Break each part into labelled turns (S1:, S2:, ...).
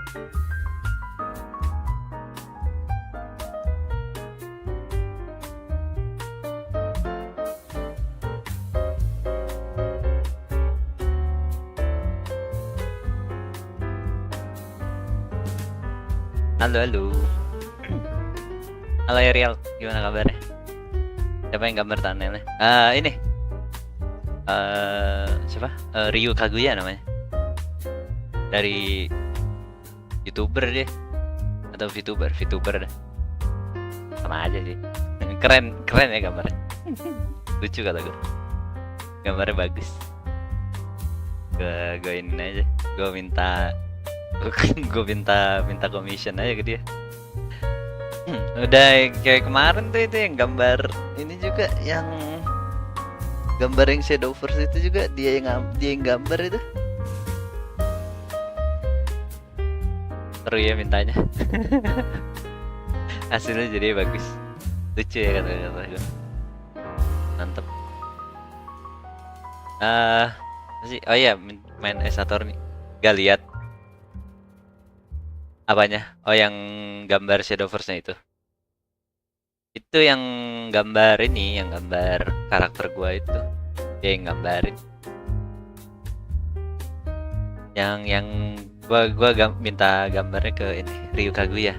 S1: Halo, halo. Halo Ariel, gimana kabarnya? Siapa yang gambar thumbnailnya? Ini. Siapa? Ryu Kaguya namanya. Dari YouTuber dia. Atau Vtuber dah. Sama aja sih. Keren ya gambarnya. Lucu kata gue. Gambarnya bagus. Gue ini aja. Gue minta commission aja ke dia. Udah kayak kemarin tuh itu yang gambar ini juga yang gambar yang Shadowverse itu juga dia yang gambar itu. Seru ya mintanya. Hasilnya jadi bagus. Lucu ya kata gue. Mantep. Oh iya main Esator nih. Gak lihat. Apanya? Oh yang gambar Shadowverse-nya itu. Itu yang gambar ini, yang gambar karakter gua itu. Dia yang gambarin. Yang gua minta gambarnya ke ini, Ryu Kaguya.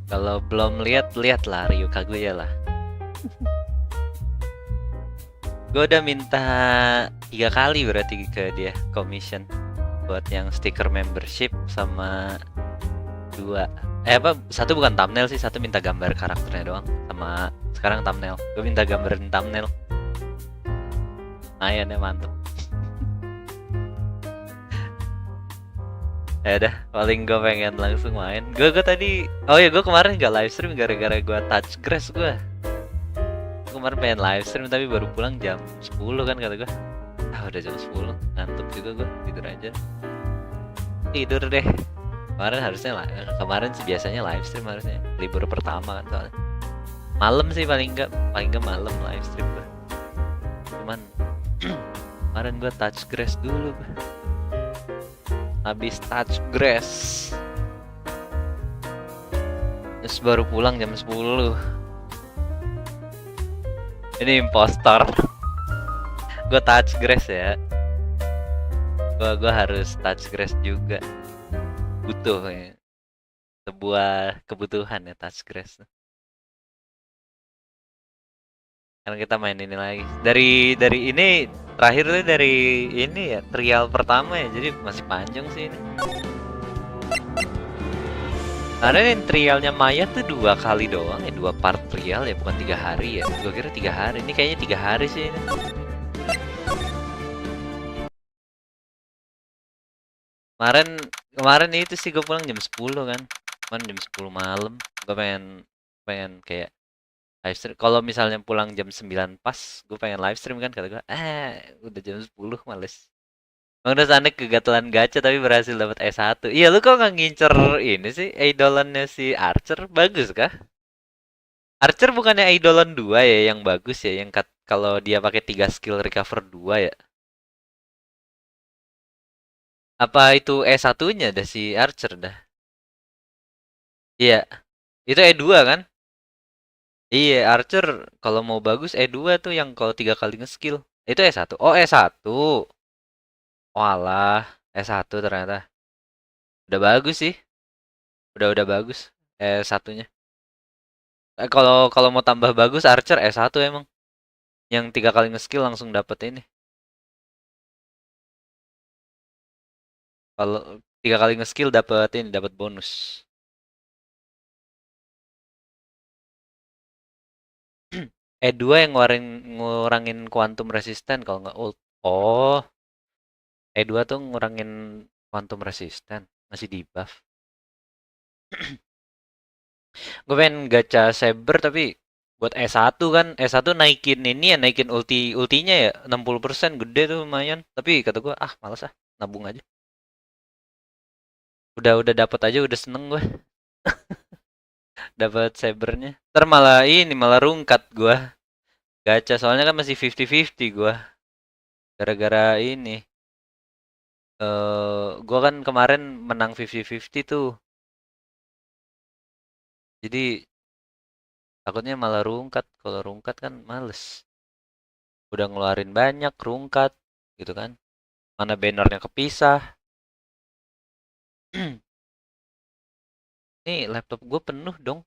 S1: Kalau belum lihat lah Ryu Kaguya lah. Gue udah minta 3 kali berarti ke dia commission buat yang stiker membership sama 2 satu bukan thumbnail sih, satu minta gambar karakternya doang, sama sekarang thumbnail. Gue minta gambarin thumbnail. Ya mantep. Ya udah, paling gue pengen langsung main. Gue tadi, gue kemarin gak live stream gara-gara gue touch grass gue. Kemarin pengen live stream tapi baru pulang jam 10 kan kata gue. Udah jam 10, ngantuk juga gue, tidur deh. Kemarin sih biasanya live stream harusnya, libur pertama kan soalnya. Malam sih paling enggak malam live stream gue. Cuman kemarin gue touch grass dulu. Habis touch grass terus baru pulang jam 10. Ini impostor. Gue touch grass ya. Gue harus touch grass juga. Butuh ya. Sebuah kebutuhan ya touch grass. Karena kita main ini lagi. Dari ini terakhir tuh dari ini ya, trial pertama ya. Jadi masih panjang sih ini. Karena yang trialnya Maya tuh 2 kali doang ya, 2 part trial ya, bukan 3 hari ya. Gue kira 3 hari, ini kayaknya 3 hari sih ini. Kemarin itu sih gue pulang jam 10 kan. Kemarin jam 10 malam. Gue pengen kayak live stream. Kalau misalnya pulang jam 9 pas, gue pengen live stream kan, kata gue, udah jam 10 males. Udah sana kegatelan gacha tapi berhasil dapat S1. Iya, lu kok nggak ngincer ini sih, idolannya si Archer? Bagus kah? Archer bukannya idolan 2 ya yang bagus ya, yang kalau dia pakai 3 skill recover 2 ya. Apa itu E1-nya dah si Archer dah? Iya. Itu E2 kan? Iya, Archer kalau mau bagus E2 tuh yang kalau 3 kali nge-skill. Itu E1. Oh, E1. Walah, S1 ternyata. Udah bagus sih. Udah bagus S1-nya. Kalau mau tambah bagus Archer S1 emang. Yang 3 kali nge-skill langsung dapet ini. Kalau 3 kali nge-skill dapat bonus. E2 yang ngurangin quantum resisten kalau nggak ult. Oh, E2 tuh ngurangin quantum resisten, masih di buff. Gue pengen gacha saber tapi buat S1 kan, S1 naikin ini ya, naikin ultinya ya 60%, gede tuh lumayan. Tapi kata gue, malas nabung aja. Udah dapat aja udah seneng gue. Dapat sabernya. Ntar malah rungkat gue. Gacha soalnya kan masih 50-50 gue. Gara-gara ini Gua kan kemarin menang 50-50 tuh. Jadi takutnya malah rungkat. Kalau rungkat kan males. Udah ngeluarin banyak rungkat gitu kan. Mana bannernya kepisah. Nih laptop gue penuh dong.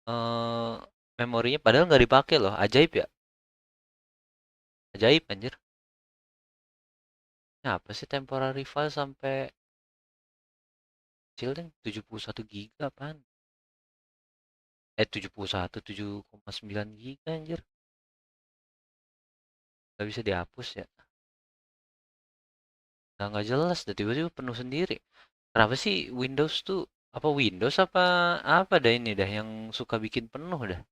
S1: eh Memorinya padahal nggak dipakai loh. Ajaib ya. Ajaib anjir. Ini apa sih temporary file sampai kecil deh 71 giga apaan? 71 7,9 giga anjir. Gak bisa dihapus ya. Nah, nggak jelas dah tiba-tiba penuh sendiri. Kenapa sih Windows tuh apa Windows apa dah ini dah yang suka bikin penuh dah.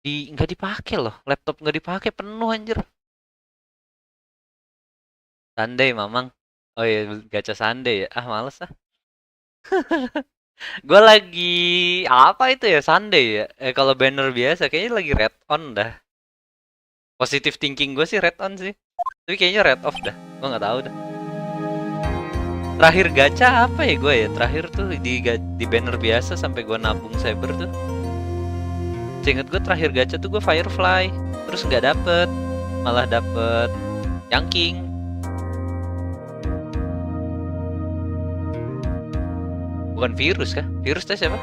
S1: Nggak dipakai loh. Laptop nggak dipakai penuh anjir. Sunday mamang. Oh iya gacha Sunday ya. Ah males ah. Gue lagi apa itu ya Sunday ya? Kalau banner biasa kayaknya lagi red on dah. Positive thinking gue sih red on sih. Tapi kayaknya red off dah. Gue nggak tahu dah. Terakhir gacha apa ya gue ya? Terakhir tuh di banner biasa sampai gue nabung cyber tuh. Seinget gue terakhir gacha tuh gue Firefly. Terus nggak dapet. Malah dapet Yanking. Bukan virus kah? Virus teh siapa?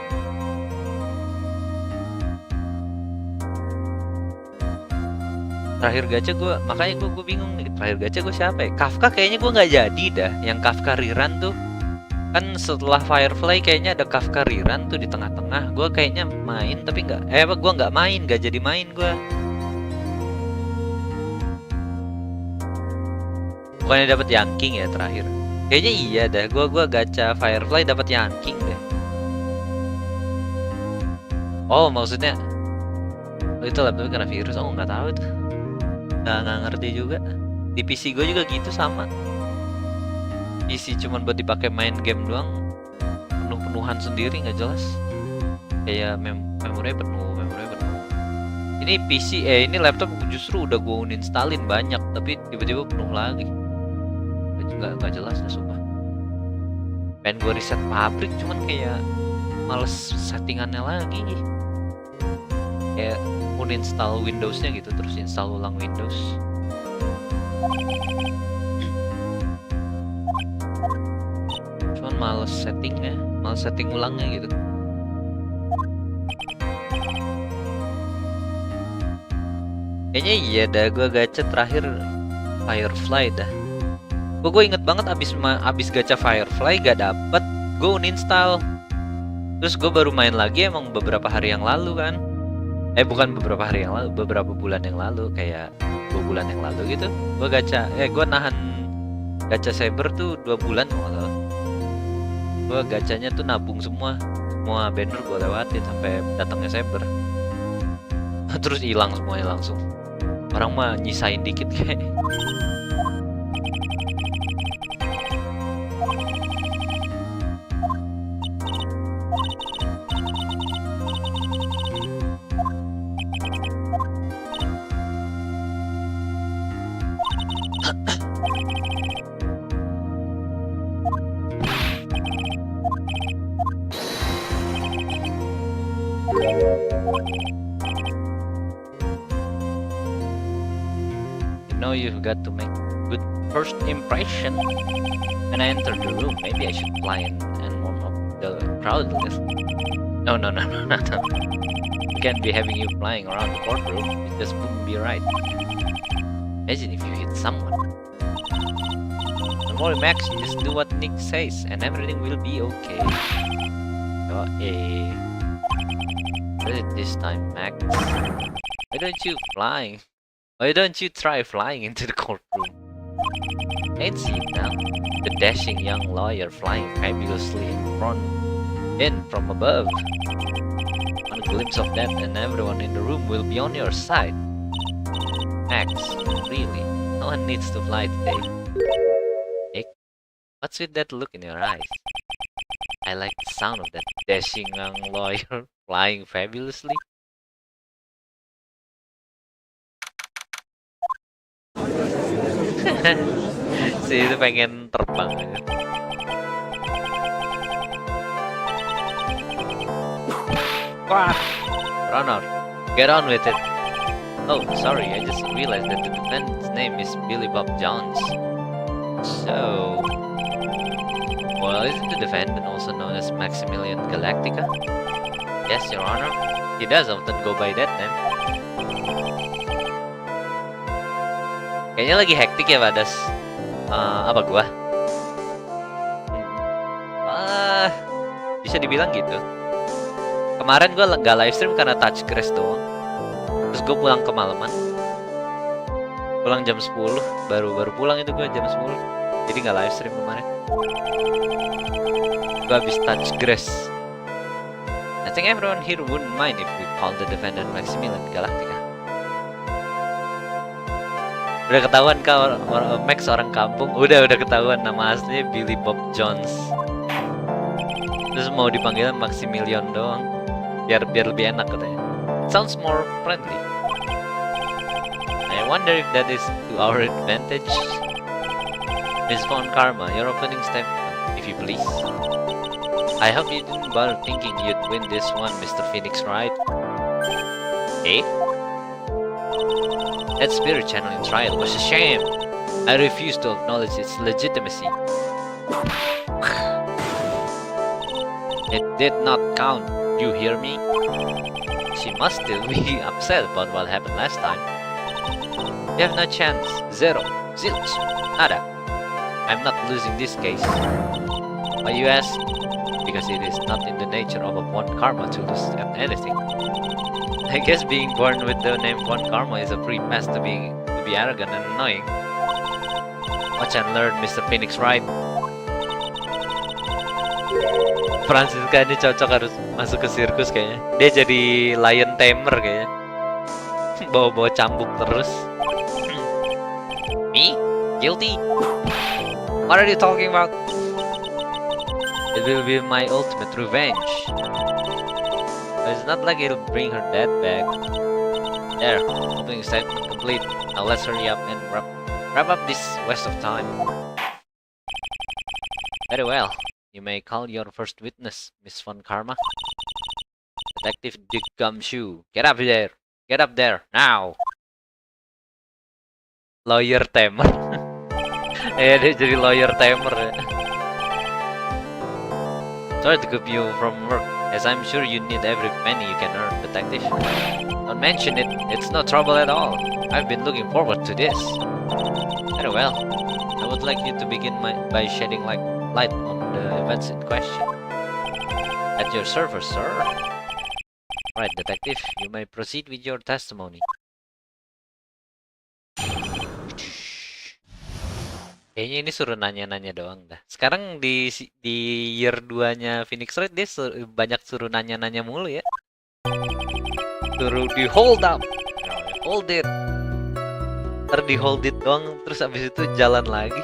S1: Terakhir gacha gue, makanya gue bingung nih. Terakhir gacha gue siapa ya? Kafka kayaknya gue nggak jadi dah. Yang Kafka rerun tuh kan setelah Firefly kayaknya ada Kafka rerun tuh di tengah-tengah. Gue kayaknya main tapi nggak, gue nggak main, nggak jadi main gue. Bukannya dapat Yanking ya terakhir? Kayaknya iya dah. Gue gacha Firefly dapat Yanking deh. Oh maksudnya itu laptopnya kena virus? Oh nggak tahu tuh. Nggak ngerti juga. Di PC gue juga gitu sama. PC cuman buat dipakai main game doang, penuh-penuhan sendiri nggak jelas. Kayak memorinya penuh. Ini PC ini laptop justru udah gue uninstallin banyak tapi tiba-tiba penuh lagi. Nggak jelas dah sumpah. Pengen gue reset pabrik cuman kayak males settingannya lagi. Kayak uninstall Windows-nya gitu terus install ulang Windows. Cuman males settingnya, males setting ulangnya gitu. Kayaknya iya dah gue gacha terakhir Firefly dah. Gue inget banget abis gacha Firefly gak dapet, gue uninstall. Terus gue baru main lagi emang beberapa hari yang lalu kan. Bukan beberapa hari yang lalu, beberapa bulan yang lalu, kayak 2 bulan yang lalu gitu. Gue gacha, gue nahan gacha Saber tuh 2 bulan kalau gue gacanya tuh nabung semua banner gue lewatin sampai datangnya Saber. Terus hilang semuanya langsung. Orang mah nyisain dikit kayak. You've got to make good first impression. When I enter the room, maybe I should fly and warm up the crowd list. No. We can't be having you flying around the courtroom. It just wouldn't be right. Imagine if you hit someone. Don't worry, Max. Just do what Nick says, and everything will be okay. What is it this time, Max? Why don't you try flying into the courtroom? Ain't see it now. The dashing young lawyer flying fabulously in from above. One glimpse of that and everyone in the room will be on your side. Max, really, no one needs to fly today. Nick, what's with that look in your eyes? I like the sound of that dashing young lawyer flying fabulously. sih, itu pengen terbang aja. What? Runner, get on with it. Oh, sorry, I just realized that the defendant's name is Billy Bob Jones. So, well, isn't the defendant also known as Maximilian Galactica? Yes, Your Honor. He does often go by that name. Kayaknya lagi hektik ya, Badas. Apa gua? Bisa dibilang gitu. Kemarin gua nggak live stream karena touch crash doang. Terus gue pulang kemalaman. Pulang jam 10, baru pulang itu gue jam 10. Jadi nggak live stream kemarin. Gue habis touch grass. I think everyone here wouldn't mind if we call the defendant Maximilian Galactica. Udah ketahuan kah Max orang kampung? Udah ketahuan nama aslinya Billy Bob Jones. Terus mau dipanggil Maximilian doang. Biar lebih enak katanya. Sounds more friendly. I wonder if that is to our advantage. Miss Von Karma, your opening statement, if you please. I hope you didn't bother thinking you'd win this one, Mr. Phoenix, right? Eh? That spirit channeling trial was a shame. I refuse to acknowledge its legitimacy. It did not count, you hear me? She must still be upset about what happened last time. You have no chance. Zero. Zilch. Nada. I'm not losing this case. Why you ask? Because it is not in the nature of a Von Karma to lose at anything. I guess being born with the name Von Karma is a free pass to be arrogant and annoying. Watch and learn, Mr. Phoenix, right? Francisca ini cocok harus masuk ke sirkus kayaknya. Dia jadi lion tamer kayaknya. Bawa-bawa cambuk terus. Me? Guilty? What are you talking about? It will be my ultimate revenge. But it's not like it'll bring her dad back. There, opening statement complete. Now let's hurry up and wrap up this waste of time. Very well. You may call your first witness, Miss Von Karma. Detective Dick Gumshoe. Get up there. Get up there, now. Lawyer tamer. Dia jadi lawyer tamer ya. Sorry to keep you from work, as I'm sure you need every penny you can earn, detective. Don't mention it. It's no trouble at all. I've been looking forward to this. Very well. I would like you to begin by shedding light on the events in question. At your service, sir. Right, detective, you may proceed with your testimony. Kayaknya ini suruh nanya-nanya doang dah. Sekarang di year 2-nya Phoenix Wright dia banyak suruh nanya-nanya mulu ya. Suruh di hold up. Hold it. Ntar di hold it doang terus abis itu jalan lagi.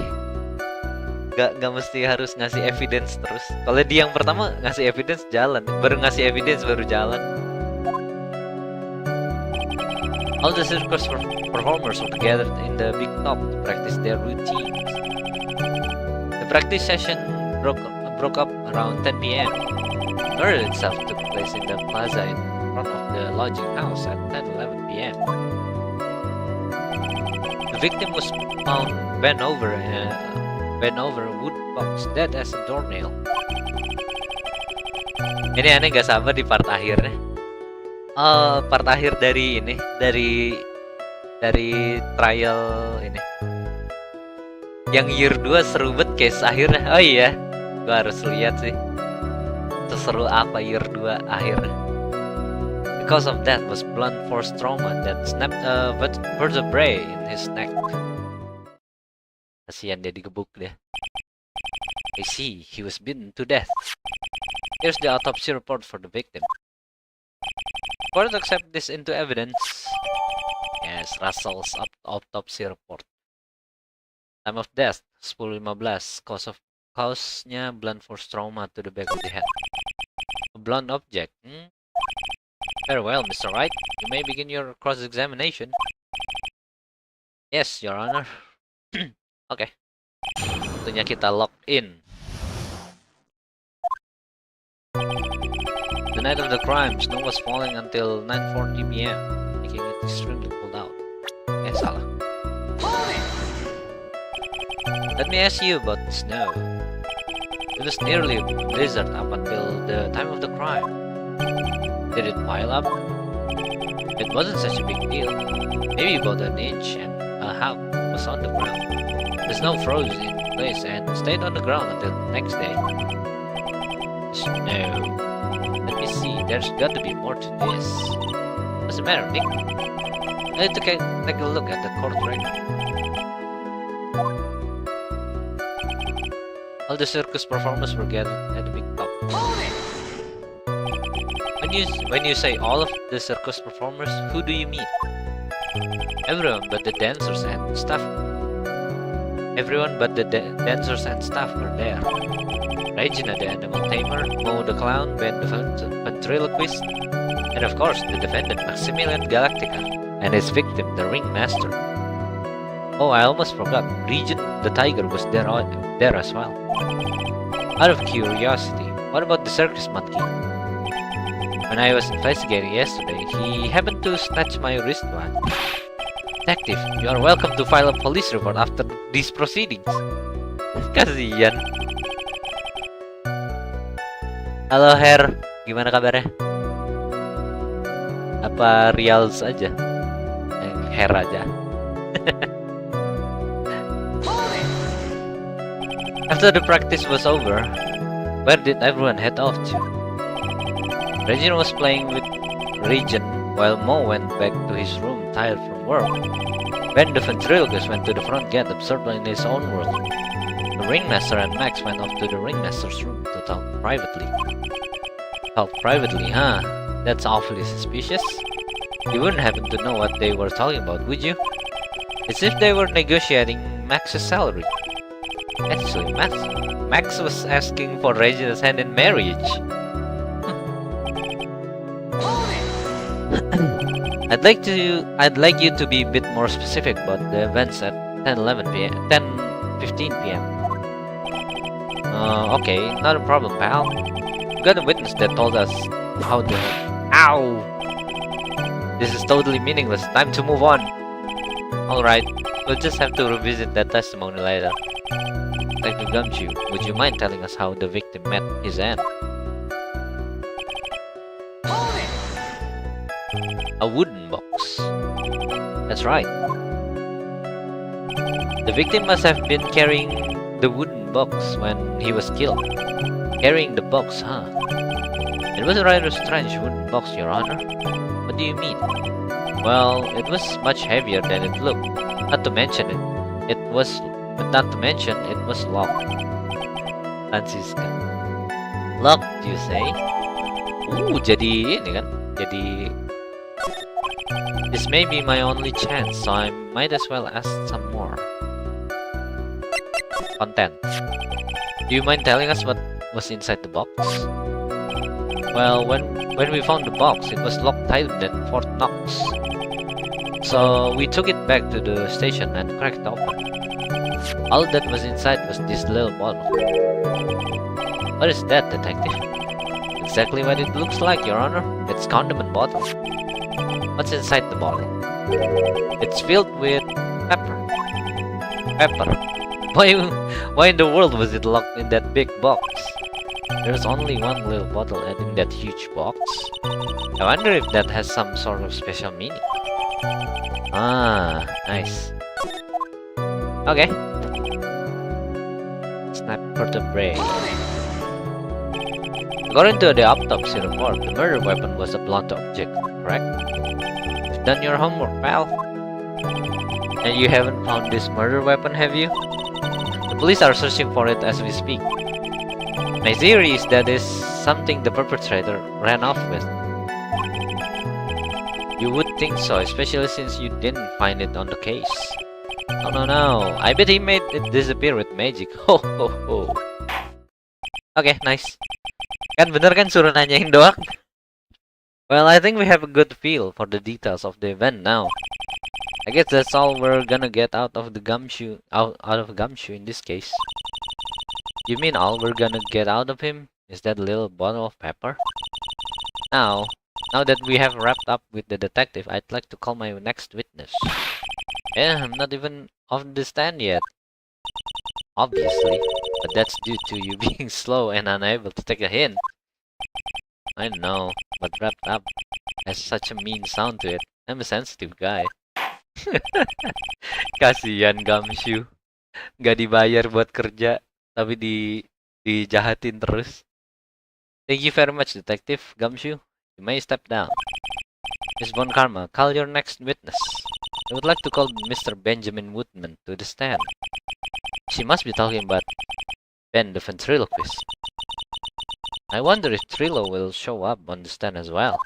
S1: Gak mesti harus ngasih evidence terus. Kalau dia yang pertama ngasih evidence jalan, baru ngasih evidence baru jalan. All the circus performers were gathered in the big top to practice their routines. The practice session broke up around 10 p.m. The murder itself took place in the plaza in front of the lodging house at 10:11 p.m. The victim was found bent over a wood box, dead as a doornail. Ini aneh gak sabar di part akhirnya. Part akhir dari ini, dari trial ini. Yang year 2 seru banget case akhirnya. Oh iya, gua harus lihat sih. Seseru apa year 2 akhirnya. Because of that was blunt force trauma that snapped a vertebrae in his neck. Kasihan dia digebuk dia. I see, he was beaten to death. Here's the autopsy report for the victim. Court accept this into evidence. Yes, Russell's autopsy report. Time of death 10:15. Cause-nya blunt force trauma to the back of the head. A blunt object. Very well, Mr. Wright. You may begin your cross-examination. Yes, Your Honor. Okay. Waktunya kita log in. The night of the crime, snow was falling until 9:40 p.m., making it extremely cold out. Salah. Let me ask you about the snow. It was nearly a blizzard up until the time of the crime. Did it pile up? It wasn't such a big deal. Maybe about an inch and a half was on the ground. The snow froze in place and stayed on the ground until the next day. Snow. Let me see, there's got to be more to this. What's the matter, Nick? I need to take a look at the court record. All the circus performers were gathered at the big top. When you say all of the circus performers, who do you mean? Everyone but the dancers and staff. Everyone but the dancers and staff were there. Regina the animal tamer, Mo the clown, Ben the ventriloquist, and of course the defendant Maximilian Galactica and his victim the ringmaster. Oh, I almost forgot. Regin the tiger was there as well. Out of curiosity, what about the circus monkey? When I was investigating yesterday, he happened to snatch my wristwatch. Detective, you are welcome to file a police report after these proceedings. Kasian. Halo Her, gimana kabarnya? Apa Reals aja? Her aja. After the practice was over, where did everyone head off to? Regina was playing with Regin, while Mo went back to his room tired from work. Ben the ventriloquist went to the front gate absorbed in his own world. The ringmaster and Max went off to the ringmaster's room to talk privately. Talk privately, huh? That's awfully suspicious. You wouldn't happen to know what they were talking about, would you? It's if they were negotiating Max's salary. Actually, Max was asking for Regina's hand in marriage. I'd like you to be a bit more specific about the events at 10:15 p.m. Okay, not a problem, pal. We got a witness that told us how the... Ow! This is totally meaningless. Time to move on. Alright, we'll just have to revisit that testimony later. Dr. Gumshoe, would you mind telling us how the victim met his end? A wooden box. That's right. The victim must have been carrying the wooden box when he was killed. Carrying the box, huh? It was a rather strange wooden box, Your Honor. What do you mean? Well, it was much heavier than it looked. Not to mention it was locked. Francisca. Locked, you say? Jadi ini kan? Jadi... This may be my only chance, so I might as well ask some more. Content. Do you mind telling us what was inside the box? Well, when we found the box, it was locked tighter than Fort Knox. So we took it back to the station and cracked it open. All that was inside was this little bottle. What is that, detective? Exactly what it looks like, Your Honor. It's condiment bottle. What's inside the bottle? It's filled with pepper. Pepper. Why in the world was it locked in that big box? There's only one little bottle in that huge box. I wonder if that has some sort of special meaning. Ah, nice. Okay. Snap vertebrae. According to the autopsy report, the murder weapon was a blunt object, correct? You've done your homework, pal. And you haven't found this murder weapon, have you? The police are searching for it as we speak. My theory is that it's something the perpetrator ran off with. You would think so, especially since you didn't find it on the case. No. I bet he made it disappear with magic. Ho ho ho. Okay, nice. Kan bener kan suruh nanyain doang? Well, I think we have a good feel for the details of the event now. I guess that's all we're gonna get out of Gumshoe in this case. You mean all we're gonna get out of him is that little bottle of pepper? Now, now that we have wrapped up with the detective, I'd like to call my next witness. Yeah, I'm not even off the stand yet, obviously, but that's due to you being slow and unable to take a hint. I know, but wrapped up has such a mean sound to it. I'm a sensitive guy. Kasihan Gamshu, gak dibayar buat kerja, tapi dijahatin terus. Thank you very much, Detective Gamshu. You may step down. Miss Von Karma, call your next witness. I would like to call Mr. Benjamin Woodman to the stand. She must be talking about Ben the ventriloquist. I wonder if Trilo will show up on the stand as well.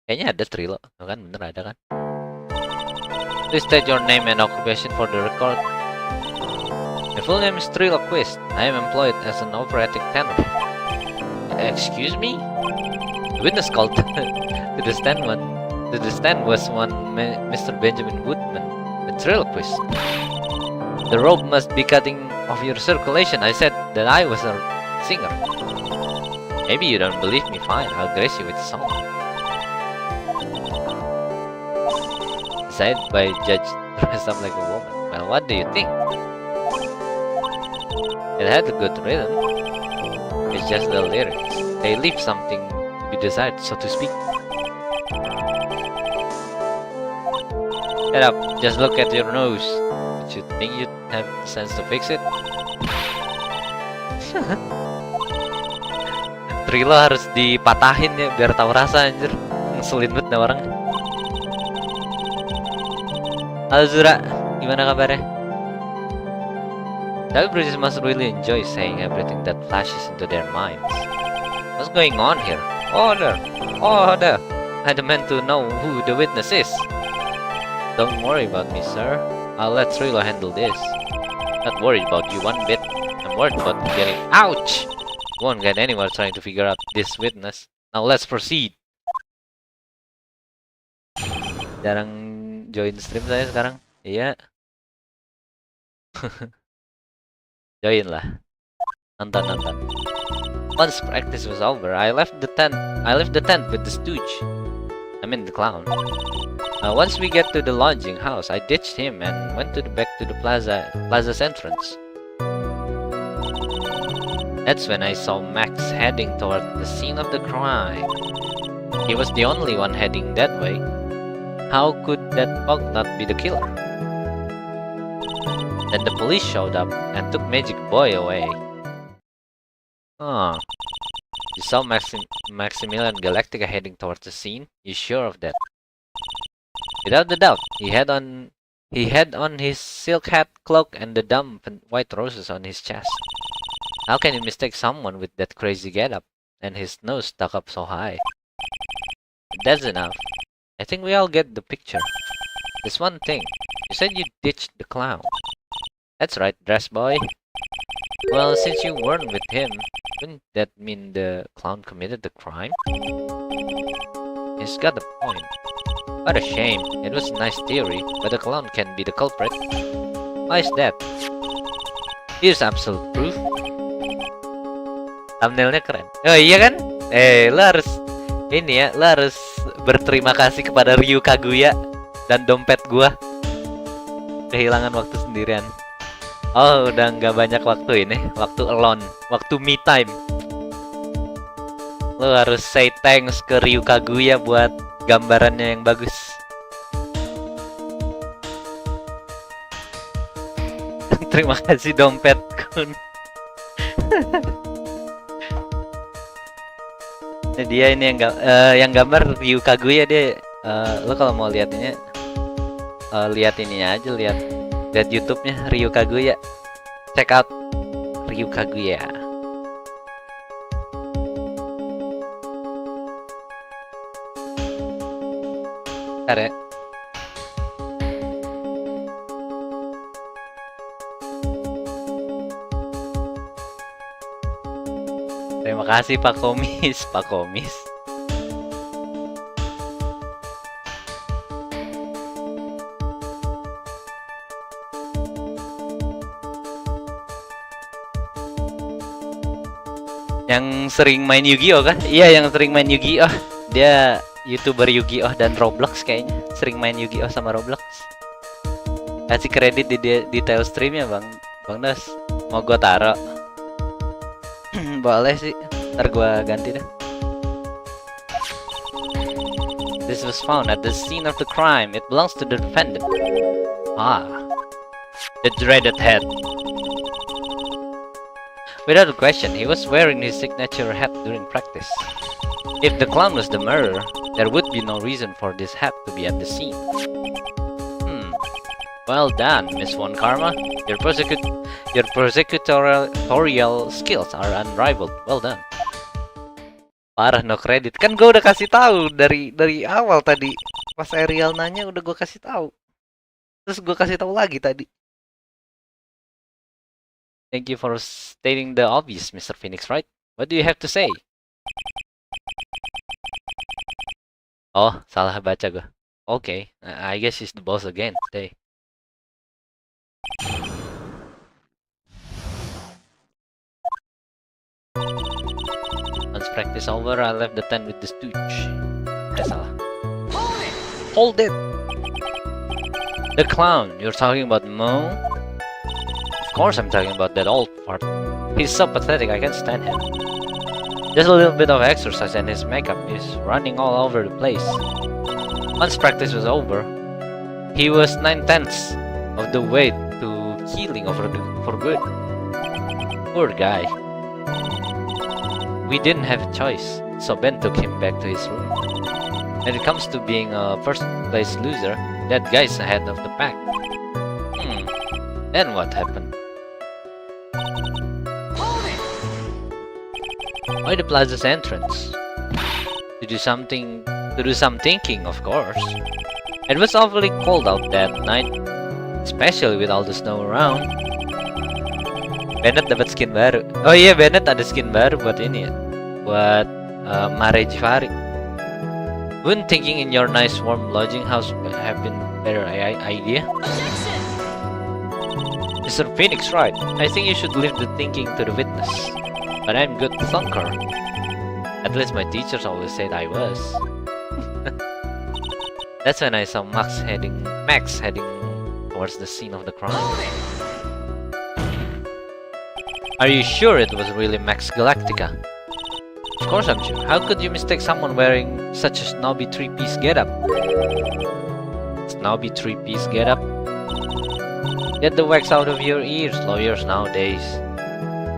S1: Kayaknya ada Trilo, kan? Bener ada kan? Please state your name and occupation for the record. My full name is Triloquist. I am employed as an operatic tenor. Excuse me? The witness called to the stand was one Mr. Benjamin Woodman, ventriloquist. The rope must be cutting off your circulation. I said that I was a singer. Maybe you don't believe me, fine, I'll grace you with a song. Decided by judge dressed up like a woman. Well, what do you think? It had a good rhythm. It's just the lyrics. They leave something to be desired, so to speak. Shut up, just look at your nose. Would you think you'd have the sense to fix it? Trilo harus dipatahin ya biar tahu rasa anjir. Ngeselin banget dah orang. Halo Zura, gimana kabarnya? Celebrities must really enjoy saying everything that flashes into their minds. What's going on here? Order! Order! I demand to know who the witness is. Don't worry about me, sir. I'll let Trilo handle this. Not worried about you one bit. I'm worried about getting... Ouch! Won't get anywhere trying to figure out this witness. Now let's proceed. Jarang join stream saya sekarang. Iya. Join lah. Nonton. Once practice was over, I left the tent with the stooge. I mean the clown. Once we get to the lodging house, I ditched him and went back to the plaza's entrance. That's when I saw Max heading toward the scene of the crime. He was the only one heading that way. How could that bug not be the killer? Then the police showed up and took Magic Boy away. Oh. You saw Maximilian Galactica heading towards the scene? You sure of that? Without a doubt, he had on his silk hat, cloak, and the dumb white roses on his chest. How can you mistake someone with that crazy getup and his nose stuck up so high? That's enough. I think we all get the picture. There's one thing. You said you ditched the clown. That's right, dress boy. Well, since you weren't with him, wouldn't that mean the clown committed the crime? He's got a point. What a shame. It was a nice theory, but the clown can be the culprit. Why is that? Here's absolute proof. Thumbnailnya keren. Oh iya kan? Lo harus ini ya, lo harus berterima kasih kepada Ryu Kaguya dan dompet gua. Kehilangan waktu sendirian. Oh, udah nggak banyak waktu ini, waktu alone, waktu me time. Lo harus say thanks ke Ryu Kaguya buat gambarannya yang bagus. Terima kasih dompet kun. Dia ini yang gambar Ryu Kaguya dia. Lo kalau mau lihat ini, lihat ininya aja, lihat YouTube-nya Ryu Kaguya. Check out Ryu Kaguya. Bentar ya. Terima kasih Pak Komis, Pak Komis. Yang sering main Yu-Gi-Oh kan? Iya, yang sering main Yu-Gi-Oh. Dia YouTuber Yu-Gi-Oh dan Roblox kayaknya. Sering main Yu-Gi-Oh sama Roblox. Kasih kredit di detail streamnya Bang Dos. Mau gua taruh. Boleh sih. Ntar gua ganti deh. This was found at the scene of the crime. It belongs to the defendant. Ah. The dreaded head. Without a question, he was wearing his signature hat during practice. If the clown was the murderer, there would be no reason for this hat to be at the scene. Well done, Miss Von Karma. Your prosecutorial skills are unrivaled. Well done. Parah, no credit. Kan gue udah kasih tahu dari awal tadi. Pas Ariel nanya udah gue kasih tahu. Terus gue kasih tahu lagi tadi. Thank you for stating the obvious, Mr. Phoenix, right? What do you have to say? Oh, salah baca gue. Okay, I guess she's the boss again today. Once practice over, I left the tent with the stooge. Salah. Hold it! The clown, you're talking about Mo? Of course I'm talking about that old fart. He's so pathetic, I can't stand him. Just a little bit of exercise and his makeup is running all over the place. Once practice was over, he was 9/10 of the way to healing for good. Poor guy. We didn't have a choice, so Ben took him back to his room. When it comes to being a first place loser, that guy's ahead of the pack. Then what happened? Why the plaza's entrance? To do some thinking, of course. It was awfully cold out that night, especially with all the snow around. Bennett dapat skin baru. Oh iya, Bennett ada skin baru buat ini ya. Buat Marejvari. Wouldn't thinking in your nice warm lodging house have been better idea? Mr. Phoenix, right? I think you should leave the thinking to the witness. But I'm good thunker. At least my teachers always said I was. That's when I saw Max heading towards the scene of the crime. Are you sure it was really Max Galactica? Of course I'm sure. How could you mistake someone wearing such a snobby three-piece getup? Snobby three-piece getup? Get the wax out of your ears, lawyers nowadays.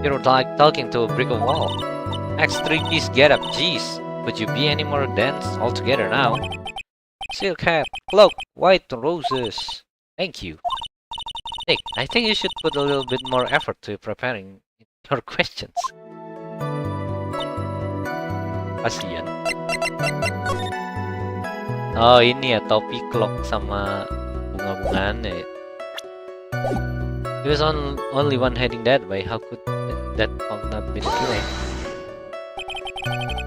S1: You're like talking to a brick of wall. Max three-piece getup, jeez. Could you be any more dense altogether now? Silk hat, cloak, white roses. Thank you. Nick, I think you should put a little bit more effort to preparing your questions. Kasian. Oh ini ya, topi cloak sama bunga-bungaannya. There was only one heading that way. How could that not be the killer?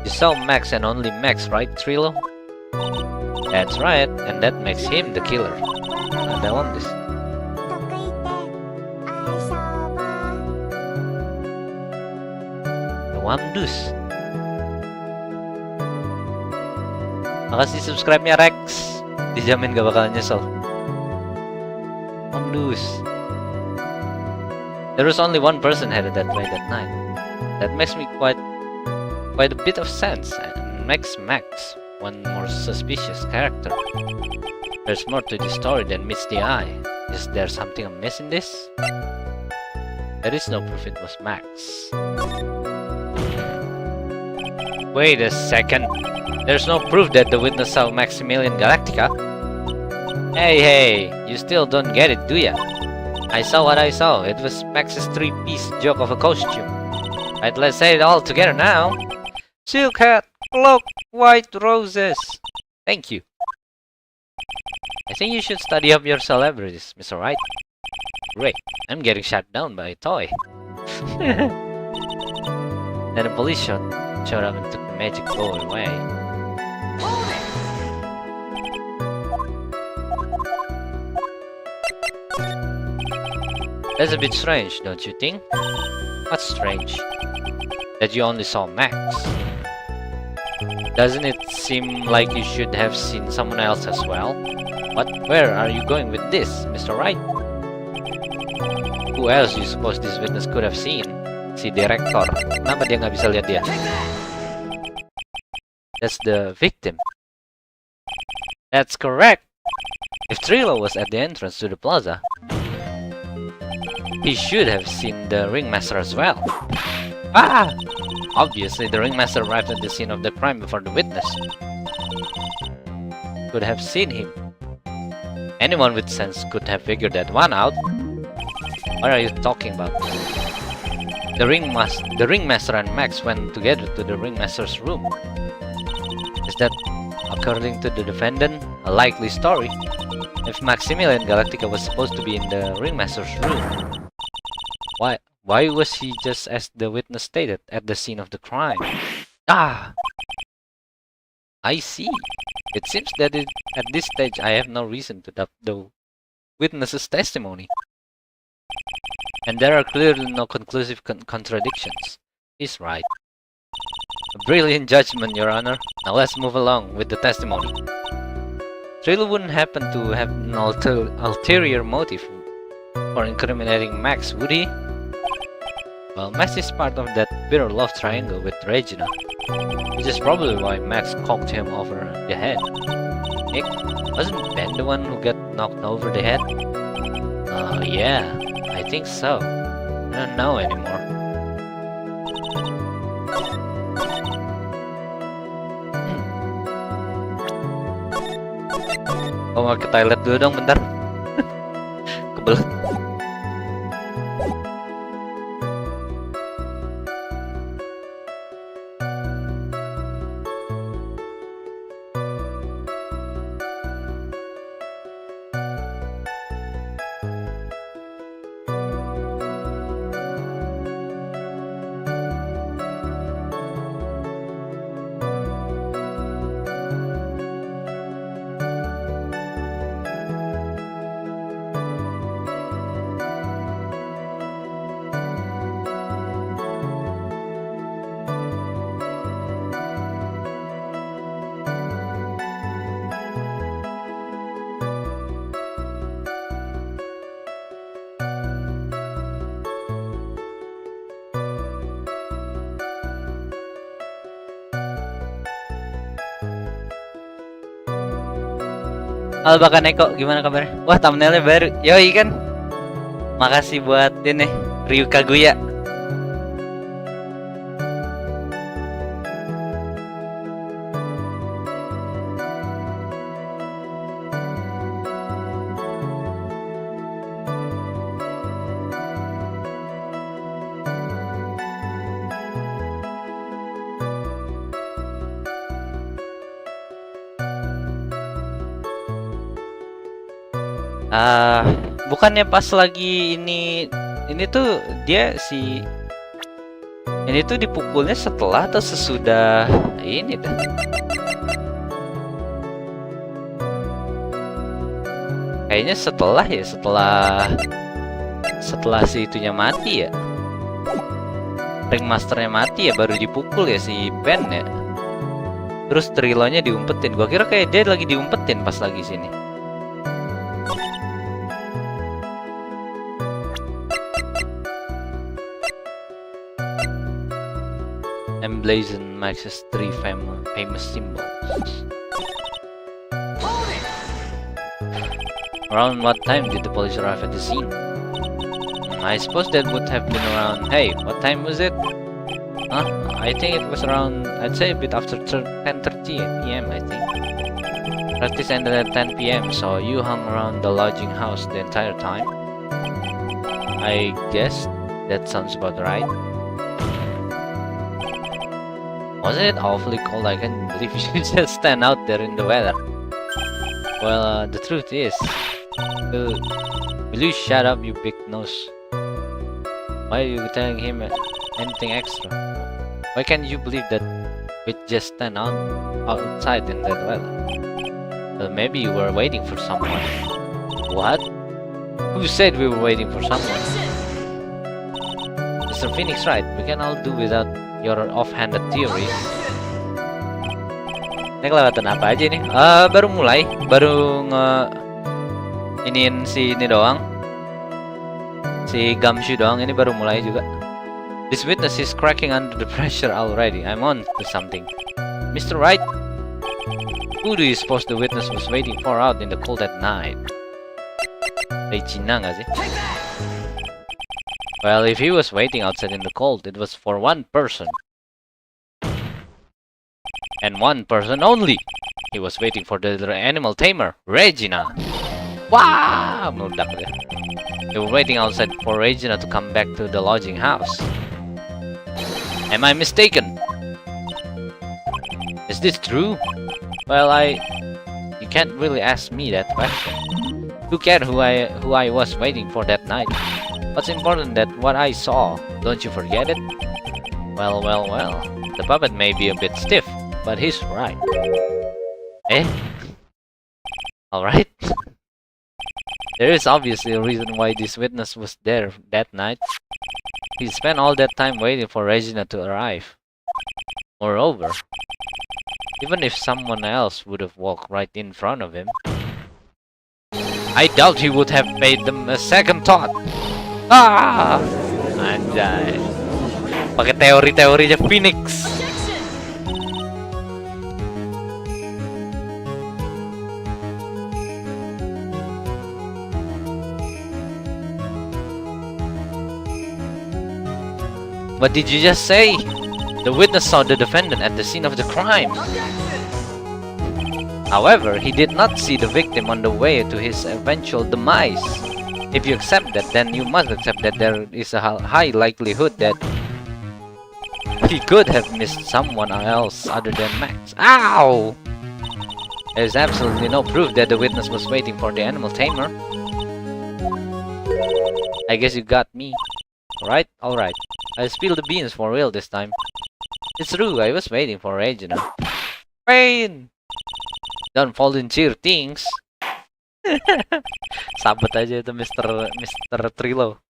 S1: You saw Max and only Max, right, Trilo? That's right, and that makes him the killer. And I want this. The Wamdus. Makasih subscribe-nya Rex. Dijamin gak bakal nyesel. Wamdus. There was only one person headed that way that night. That makes me quite a bit of sense, and makes Max one more suspicious character. There's more to the story than meets the eye. Is there something amiss in this? There is no proof it was Max. Wait a second. There's no proof that the witness saw Maximilian Galactica. Hey, you still don't get it, do ya? I saw what I saw. It was Max's three-piece joke of a costume. Right, let's say it all together now. Silk hat, cloak, white roses. Thank you. I think you should study up your celebrities, Mr. Wright. Great, I'm getting shot down by a toy. Then the police showed up and took the magic ball away. That's a bit strange, don't you think? What's strange? that you only saw Max. Doesn't it seem like you should have seen someone else as well? What? Where are you going with this, Mr. Wright? Who else you suppose this witness could have seen? Si direktor. Kenapa dia nggak bisa lihat dia? That's the victim. That's correct. If Trilo was at the entrance to the plaza, he should have seen the ringmaster as well. Ah! Obviously, the ringmaster arrived at the scene of the crime before the witness could have seen him. Anyone with sense could have figured that one out. What are you talking about? The ringmaster and Max went together to the ringmaster's room. Is that, according to the defendant, a likely story? If Maximilian Galactica was supposed to be in the ringmaster's room, why was he just as the witness stated at the scene of the crime? Ah! I see. It seems that at this stage I have no reason to doubt the witness's testimony. And there are clearly no conclusive contradictions. He's right. A brilliant judgment, Your Honor. Now let's move along with the testimony. Trilo wouldn't happen to have an ulterior motive for incriminating Max, would he? Well, Max is part of that bitter love triangle with Regina, which is probably why Max cocked him over the head. Nick, wasn't Ben the one who got knocked over the head? Yeah, I think so. I don't know anymore. Oh, mau ke toilet dulu dong, bentar. Kebelet. Halo Baka Neko, gimana kabarnya? Wah, thumbnailnya baru. Yoi kan? Makasih buat ini Ryu Kaguya. Bukannya pas lagi ini tuh dia ini tuh dipukulnya setelah atau sesudah ini dah? Kayaknya setelah ya, setelah si itunya mati ya, ringmasternya mati ya, baru dipukul ya si Ben ya. Terus Trilonya diumpetin. Gua kira kayak dia lagi diumpetin pas lagi sini. Emblazoned Max's 3 famous symbols. Around what time did the police arrive at the scene? I suppose that would have been around... Hey, what time was it? I think it was around... I'd say a bit after 10:30 PM, I think. Practice ended at 10 PM, so you hung around the lodging house the entire time? I guess that sounds about right. Wasn't it awfully cold? I can't believe you just stand out there in the weather. Well, the truth is... Will you shut up, you big nose? Why are you telling him anything extra? Why can't you believe that we just stand outside in that weather? Well, maybe you were waiting for someone. What? Who said we were waiting for someone? Mr. Phoenix, right? We can all do without your offhanded theories. Ini kelewatan apa aja nih? Baru mulai, baru iniin si ini doang, si Gumshoe doang. Ini baru mulai juga. This witness is cracking under the pressure already. I'm on to something. Mr. Wright, who do you suppose the witness was waiting for out in the cold at night? Regina nggak sih? Well, if he was waiting outside in the cold, it was for one person. And one person only. He was waiting for the animal tamer, Regina. Wow! Meledak dia. They were waiting outside for Regina to come back to the lodging house. Am I mistaken? Is this true? Well, you can't really ask me that question. Who cared who I was waiting for that night? What's important that what I saw? Don't you forget it? Well. The puppet may be a bit stiff, but he's right. Eh? Alright. There is obviously a reason why this witness was there that night. He spent all that time waiting for Regina to arrive. Moreover, even if someone else would have walked right in front of him, I doubt he would have paid them a second thought. Ah! Anjay. Pakai teori-teorinya Phoenix. What did you just say? The witness saw the defendant at the scene of the crime. However, he did not see the victim on the way to his eventual demise. If you accept that, then you must accept that there is a high likelihood that he could have missed someone else other than Max. Ow! There is absolutely no proof that the witness was waiting for the animal tamer. I guess you got me. Alright. I'll spill the beans for real this time. It's true, I was waiting for Regina. Pain! Don't volunteer things. Sabat aja itu Mr. Trilo.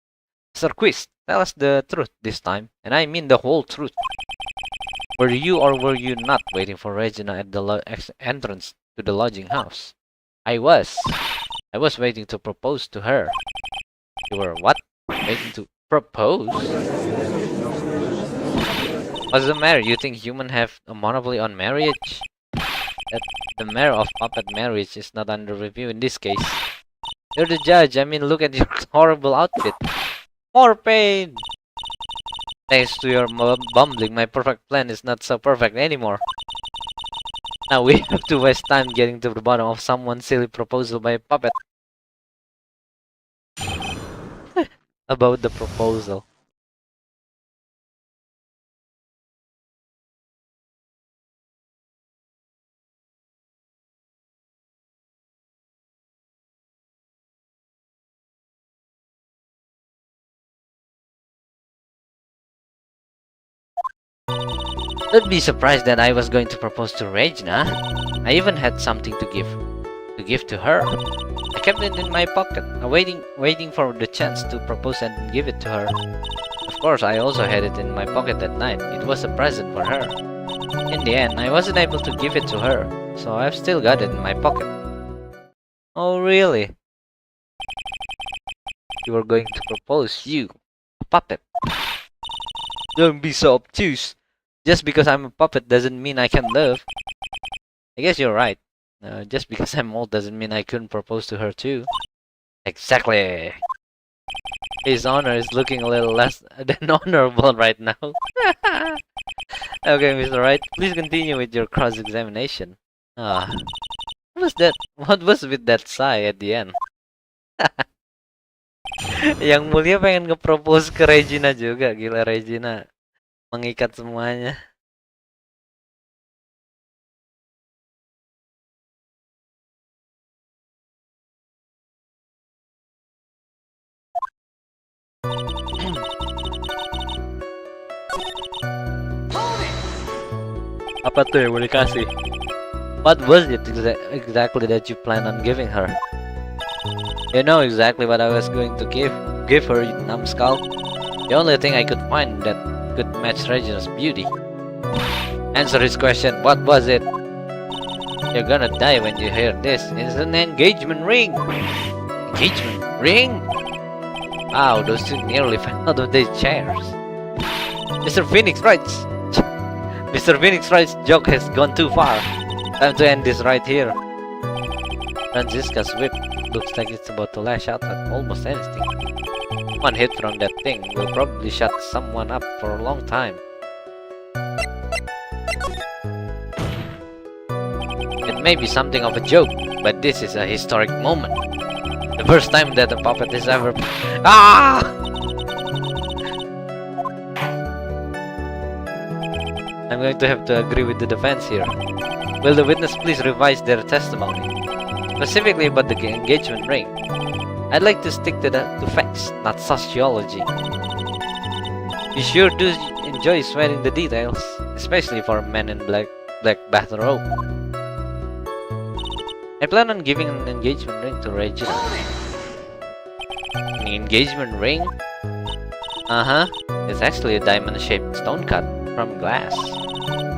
S1: Mr. Quiz, tell us the truth this time. And I mean the whole truth. Were you or were you not waiting for Regina at the entrance to the lodging house? I was. I was waiting to propose to her. You were what? Waiting to propose? What's the matter? You think humans have a monopoly on marriage? That the matter of puppet marriage is not under review in this case. You're the judge. I mean, look at your horrible outfit. More pain! Thanks to your bumbling, my perfect plan is not so perfect anymore. Now we have to waste time getting to the bottom of someone's silly proposal by a puppet. About the proposal. Don't be surprised that I was going to propose to Regina. I even had something to give to her. I kept it in my pocket, waiting for the chance to propose and give it to her. Of course, I also had it in my pocket that night. It was a present for her. In the end, I wasn't able to give it to her, so I've still got it in my pocket. Oh, really? You were going to propose, you, a puppet. Don't be so obtuse. Just because I'm a puppet doesn't mean I can love. I guess you're right. Just because I'm old doesn't mean I couldn't propose to her too. Exactly. His honor is looking a little less than honorable right now. Okay, Mr. Wright, please continue with your cross-examination. What was with that sigh at the end? Yang mulia pengen nge-propose ke Regina juga. Gila, Regina mengikat semuanya. Apa tuh yang mau dikasih? What was it exactly that you plan on giving her? You know exactly what I was going to give her, you numbskull. The only thing I could find that could match Regina's beauty? Answer his question. What was it? You're gonna die when you hear this. It's an engagement ring. Engagement ring? Wow, those two nearly fell out of their chairs. Mr. Phoenix writes. Mr. Phoenix writes joke has gone too far. Time to end this right here. Francisca's whip looks like it's about to lash out at almost anything. One hit from that thing will probably shut someone up for a long time. It may be something of a joke, but this is a historic moment. The first time that a puppet is ever... Ah! I'm going to have to agree with the defense here. Will the witness please revise their testimony? Specifically about the engagement ring. I'd like to stick to facts, not sociology. You sure do enjoy sweating the details, especially for a man in black bathrobe. I plan on giving an engagement ring to Regina. An engagement ring? Uh-huh. It's actually a diamond-shaped stone cut from glass.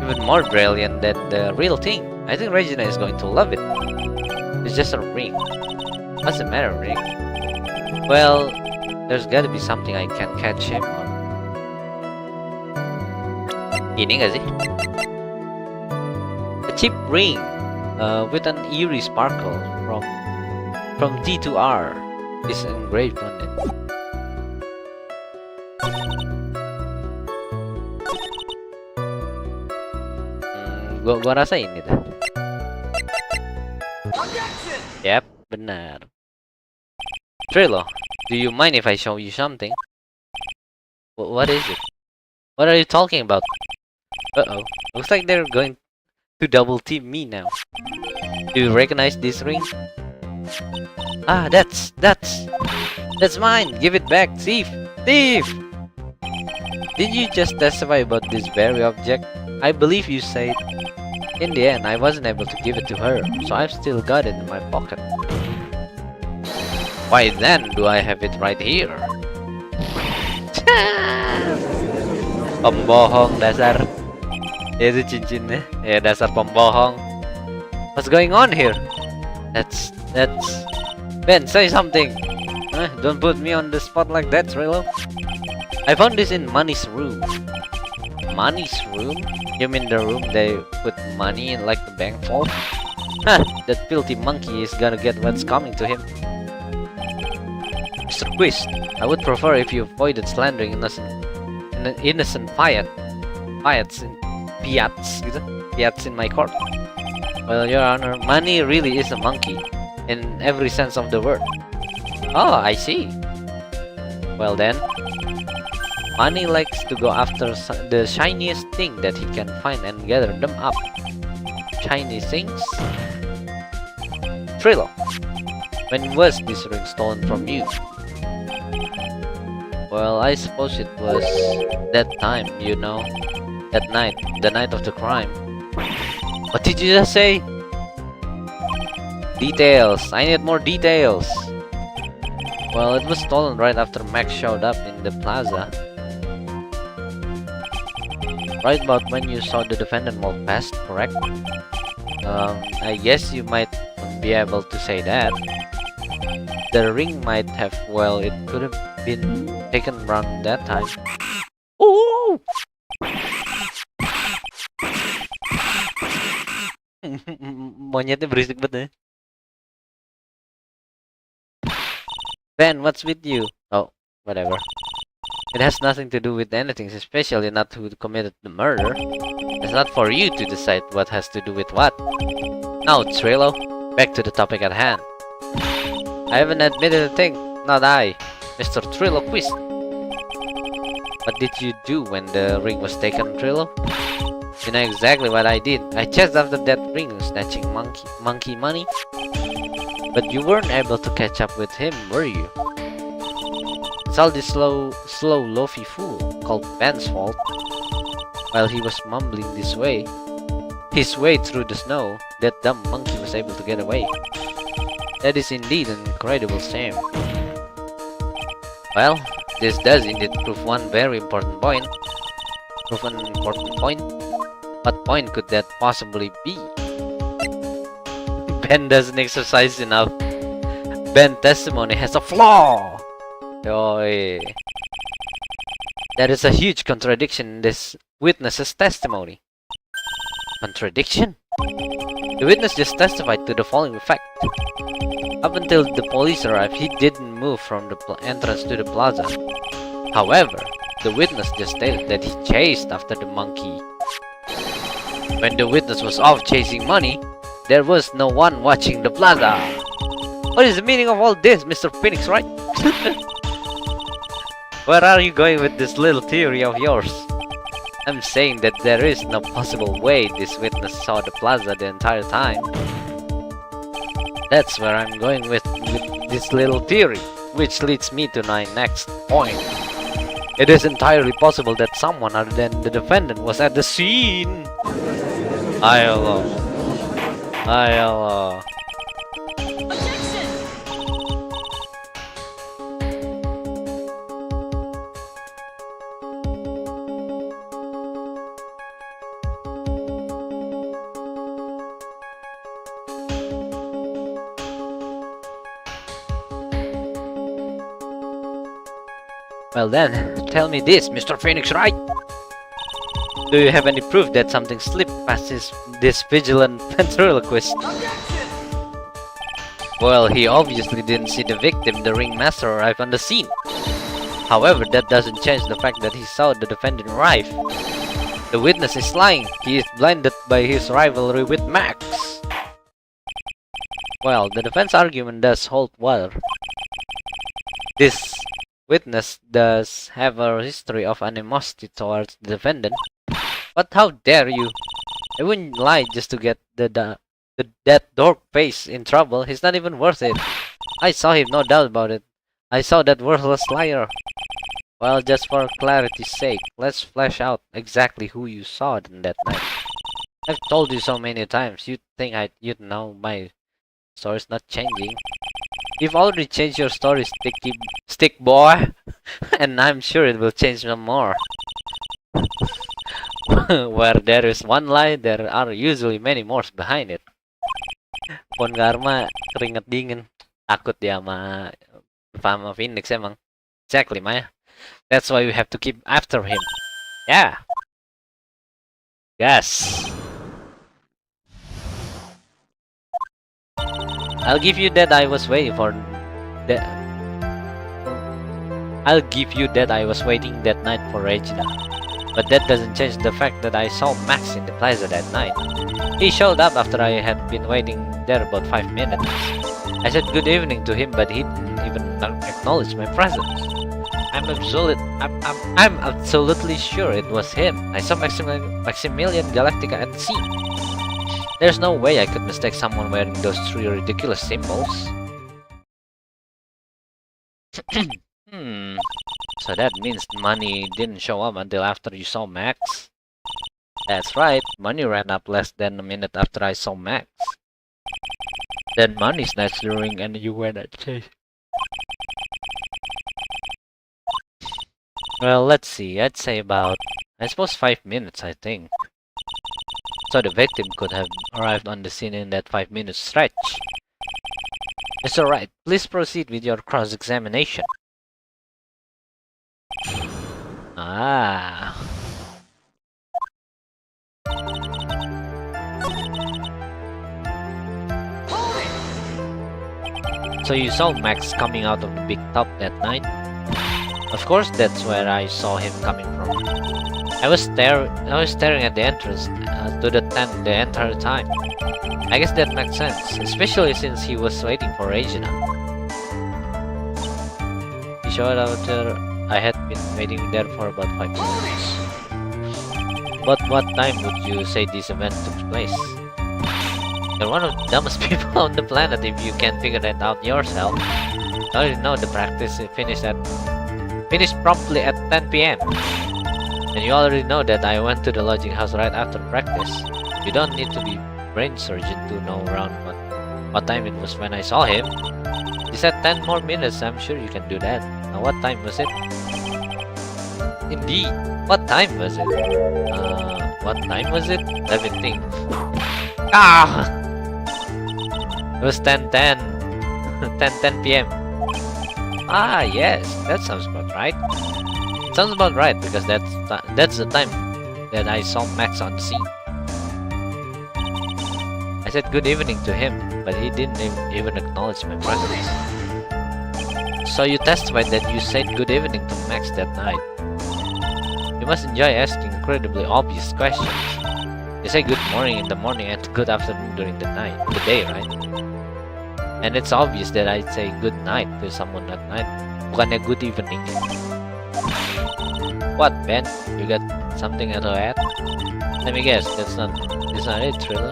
S1: Even more brilliant than the real thing. I think Regina is going to love it. It's just a ring. What's the matter, ring? Well, there's gotta be something I can catch him on. Ini gak sih? A cheap ring with an eerie sparkle from D to R is engraved on it. Gua rasa ini dah. Yep, benar. Trilo, do you mind if I show you something? What is it? What are you talking about? Uh-oh. Looks like they're going to double team me now. Do you recognize this ring? Ah, that's mine! Give it back, thief! Thief! Did you just testify about this very object? I believe you said. In the end, I wasn't able to give it to her, so I've still got it in my pocket. Why then do I have it right here? Pembohong dasar. Itu cincinnya. Ya dasar pembohong. What's going on here? That's Ben, say something. Don't put me on the spot like that, Trilo. I found this in Money's room. Money's room? You mean the room they put money in like the bank vault? Huh, that filthy monkey is gonna get what's coming to him. Mr. Quist, I would prefer if you avoided slandering innocent piats in my court. Well, Your Honor, Money really is a monkey, in every sense of the word. Oh, I see. Well then, Money likes to go after the shiniest thing that he can find and gather them up. Shiny things? Trilo, when was this ring stolen from you? Well, I suppose it was that time, you know. That night, the night of the crime. What did you just say? Details. I need more details. Well, it was stolen right after Max showed up in the plaza. Right about when you saw the defendant walk past, correct? I guess you might be able to say that. The ring might have, well, it could have been taken around that time. Ooh! Monyetnya berisik banget. Ben, what's with you? Oh, whatever. It has nothing to do with anything, especially not who committed the murder. It's not for you to decide what has to do with what. Now, Trilo, back to the topic at hand. I haven't admitted a thing, not I, Mr. Trilo Quist. What did you do when the ring was taken, Trilo? You know exactly what I did. I chased after that ring, snatching monkey money. But you weren't able to catch up with him, were you? It's all this slow, loafy fool called Ben's fault. While he was mumbling his way through the snow, that dumb monkey was able to get away. That is indeed an incredible shame. Well, this does indeed prove one very important point. prove an important point. What point could that possibly be? Ben doesn't exercise enough. Ben's testimony has a flaw. Oi. There is a huge contradiction in this witness's testimony. Contradiction? The witness just testified to the following fact. Up until the police arrived, he didn't move from the entrance to the plaza. However, the witness just stated that he chased after the monkey. When the witness was off chasing money, there was no one watching the plaza. What is the meaning of all this, Mr. Phoenix, right? Where are you going with this little theory of yours? I'm saying that there is no possible way this witness saw the plaza the entire time. That's where I'm going with this little theory, which leads me to my next point. It is entirely possible that someone other than the defendant was at the scene. Hello. Well then, tell me this, Mr. Phoenix, right? Do you have any proof that something slipped past this vigilant ventriloquist? Well, he obviously didn't see the victim, the ringmaster, arrive on the scene. However, that doesn't change the fact that he saw the defendant arrive. The witness is lying. He is blinded by his rivalry with Max. Well, the defense argument does hold water. This witness does have a history of animosity towards the defendant. But how dare you? I wouldn't lie just to get that dork face in trouble. He's not even worth it. I saw him, no doubt about it. I saw that worthless liar. Well, just for clarity's sake, let's flesh out exactly who you saw on that night. I've told you so many times, you'd think you'd know my story's not changing. You've already changed your story, stick boy, and I'm sure it will change no more. Where there is one lie, there are usually many more behind it. Pon Karma keringet dingin, takut dia sama Phoenix emang. Exactly, Maya. That's why we have to keep after him. Yeah. Yes. I'll give you that I was waiting for that. I'll give you that I was waiting that night for Regina. But that doesn't change the fact that I saw Max in the plaza that night. He showed up after I had been waiting there about 5 minutes. I said good evening to him, but he didn't even acknowledge my presence. I'm absolutely sure it was him. I saw Maximilian Galactica at the scene. There's no way I could mistake someone wearing those 3 ridiculous symbols. So that means money didn't show up until after you saw Max? That's right, money ran up less than a minute after I saw Max. Then money snatched the ring and you went at chase. Well, let's see, I'd say about, I suppose 5 minutes, I think. So the victim could have arrived on the scene in that 5-minute stretch. It's alright, please proceed with your cross-examination. Ah. So you saw Max coming out of the big top that night? Of course, that's where I saw him coming from. I was staring at the entrance to the tent the entire time. I guess that makes sense, especially since he was waiting for Regina. He showed up after I had been waiting there for about 5 minutes. But what time would you say this event took place? You're one of the dumbest people on the planet if you can't figure that out yourself. I already know the practice finished promptly at 10 PM. And you already know that I went to the lodging house right after practice. You don't need to be brain surgeon to know around what time it was when I saw him. You said 10 more minutes, I'm sure you can do that. Now what time was it? Indeed. What time was it? What time was it? Let me think. Ah! It was 10:10. 10:10 p.m. Ah, yes, that sounds about right. Sounds about right because that's the time that I saw Max on the scene. I said good evening to him, but he didn't even acknowledge my presence. So you testified that you said good evening to Max that night. You must enjoy asking incredibly obvious questions. You say good morning in the morning and good afternoon during the day, right? And it's obvious that I'd say good night to someone at night. Bukannya good evening. What, Ben? You got something to add? Let me guess, that's not it, Trilo.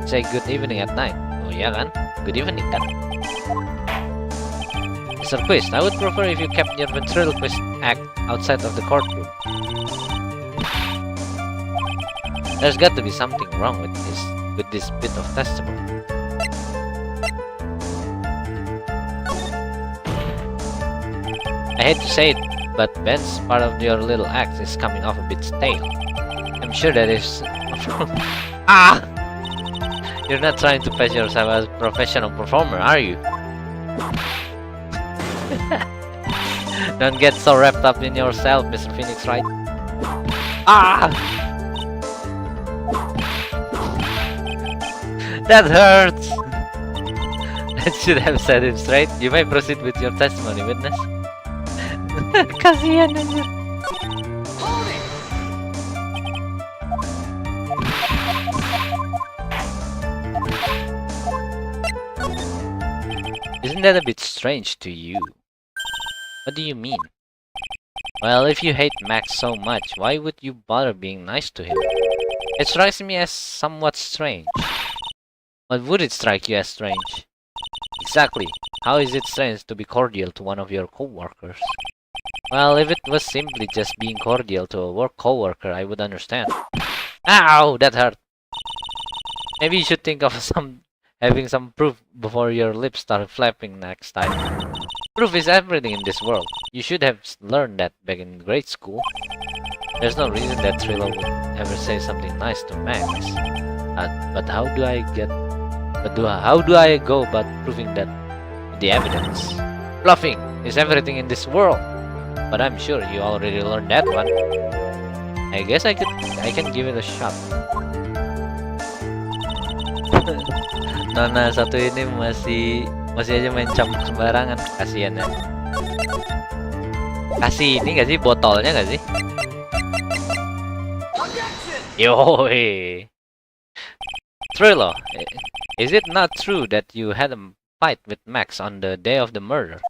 S1: Say good evening at night. Oh iya kan? Good evening kan? Mr. Quist, I would prefer if you kept your ventriloquist act outside of the courtroom. There's got to be something wrong with this bit of testimony. I hate to say it, but Ben's part of your little act is coming off a bit stale. I'm sure that is... Ah! You're not trying to patch yourself as a professional performer, are you? Don't get so wrapped up in yourself, Mr. Phoenix, right? Ah! That hurts! I should have said it straight. You may proceed with your testimony, witness. Kasihan anjir. Isn't that a bit strange to you? What do you mean? Well, if you hate Max so much, why would you bother being nice to him? It strikes me as somewhat strange. What would it strike you as strange? Exactly. How is it strange to be cordial to one of your co-workers? Well, if it was simply just being cordial to a work co-worker, I would understand. Ow! That hurt! Maybe you should think of having some proof before your lips start flapping next time. Proof is everything in this world. You should have learned that back in grade school. There's no reason that Trilo would ever say something nice to Max. But how do I go about proving that with the evidence? Bluffing is everything in this world. But I'm sure you already learned that one. I guess I can give it a shot. Nona satu ini masih aja main campur sembarangan, kasihan ya. Kasih ini gak sih botolnya gak sih? Yoi. Trilo, is it not true that you had a fight with Max on the day of the murder?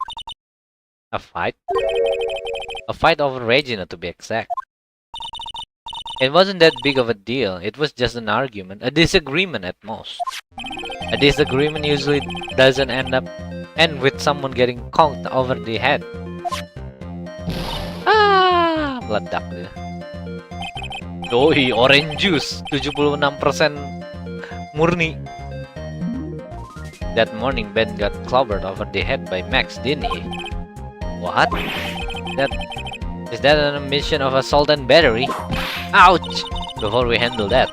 S1: A fight? A fight over Regina, to be exact. It wasn't that big of a deal. It was just an argument, a disagreement at most. A disagreement usually doesn't end with someone getting conked over the head. Ah, meledak dia. Doi, orange juice, 76% murni. That morning, Ben got clobbered over the head by Max, didn't he? What? Is that an admission of assault and battery? Ouch! Before we handle that,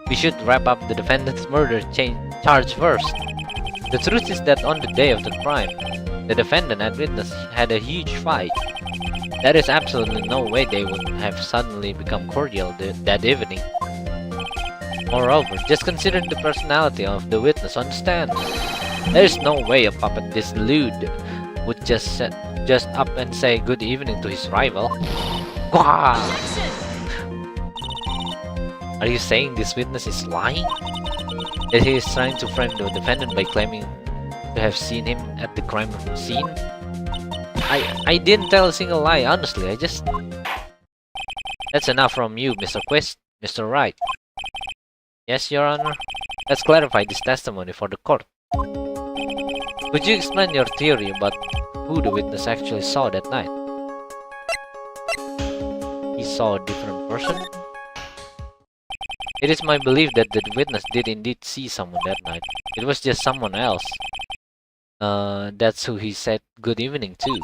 S1: we should wrap up the defendant's murder charge first. The truth is that on the day of the crime, the defendant and witness had a huge fight. There is absolutely no way they would have suddenly become cordial that evening. Moreover, just consider the personality of the witness on the stand. There is no way a puppet this lewd would just up and say good evening to his rival. Wow. Are you saying this witness is lying? That he is trying to frame the defendant by claiming to have seen him at the crime scene? I didn't tell a single lie, honestly. That's enough from you, Mr. Quist. Mr. Wright. Yes, Your Honor. Let's clarify this testimony for the court. Could you explain your theory about who the witness actually saw that night? He saw a different person? It is my belief that the witness did indeed see someone that night. It was just someone else. That's who he said good evening to.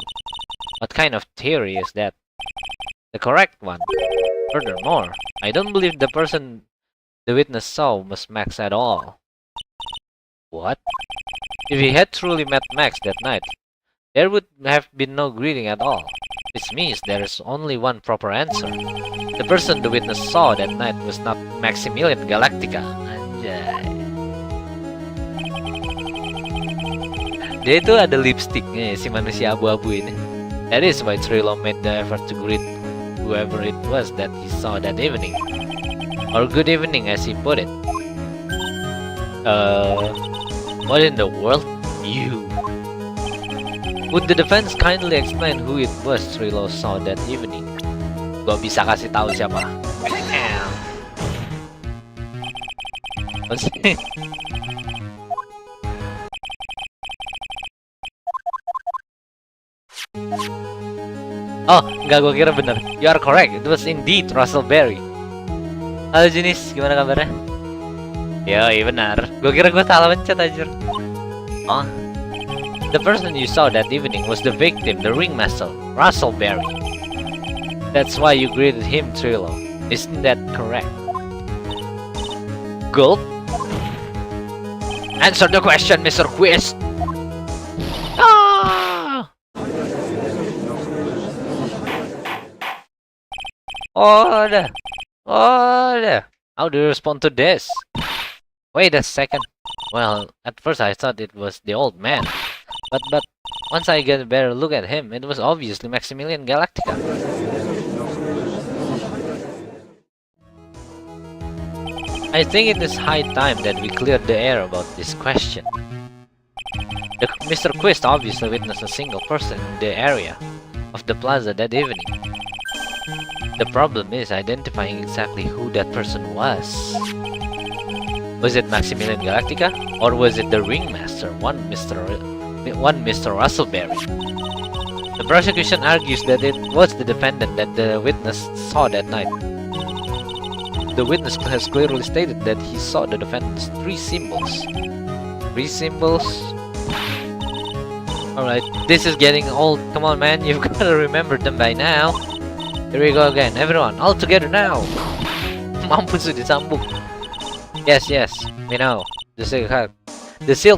S1: What kind of theory is that? The correct one. Furthermore, I don't believe the person the witness saw was Max at all. What? If he had truly met Max that night, there would have been no greeting at all. This means there is only one proper answer. The person the witness saw that night was not Maximilian Galactica. Anjay. Dia itu ada lipstiknya ya, si manusia abu-abu ini. That is why Trilo made the effort to greet whoever it was that he saw that evening. Or good evening as he put it. What in the world? You. Would the defense kindly explain who it was Trilo saw that evening? Gua bisa kasih tahu siapa. Oh, enggak, gua kira bener. You are correct, it was indeed Russell Berry. Halo Jenis, gimana kabarnya? Yoi, benar. Gua kira gua salah pencet aja. Oh, the person you saw that evening was the victim, the ringmaster, Russell Berry. That's why you greeted him, Trilo. Isn't that correct? Gulp? Answer the question, Mr. Quiz! Ah! Order! Order! How do you respond to this? Wait a second. Well, at first I thought it was the old man. But once I get a better look at him, it was obviously Maximilian Galactica. I think it is high time that we cleared the air about this question. Mr. Quist obviously witnessed a single person in the area of the plaza that evening. The problem is identifying exactly who that person was. Was it Maximilian Galactica? Or was it the ringmaster, one Mr. Russell Berry? The prosecution argues that it was the defendant that the witness saw that night. The witness has clearly stated that he saw the defendant's three symbols. Three symbols? Alright, this is getting old. Come on, man, you've gotta remember them by now. Here we go again. Everyone, all together now. Mampus sudah disambung. Yes, we know. The silk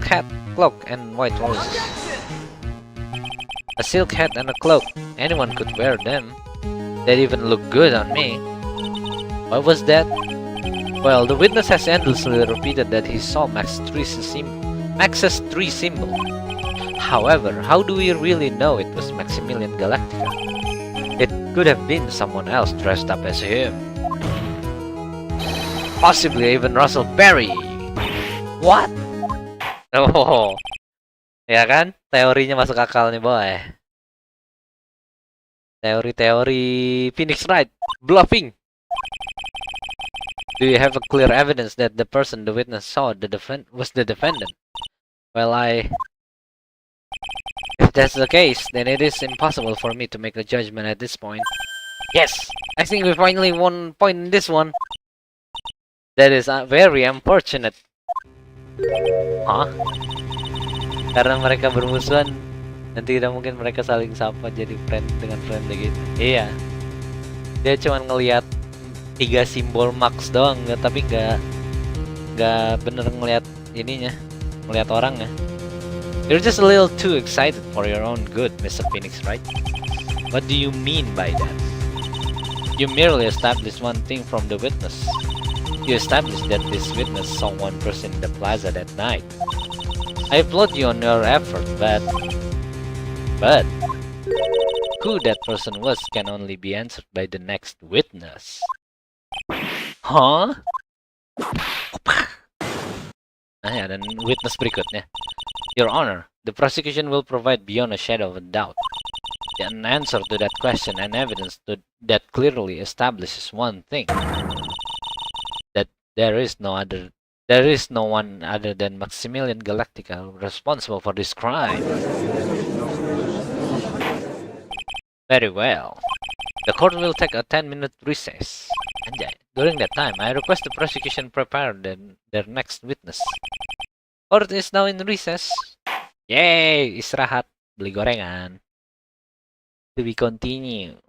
S1: hat, cloak, and white roses. A silk hat and a cloak. Anyone could wear them. They even look good on me. What was that? Well, the witness has endlessly repeated that he saw Max's three symbol. However, how do we really know it was Maximilian Galactica? It could have been someone else dressed up as him. Possibly even Russell Berry. What? Oh, ya kan? Teorinya masuk akal nih, boy. Teori Phoenix Wright. Bluffing. Do you have a clear evidence that the person the witness saw was the defendant? Well, if that's the case, then it is impossible for me to make a judgment at this point. Yes! I think we finally won point in this one. That is very unfortunate. Huh? Karena mereka bermusuhan, nanti tidak mungkin mereka saling sapa jadi friend dengan friend gitu. Iya. Dia cuma ngelihat 3 simbol Max doang, tapi nggak bener ngelihat ininya, ngelihat orangnya. You're just a little too excited for your own good, Mr. Phoenix, right? What do you mean by that? You merely established one thing from the witness. You established that this witness saw one person in the plaza that night. I applaud you on your effort, but who that person was can only be answered by the next witness. Huh? Nah ya, dan witness berikutnya. Your Honor, the prosecution will provide beyond a shadow of a doubt an answer to that question and evidence that clearly establishes one thing. That there is no one other than Maximilian Galactica responsible for this crime. Very well. The court will take a 10-minute recess. And during that time, I request the prosecution prepare their next witness. Court is now in recess. Yay! Istirahat, beli gorengan. To be continued.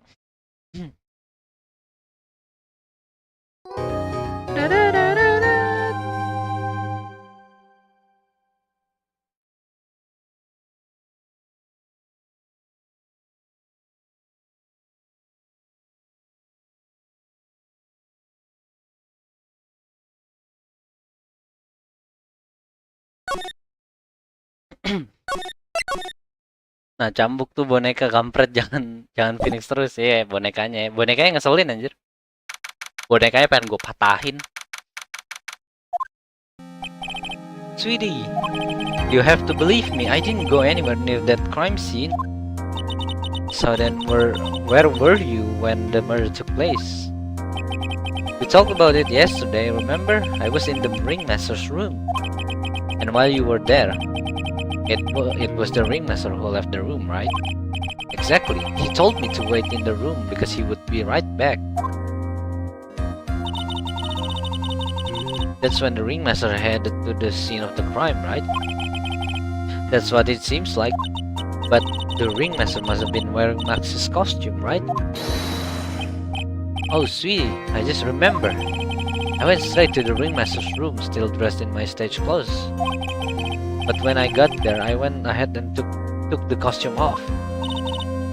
S1: Nah, cambuk tuh boneka kampret, jangan Phoenix terus ya bonekanya. Bonekanya ngeselin anjir. Bonekanya pengen gue patahin. Sweetie, you have to believe me. I didn't go anywhere near that crime scene. So then, where were you when the murder took place? We talked about it yesterday, remember? I was in the ringmaster's room. And while you were there, it was the ringmaster who left the room, right? Exactly. He told me to wait in the room because he would be right back. That's when the ringmaster headed to the scene of the crime, right? That's what it seems like. But the ringmaster must have been wearing Max's costume, right? Oh, sweetie, I just remembered. I went straight to the ringmaster's room, still dressed in my stage clothes. But when I got there, I went ahead and took the costume off.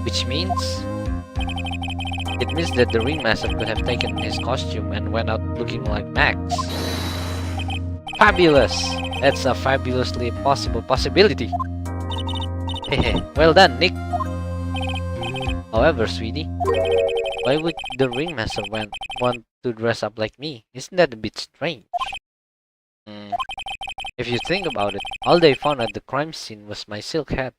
S1: Which means... It means that the ringmaster could have taken his costume and went out looking like Max. Fabulous! That's a fabulously possible possibility. Hehe, well done, Nick. However, sweetie, why would the ringmaster want to dress up like me? Isn't that a bit strange? If you think about it, all they found at the crime scene was my silk hat.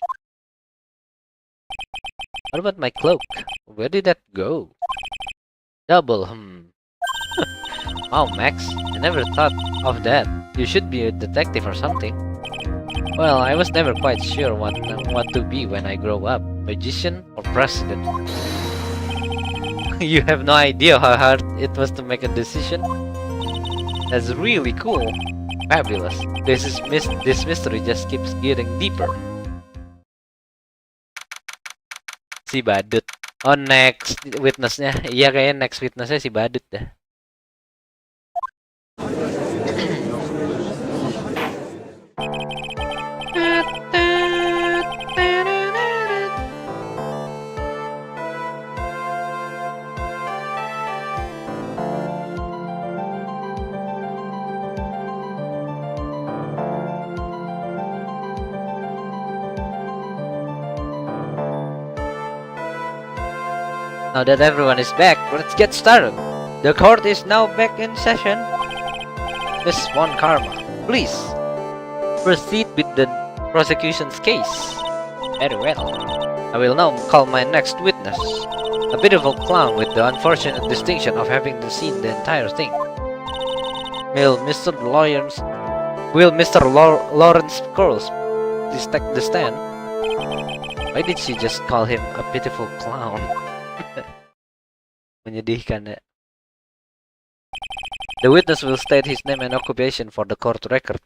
S1: What about my cloak? Where did that go? Double, Wow, Max, I never thought of that. You should be a detective or something. Well, I was never quite sure what to be when I grow up. Magician or president? You have no idea how hard it was to make a decision? That's really cool. Fabulous. This mystery just keeps getting deeper. Si badut. Oh, next witnessnya. Iya, kayaknya next witnessnya si badut dah. Now that everyone is back, let's get started. The court is now back in session. Miss Von Karma, please proceed with the prosecution's case. Very well. I will now call my next witness, a beautiful clown with the unfortunate distinction of having seen the entire thing. Will Mr. Lawrence Curls please take the stand? Why did she just call him a pitiful clown? Menyedihkan ya. The witness will state his name and occupation for the court record.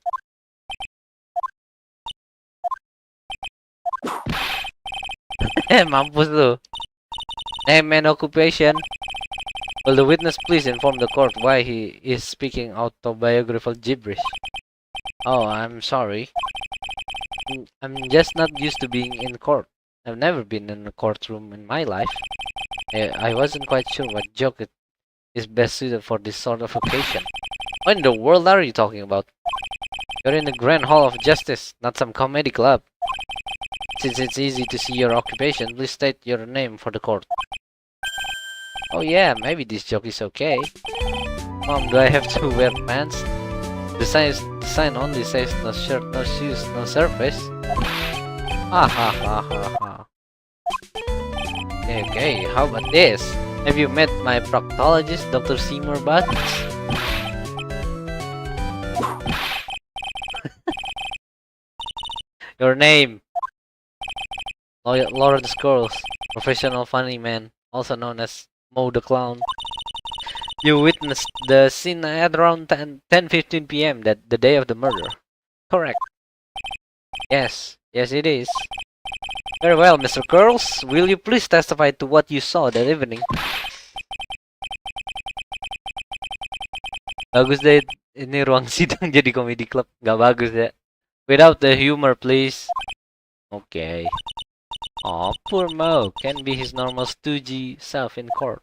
S1: Mampus lu. Name and occupation. Will the witness please inform the court why he is speaking autobiographical gibberish? Oh, I'm sorry. I'm just not used to being in court. I've never been in a courtroom in my life. I wasn't quite sure what joke is best suited for this sort of occasion. What in the world are you talking about? You're in the Grand Hall of Justice, not some comedy club. Since it's easy to see your occupation, please state your name for the court. Oh yeah, maybe this joke is okay. Mom, do I have to wear pants? The sign only says no shirt, no shoes, no surface. Ha ha ha ha ha. Okay, how about this? Have you met my proctologist, Dr. Seymour Butts? Your name? Lawrence Curls, professional funny man, also known as Mo the Clown. You witnessed the scene at around 10:15 p.m. that the day of the murder. Correct. Yes, it is. Very well, Mr. Curls. Will you please testify to what you saw that evening? Bagus deh ini ruang sidang jadi comedy club. Gak bagus ya. Without the humor, please. Okay. Oh, poor Mo can't be his normal stoogy self in court.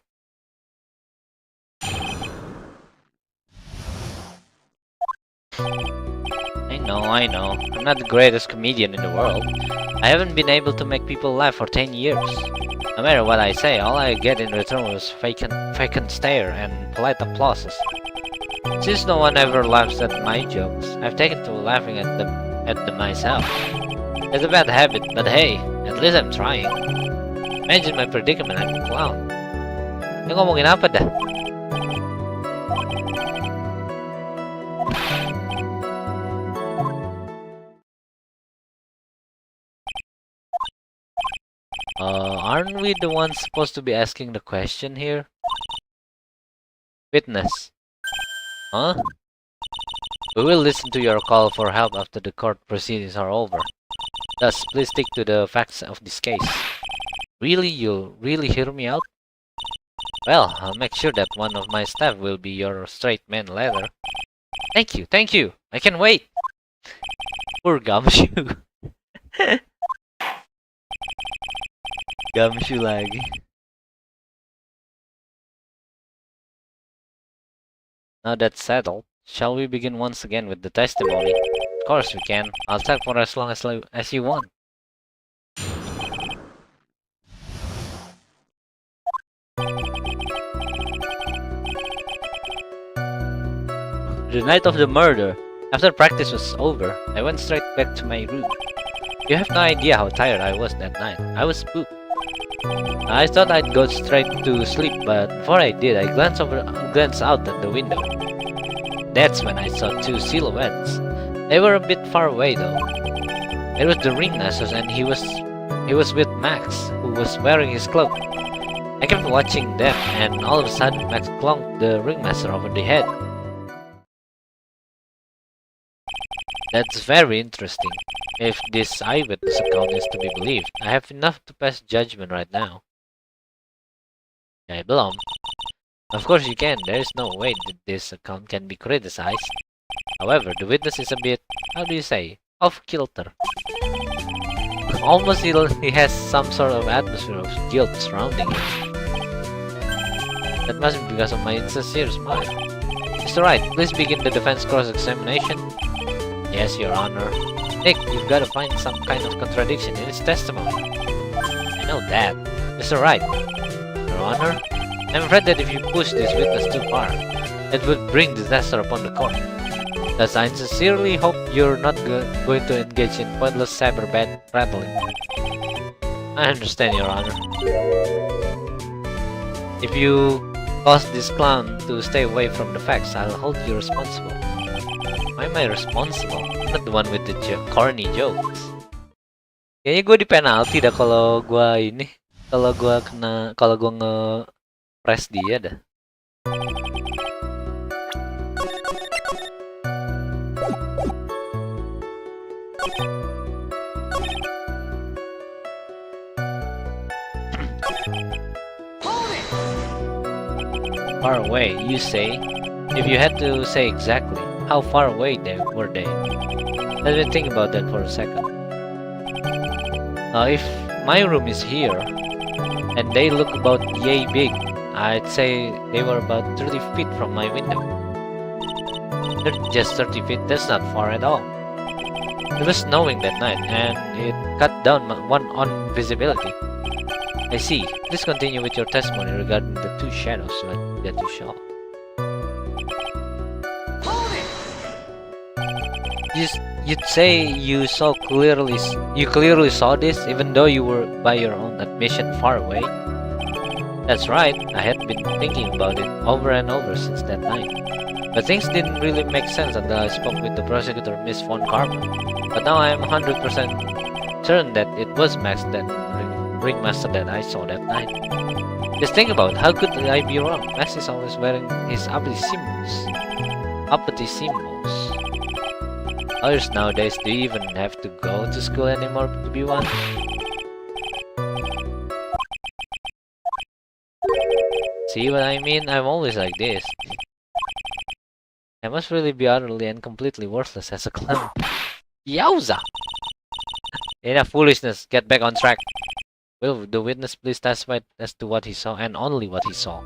S1: I know. I'm not the greatest comedian in the world. I haven't been able to make people laugh for 10 years. No matter what I say, all I get in return was vacant stare and polite applauses. Since no one ever laughs at my jokes, I've taken to laughing at them myself. It's a bad habit, but hey, at least I'm trying. Imagine my predicament, I'm a clown. Ini ngomongin apa dah? Aren't we the ones supposed to be asking the question here? Witness. Huh? We will listen to your call for help after the court proceedings are over. Thus, please stick to the facts of this case. Really? You'll really hear me out? Well, I'll make sure that one of my staff will be your straight man later. Thank you! I can wait! Poor Gumshoe. Gumshoe lagi. Now that's settled, shall we begin once again with the testimony? Of course we can. I'll talk for as long as you want. The night of the murder, after practice was over, I went straight back to my room. You have no idea how tired I was that night. I was spooked. I thought I'd go straight to sleep, but before I did, I glanced out at the window. That's when I saw two silhouettes. They were a bit far away though. It was the ringmaster, and he was with Max, who was wearing his cloak. I kept watching them, and all of a sudden Max clunked the ringmaster over the head. That's very interesting. If this eyewitness account is to be believed, I have enough to pass judgment right now. I belong. Of course you can, there is no way that this account can be criticized. However, the witness is a bit, how do you say, off-kilter. Almost he has some sort of atmosphere of guilt surrounding him. That must be because of my insincere smile. Mr. Wright, please begin the defense cross-examination. Yes, Your Honor. Nick, you've got to find some kind of contradiction in his testimony. I know that. Mr. Wright. Your Honor, I'm afraid that if you push this witness too far, it would bring disaster upon the court. Thus, I sincerely hope you're not going to engage in pointless cyber battling. I understand, Your Honor. If you cause this clown to stay away from the facts, I'll hold you responsible. Why am I responsible? I'm not the one with the corny jokes. Kayaknya gue di penalti dah kalau gue ini, kalau gue nge-press dia dah. Far away, you say? If you had to say exactly, how far away were they? Let me think about that for a second. If my room is here, and they look about yay big, I'd say they were about 30 feet from my window. Just 30 feet, that's not far at all. It was snowing that night, and it cut down on visibility. I see. Please continue with your testimony regarding the two shadows that you saw. You'd say you clearly saw this, even though you were, by your own admission, far away? That's right, I had been thinking about it over and over since that night. But things didn't really make sense until I spoke with the prosecutor, Miss Von Karma. But now I am 100% certain that it was Max, that ringmaster that I saw that night. Just think about it, how could I be wrong? Max is always wearing his uppity symbols. Lawyers nowadays, do you even have to go to school anymore to be one? See what I mean? I'm always like this. I must really be utterly and completely worthless as a clown. Yowza! Enough foolishness. Get back on track. Will the witness please testify as to what he saw and only what he saw?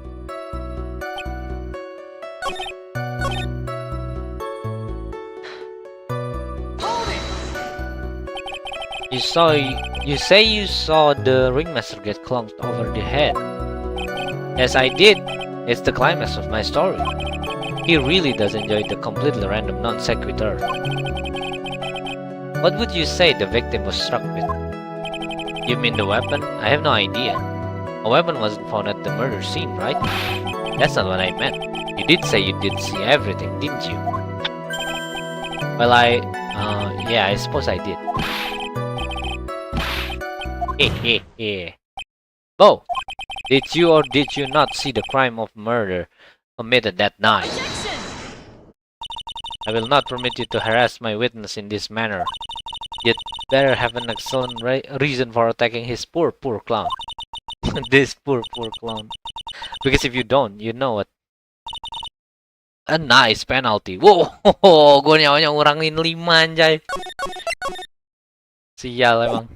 S1: You say you saw the ringmaster get clunked over the head. Yes, I did. It's the climax of my story. He really does enjoy the completely random non sequitur. What would you say the victim was struck with? You mean the weapon? I have no idea. A weapon wasn't found at the murder scene, right? That's not what I meant. You did say you did see everything, didn't you? Well, yeah, I suppose I did. Bo, did you or did you not see the crime of murder committed that night?
S2: Objection!
S1: I will not permit you to harass my witness in this manner. You'd better have an excellent reason for attacking his poor clown. This poor clown. Because if you don't, you know what? A nice penalty. Wow, gue nyawa ngurangin 5 anjay. Sial emang.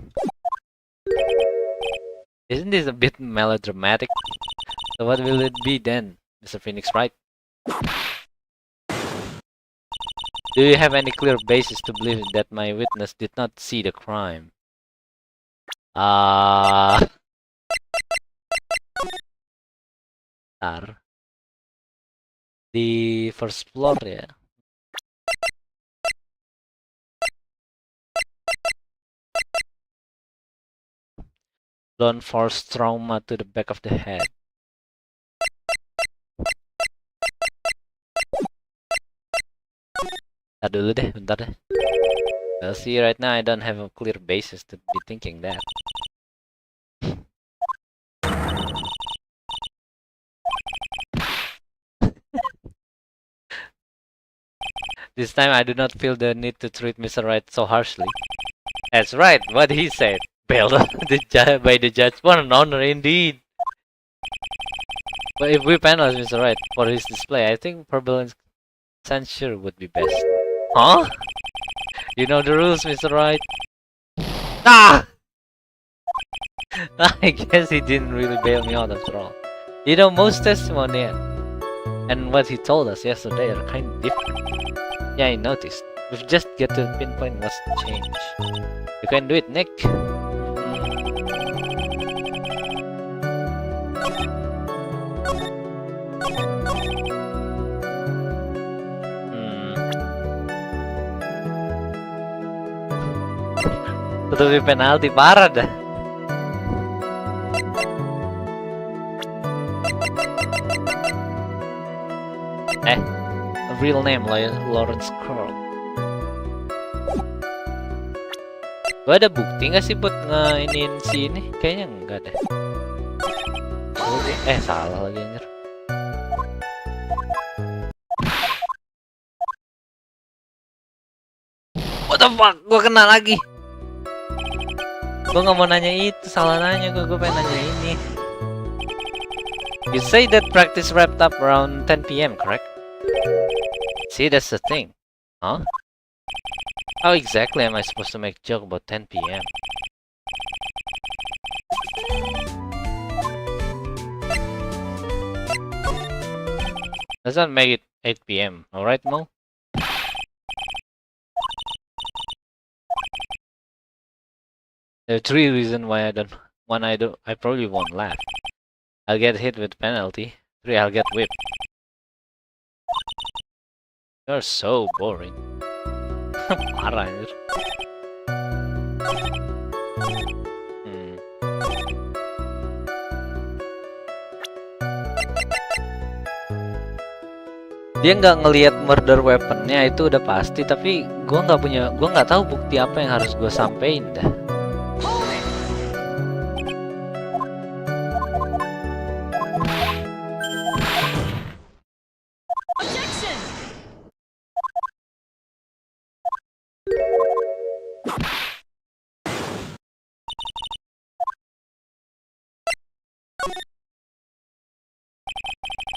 S1: Isn't this a bit melodramatic? So what will it be then, Mr. Phoenix Wright? Do you have any clear basis to believe that my witness did not see the crime? Di first floor ya. Blunt force trauma to the back of the head. Bentar dulu deh, bentar deh. Well, see, right now I don't have a clear basis to be thinking that. This time I do not feel the need to treat Mr. Wright so harshly. That's right, what he said. Bailed by the judge. What an honor indeed. But if we penalize Mr. Wright for his display, I think verbal censure would be best. Huh? You know the rules, Mr. Wright. Ah! I guess he didn't really bail me out after all. You know, most testimony and what he told us yesterday are kind of different. Yeah, I noticed. We've just got to pinpoint what's the change. You can do it, Nick. Tutupi penalti, parah dah. Real name Lawrence Curl. Gua ada bukti nggak sih buat ngeinin si ini? Kayaknya enggak deh. Salah lagi anjir. What the fuck? Gua kena lagi. Gua nggak mau nanya itu, salah nanya. Gua pengen nanya ini. You say that practice wrapped up around 10 p.m., correct? See, that's the thing. Huh? How exactly am I supposed to make a joke about 10 p.m.? Let's not make it 8 p.m. Alright, Mo? There are 3 reasons why I don't. 1, I probably won't laugh. I'll get hit with penalty. 3, I'll get whipped. You're so boring. Parah anjir. Dia nggak ngelihat murder weaponnya itu udah pasti, tapi gua nggak tahu bukti apa yang harus gua sampein dah.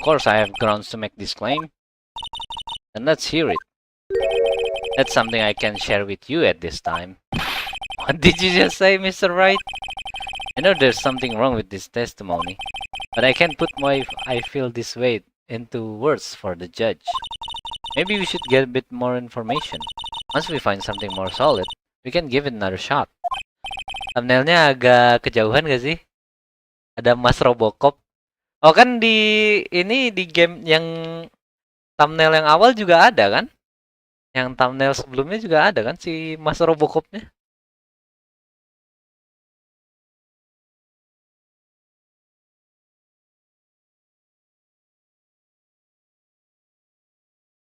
S1: Of course, I have grounds to make this claim. then let's hear it. That's something I can share with you at this time. What did you just say, Mr. Wright? I know there's something wrong with this testimony, but I can't put why I feel this way into words for the judge. Maybe we should get a bit more information. Once we find something more solid, we can give it another shot. Thumbnailnya agak kejauhan gak sih? Ada Mas Robocop. Oh kan di game yang thumbnail yang awal juga ada kan? Yang thumbnail sebelumnya juga ada kan si Mas Robocopnya?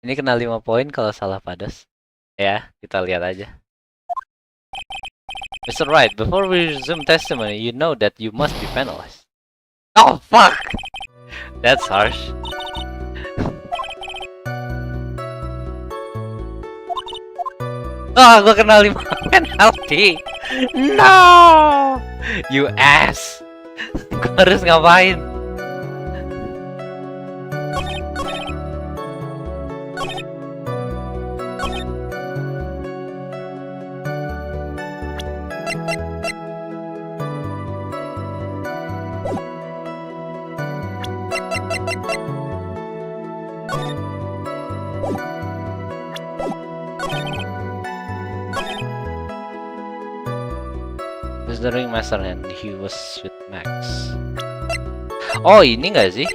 S1: Ini kena 5 poin kalau salah padas. Ya, kita lihat aja. Mr. Wright, before we resume testimony, you know that you must be penalized. Oh, fuck! That's harsh. Oh, gue kena 5 penalty. No! You ass! Gue harus ngapain? The ringmaster and he was with Max. Oh ini nggak sih?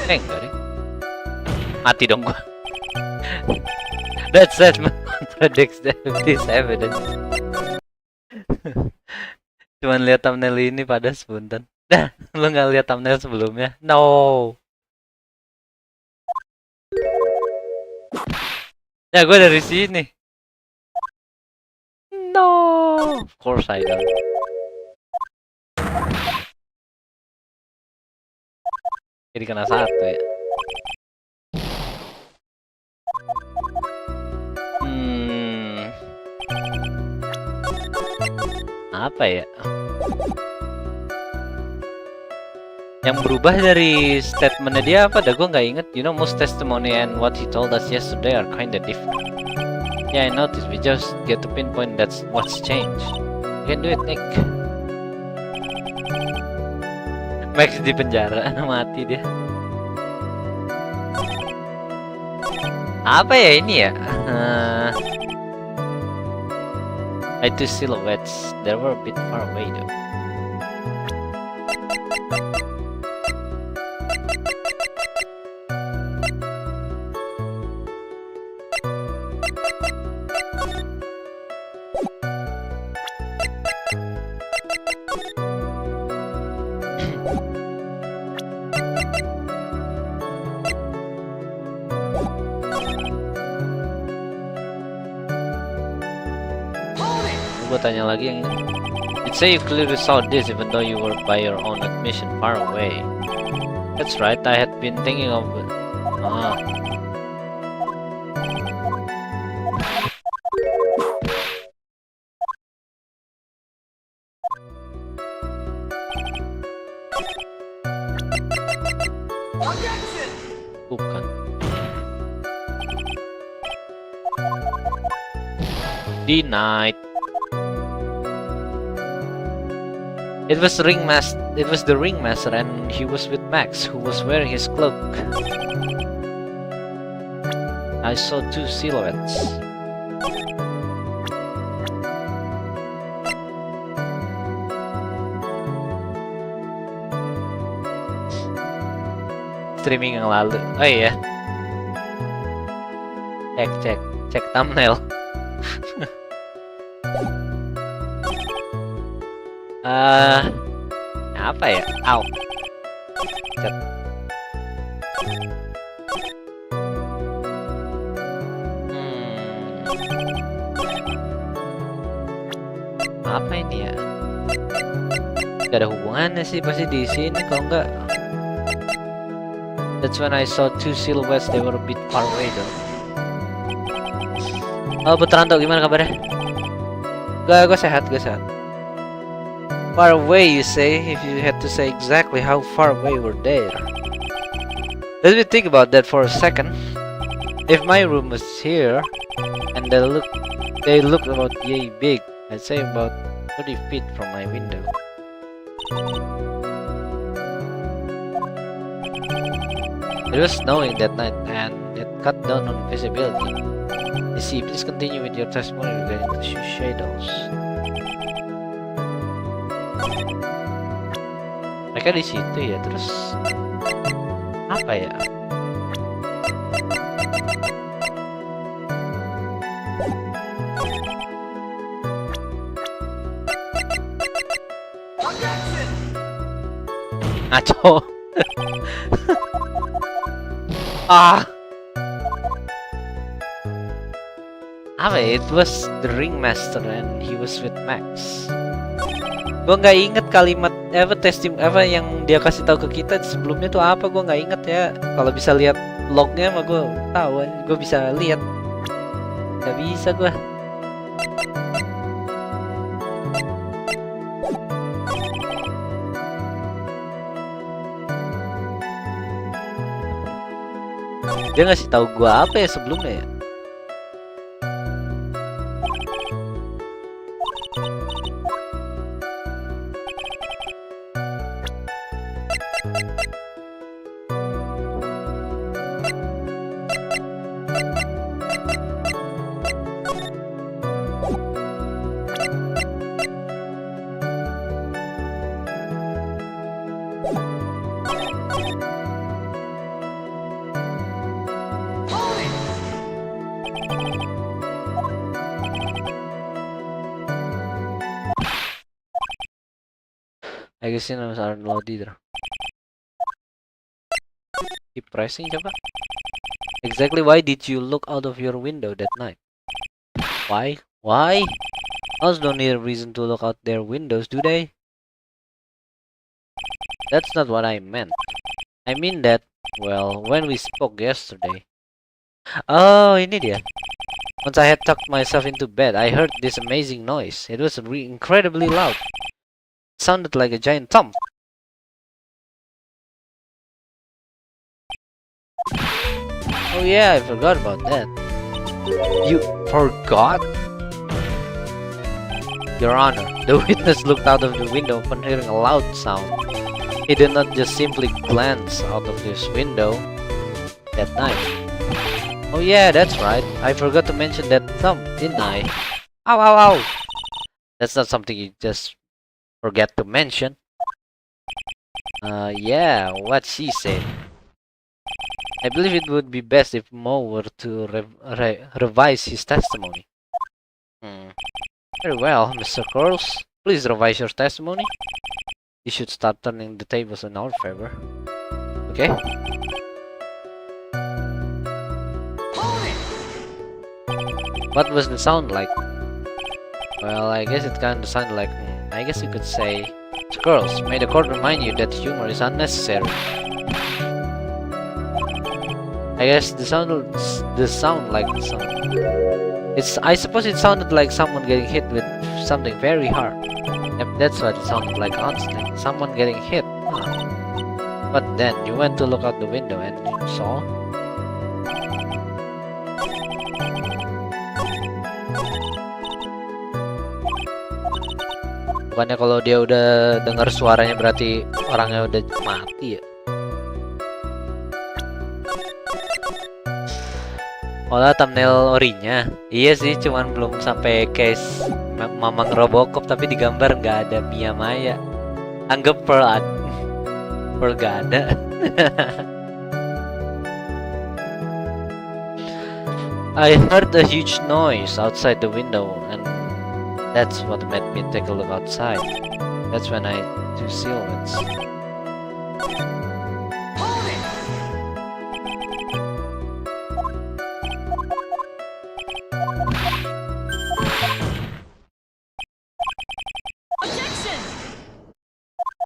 S1: Enggak deh. Mati dong gua. That statement contradicts this evidence. Cuman lihat thumbnail ini pada sebentar. Dah, lu nggak lihat thumbnail sebelumnya? No. Ya gue dari sini. No, of course I don't. Jadi kena 1 ya. Apa ya? Yang berubah dari statementnya dia apa? Dah gue nggak inget. You know, most testimony and what he told us yesterday are kinda different. Yeah, I noticed. We just get to pinpoint that's what's changed. You can do it, Nick. Max di penjara, mati dia. Apa ya ini ya? I two silhouettes. They were a bit far away though. Gue tanya lagi yang ini. You'd say you clearly saw this even though you were by your own admission far away. That's right, I had been thinking of it. Bukan. Denied. It was the ringmaster and he was with Max, who was wearing his cloak. I saw 2 silhouettes. Streaming yang lalu. Oh iya. Cek thumbnail. Apa ya? Au. Cet. Apa ini ya? Gak ada hubungannya sih, pasti di sini kalau enggak. That's when I saw 2 silhouettes. They were a bit far away though. Oh, Putranto, gimana kabarnya? Gue sehat. Far away, you say? If you had to say exactly how far away were they? Let me think about that for a second. If my room was here, and they look about yay big, I'd say about 30 feet from my window. It was snowing that night, and it cut down on visibility. You see, please continue with your testimony regarding the shadows. Mereka di situ ya, terus apa ya? Ngaco. Apa ya? It was the ringmaster and he was with Max. Gue nggak inget kalimat apa yang dia kasih tahu ke kita sebelumnya tuh apa, gue nggak inget ya. Kalau bisa lihat lognya mah gue tahu, gue bisa lihat. Nggak bisa gue. Dia ngasih tahu gue apa ya sebelumnya ya? I guess ini aren't loaded. Keep pressing coba. Exactly why did you look out of your window that night? Why? Why? Owls don't need a reason to look out their windows, do they? That's not what I meant. I mean that, well, when we spoke yesterday. Oh, ini dia. Once I had tucked myself into bed, I heard this amazing noise. It was incredibly loud. It sounded like a giant thump. Oh yeah, I forgot about that. You forgot? Your Honor, the witness looked out of the window upon hearing a loud sound. He did not just simply glance out of this window that night. Oh yeah, that's right. I forgot to mention that thump, didn't I? Ow, ow, ow! That's not something you just forget to mention. Yeah, what she said. I believe it would be best if Mo were to revise his testimony. Very well, Mr. Curls. Please revise your testimony. You should start turning the tables in our favor. Okay? What was the sound like? Well, I guess it kinda sounded like, I guess you could say, Curls, may the court remind you that humor is unnecessary. I guess the sound like the sound. I suppose it sounded like someone getting hit with something very hard. Yep, that's what it sounded like, honestly. Someone getting hit. Huh. But then you went to look out the window and you saw. Bukannya kalau dia udah dengar suaranya berarti orangnya udah mati ya? Malah thumbnail orinya, iya sih, cuman belum sampai case Mamang Robocop, tapi di gambar nggak ada Mia Maya. Anggap Pearl gak ada. I heard a huge noise outside the window, and that's what made me take a look outside. That's when I saw silhouettes.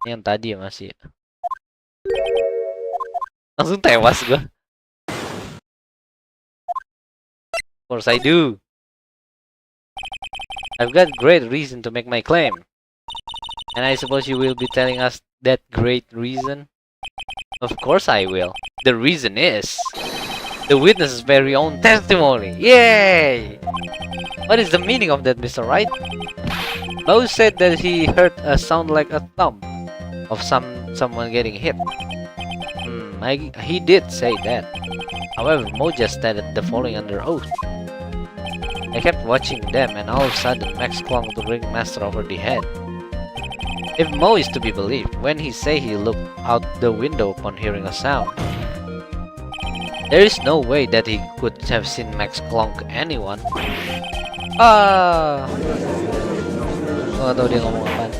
S1: Yang tadi ya masih langsung tewas gua. Of course I do. I've got great reason to make my claim. And I suppose you will be telling us that great reason? Of course I will. The reason is The witness's very own testimony. Yay! What is the meaning of that, Mr. Wright? Mo said that he heard a sound like a thump of someone getting hit. He did say that. However, Mo just stated the following under oath. I kept watching them, and all of a sudden Max clung the ringmaster over the head. If Mo is to be believed, when he say he looked out the window upon hearing a sound, there is no way that he could have seen Max clonk anyone. Oh, tahu dia ngomong apaan.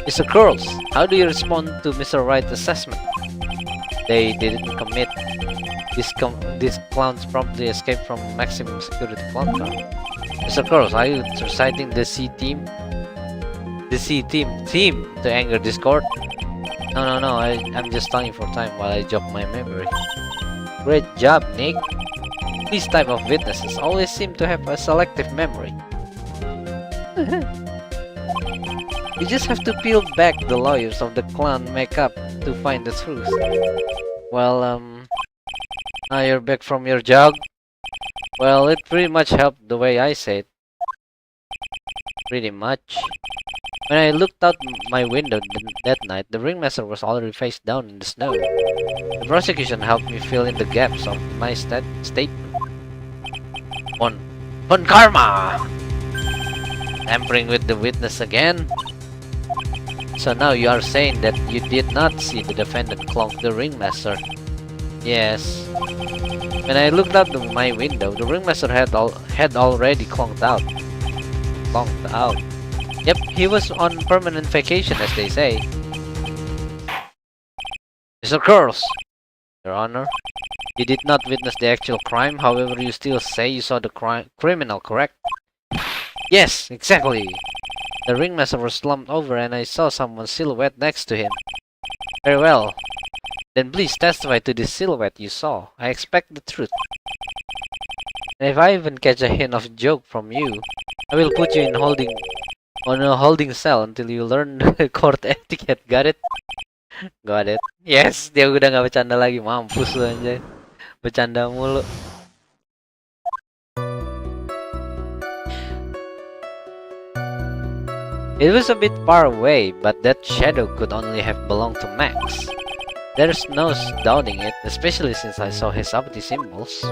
S1: Mr. Curls, how do you respond to Mr. Wright's assessment? They didn't commit. These clowns promptly escaped from maximum security clown car. Mr. Curls, are you reciting the C team? The C team to anger this court? No, I'm just stalling for time while I jog my memory. Great job, Nick. These type of witnesses always seem to have a selective memory. You just have to peel back the layers of the clown makeup to find the truth. Well, now you're back from your jog? Well, it pretty much helped the way I said. Pretty much. When I looked out my window that night, the ringmaster was already face down in the snow. The prosecution helped me fill in the gaps of my statement. On karma! Tampering with the witness again? So now you are saying that you did not see the defendant clonk the ringmaster? Yes. When I looked out my window, the ringmaster had already clonked out. Yep, he was on permanent vacation, as they say. Mr. Curls, Your Honor, you did not witness the actual crime, however you still say you saw the criminal, correct? Yes, exactly. The ringmaster was slumped over and I saw someone's silhouette next to him. Very well. Then please testify to the silhouette you saw. I expect the truth. And if I even catch a hint of joke from you, I will put you in a holding cell until you learn the court etiquette. Got it? Got it. Yes, dia udah gak bercanda lagi. Mampus lu anjay. Bercanda mulu. It was a bit far away, but that shadow could only have belonged to Max. There's no doubting it, especially since I saw his saboti symbols.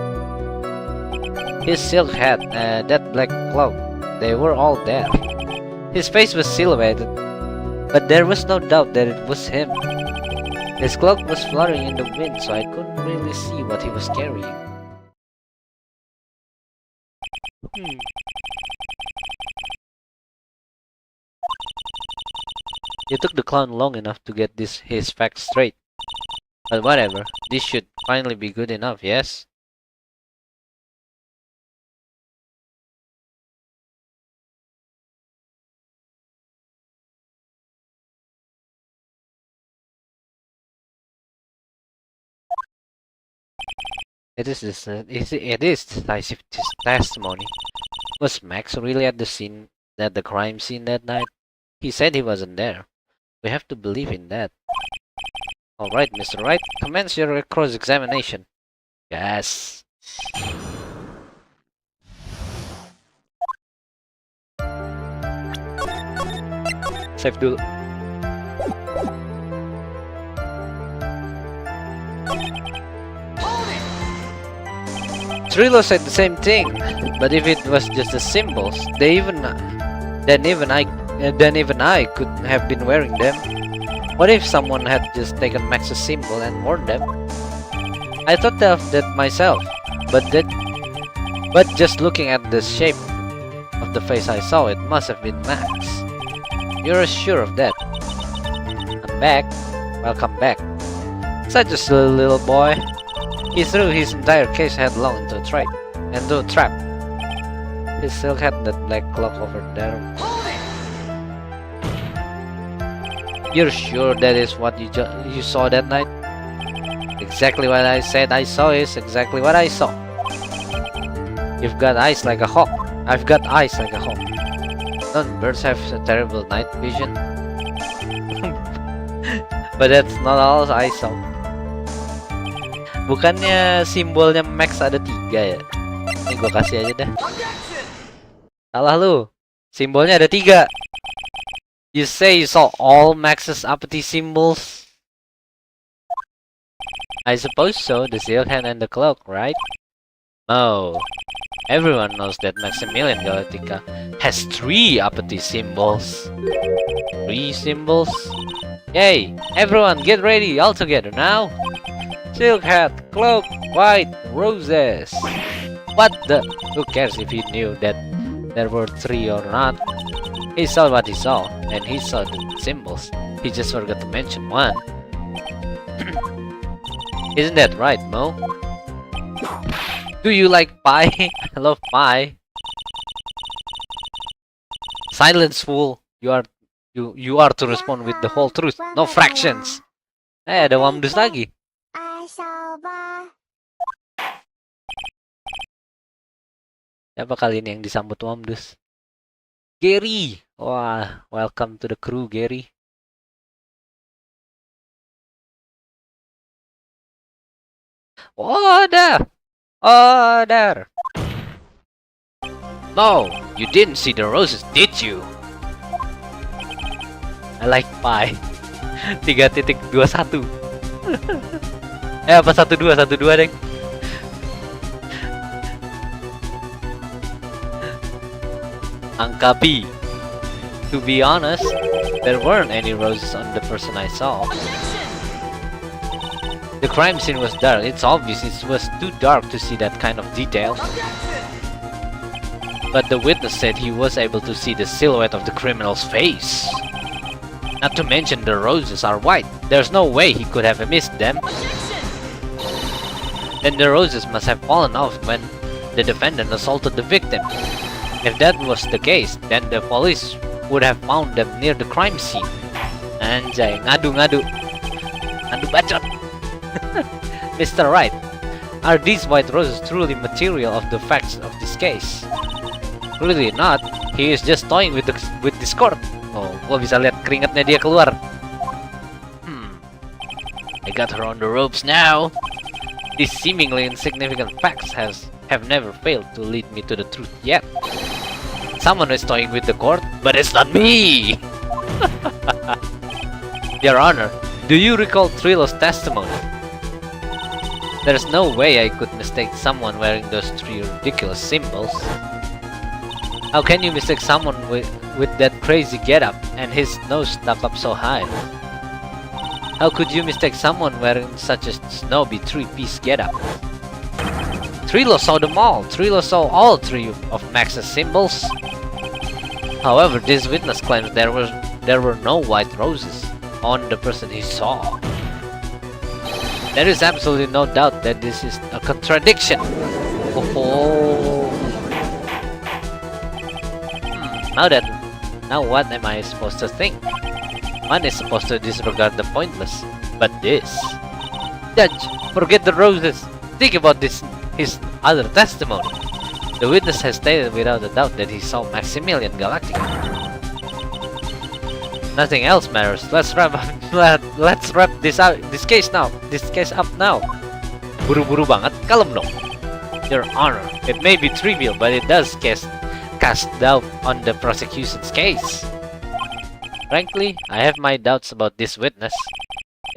S1: His silk hat, that black cloak, they were all there. His face was silhouetted, but there was no doubt that it was him. His cloak was fluttering in the wind, so I couldn't really see what he was carrying. It took the clown long enough to get his facts straight. But whatever, this should finally be good enough, yes? It is decisive testimony. Was Max really at the crime scene that night? He said he wasn't there. We have to believe in that. Alright, Mr. Wright, commence your cross-examination. Yes. Save dulu. Trilogy said the same thing, but if it was just the symbols, then even I could have been wearing them. What if someone had just taken Max's symbol and worn them? I thought of that myself, but just looking at the shape of the face I saw, it must have been Max. You're sure of that? I'm back. Welcome back. Such a silly little boy. He threw his entire case headlong into a trap. He still had that black cloak over there. You're sure that is what you saw that night? Exactly what I said I saw is exactly what I saw. You've got eyes like a hawk. I've got eyes like a hawk. Don't birds have a terrible night vision? But that's not all I saw. Bukannya simbolnya Max ada 3 ya? Ini gua kasih aja dah. Salah lu. Simbolnya ada 3. You say you saw all Max's uppity symbols? I suppose so. The silk hand and the cloak, right? No. Everyone knows that Maximilian Galactica has 3 uppity symbols. 3 symbols? Yay! Everyone get ready all together now! Silk hat, cloak, white, roses. What the? Who cares if he knew that there were 3 or not? He saw what he saw, and he saw the symbols. He just forgot to mention one. Isn't that right, Mo? Do you like pie? I love pie. Silence, fool. You are to respond with the whole truth, no fractions. Ada Wamdus lagi. Siapa kali ini yang disambut Wamdus? Gary. Wah, welcome to the crew, Gary. Order! Order! No, you didn't see the roses, did you? I like pie. 3.21. Apa 12 deng? Angka B. To be honest, there weren't any roses on the person I saw. The crime scene was dark. It's obvious it was too dark to see that kind of detail. But the witness said he was able to see the silhouette of the criminal's face. Not to mention the roses are white. There's no way he could have missed them. Then the roses must have fallen off when the defendant assaulted the victim. If that was the case, then the police would have found them near the crime scene. Anjay, ngadu bacot. Mr. Wright, are these white roses truly material of the facts of this case? Really not. He is just toying with this court. Oh, gua bisa lihat keringatnya dia keluar. I got her on the ropes now. These seemingly insignificant facts have never failed to lead me to the truth yet. Someone is toying with the court, but it's not me! Your Honor, do you recall Trilo's testimony? There's no way I could mistake someone wearing those 3 ridiculous symbols. How can you mistake someone with that crazy getup and his nose stuck up so high? How could you mistake someone wearing such a snobby 3-piece getup? Trilo saw them all. Trilo saw all 3 of Max's symbols. However, this witness claims there were no white roses on the person he saw. There is absolutely no doubt that this is a contradiction. Oh. Now what am I supposed to think? One is supposed to disregard the pointless, but this... Judge, forget the roses. Think about his other testimony. The witness has stated without a doubt that he saw Maximilian Galactica. Nothing else matters. Let's wrap this case up now. Buru-buru banget, kalem dong. Your Honor, it may be trivial, but it does cast doubt on the prosecution's case. Frankly, I have my doubts about this witness.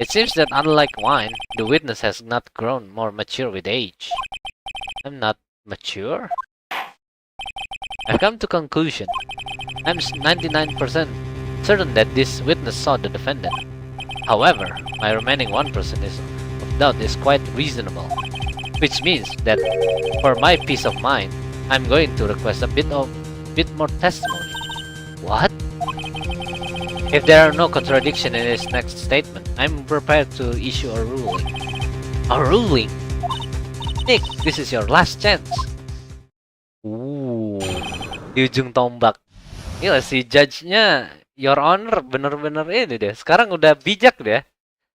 S1: It seems that unlike wine, the witness has not grown more mature with age. I'm not mature? I've come to conclusion. I'm 99% certain that this witness saw the defendant. However, my remaining 1% of doubt is quite reasonable, which means that for my peace of mind, I'm going to request a bit more testimony. What? If there are no contradiction in his next statement, I'm prepared to issue a ruling. A ruling? Nick, this is your last chance. Di ujung tombak. Gila si judge-nya, Your Honor, bener-bener ini deh. Sekarang udah bijak deh.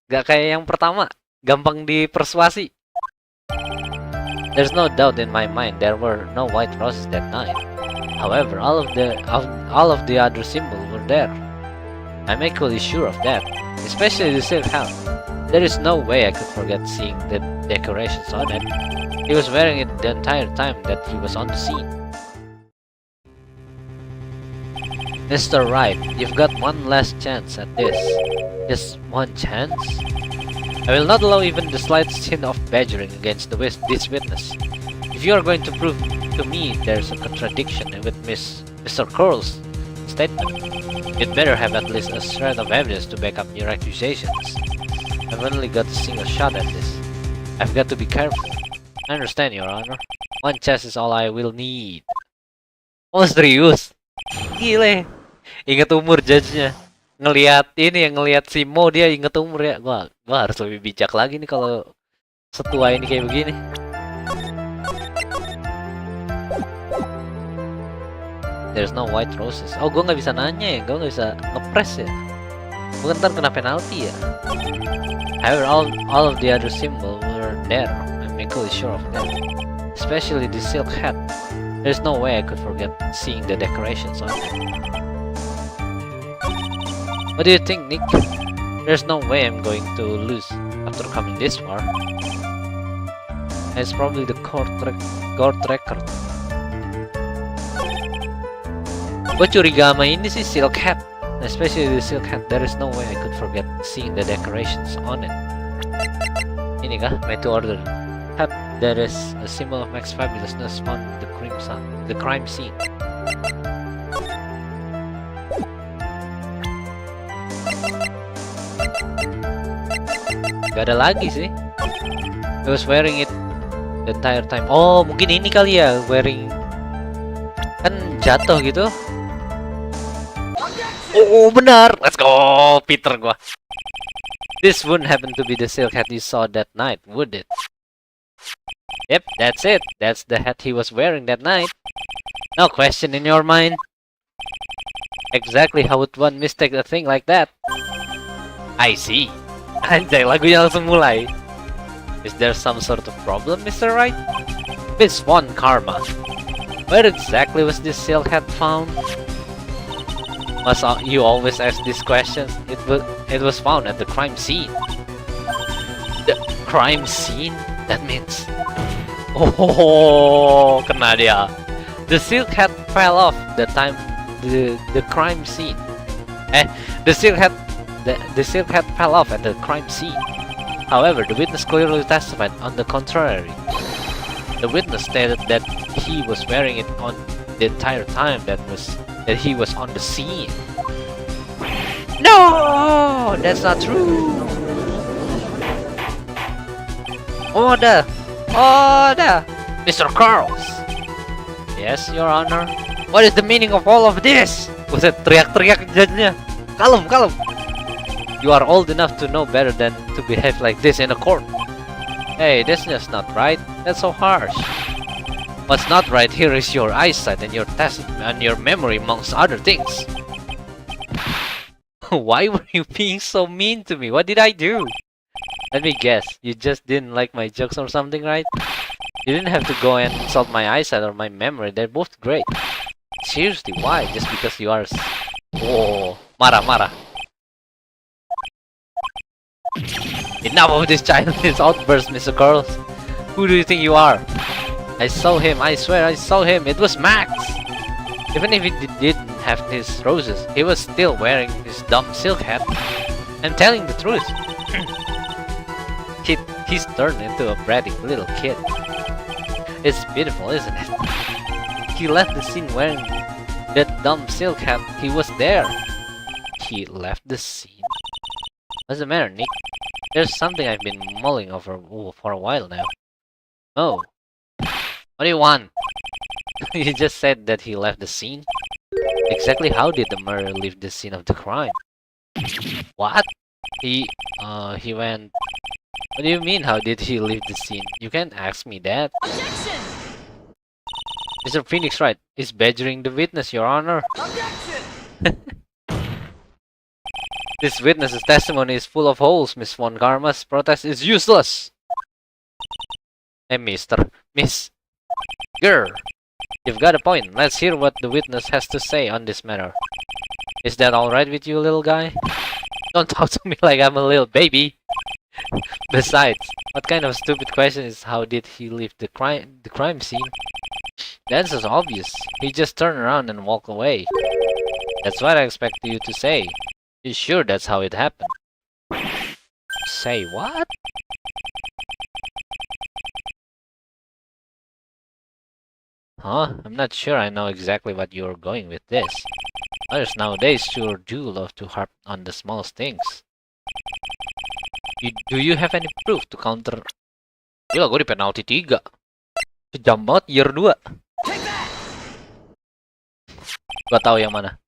S1: Gak kayak yang pertama, gampang dipersuasi. There's no doubt in my mind there were no white roses that night. However, all of the other symbols were there. I'm equally sure of that, especially the silk hat. There is no way I could forget seeing the decorations on it. He was wearing it the entire time that he was on the scene. Mr. Wright, you've got one last chance at this. Just one chance? I will not allow even the slightest hint of badgering against this witness. If you are going to prove to me there's a contradiction with Mr. Curl's statement, you'd better have at least a shred of evidence to back up your accusations. I've only got a single shot at this. I've got to be careful. I understand, Your Honor. One chance is all I will need. Oh, serius? Gile. Ingat umur judge-nya. Ngeliat si Mo, dia inget umur ya. Gua harus lebih bijak lagi nih kalau setua ini kayak begini. There's no white roses. Oh, gue nggak bisa nanya ya, gue nggak bisa ngepres ya. Gue ntar kena penalti ya. However, all of the other symbols were there. I'm equally sure of that. Especially the silk hat. There's no way I could forget seeing the decorations on it. What do you think, Nick? There's no way I'm going to lose after coming this far. It's probably the court record. Gue curiga sama ini sih silk hat, especially the silk hat. There is no way I could forget seeing the decorations on it. Ini kah? Made to order. Hat that is a symbol of Max fabulousness found in the crime scene. Gak ada lagi sih. I was wearing it the entire time. Oh, mungkin ini kali ya, wearing kan jatuh gitu. Oh, benar. Let's go, Peter gua. This wouldn't happen to be the silk hat you saw that night, would it? Yep, that's it. That's the hat he was wearing that night. No question in your mind. Exactly how would one mistake a thing like that? I see. Anjay, lagunya langsung mulai. Is there some sort of problem, Mr. Wright? Miss Von Karma. Where exactly was this silk hat found? Must you always ask these questions? It was found at the crime scene. The crime scene? That means... Oh, kena dia. The silk hat fell off the time the crime scene. The silk hat fell off at the crime scene. However, the witness clearly testified on the contrary. The witness stated that he was wearing it on the entire time that he was on the scene. No, that's not true. Order! Mr. Carls! Yes, Your Honor. What is the meaning of all of this? Buset, teriak-teriak judge-nya. Kalem. You are old enough to know better than to behave like this in a court. Hey, that's just not right. That's so harsh. What's not right here is your eyesight and your memory, amongst other things. Why were you being so mean to me? What did I do? Let me guess, you just didn't like my jokes or something, right? You didn't have to go and insult my eyesight or my memory, they're both great. Seriously, why? Just because you are... Oh, marah. Enough of this childish outburst, Mr. Carls. Who do you think you are? I saw him, I swear I saw him, it was Max! Even if he didn't have his roses, he was still wearing his dumb silk hat. I'm telling the truth. He's turned into a bratty little kid. It's beautiful, isn't it? He left the scene wearing that dumb silk hat. He was there. He left the scene? What's the matter, Nick? There's something I've been mulling over for a while now. Oh. What do you want? You just said that he left the scene? Exactly how did the murderer leave the scene of the crime? What? He went... What do you mean, how did he leave the scene? You can't ask me that.
S2: Objection!
S1: Mr. Phoenix Wright is badgering the witness, Your Honor.
S2: Objection!
S1: This witness's testimony is full of holes, Miss Von Karma's protest is useless. Hey, Miss... Girl, you've got a point. Let's hear what the witness has to say on this matter. Is that alright with you, little guy? Don't talk to me like I'm a little baby. Besides, what kind of stupid question is how did he leave the crime scene? The answer's obvious. He just turned around and walked away. That's what I expect you to say. You sure that's how it happened? Say what? Huh? I'm not sure I know exactly what you're going with this. Others nowadays sure do love to harp on the smallest things. Do you have any proof to counter? Gila, gue di penalti 3. Sejam banget year 2. Gua tahu yang mana.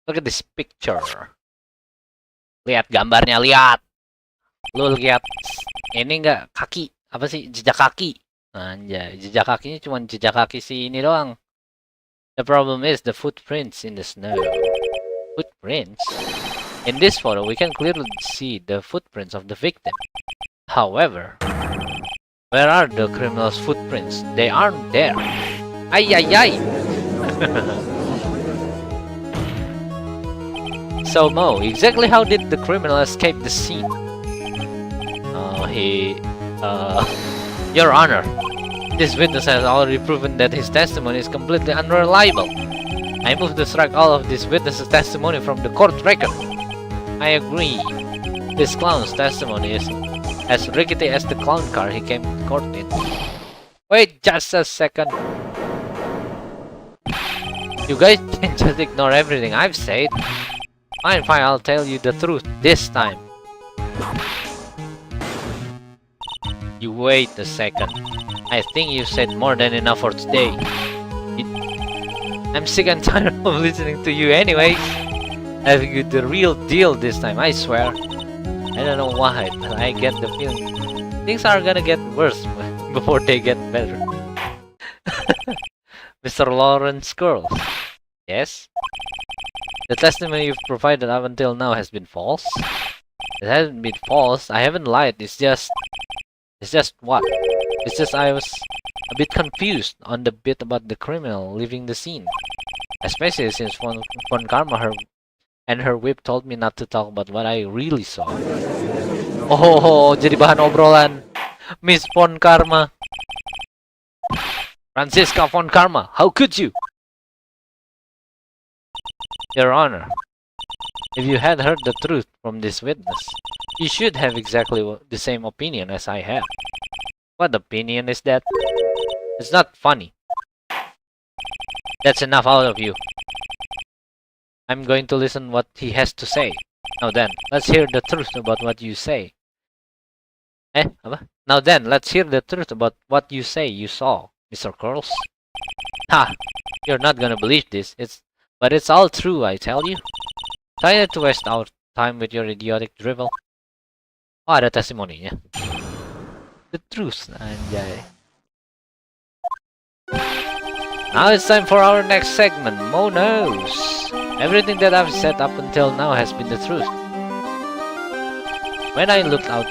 S1: Look at this picture. Lihat gambarnya, lihat. Lu lihat ini enggak kaki? Apa sih? Jejak kaki. Anjay, jejak kakinya cuma jejak kaki si ini doang. The problem is the footprints in the snow. Footprints? In this photo, we can clearly see the footprints of the victim. However, where are the criminal's footprints? They aren't there. Ay ay ay! So Mo, exactly how did the criminal escape the scene? Your Honor, this witness has already proven that his testimony is completely unreliable. I move to strike all of this witness's testimony from the court record. I agree. This clown's testimony is as rickety as the clown car he came to court in. Wait just a second. You guys can just ignore everything I've said. Fine, I'll tell you the truth this time. You wait a second. I think you said more than enough for today. I'm sick and tired of listening to you anyways. I'll give you the real deal this time, I swear. I don't know why, but I get the feeling things are gonna get worse before they get better. Mr. Lawrence Girls. Yes? The testimony you've provided up until now has been false? It hasn't been false. I haven't lied. It's just what? It's just I was a bit confused on the bit about the criminal leaving the scene. Especially since Von Karma her whip told me not to talk about what I really saw. Oh, jadi bahan obrolan Miss Von Karma. Francisca Von Karma, how could you? Your Honor, if you had heard the truth from this witness, you should have exactly the same opinion as I have. What opinion is that? It's not funny. That's enough out of you. I'm going to listen what he has to say. Now then, let's hear the truth about what you say. Apa? Now then, let's hear the truth about what you say you saw, Mr. Curls. Ha! You're not gonna believe this. But it's all true, I tell you. Try not to waste our time with your idiotic drivel. Oh, ada testimoninya. The truth, anjay. Now it's time for our next segment, Mo Knows. Everything that I've said up until now has been the truth. When I looked out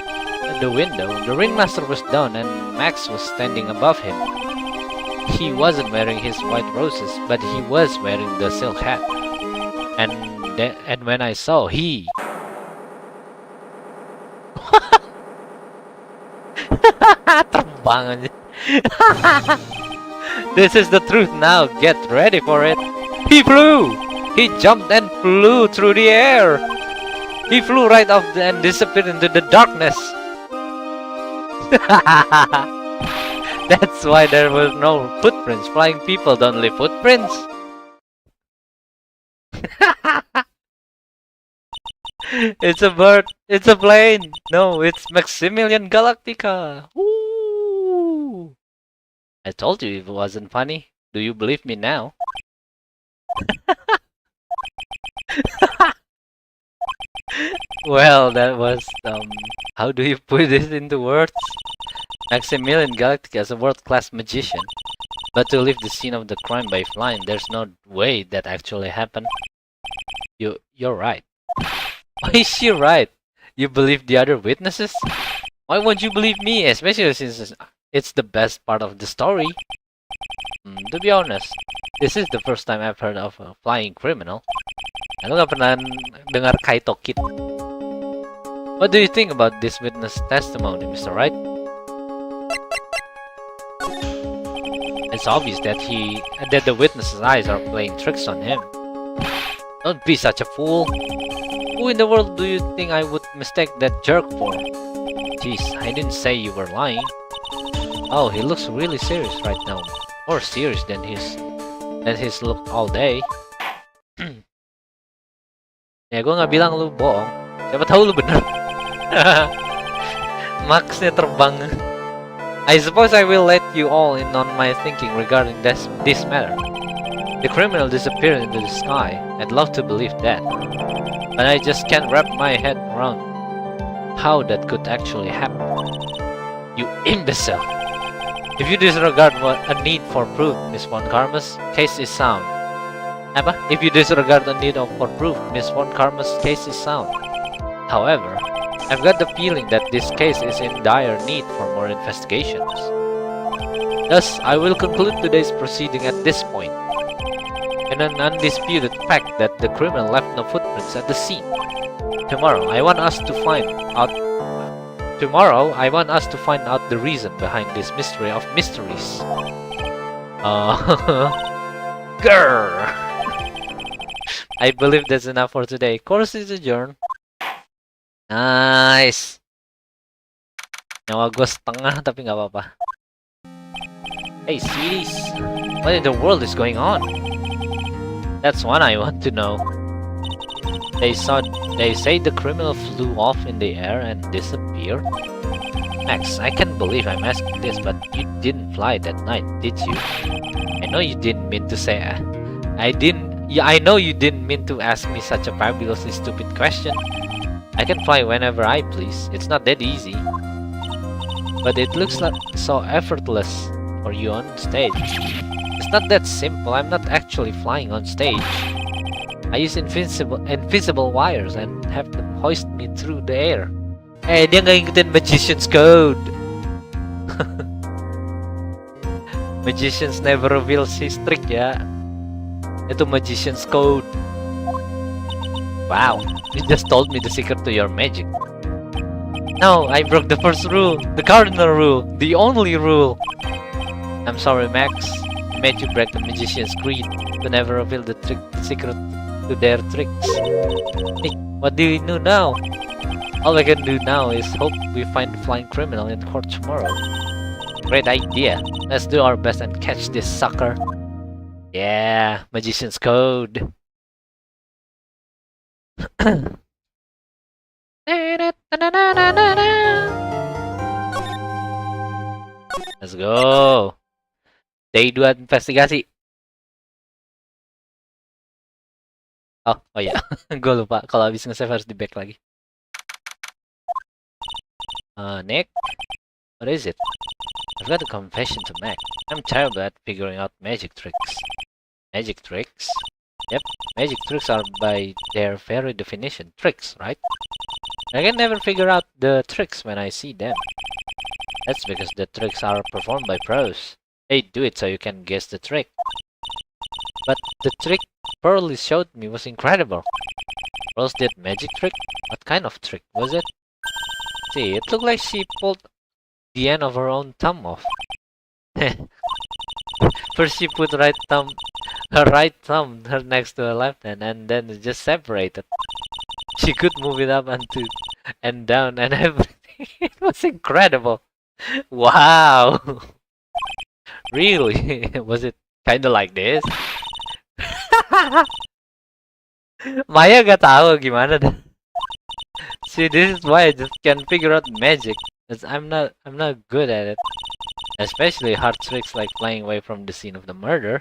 S1: the window, the ringmaster was down and Max was standing above him. He wasn't wearing his white roses, but he was wearing the silk hat. And when I saw terbang aja. This is the truth now, get ready for it. He flew! He jumped and flew through the air! He flew right off and disappeared into the darkness. That's why there were no footprints. Flying people don't leave footprints. It's a bird. It's a plane. No, it's Maximilian Galactica. Woo! I told you it wasn't funny. Do you believe me now? Well, that was how do you put this into words? Maximilian Galactica is a world-class magician, but to leave the scene of the crime by flying, there's no way that actually happened. You're right. Why is she right? You believe the other witnesses? Why won't you believe me, especially since it's the best part of the story? To be honest, this is the first time I've heard of a flying criminal. Aku nggak pernah dengar Kaito Kid. What do you think about this witness testimony, Mr. Wright? It's obvious that the witness's eyes are playing tricks on him. Don't be such a fool. Who in the world do you think I would mistake that jerk for? Jeez, I didn't say you were lying. Oh, he looks really serious right now. More serious than his look all day. Ya gue nggak bilang lu bohong. Siapa tahu lu bener. Maxnya terbang. I suppose I will let you all in on my thinking regarding this matter. The criminal disappeared into the sky. I'd love to believe that, but I just can't wrap my head around how that could actually happen. You imbecile! If you disregard a need for proof, Miss Von Karma's case is sound. Apa? If you disregard the need for proof, Miss Von Karma's case is sound. However, I've got the feeling that this case is in dire need for more investigations. Thus, I will conclude today's proceeding at this point. In an undisputed fact that the criminal left no footprints at the scene. Tomorrow, I want us to find out the reason behind this mystery of mysteries. Grrr! I believe that's enough for today. Course is adjourned. Nice. Nyawa gue setengah tapi nggak apa-apa. Hey sweeties, what in the world is going on? That's what I want to know. They say the criminal flew off in the air and disappeared. Max, I can't believe I'm asking this, but you didn't fly that night, did you? I know you didn't mean to say. I know you didn't mean to ask me such a fabulously stupid question. I can fly whenever I please. It's not that easy. But it looks like so effortless for you on stage. It's not that simple. I'm not actually flying on stage. I use invisible wires and have them hoist me through the air. Dia nggak ngikutin Magician's Code. Magicians never reveals his trick ya. Itu Magician's Code. Wow, you just told me the secret to your magic. No, I broke the first rule, the cardinal rule, the only rule. I'm sorry, Max. I made you break the magician's creed to never reveal the secret to their tricks. Nick, what do you do now? All I can do now is hope we find the flying criminal in court tomorrow. Great idea. Let's do our best and catch this sucker. Yeah, Magician's Code. Let's go. Day 2 investigasi. Oh ya, gue lupa kalau habis nge-save harus di back lagi. Nick, what is it? I've got a confession to make. I'm terrible at figuring out magic tricks. Magic tricks? Yep, magic tricks are by their very definition tricks, right? I can never figure out the tricks when I see them. That's because the tricks are performed by pros. They do it so you can guess the trick. But the trick Pearlie showed me was incredible. Pearl's did magic trick? What kind of trick was it? See, it looked like she pulled the end of her own thumb off. First she put her right thumb next to her left hand, and then it just separated. She could move it up and down and everything. It was incredible. Wow. Really? Was it kinda like this? Maya gak tahu gimana dah. See, this is why I just can't figure out magic. Cause I'm not good at it. Especially hard tricks like flying away from the scene of the murder.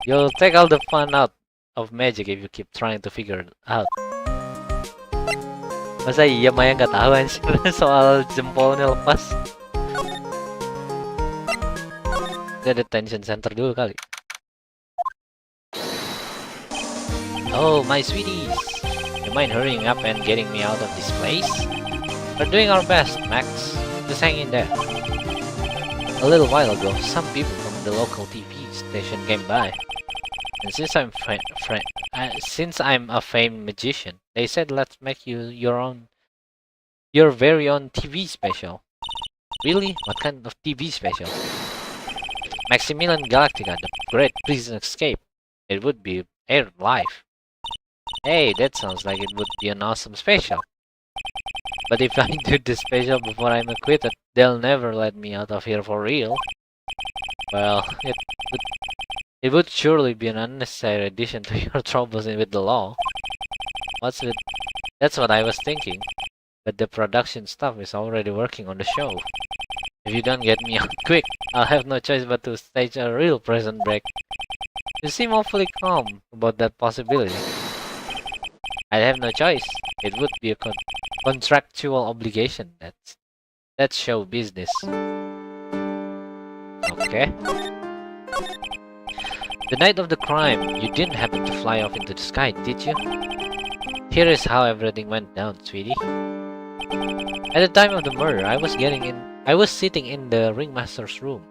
S1: You'll take all the fun out of magic if you keep trying to figure it out. Masa iya Maya nggak tahu anjir soal jempolnya lepas? Kita detention center dulu kali. Oh, my sweeties! You mind hurrying up and getting me out of this place? We're doing our best, Max. Just hang in there. A little while ago, some people from the local TV station came by. And since I'm a famed magician, they said let's make you your own
S2: Your very own TV special. Really? What kind of TV special? Maximilian Galactica, the Great Prison Escape. It would be aired live. Hey, that sounds like it would be an awesome special. But if I do the special before I'm acquitted, they'll never let me out of here for real. Well, it would surely be an unnecessary addition to your troubles with the law. That's what I was thinking. But the production staff is already working on the show. If you don't get me out quick, I'll have no choice but to stage a real prison break. You seem awfully calm about that possibility. I'd have no choice. It would be a contractual obligation. That's show business. Okay. The night of the crime, you didn't happen to fly off into the sky, did you? Here is how everything went down, sweetie. At the time of the murder, I was sitting in the ringmaster's room.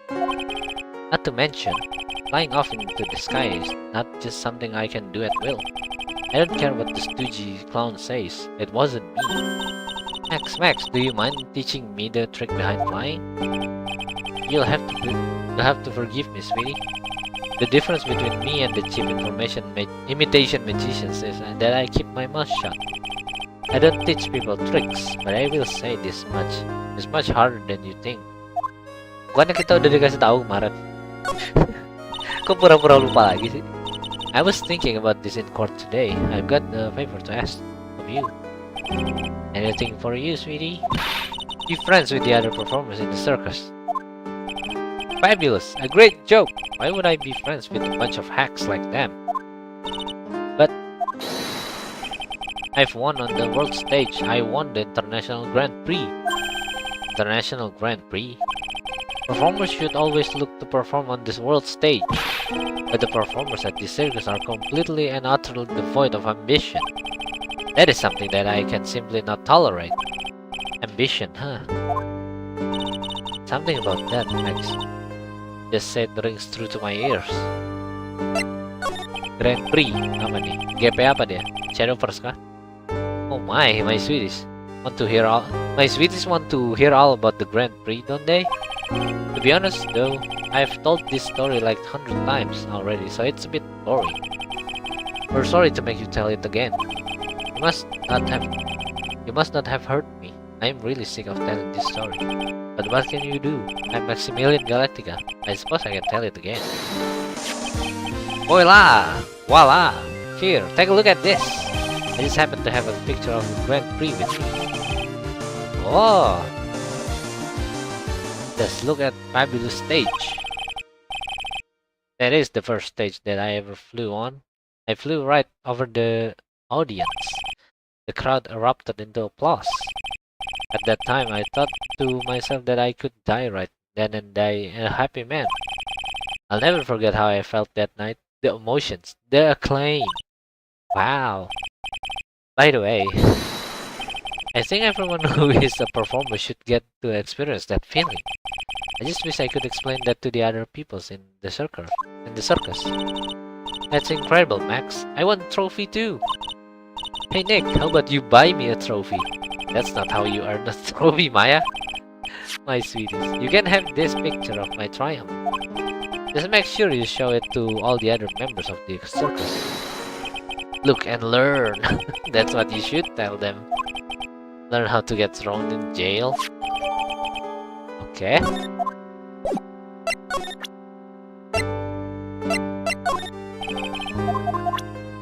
S2: Not to mention, flying off into the sky is not just something I can do at will. I don't care what the stoogey clown says. It wasn't me. Max, do you mind teaching me the trick behind flying? You'll have to forgive me, sweetie. The difference between me and the cheap imitation magicians is that I keep my mouth shut. I don't teach people tricks, but I will say this much. It's much harder than you think. Bukannya kita udah dikasih tahu kemarin? Kok pura-pura lupa lagi sih? I was thinking about this in court today. I've got a favor to ask of you. Anything for you, sweetie? Be friends with the other performers in the circus. Fabulous! A great joke! Why would I be friends with a bunch of hacks like them? But I've won on the world stage. I won the International Grand Prix. International Grand Prix? Performers should always look to perform on this world stage. But the performers at this circus are completely and utterly devoid of ambition. That is something that I can simply not tolerate. Ambition, huh? Something about that, Max. Just said rings through to my ears. Grand Prix, apa nih? GP apa dia? Shadowverse kah? Oh my sweeties. My sweeties want to hear all about the Grand Prix, don't they? To be honest though, I've told this story like 100 times already, so it's a bit boring. We're sorry to make you tell it again. You must not have heard me. I'm really sick of telling this story. But what can you do? I'm Maximilian Galactica. I suppose I can tell it again. Voila! Voila! Here, take a look at this. I just happen to have a picture of the Grand Prix with me. Oh! Let's look at fabulous stage. That is the first stage that I ever flew on. I flew right over the audience. The crowd erupted into applause. At that time, I thought to myself that I could die right then and die a happy man. I'll never forget how I felt that night. The emotions, the acclaim. Wow. By the way, I think everyone who is a performer should get to experience that feeling. I just wish I could explain that to the other peoples in the circus. That's incredible, Max. I want a trophy too. Hey Nick, how about you buy me a trophy? That's not how you earn a trophy, Maya. My sweeties, you can have this picture of my triumph. Just make sure you show it to all the other members of the circus. Look and learn. That's what you should tell them. Learn how to get thrown in jail. Okay.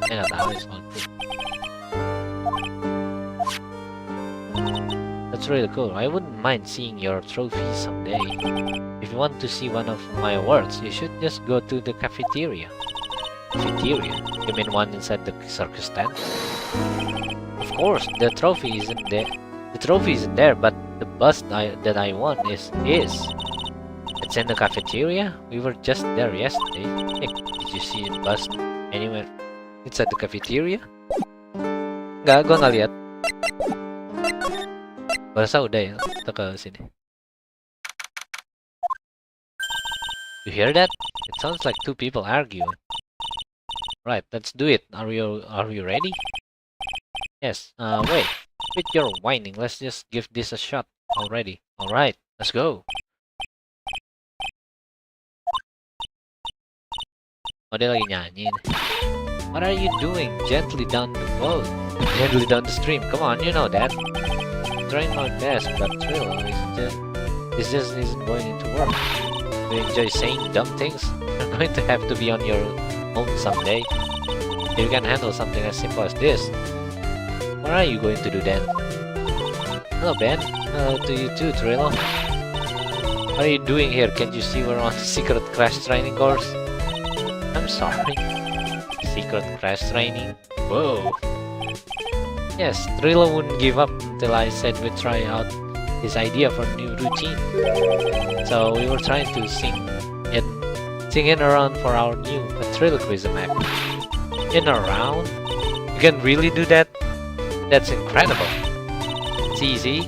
S2: Saya nggak tahu soal itu. That's really cool. I wouldn't mind seeing your trophy someday. If you want to see one of my awards, you should just go to the cafeteria. Cafeteria? You mean one inside the circus tent? Of course, the trophy isn't there. The trophy isn't there, but the bust that I won is. It's in the cafeteria? We were just there yesterday. Hey, did you see the bust anywhere inside the cafeteria? Nggak, gua nggak lihat. Bahasa udah ya, kita ke sini. You hear that? It sounds like two people arguing. Right, let's do it. Are you ready? Yes. Wait. Quit your whining. Let's just give this a shot already. Alright, let's go. Oh, dia lagi nyanyi nih. What are you doing? Gently down the boat. Gently down the stream. Come on, you know that. I'm trying my best, but Trill this just isn't going to work. Do you enjoy saying dumb things? You're going to have to be on your own someday. You can handle something as simple as this. What are you going to do then? Hello, Ben. Hello to you too, Trillo. What are you doing here? Can't you see we're on secret crash training course? I'm sorry. Secret crash training? Whoa. Yes, Trillo wouldn't give up until I said we'd try out his idea for a new routine. So we were trying to sing in around for our new ventriloquism act. In a round? You can really do that? That's incredible. See? See?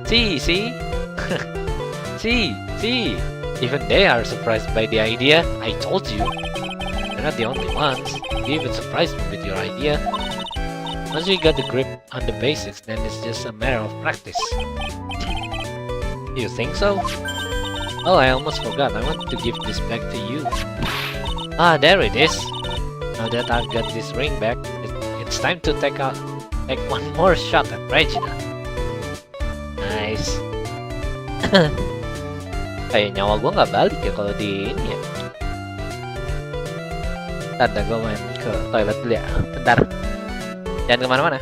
S2: See? Even they are surprised by the idea. I told you. You're not the only ones. You even surprised me with your idea. Once we got the grip on the basics, then it's just a matter of practice. You think so? Oh, I almost forgot. I want to give this back to you. Ah, there it is. Now that I've got this ring back, it's time to take one more shot at Regina. Nice. Kayak nyawa gue nggak balik ya kalau di ini ya. Tanda gue main ke toilet dulu ya. Bentar. Jangan kemana-mana.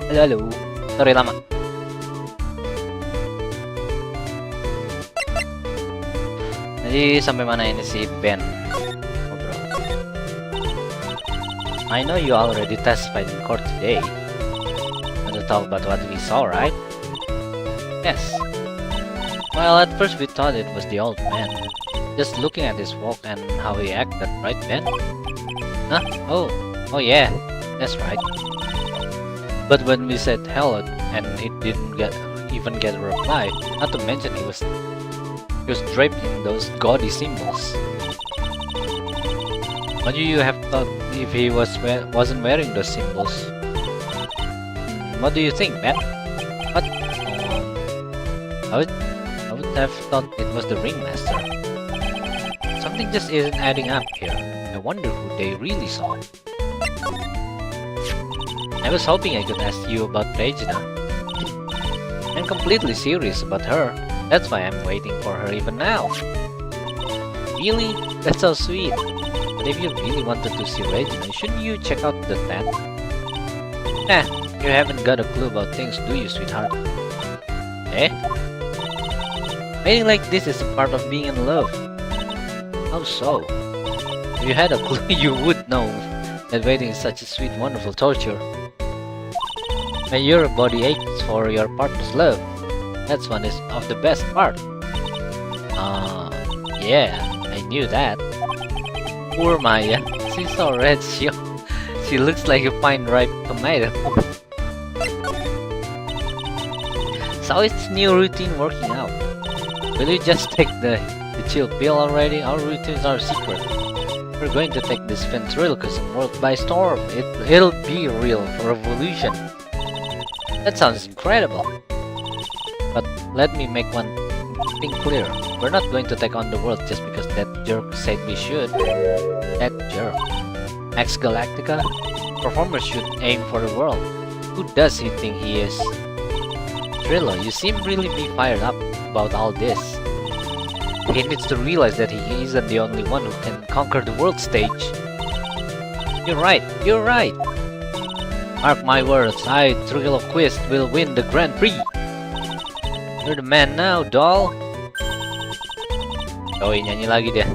S2: Halo. Sorry lama. Jadi sampai mana ini si Ben? Ngobrol. I know you already testified in court today. Want to talk about what we saw, right? Yes. Well, at first we thought it was the old man. Just looking at his walk and how he acted, right, Ben? Huh? Oh yeah, that's right. But when we said hello and he didn't even get a reply, not to mention he was draped in those gaudy symbols. What do you have thought if he wasn't wearing those symbols? What do you think, Ben? What? I would have thought it was the ringmaster. Something just isn't adding up here. I wonder who they really saw. I was hoping I could ask you about Regina. I'm completely serious about her. That's why I'm waiting for her even now. Really? That's so sweet. But if you really wanted to see Regina, shouldn't you check out the tent? You haven't got a clue about things, do you, sweetheart? Eh? Waiting like this is a part of being in love. How so? If you had a clue, you would know that waiting is such a sweet, wonderful torture. When your body aches for your partner's love, that's one of the best part. Yeah, I knew that. Poor Maya, she's so red, she looks like a fine ripe tomato. So it's new routine working out. Will you just take the chill pill already? Our routines are secret. We're going to take this ventriloquism world by storm. It'll be a real revolution. That sounds incredible. But let me make one thing clear. We're not going to take on the world just because that jerk said we should. That jerk. Ex Galactica? Performers should aim for the world. Who does he think he is? Trilo, you seem really be fired up about all this. He needs to realize that he isn't the only one who can conquer the world stage. You're right. Mark my words, I, Triloquist, will win the Grand Prix. You're the man now, doll. Oh, nyanyi lagi deh.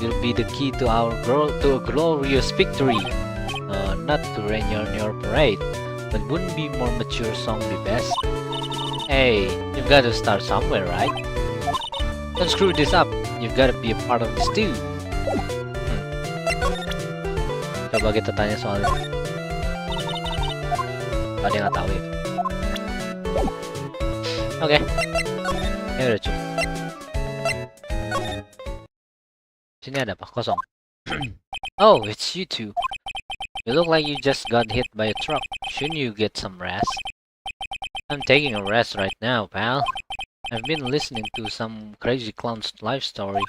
S2: You'll be the key to a glorious victory. Not to rain on your parade, but wouldn't be more mature song be best? Hey, you've got to start somewhere, right? Don't screw this up. You've got to be a part of this too. Coba kita tanya soal ini. Ada yang nggak tahu ya? Oke. Ini udah cukup. Sini ada apa? Kosong. Oh, it's you two. You look like you just got hit by a truck. Shouldn't you get some rest? I'm taking a rest right now, pal. I've been listening to some crazy clown's life story.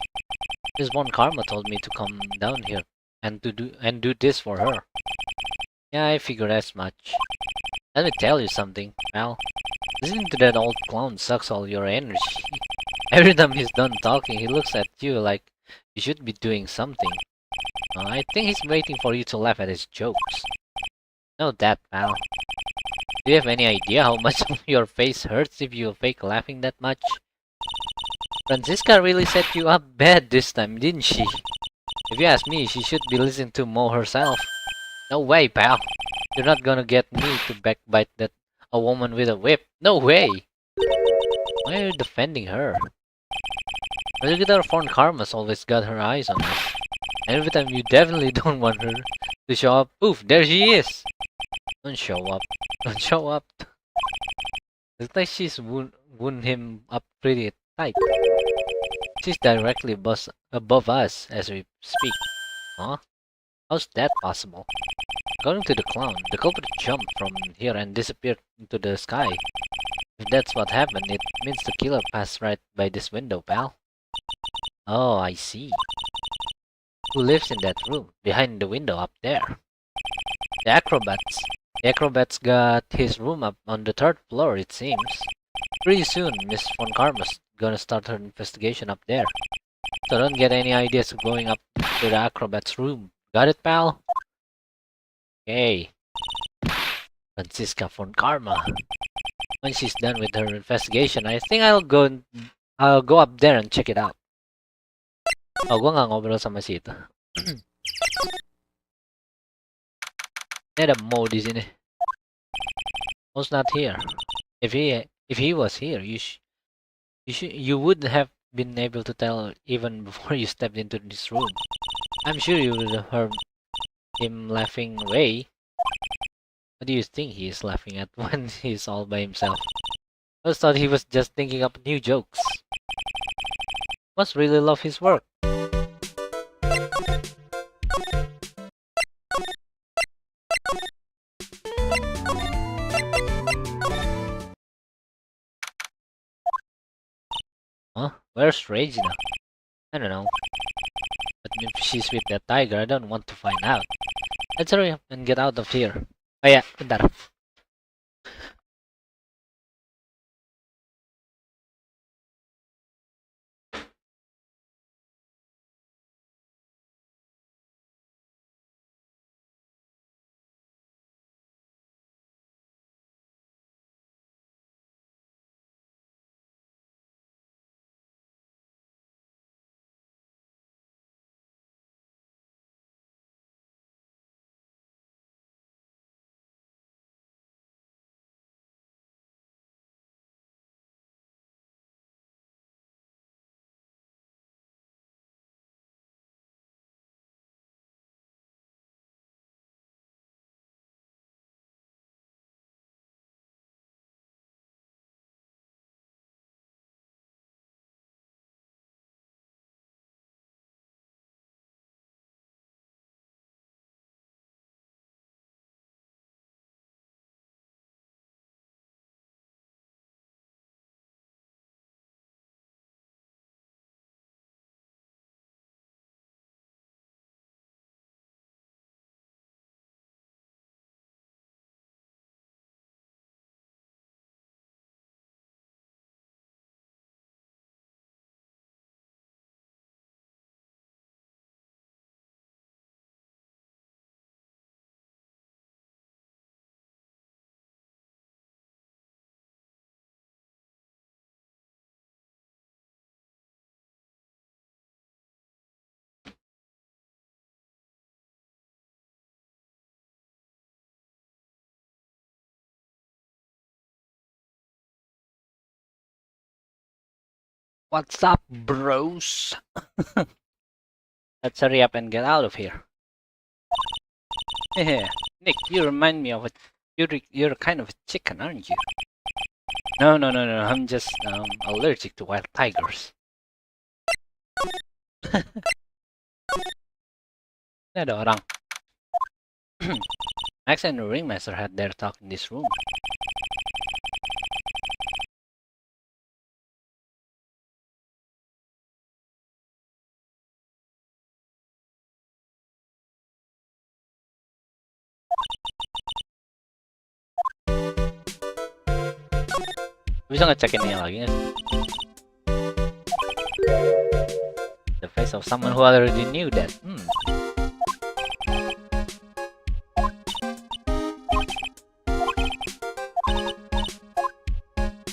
S2: This one Karma told me to come down here and do this for her. Yeah, I figured as much. Let me tell you something, pal. Listening to that old clown sucks all your energy. Every time he's done talking, he looks at you like you should be doing something. I think he's waiting for you to laugh at his jokes. Know that, pal. Do you have any idea how much your face hurts if you fake laughing that much? Francisca really set you up bad this time, didn't she? If you ask me, she should be listening to Mo herself. No way, pal. You're not gonna get me to backbite a woman with a whip. No way! Why are you defending her? Well, look at our phone. Karma's always got her eyes on us. And every time you definitely don't want her to show up, poof, there she is! Don't show up. Don't show up. Looks like she's wound him up pretty tight. She's directly above us as we speak. Huh? How's that possible? According to the clown, the culprit jumped from here and disappeared into the sky. If that's what happened, it means the killer passed right by this window, pal. Oh, I see. Who lives in that room, behind the window up there? The acrobats. The acrobat's got his room up on the 3rd floor, it seems. Pretty soon, Miss Von Karma's gonna start her investigation up there. So don't get any ideas of going up to the acrobat's room. Got it, pal? Okay. Francisca von Karma. When she's done with her investigation, I think I'll go up there and check it out. Oh, gua nggak ngobrol sama si itu. Ini ada Mo di sini. Mo's not here. If he was here, you would have been able to tell even before you stepped into this room. I'm sure you would have heard him laughing away. What do you think he is laughing at when he's all by himself? I just thought he was just thinking up new jokes. Must really love his work. Huh? Where's Regina? I don't know. But if she's with that tiger, I don't want to find out. Let's hurry up and get out of here. Oh yeah, bentar. What's up, bros? Let's hurry up and get out of here. Nick, you remind me of a... You're kind of a chicken, aren't you? No. I'm just allergic to wild tigers. Ini ada orang. Max and the ringmaster had their talk in this room. Bisa ngecek ini lagi nggak? The face of someone who already knew that.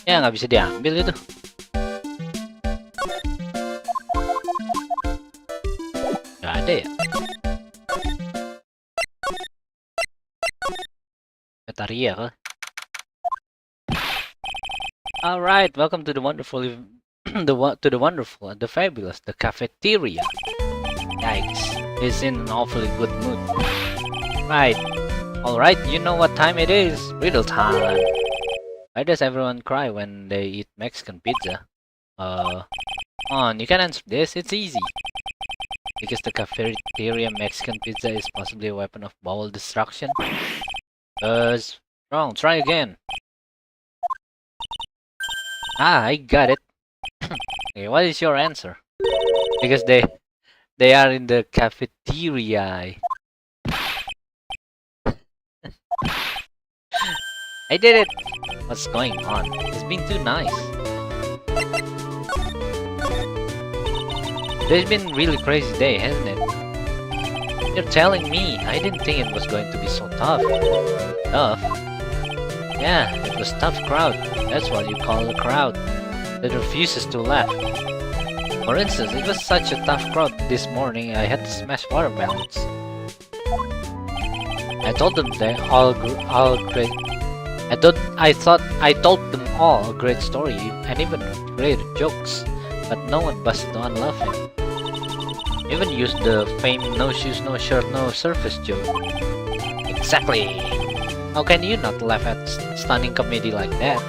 S2: Ya nggak bisa diambil itu. Nggak ada ya? Betaria kah? All right, welcome to the wonderful, the fabulous, the cafeteria. Yikes, he's in an awfully good mood. Right, all right, you know what time it is? Riddle time. Why does everyone cry when they eat Mexican pizza? Come on, you can answer this. It's easy. Because the cafeteria Mexican pizza is possibly a weapon of bowel destruction. Wrong. Try again. I got it. Okay, what is your answer? Because they are in the cafeteria. I did it. What's going on? It's been too nice. It's been really crazy day, hasn't it? You're telling me. I didn't think it was going to be so tough. Yeah, it was tough crowd. That's what you call a crowd that refuses to laugh. For instance, it was such a tough crowd this morning I had to smash watermelons. I told them they all great. I thought I told them all a great story and even great jokes, but no one busted on laughing. Even used the famed no shoes, no shirt, no surface joke. Exactly. How can you not laugh at stunning comedy like that?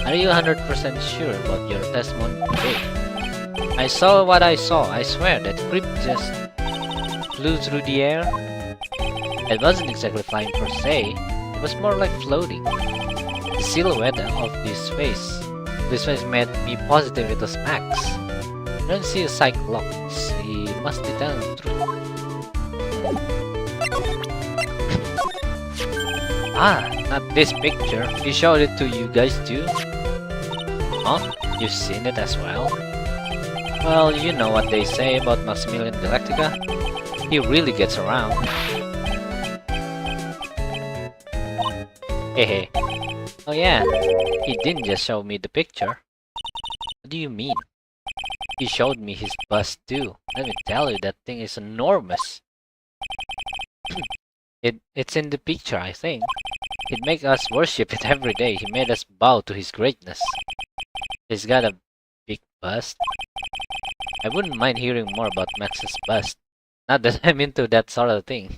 S2: Are you 100% sure about your testimony today? I saw what I saw. I swear that creep just flew through the air. It wasn't exactly flying per se. It was more like floating. The silhouette of this face made me positive it was Max. I don't see a Cyclops. He must be telling the truth. Ah, not this picture. He showed it to you guys too? Huh? You've seen it as well? Well, you know what they say about Maximilian Galactica. He really gets around. Hehe. Oh yeah, he didn't just show me the picture. What do you mean? He showed me his bust too. Let me tell you, that thing is enormous. It's in the picture, I think. He'd make us worship it every day. He made us bow to his greatness. He's got a big bust. I wouldn't mind hearing more about Max's bust. Not that I'm into that sort of thing.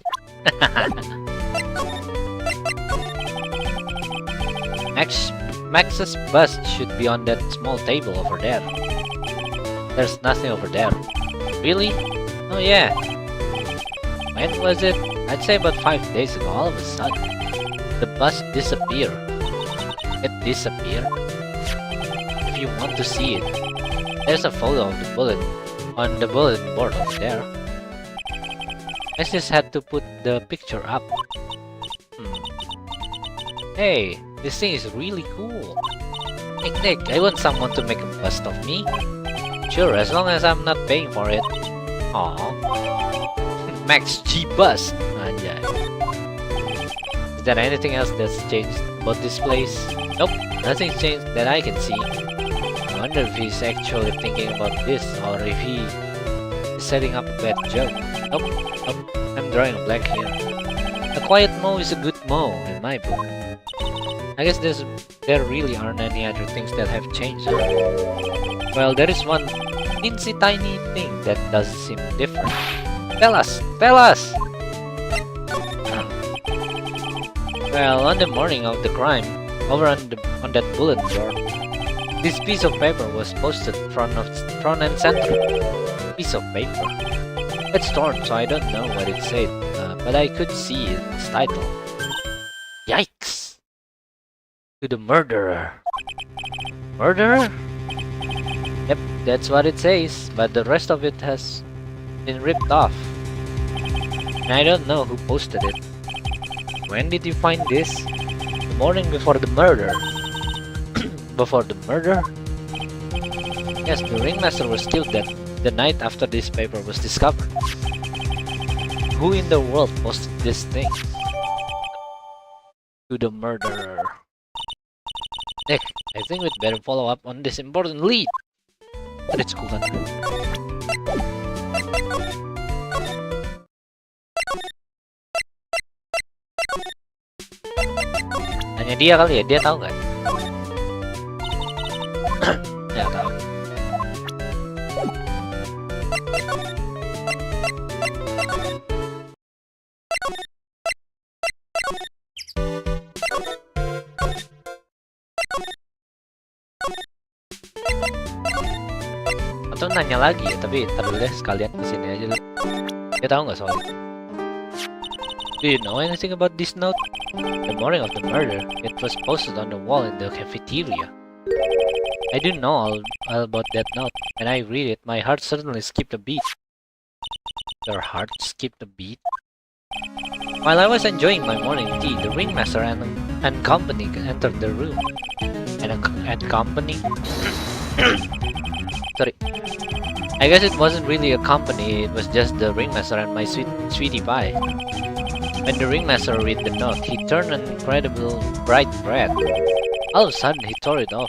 S2: Max's bust should be on that small table over there. There's nothing over there. Really? Oh yeah. When was it? I'd say about 5 days ago. All of a sudden, the bust disappeared. It disappeared. If you want to see it, there's a photo of the bullet on the bulletin board over there. I just had to put the picture up. Hey, this thing is really cool. Nick, I want someone to make a bust of me. Sure, as long as I'm not paying for it. Aww. Max G bust. Anjay. Is there anything else that's changed about this place? Nope, nothing's changed that I can see. I wonder if he's actually thinking about this or if he is setting up a bad joke. Nope, I'm drawing a blank here. A quiet mo is a good mo in my book. I guess there really aren't any other things that have changed. Well, there is one teensy tiny thing that does seem different. Tell us! Well, on the morning of the crime, over on that bulletin board, this piece of paper was posted front and center. Piece of paper. It's torn, so I don't know what it said, but I could see its title. Yikes! To the murderer. Murderer? Yep, that's what it says, but the rest of it has been ripped off. And I don't know who posted it. When did you find this? The morning before the murder. Before the murder? Yes, the ringmaster was killed the night after this paper was discovered. Who in the world posted this thing? To the murderer. Nick, I think we'd better follow up on this important lead. Let's go kan. Tanya dia kali ya, dia tahu nggak? Nggak tahu. Atau nanya lagi ya, tapi ntar dulu deh, sekalian kesini aja dulu. Dia tahu nggak soal itu? Do you know anything about this note? The morning of the murder, it was posted on the wall in the cafeteria. I do know all about that note. When I read it, my heart suddenly skipped a beat. Your heart skipped a beat? While I was enjoying my morning tea, the ringmaster and company entered the room. And company? Sorry. I guess it wasn't really a company, it was just the ringmaster and my sweetie pie. When the ringmaster read the note, he turned an incredible bright red. All of a sudden, he tore it off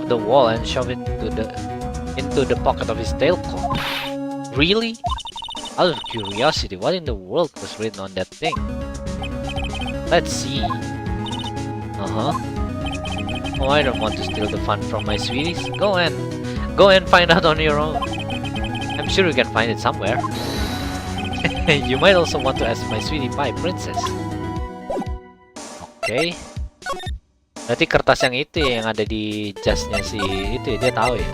S2: the wall and shoved it into the pocket of his tailcoat. Really? Out of curiosity, what in the world was written on that thing? Let's see. Oh, I don't want to steal the fun from my sweeties. Go and find out on your own. I'm sure you can find it somewhere. You might also want to ask my sweetie pie princess. Oke. Berarti kertas yang itu ya, yang ada di jasnya si itu ya, dia tahu ya.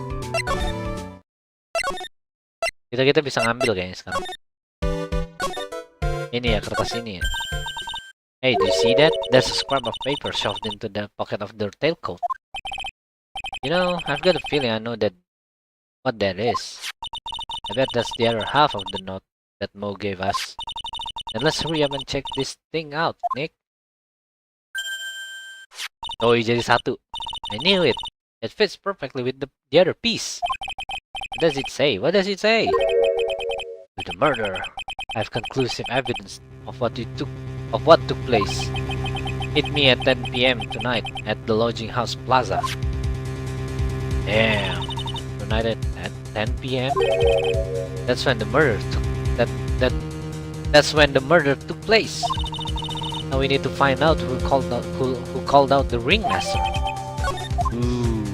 S2: Kita bisa ngambil kayaknya sekarang. Ini ya, kertas ini ya. Hey, do you see that? There's a scrap of paper shoved into the pocket of their tailcoat. You know, I've got a feeling I know what that is. I bet that's the other half of the note that Mo gave us. And let's hurry up and check this thing out, Nick. Oh, jadi satu. I knew it. It fits perfectly with the other piece. What does it say? What does it say? With the murder, I have conclusive evidence of what took place. Meet me at 10 p.m. tonight at the lodging house plaza. Damn. Tonight at 10 p.m. That's when the murder took place. Now we need to find out who called out the ringmaster. Ooh.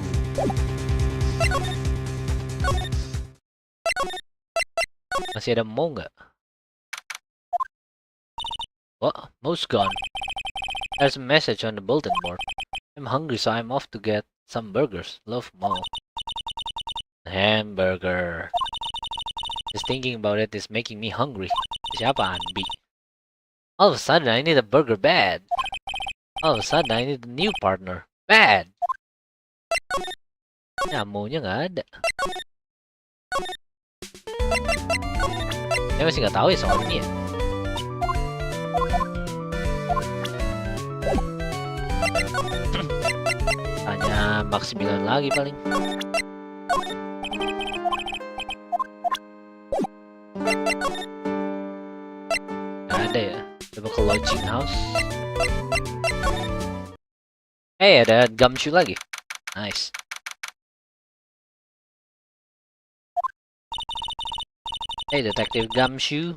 S2: Masih ada Mo nggak? What? Mo's gone. There's a message on the bulletin board. I'm hungry, so I'm off to get some burgers. Love, Mo. Hamburger. Just thinking about it is making me hungry. Siapa Anbi? All of a sudden, I need a burger bad. All of a sudden, I need a new partner. Bad. Ya, Mo-nya nggak ada. Saya masih nggak tahu ya soal ini ya. Tanya Maximilian lagi paling. Nggak ada ya. Coba ke lodging house. Ada gumshoe lagi. Nice. Hey, Detective Gumshoe.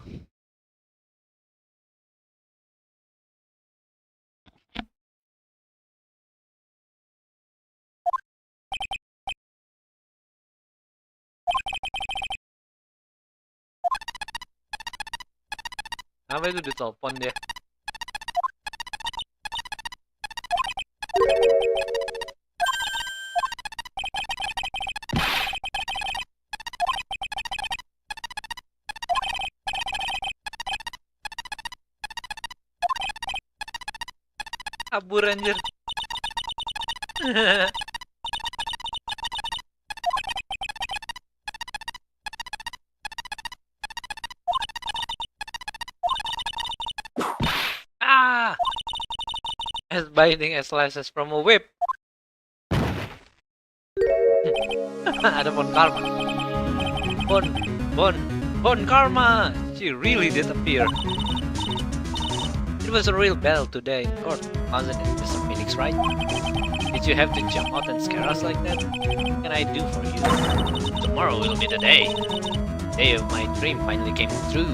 S2: Apa itu ditelepon dia? Kabur anjir. As biting as slices from a whip. Ada Bon Karma. Bon Karma. She really did appear. It was a real battle today in court, wasn't it, Mr. Phoenix, right? Did you have to jump out and scare us like that? What can I do for you? Tomorrow will be the day. The day of my dream finally comes true.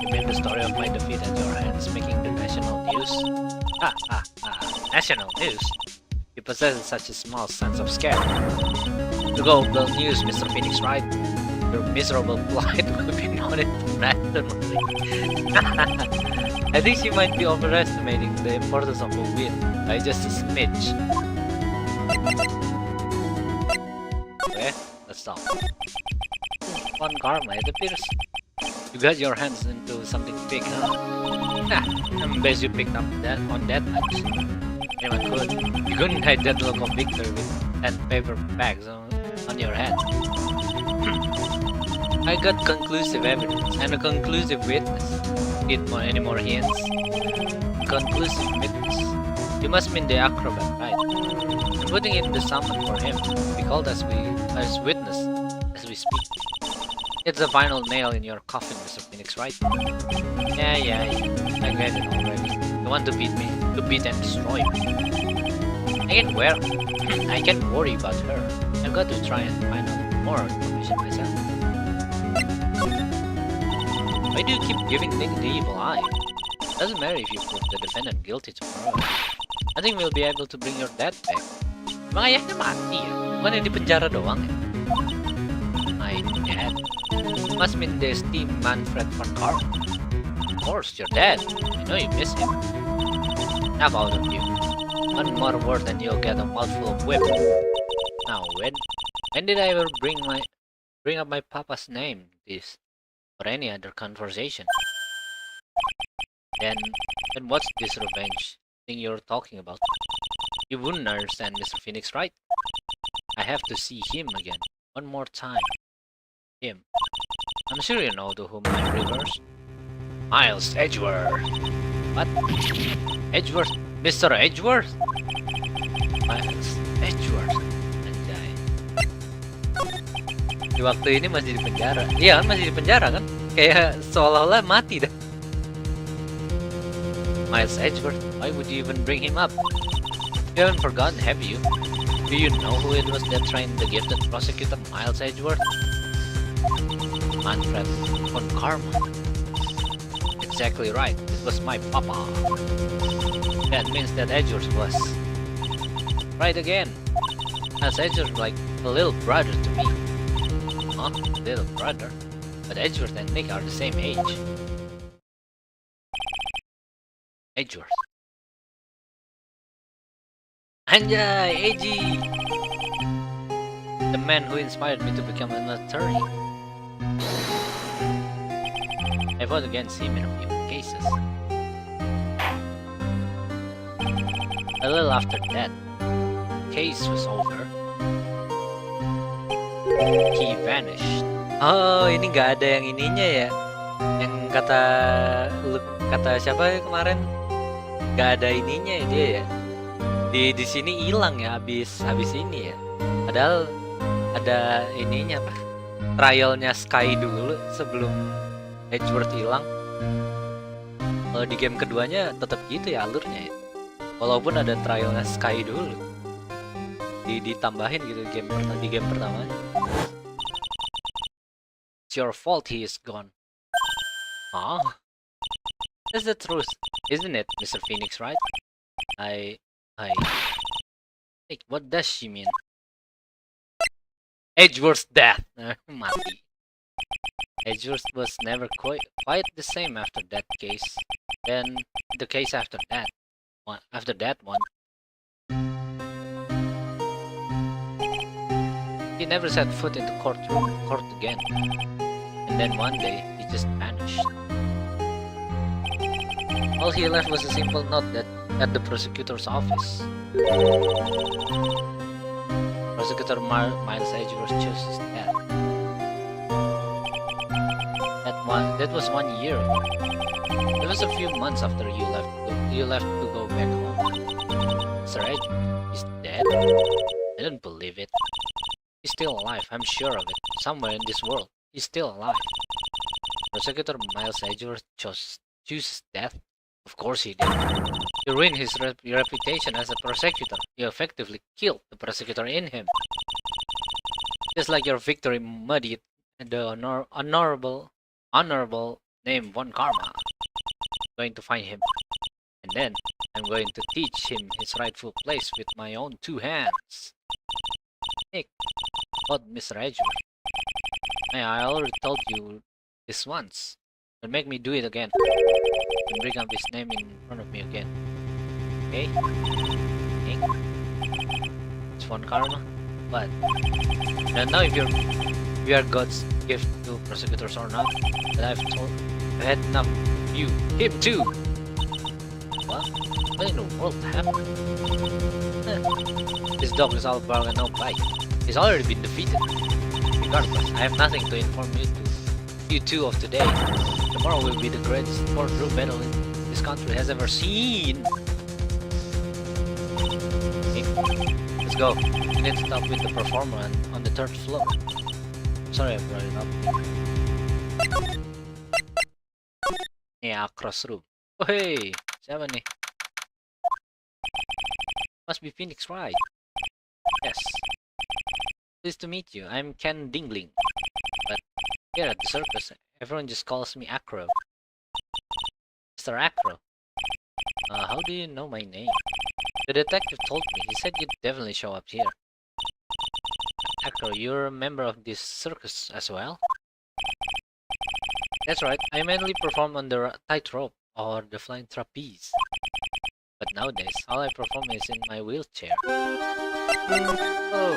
S2: You made the story of my defeat at your hands, making the national news. National news? You possess such a small sense of scare. The global news, Mr. Phoenix, right? Your miserable plight will be known internationally. I think she might be overestimating the importance of a win by just a smidge. Okay, let's stop. Fun karma, it appears. You got your hands into something big, huh? I'm best you picked up on that much. Anyone could. You couldn't hide that look of victory with 10 paper bags on your head. I got conclusive evidence and a conclusive witness. Need any more hints? Conclusive witness. You must mean the acrobat, right? I'm putting in the summon for him. Be called as witness as we speak. It's the final nail in your coffin, Mr. Phoenix, right? Yeah, I get it already. You want to beat me, to beat and destroy me. I can't worry about her. I've got to try and find out more information myself. Why do you keep giving Nick the evil eye? Doesn't matter if you prove the defendant guilty tomorrow. I think we'll be able to bring your dad back. Emang ayahnya mati ya? Bukan yang di penjara doang ya? My dad? Must mean the esteemed Manfred von Karl. Of course, your dad. I know you miss him. Enough out of you. One more word and you'll get a mouthful of whip. Now, when did I ever bring up my papa's name, this, or any other conversation? Then what's this revenge thing you're talking about? You wouldn't understand, Mr. Phoenix, right? I have to see him again, one more time. Him. I'm sure you know to whom I refers. Miles Edgeworth. What? Edgeworth? Mr. Edgeworth? Miles Edgeworth. Anjay. Di waktu ini masih di penjara. Iya kan, masih di penjara kan? Kayak seolah-olah mati dah. Miles Edgeworth, why would you even bring him up? You haven't forgotten, have you? Do you know who it was that trained the gifted prosecutor Miles Edgeworth? Manfred von Karma. Exactly right, it was my papa. That means that Edgeworth was right again. As Edgeworth like a little brother to me. Huh? Little brother? But Edgeworth and Nick are the same age. Edgeworth. Anjay, Edgy! The man who inspired me to become an attorney. I fought against him in a few cases. A little after that, the case was over. He vanished.
S1: Oh, ini nggak ada yang ininya ya? Yang kata siapa ya kemarin? Nggak ada ininya ya dia ya? Di sini hilang ya habis ini ya. Padahal ada ininya apa? Trialnya Sky dulu sebelum Edgeworth hilang. Kalau di game keduanya tetap gitu ya alurnya ya. Walaupun ada trialnya Sky dulu. Ditambahin gitu di game pertamanya.
S2: It's your fault he is gone.
S1: Ah,
S2: That's the truth, isn't it, Mr. Phoenix, right? I... Hey, what does she mean? Edgeworth's death! Mati. Edgeworth was never quite the same after that case. Then, the case after that one. He never set foot in the court again. And then one day, he just vanished. All he left was a simple note at the prosecutor's office. Prosecutor Miles Edgeworth chose his death. That was 1 year ago. It was a few months after you left to go back home. Sir Edgeworth, he's dead? I don't believe it. He's still alive, I'm sure of it. Somewhere in this world, he's still alive. Prosecutor Miles Edgeworth chooses death? Of course he did. You ruined his reputation as a prosecutor. You effectively killed the prosecutor in him. Just like your victory muddied the honorable name Von Karma. I'm going to find him. And then, I'm going to teach him his rightful place with my own 2 hands. Nick, about Mr. Edgeworth. I already told you this once. But make me do it again. And bring up his name in front of me again. Okay? Nick? It's Von Karma? But I don't know if you are God's gift to prosecutors or not. But I've had enough of you. Him too! What? What in the world happened? This dog is all bark and no bite. He's already been defeated. Regardless, I have nothing to inform you two of today. Tomorrow will be the greatest courtroom battle this country has ever seen. Okay, let's go. We need to talk with the performer on the 3rd floor. sorry I brought it up. Yeah, across room. Oh hey, siapa nih? Must be Phoenix, right? Yes. Pleased to meet you. I'm Ken Dingling. But here at the circus, everyone just calls me Acro. Mr. Acro. How do you know my name? The detective told me. He said you'd definitely show up here. Acro, you're a member of this circus as well? That's right. I mainly perform on the tightrope or the flying trapeze. But nowadays, all I perform is in my wheelchair. Oh,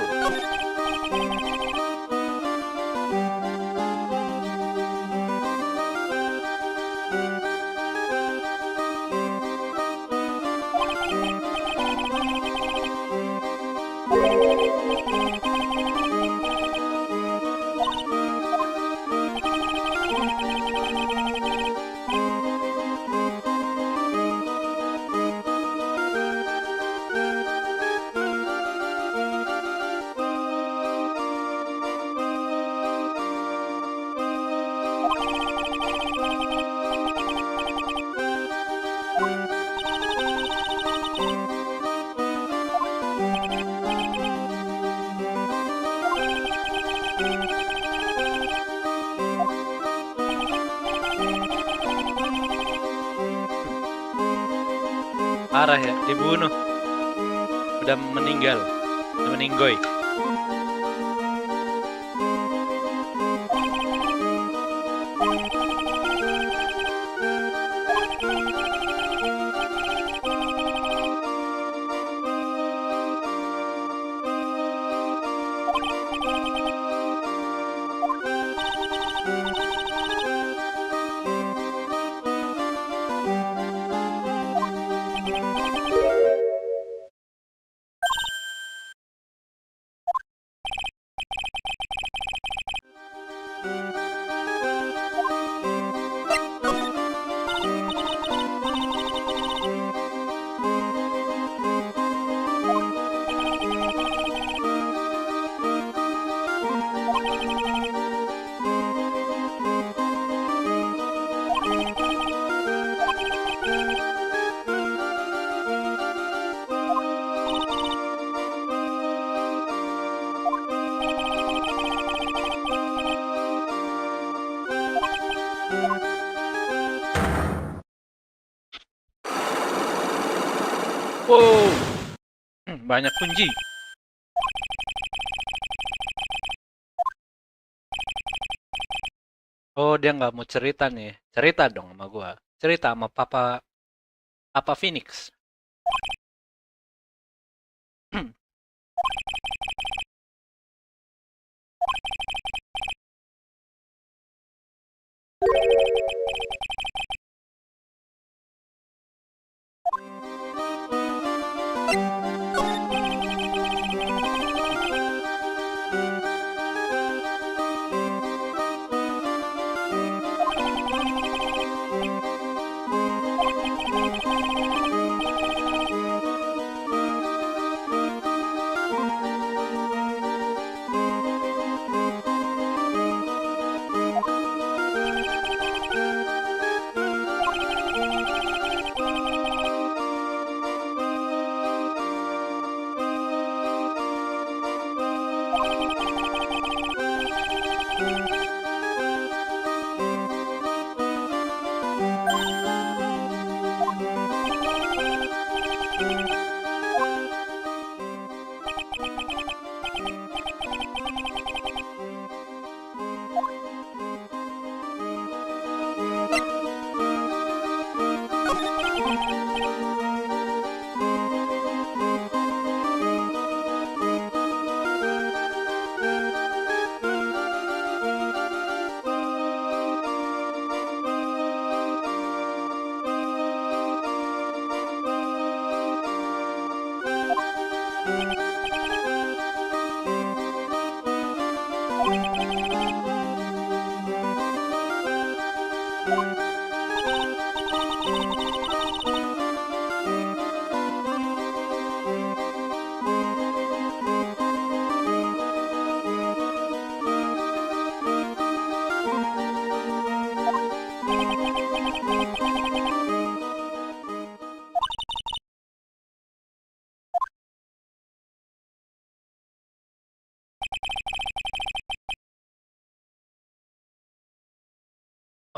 S1: Parah ya, dibunuh. Udah meninggal. Udah meninggoy. Wow, banyak kunci. Oh, dia nggak mau cerita nih. Cerita dong sama gua. Cerita sama Papa Papa Phoenix.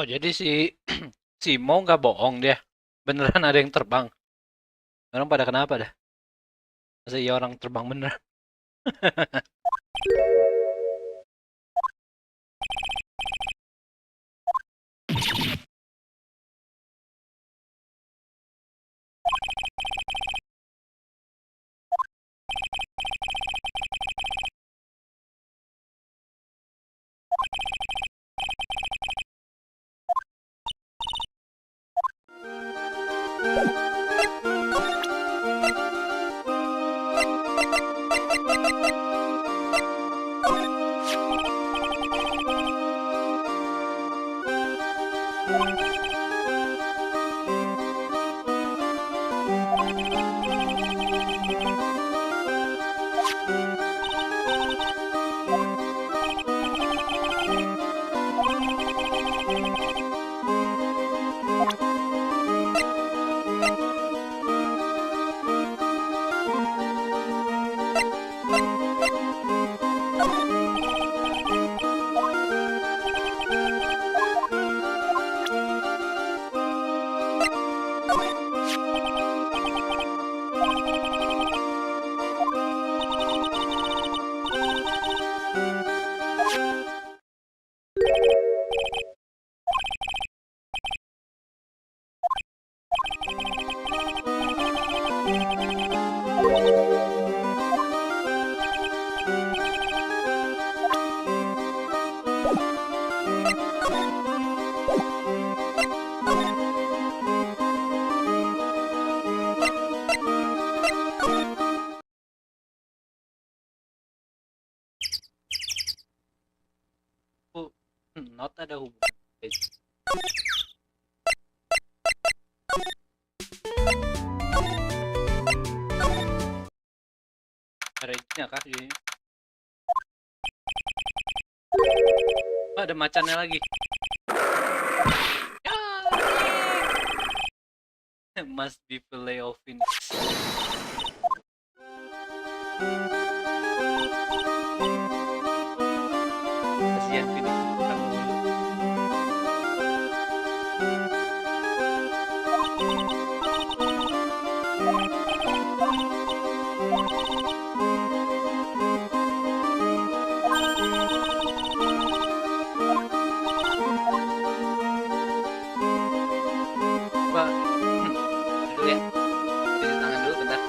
S2: Oh, jadi si si Mo nggak bohong dia. Beneran ada yang terbang. Orang pada kenapa dah? Masa iya orang terbang bener? Oh, not ada hubungan. Ada izinnya kah? Ini? Oh, ada macannya lagi. Ya, must be fillet of Phoenix. Kasihan Phoenix bukan mulu. Coba dulu ya. Cuci tangan dulu bentar.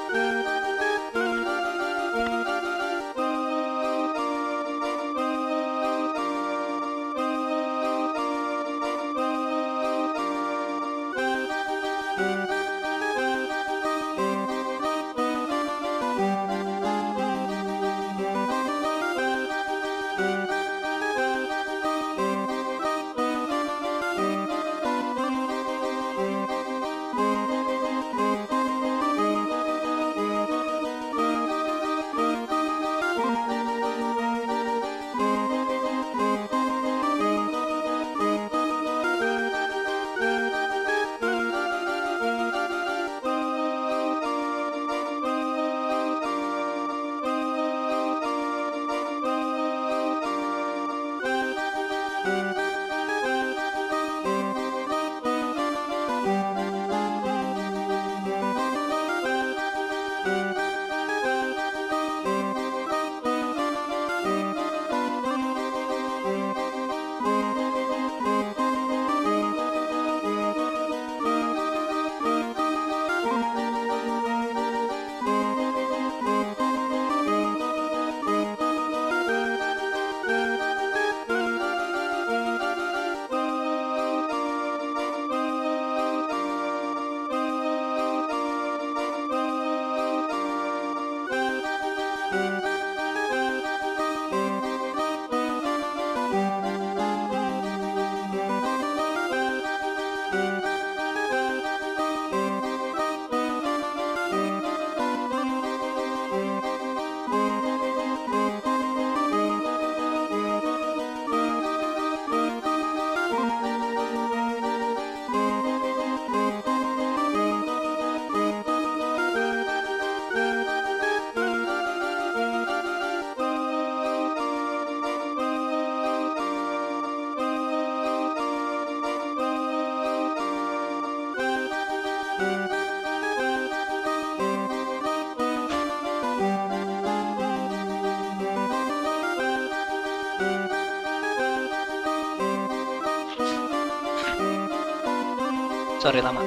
S1: Sorry lama.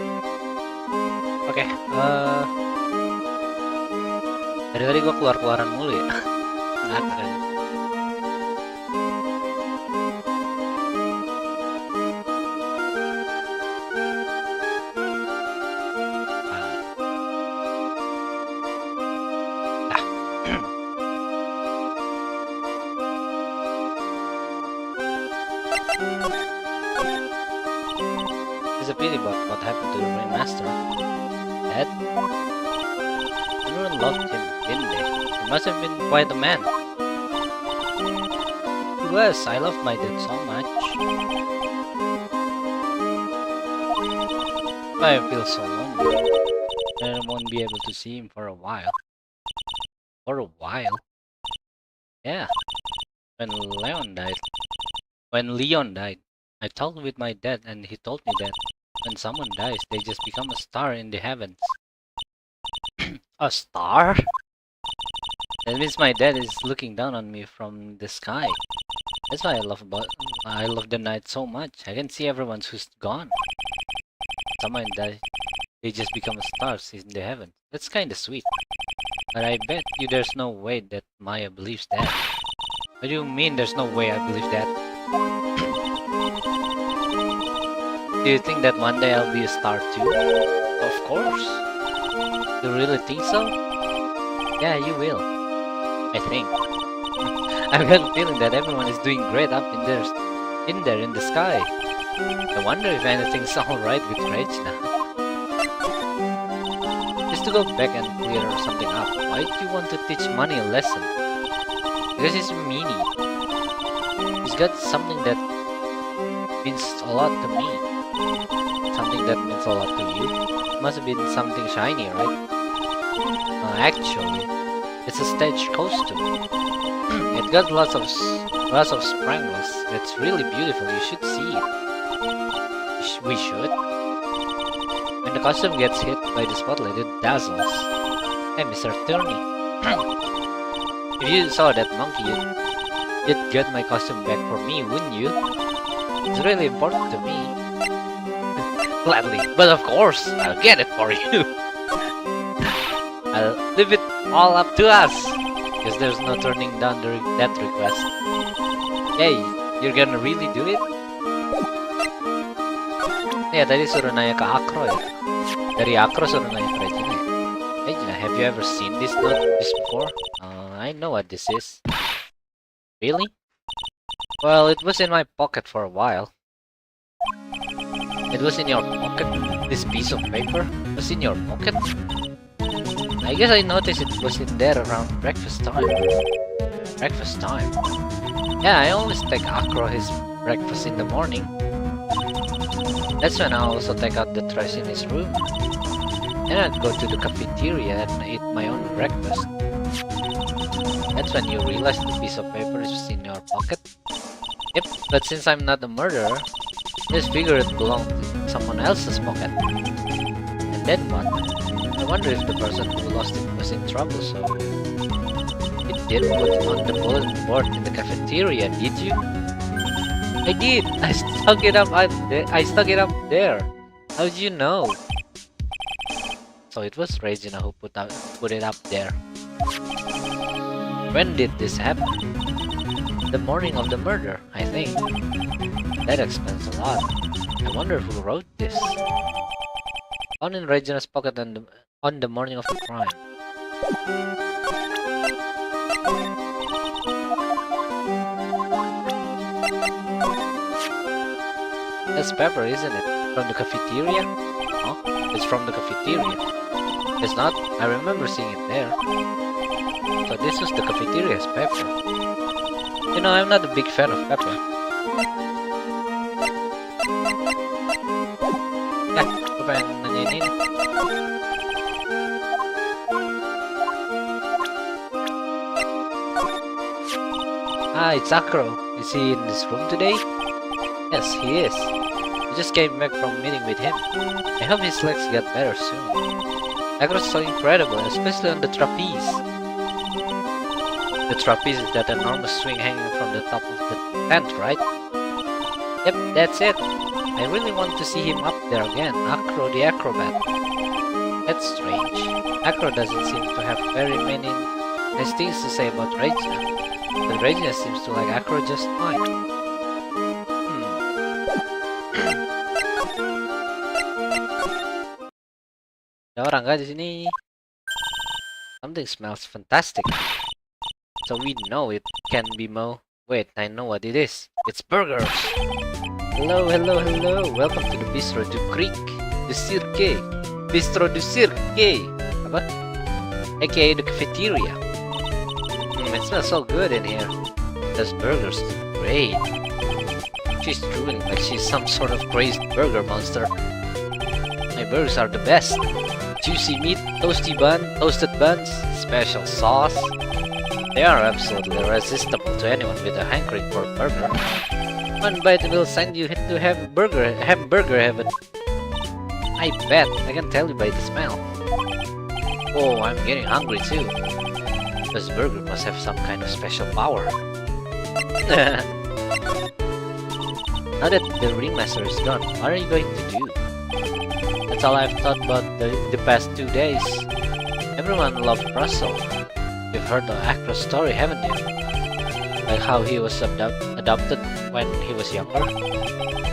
S1: Oke, dari tadi gua keluaran mulu ya. Ngakak aja. It's a pity about what happened to the Grandmaster. Dad? Everyone loved him, didn't they? He must have been quite a man. He was. I loved my dad so much. I feel so lonely. I won't be able to see him for a while. For a while? Yeah. When Leon died. When Leon died, I talked with my dad and he told me that when someone dies, they just become a star in the heavens. A star? That means my dad is looking down on me from the sky. That's why I love the night so much. I can see everyone who's gone. Someone dies, they just become stars in the heavens. That's kinda sweet. But I bet you there's no way that Maya believes that. What do you mean there's no way I believe that? Do you think that one day I'll be a star too? Of course. You really think so? Yeah, you will. I think. I've got a feeling that everyone is doing great up in there in the sky. I wonder if anything's alright with Regina. Just to go back and clear something up, why do you want to teach Money a lesson? Because he's a meanie. He's got something that means a lot to me. Something that means a lot to you. It must have been something shiny, right? Actually, it's a stage costume. It got lots of sprinkles. It's really beautiful. You should see it. We should. When the costume gets hit by the spotlight, it dazzles. Hey, Mr. Turney. If you saw that monkey, you'd get my costume back for me, wouldn't you? It's really important to me. Gladly, but of course, I'll get it for you. I'll leave it all up to us, because there's no turning down that request. Hey, you're gonna really do it? Ya, tadi suruh nanya ke Akro ya. Dari Akro suruh nanya ke Regina. Regina, have you ever seen this before? I know what this is. Really? Well, it was in my pocket for a while. It was in your pocket? This piece of paper was in your pocket? I guess I noticed it was in there around breakfast time. Breakfast time? Yeah, I always take Akro his breakfast in the morning. That's when I also take out the trash in his room. And I'd go to the cafeteria and eat my own breakfast. That's when you realize the piece of paper is in your pocket? Yep, but since I'm not a murderer, this figure it belonged to someone else's pocket. And then what? I wonder if the person who lost it was in trouble, so... You didn't put it on the bulletin board in the cafeteria, did you? I did! I stuck it up there! How did you know? So it was Regina who put it up there. When did this happen? The morning of the murder, I think. That explains a lot. I wonder who wrote this. Found in Regina's pocket on the morning of the crime. That's pepper, isn't it? From the cafeteria? Huh? It's from the cafeteria. It's not. I remember seeing it there. So this was the cafeteria's pepper. You know, I'm not a big fan of pepper. Gue pengen nanyain ini. It's Akro. Is he in this room today? Yes, he is. I just came back from meeting with him. I hope his legs get better soon. Akro's so incredible, especially on the trapeze. The trapeze is that enormous swing hanging from the top of the tent, right? Yep, that's it.
S2: I really want to see him up there again, Acro the Acrobat. That's strange. Acro doesn't seem to have very many nice things to say about Regina, but Regina seems to like Acro just fine. Ada orang kah di sini? Something smells fantastic. So we know it can be Mo. Wait, I know what it is. It's burgers. Hello, hello, hello. Welcome to the Bistro du Creek. The Cirque. Bistro du Cirque. Apa? AKA the cafeteria. It smells so good in here. Those burgers are great. She's drooling like she's some sort of crazed burger monster. My burgers are the best. Juicy meat, toasted buns, special sauce. They are absolutely irresistible to anyone with a hankering for a burger. One bite will send you to hamburger heaven. I bet, I can tell you by the smell. Oh, I'm getting hungry too. This burger must have some kind of special power. Now that the ringmaster is gone, what are you going to do? That's all I've thought about the past 2 days. Everyone loved Russell. You've heard the Acro's story, haven't you? Like how he was adopted when he was younger.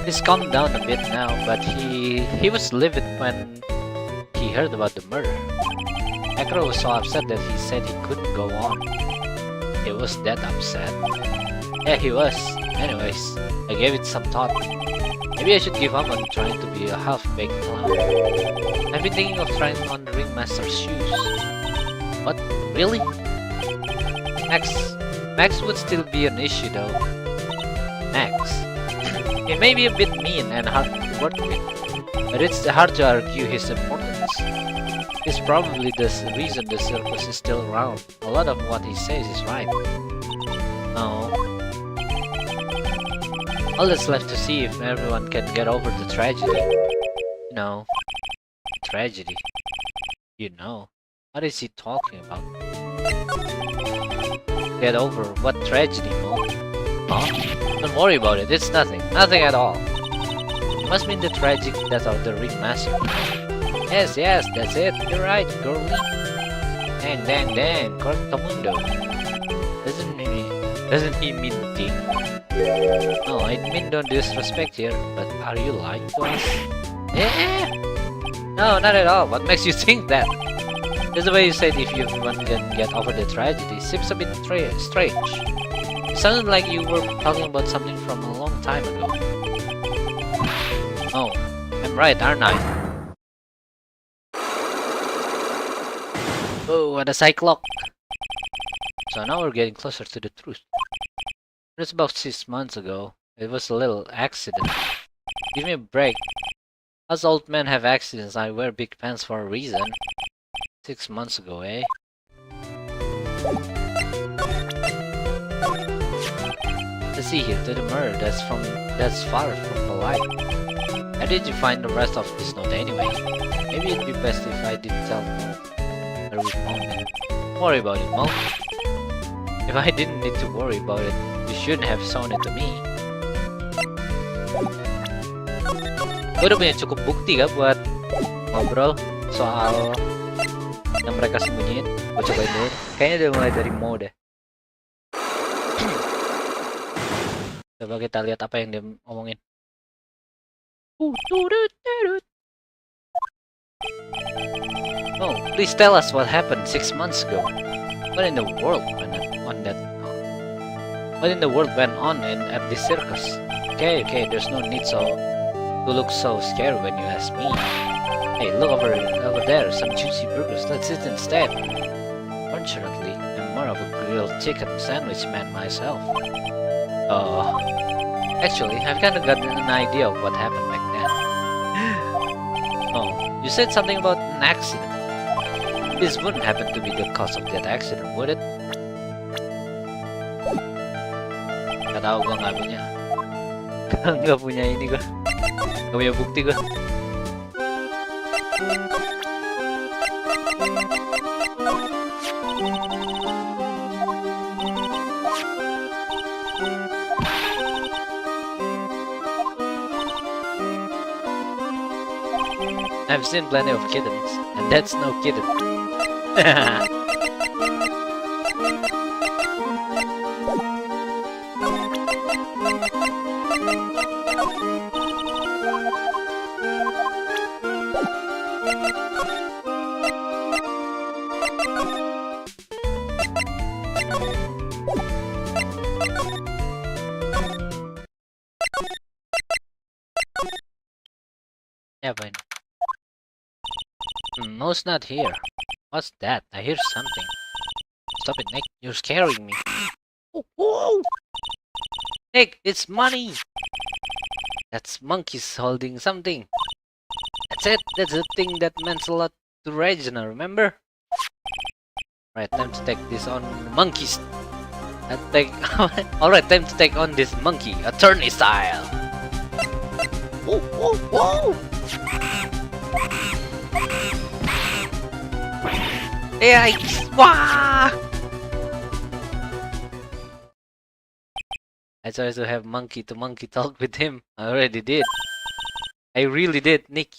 S2: He's calmed down a bit now, but he was livid when he heard about the murder. Acro was so upset that he said he couldn't go on. He was that upset. Yeah, he was. Anyways, I gave it some thought. Maybe I should give up on trying to be a half-baked clown. I've been thinking of trying on the ringmaster's shoes. What? Really? Max would still be an issue though. Max. He may be a bit mean and hard to work with, but it's hard to argue his importance. He's probably the reason the circus is still around. A lot of what he says is right. No. All that's left to see if everyone can get over the tragedy. You know. Tragedy. You know. What is he talking about? Get over what tragedy, Mo? Huh? Don't worry about it, it's nothing. Nothing at all. It must mean the tragic death of the ringmaster. Yes, that's it. You're right, girlie. Dang, cortamundo. Doesn't he mean ding? No, I mean don't disrespect here, but are you lying to us? No, not at all. What makes you think that? Just the way you said if everyone can get over the tragedy seems a bit strange. It sounded like you were talking about something from a long time ago. Oh, I'm right, aren't I? Oh, what a cyclock! So now we're getting closer to the truth. It was about 6 months ago. It was a little accident. Give me a break. Us old men have accidents. I wear big pants for a reason. 6 months ago, eh? Let's see here, to the murder, that's far from polite. How did you find the rest of this note anyway? Maybe it'd be best if I didn't tell Mo where we found it. Don't worry about it, Mo. If I didn't need to worry about it, you shouldn't have shown it to me. Gue udah punya cukup bukti kan buat ngobrol soal yang mereka sembunyiin. Gue cobain dulu. Kayaknya udah mulai dari Mo deh. Coba kita lihat apa yang dia omongin. Oh, please tell us what happened 6 months ago. What in the world went on at the circus? Okay, there's no need to look so scary when you ask me. Hey, look over there, some juicy burgers. Let's eat instead. Fortunately, I'm more of a grilled chicken sandwich man myself. Actually, I've kind of got an idea of what happened back then. Oh, you said something about an accident. This wouldn't happen to be the cause of that accident, would it? Gak tau, gue gak punya. Gak punya ini gue. Gak punya bukti gue. I've seen plenty of kittens, and that's no kitten. Yeah, fine. Mo's not here. What's that? I hear something. Stop it, Nick. You're scaring me. Oh, whoa! Nick, it's money! That's monkeys holding something. That's it. That's the thing that meant a lot to Regina, remember? Right, time to take this on monkeys. Alright, time to take on this monkey, attorney style. Whoa, whoa, whoa! Yeah, wah! I tried to have monkey to monkey talk with him. I already did. I really did, Nick.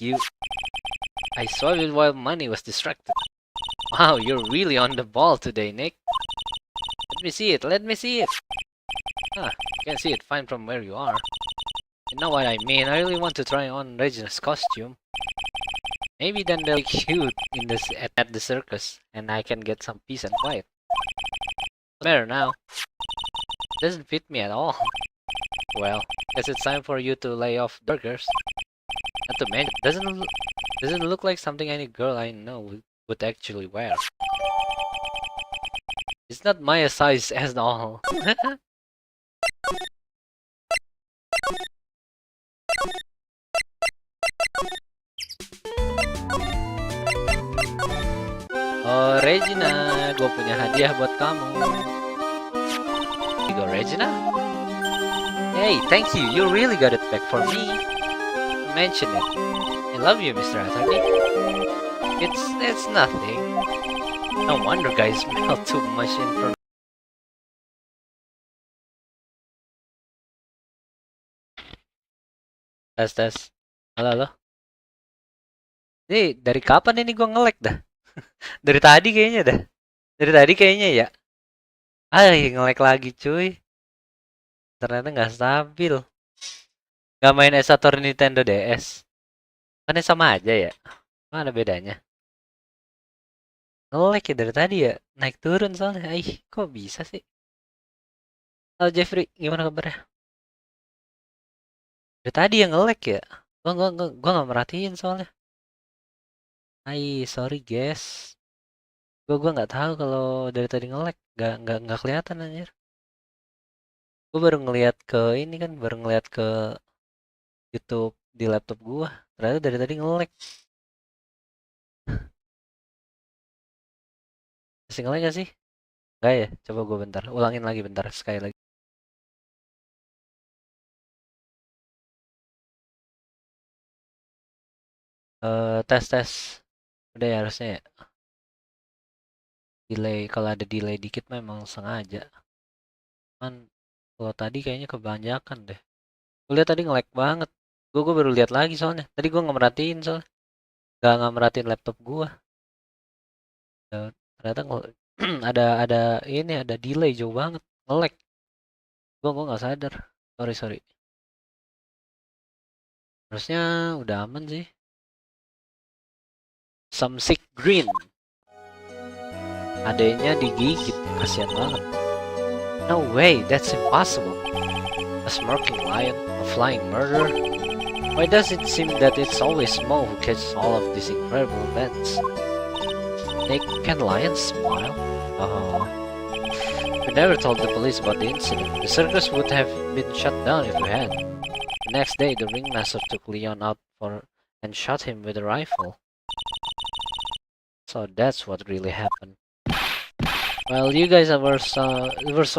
S2: I saw it while Money was distracted. Wow, you're really on the ball today, Nick. Let me see it. Let me see it. Ah, you can see it fine from where you are. You know what I mean? I really want to try on Regina's costume. Maybe then they'll be cute in this at the circus, and I can get some peace and quiet. Better now. Doesn't fit me at all. Well, guess it's time for you to lay off burgers. Not to mention, doesn't look like something any girl I know would actually wear. It's not my size at all. Oh, Regina, gue punya hadiah buat kamu. Here you go, Regina. Hey, thank you. You really got it back for me. Mention it. I love you, Mr. Attorney. It's nothing. No wonder guys smell too much in front. Tes. Halo. Nih, dari kapan ini gue nge-lag dah? Dari tadi kayaknya dah. Dari tadi kayaknya ya. Nge-lag lagi cuy. Ternyata nggak stabil. Gak main S1 Nintendo DS. Kan sama aja ya. Mana bedanya? Nge-lag ya dari tadi ya. Naik turun soalnya. Kok bisa sih? Halo Jeffrey, gimana kabarnya? Dari tadi yang nge-lag ya. Gua nggak merhatiin soalnya. Sorry guys. Gua nggak tahu kalau dari tadi nge-lag. Nggak kelihatan anjir. Gue baru ngeliat ke ini kan, baru ngeliat ke YouTube di laptop gua. Ternyata dari tadi nge-lag. Masih nge-lag gak sih? Enggak ya? Coba gue bentar. Ulangin lagi bentar, sekali lagi. Tes. Udah ya harusnya ya. Delay, kalau ada delay dikit memang sengaja. Cuman kalau tadi kayaknya kebanyakan deh. Gue lihat tadi nge-lag banget. Gue baru lihat lagi soalnya. Tadi gue nggak merhatiin soalnya. Nggak merhatiin laptop gue. Ternyata ada delay jauh banget. Nge-lag. Gue nggak sadar. Sorry. Harusnya udah aman sih. Some sick green. Adanya digigit, kasihan banget. No way, that's impossible. A smirking lion, a flying murderer. Why does it seem that it's always Mo who catches all of these incredible events? Can lions smile? Oh. We never told the police about the incident. The circus would have been shut down if we had. The next day, the ringmaster took Leon out and shot him with a rifle. So that's what really happened. Well, you guys were so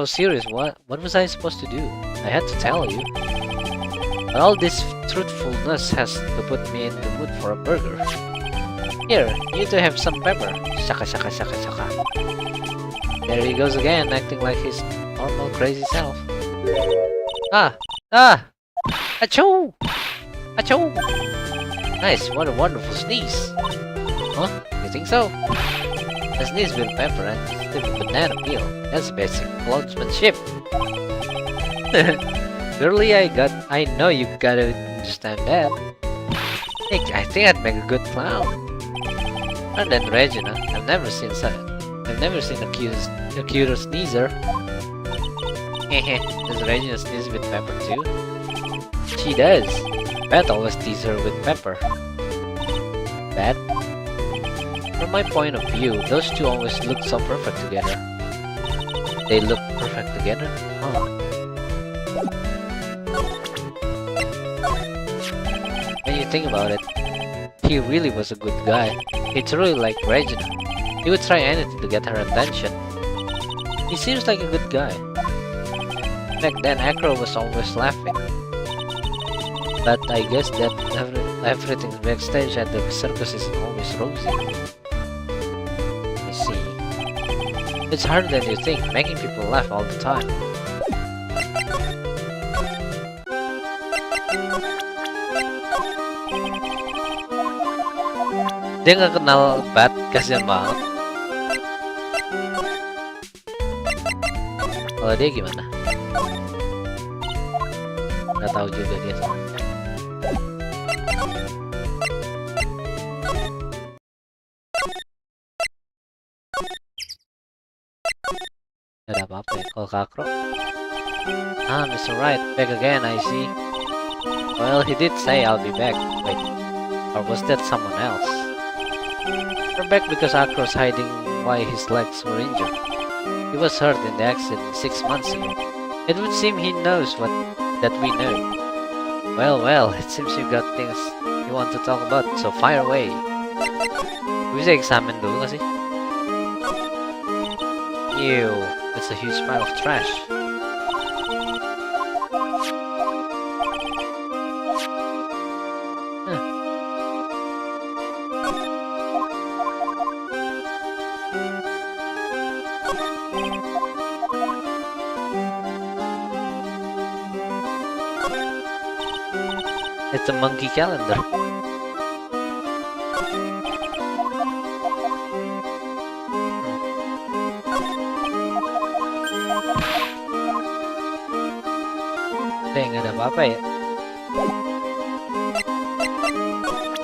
S2: serious. What was I supposed to do? I had to tell you. But all this truthfulness has to put me in the mood for a burger. Here, you two have some pepper. Shaka. There he goes again, acting like his normal crazy self. Achoo! Nice, what a wonderful sneeze. Huh? You think so? A sneeze with pepper and stiff banana peel. That's basic clothesmanship. Girly, I know you gotta understand that. Nick, I think I'd make a good clown. And then Regina, I've never seen a cuter sneezer. Does Regina sneeze with pepper too? She does. Beth always teases her with pepper. Beth? From my point of view, those two always look so perfect together. They look perfect together? Huh. When you think about it, he really was a good guy. He truly liked Regina. He would try anything to get her attention. He seems like a good guy. Back then, Acro was always laughing. But I guess that everything backstage at the circus isn't always rosy. I see. It's harder than you think, making people laugh all the time. Dia nggak kenal Bat, kasihan banget. Kalau dia gimana? Nggak tahu juga dia sama. Nggak ada apa-apa ya kalau Kakro. Ah, Mr. Wright, back again, I see. Well, he did say I'll be back. Wait, or was that someone else? We're back because Akro's hiding why his legs were injured. He was hurt in the accident 6 months ago. It would seem he knows that we know. Well, it seems you got things you want to talk about, so fire away. Bisa examine dulu gak sih? Ew, that's a huge pile of trash. It's a monkey calendar. Nggak ada apa-apa ya.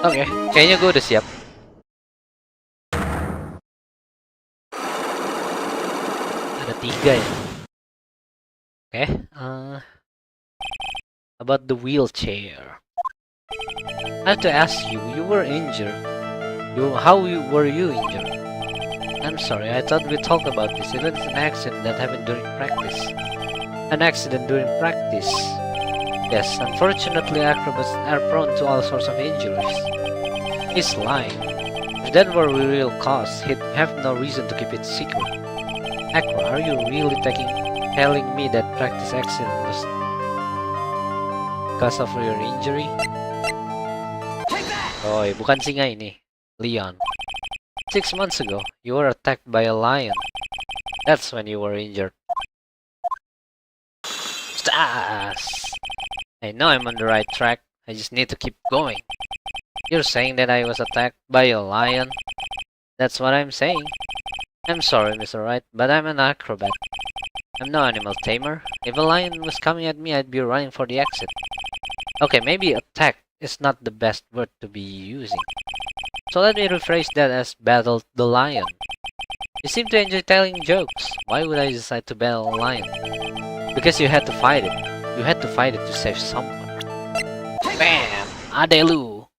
S2: Oke, kayaknya gue udah siap. Ada 3 ya. Oke, about the wheelchair. I have to ask you, you were injured. Were you injured? I'm sorry, I thought we talked about this. It was an accident that happened during practice. An accident during practice. Yes, unfortunately acrobats are prone to all sorts of injuries. He's lying. If that were a real cause, he'd have no reason to keep it secret. Acro, are you really telling me that practice accident was because of your injury? Oh, bukan singa ini, Leon. 6 months ago, you were attacked by a lion. That's when you were injured. Stas! I know I'm on the right track. I just need to keep going. You're saying that I was attacked by a lion? That's what I'm saying. I'm sorry, Mr. Wright, but I'm an acrobat. I'm no animal tamer. If a lion was coming at me, I'd be running for the exit. Okay, maybe attack is not the best word to be using. So let me rephrase that as battle the lion. You seem to enjoy telling jokes. Why would I decide to battle a lion? Because you had to fight it. You had to fight it to save someone. Bam! Adelu!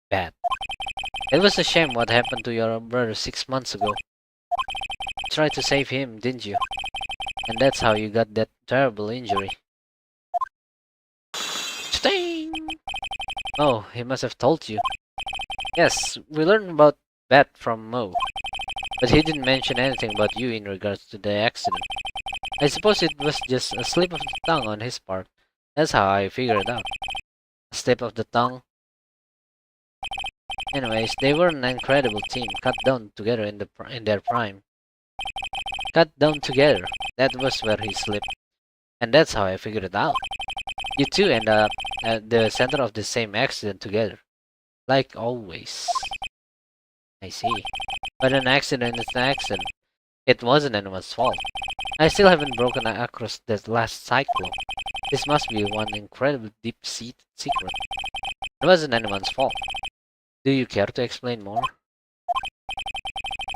S2: Bad. It was a shame what happened to your brother 6 months ago. You tried to save him, didn't you? And that's how you got that terrible injury. Sting! Oh, he must have told you. Yes, we learned about that from Mo. But he didn't mention anything about you in regards to the accident. I suppose it was just a slip of the tongue on his part. That's how I figured it out. A slip of the tongue. Anyways, they were an incredible team, cut down together in their prime. Cut down together. That was where he slipped. And that's how I figured it out. You two end up at the center of the same accident together. Like always. I see. But an accident is an accident. It wasn't anyone's fault. I still haven't broken across that last cyclone. This must be one incredibly deep-seated secret. It wasn't anyone's fault. Do you care to explain more?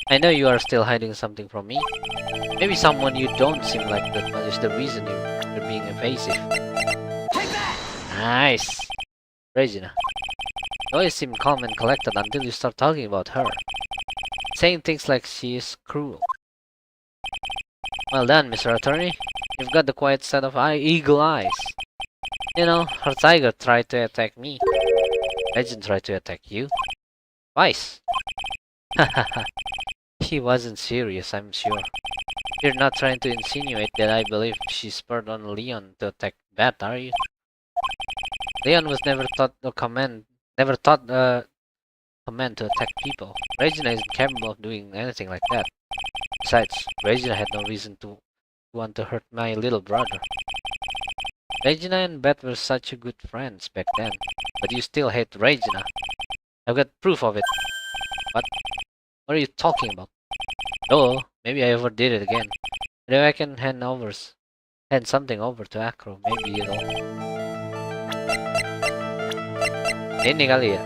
S2: I know you are still hiding something from me. Maybe someone you don't seem like that much is the reason you're being evasive. Nice! Regina. You always seem calm and collected until you start talking about her. Saying things like she is cruel. Well done, Mr. Attorney. You've got the quiet set of eagle eyes. You know, her tiger tried to attack me. Legend tried to attack you. Twice. Hahaha. He wasn't serious, I'm sure. You're not trying to insinuate that I believe she spurred on Leon to attack Bat, are you? Leon was never taught a command to attack people. Regina isn't capable of doing anything like that. Besides, Regina had no reason to want to hurt my little brother. Regina and Beth were such good friends back then, but you still hate Regina. I've got proof of it. What? What are you talking about? Oh, maybe I overdid it again. But if I can hand something over to Acro, maybe it'll... Ini kali ya.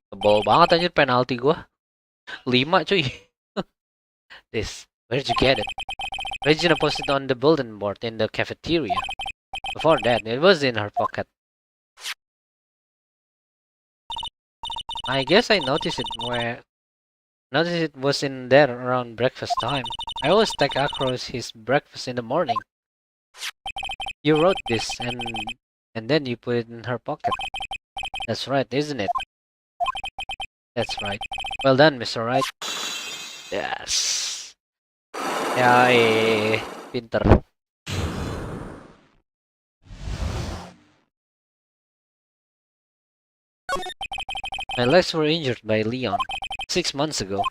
S2: Tebal banget anjir penalti gua. 5 cuy. This, where'd you get it? Regina posted on the bulletin board in the cafeteria. Before that, it was in her pocket. I guess I noticed it was in there around breakfast time. I always take across his breakfast in the morning. You wrote this and then you put it in her pocket. That's right, isn't it? That's right. Well done, Mr. Wright. Yes. Ya, pinter. My legs were injured by Leon. 6 months ago,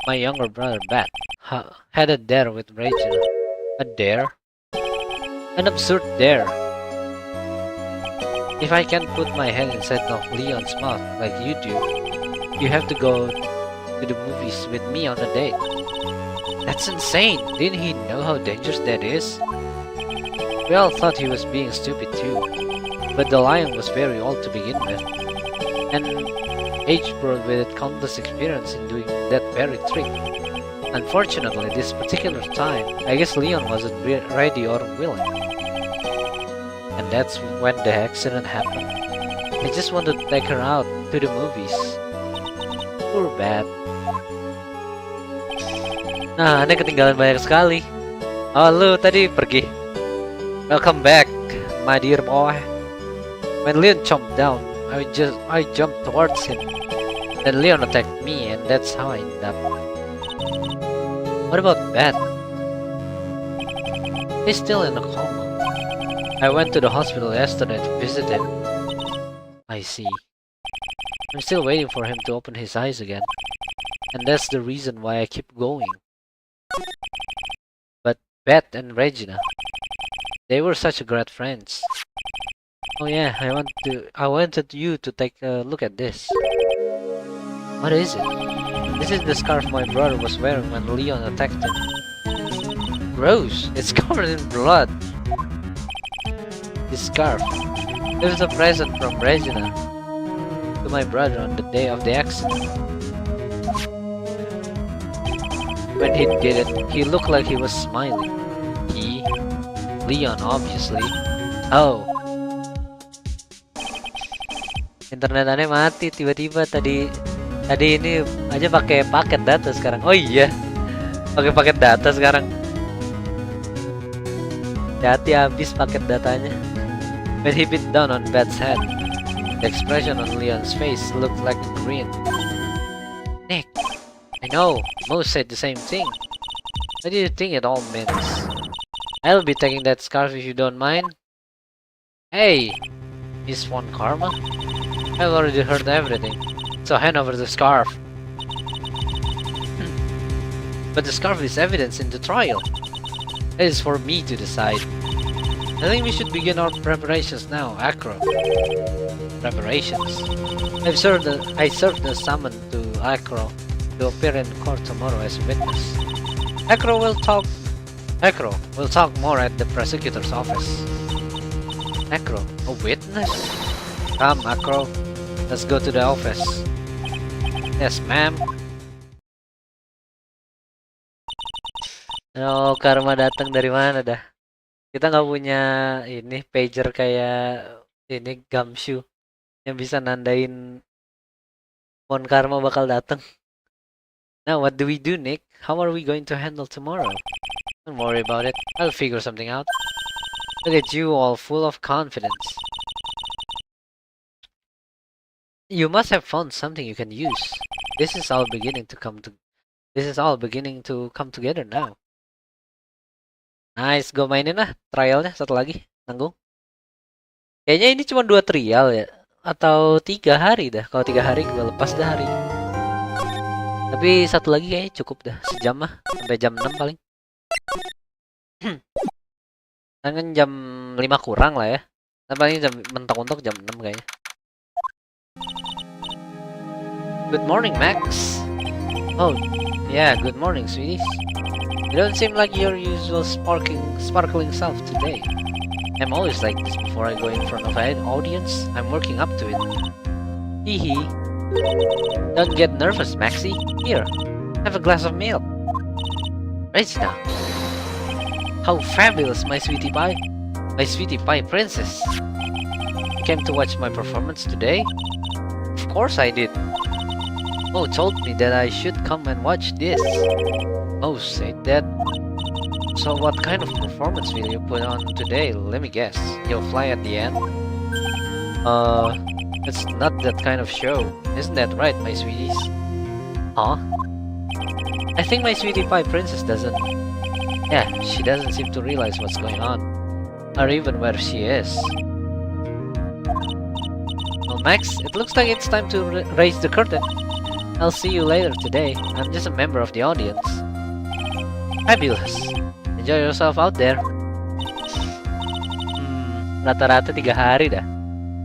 S2: my younger brother Bat had a dare with Regina. A dare? An absurd dare. If I can't put my head inside of Leon's mouth like you do, you have to go to the movies with me on a date. That's insane! Didn't he know how dangerous that is? We all thought he was being stupid too, but the lion was very old to begin with, and age brought with it countless experience in doing that very trick. Unfortunately, this particular time, I guess Leon wasn't ready or willing. And that's when the accident happened. I just wanted to take her out to the movies. Poor Bat. Nah, aneh ketinggalan banyak sekali. Oh, lu tadi pergi. Welcome back, my dear boy. When Leon chomped down, I jumped towards him. Then Leon attacked me, and that's how I ended up. What about Bat? He's still in a coma. I went to the hospital yesterday to visit him. I see. I'm still waiting for him to open his eyes again. And that's the reason why I keep going. But Beth and Regina, they were such great friends. Oh yeah, I wanted you to take a look at this. What is it? This is the scarf my brother was wearing when Leon attacked him. Gross! It's covered in blood. This scarf. It was a present from Regina to my brother on the day of the accident. When he did it, he looked like he was smiling. Leon, obviously. Oh. Internet aneh mati tiba-tiba tadi ini aja pakai paket data sekarang. Oh iya. Pakai paket data sekarang. Hati habis paket datanya. When he beat down on Beth's head, the expression on Leon's face looked like a grin. Nick, I know, Mo said the same thing. What do you think it all means? I'll be taking that scarf if you don't mind. Hey, Miss Von Karma? I've already heard everything, so hand over the scarf. But the scarf is evidence in the trial. It is for me to decide. I think we should begin our preparations now, Acro. Preparations. I served the summon to Acro to appear in court tomorrow as a witness. Acro will talk more at the prosecutor's office. Acro, a witness? Come, Acro. Let's go to the office. Yes, ma'am. Oh, karma datang dari mana dah? Kita nggak punya ini pager kayak ini gumshoe yang bisa nandain Mon Karma bakal datang. Now, what do we do, Nick? How are we going to handle tomorrow? Don't worry about it. I'll figure something out. Look at you, all full of confidence. You must have found something you can use. This is all beginning to come together now. Nice, go mainin lah trialnya satu lagi, nanggung. Kayaknya ini cuma 2 trial ya, atau 3 hari dah. Kalau 3 hari gue lepas dah hari. Tapi satu lagi kayaknya cukup dah, sejam mah, sampai jam 6 paling. Kan jam 5 kurang lah ya. Nah, paling mentok-mentok jam 6 kayaknya. Good morning, Max. Oh, yeah, good morning, sweeties. You don't seem like your usual sparkling self today. I'm always like this before I go in front of an audience. I'm working up to it. Hee. Don't get nervous, Maxie. Here, have a glass of milk. Regina. How fabulous, my sweetie pie. My sweetie pie princess. You came to watch my performance today? Of course I did. Mo told me that I should come and watch this. Mo said that. So what kind of performance will you put on today? Let me guess. You'll fly at the end? It's not that kind of show. Isn't that right, my sweeties? Huh? I think my sweetie pie princess doesn't. Yeah, she doesn't seem to realize what's going on. Or even where she is. Well, Max, it looks like it's time to raise the curtain. I'll see you later today. I'm just a member of the audience. Fabulous. Enjoy yourself out there. Rata-rata 3 hari dah.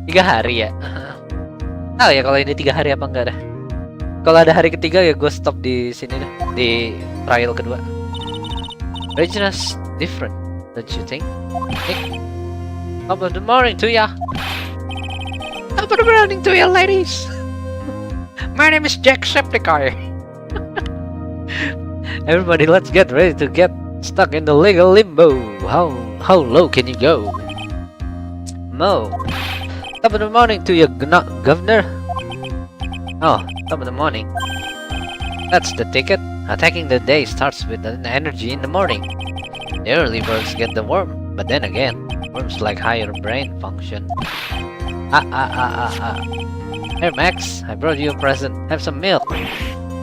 S2: 3 hari ya? Tahu ya kalau ini 3 hari apa enggak dah. Kalau ada hari ketiga ya gue stop di sini dah. Di trial kedua. Regina's different, don't you think? Nick? Top of the morning to ya. Top of the morning to ya, ladies. My name is Jacksepticeye. Everybody, let's get ready to get stuck in the legal limbo. How low can you go? Mo. Top of the morning to you, governor. Oh, top of the morning. That's the ticket. Attacking the day starts with an energy in the morning. The early birds get the worm, but then again, worms like higher brain function. Here, Max, I brought you a present. Have some milk.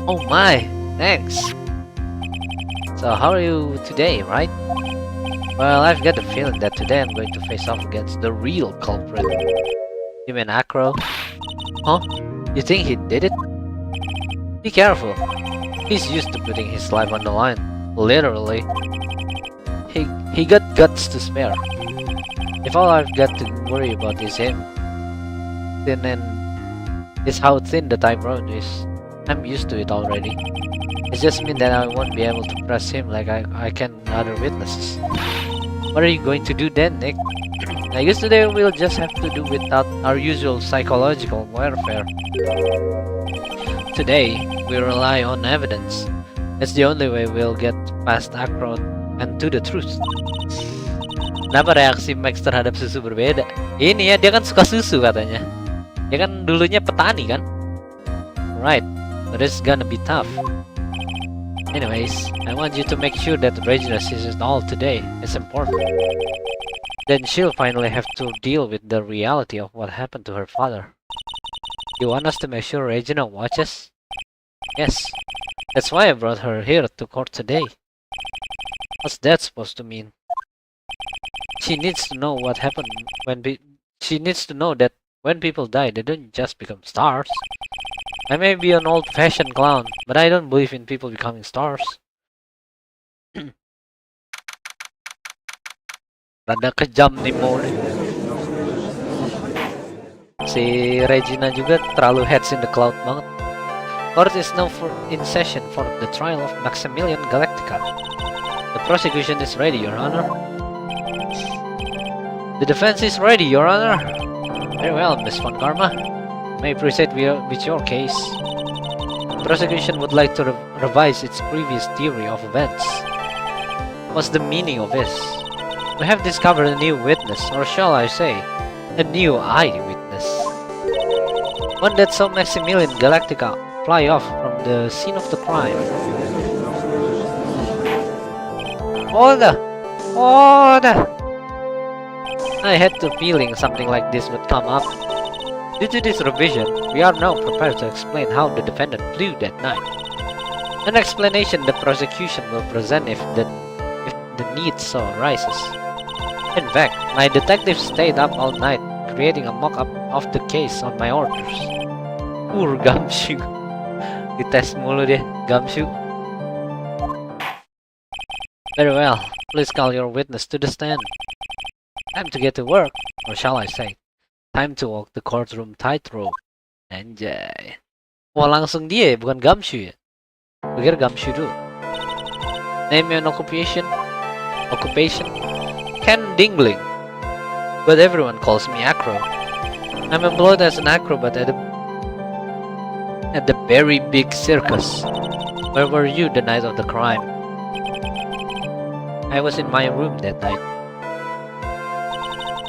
S2: Oh my, thanks. So how are you today, right? Well, I've got the feeling that today I'm going to face off against the real culprit. You mean Acro? Huh? You think he did it? Be careful. He's used to putting his life on the line. Literally. He got guts to spare. If all I've got to worry about is him, then is how thin the time road is. I'm used to it already. It just means that I won't be able to press him like I can other witnesses. What are you going to do then, Nick? I guess today we'll just have to do without our usual psychological warfare. Today, we rely on evidence. It's the only way we'll get past Acro and to the truth. Kenapa reaksi Max terhadap susu berbeda? Ini ya, dia kan suka susu katanya. Dia kan dulunya petani kan? Right, but it's gonna be tough. Anyways, I want you to make sure that Regina sees it all today. It's important. Then she'll finally have to deal with the reality of what happened to her father. You want us to make sure Regina watches? Yes. That's why I brought her here to court today. What's that supposed to mean? She needs to know what happened she needs to know that when people die, they don't just become stars. I may be an old-fashioned clown, but I don't believe in people becoming stars. Rada kejam nih mode. Si Regina juga terlalu heads in the cloud banget. Court is now in session for the trial of Maximilian Galactica. The prosecution is ready, Your Honor. The defense is ready, Your Honor. Very well, Miss Von Karma. May proceed with your case. The prosecution would like to revise its previous theory of events. What's the meaning of this? We have discovered a new witness, or shall I say, a new eyewitness. One that saw Maximilian Galactica fly off from the scene of the crime. Order! Order! I had the feeling something like this would come up. Due to this revision, we are now prepared to explain how the defendant flew that night. An explanation the prosecution will present if the need so arises. In fact, my detective stayed up all night creating a mock-up of the case on my orders. Poor Gumshoe. Dites mulu dia, Gumshoe. Very well, please call your witness to the stand. Time to get to work, or shall I say, time to walk the courtroom tightrope. Anjay. Wah langsung dia, bukan Gumshoe ya? Pikir Gumshoe dulu. Name and occupation? Occupation? Ken Dingling. But everyone calls me Acro. I'm employed as an acrobat at the very big circus. Where were you the night of the crime? I was in my room that night.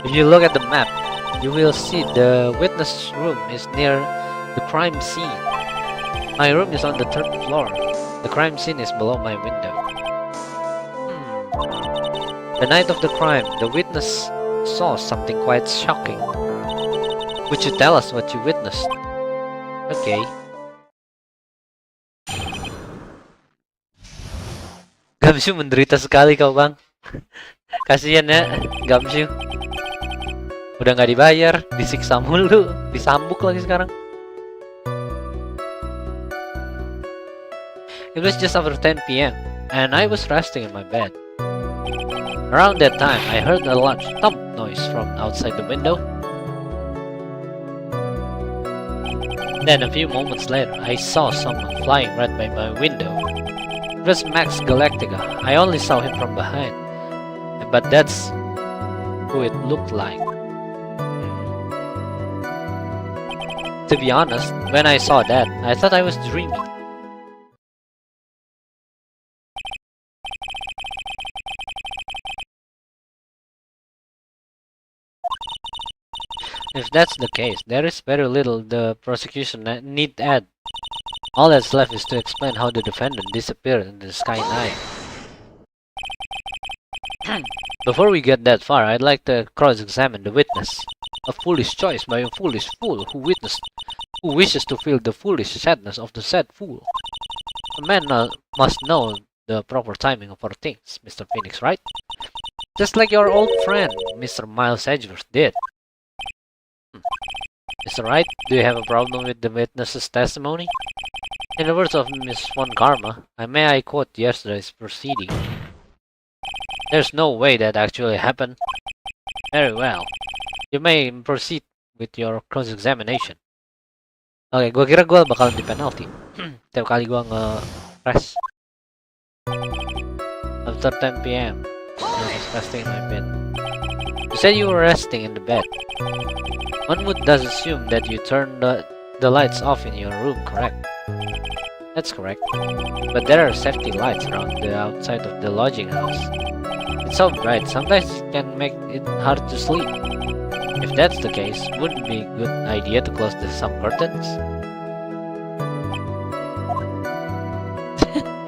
S2: If you look at the map, you will see the witness room is near the crime scene. My room is on the 3rd floor. The crime scene is below my window. The night of the crime, the witness saw something quite shocking. Would you tell us what you witnessed? Okay. Gumshoe menderita sekali kau bang. Kasian ya Gumshoe. Udah nggak dibayar, disiksa mulu, disambuk lagi sekarang. It was just after 10 p.m. and I was resting in my bed. Around that time, I heard a large thump noise from outside the window. Then a few moments later, I saw someone flying right by my window. It was Max Galactica. I only saw him from behind, but that's who it looked like. To be honest, when I saw that, I thought I was dreaming. If that's the case, there is very little the prosecution need add. All that's left is to explain how the defendant disappeared in the sky night. Before we get that far, I'd like to cross-examine the witness. A foolish choice by a foolish fool who wishes to feel the foolish sadness of the said fool. A man must know the proper timing for things, Mr. Phoenix, right? Just like your old friend, Mr. Miles Edgeworth did. Mr. Wright, do you have a problem with the witness's testimony? In the words of Miss Von Karma, may I quote yesterday's proceeding? There's no way that actually happened. Very well. You may proceed with your cross-examination. Oke, gua kira gua bakalan di penalty. Tiap kali gua nge-press. After 10 p.m. I was resting in my bed. You said you were resting in the bed. One would thus assume that you turned the lights off in your room, correct? That's correct. But there are safety lights around the outside of the lodging house. It's so bright, sometimes it can make it hard to sleep. If that's the case, wouldn't it be a good idea to close some curtains?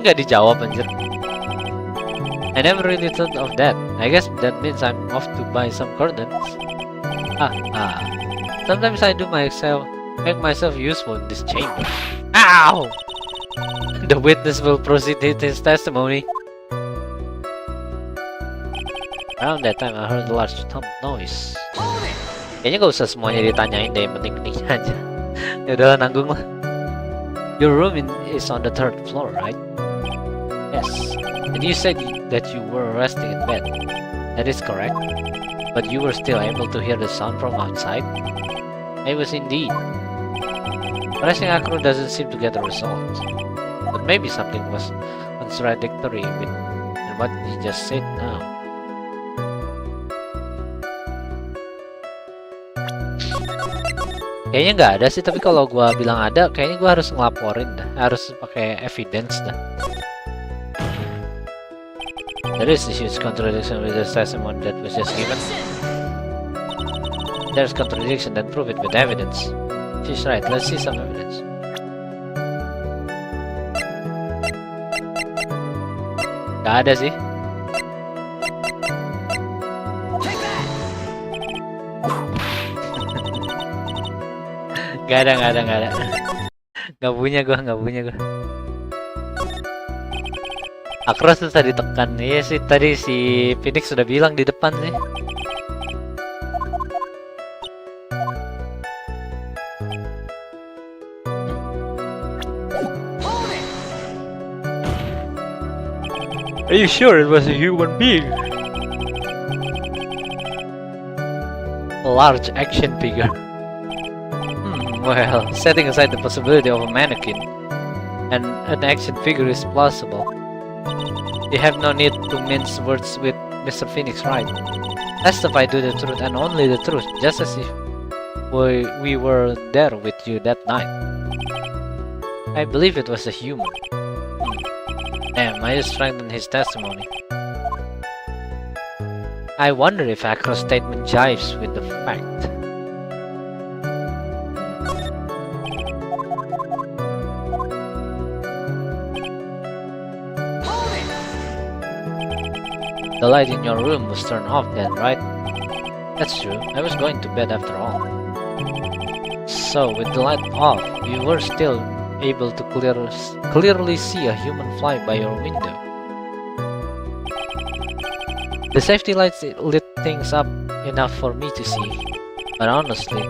S2: Nggak dijawab anjir. I never really thought of that. I guess that means I'm off to buy some curtains. Sometimes I make myself useful in this chamber. Ow! The witness will proceed with his testimony. Around that time, I heard a large thump noise. Kayaknya gak usah semuanya ditanyain deh, yang penting kening aja. Ya udahlah, nanggung lah. Your room is on the 3rd floor, right? Yes. And you said that you were resting in bed. That is correct. But you were still able to hear the sound from outside? I was indeed. Pressing acro doesn't seem to get a result. But maybe something was contradictory with what you just said now. Kayaknya nggak ada sih, tapi kalau gua bilang ada, kayaknya gua harus ngelaporin dah, harus pakai evidence dah. There is a huge contradiction with the testimony that was just given. There's contradiction, then prove it with evidence. She's right, let's see some evidence. Gak ada sih. Gak ada. Gak punya gua. Akros susah ditekan. Iya sih, tadi si Phoenix sudah bilang di depan sih. Are you sure it was a human being? A large action figure. Well, setting aside the possibility of a mannequin, and an action figure is plausible. You have no need to mince words with Mr. Phoenix, right? Testify to the truth and only the truth, just as if we were there with you that night. I believe it was a human. Damn, I just strengthened his testimony. I wonder if Acro's statement jives with the fact. The light in your room was turned off then, right? That's true, I was going to bed after all. So, with the light off, you were still able to clearly see a human fly by your window. The safety lights lit things up enough for me to see, but honestly,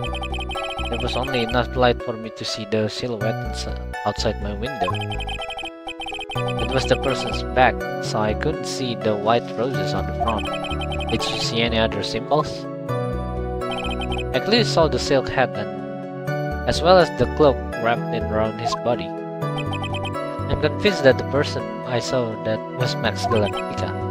S2: there was only enough light for me to see the silhouette outside my window. It was the person's back, so I couldn't see the white roses on the front. Did you see any other symbols? I clearly saw the silk hat as well as the cloak wrapped around his body. I'm convinced that the person I saw that was Max Galactica.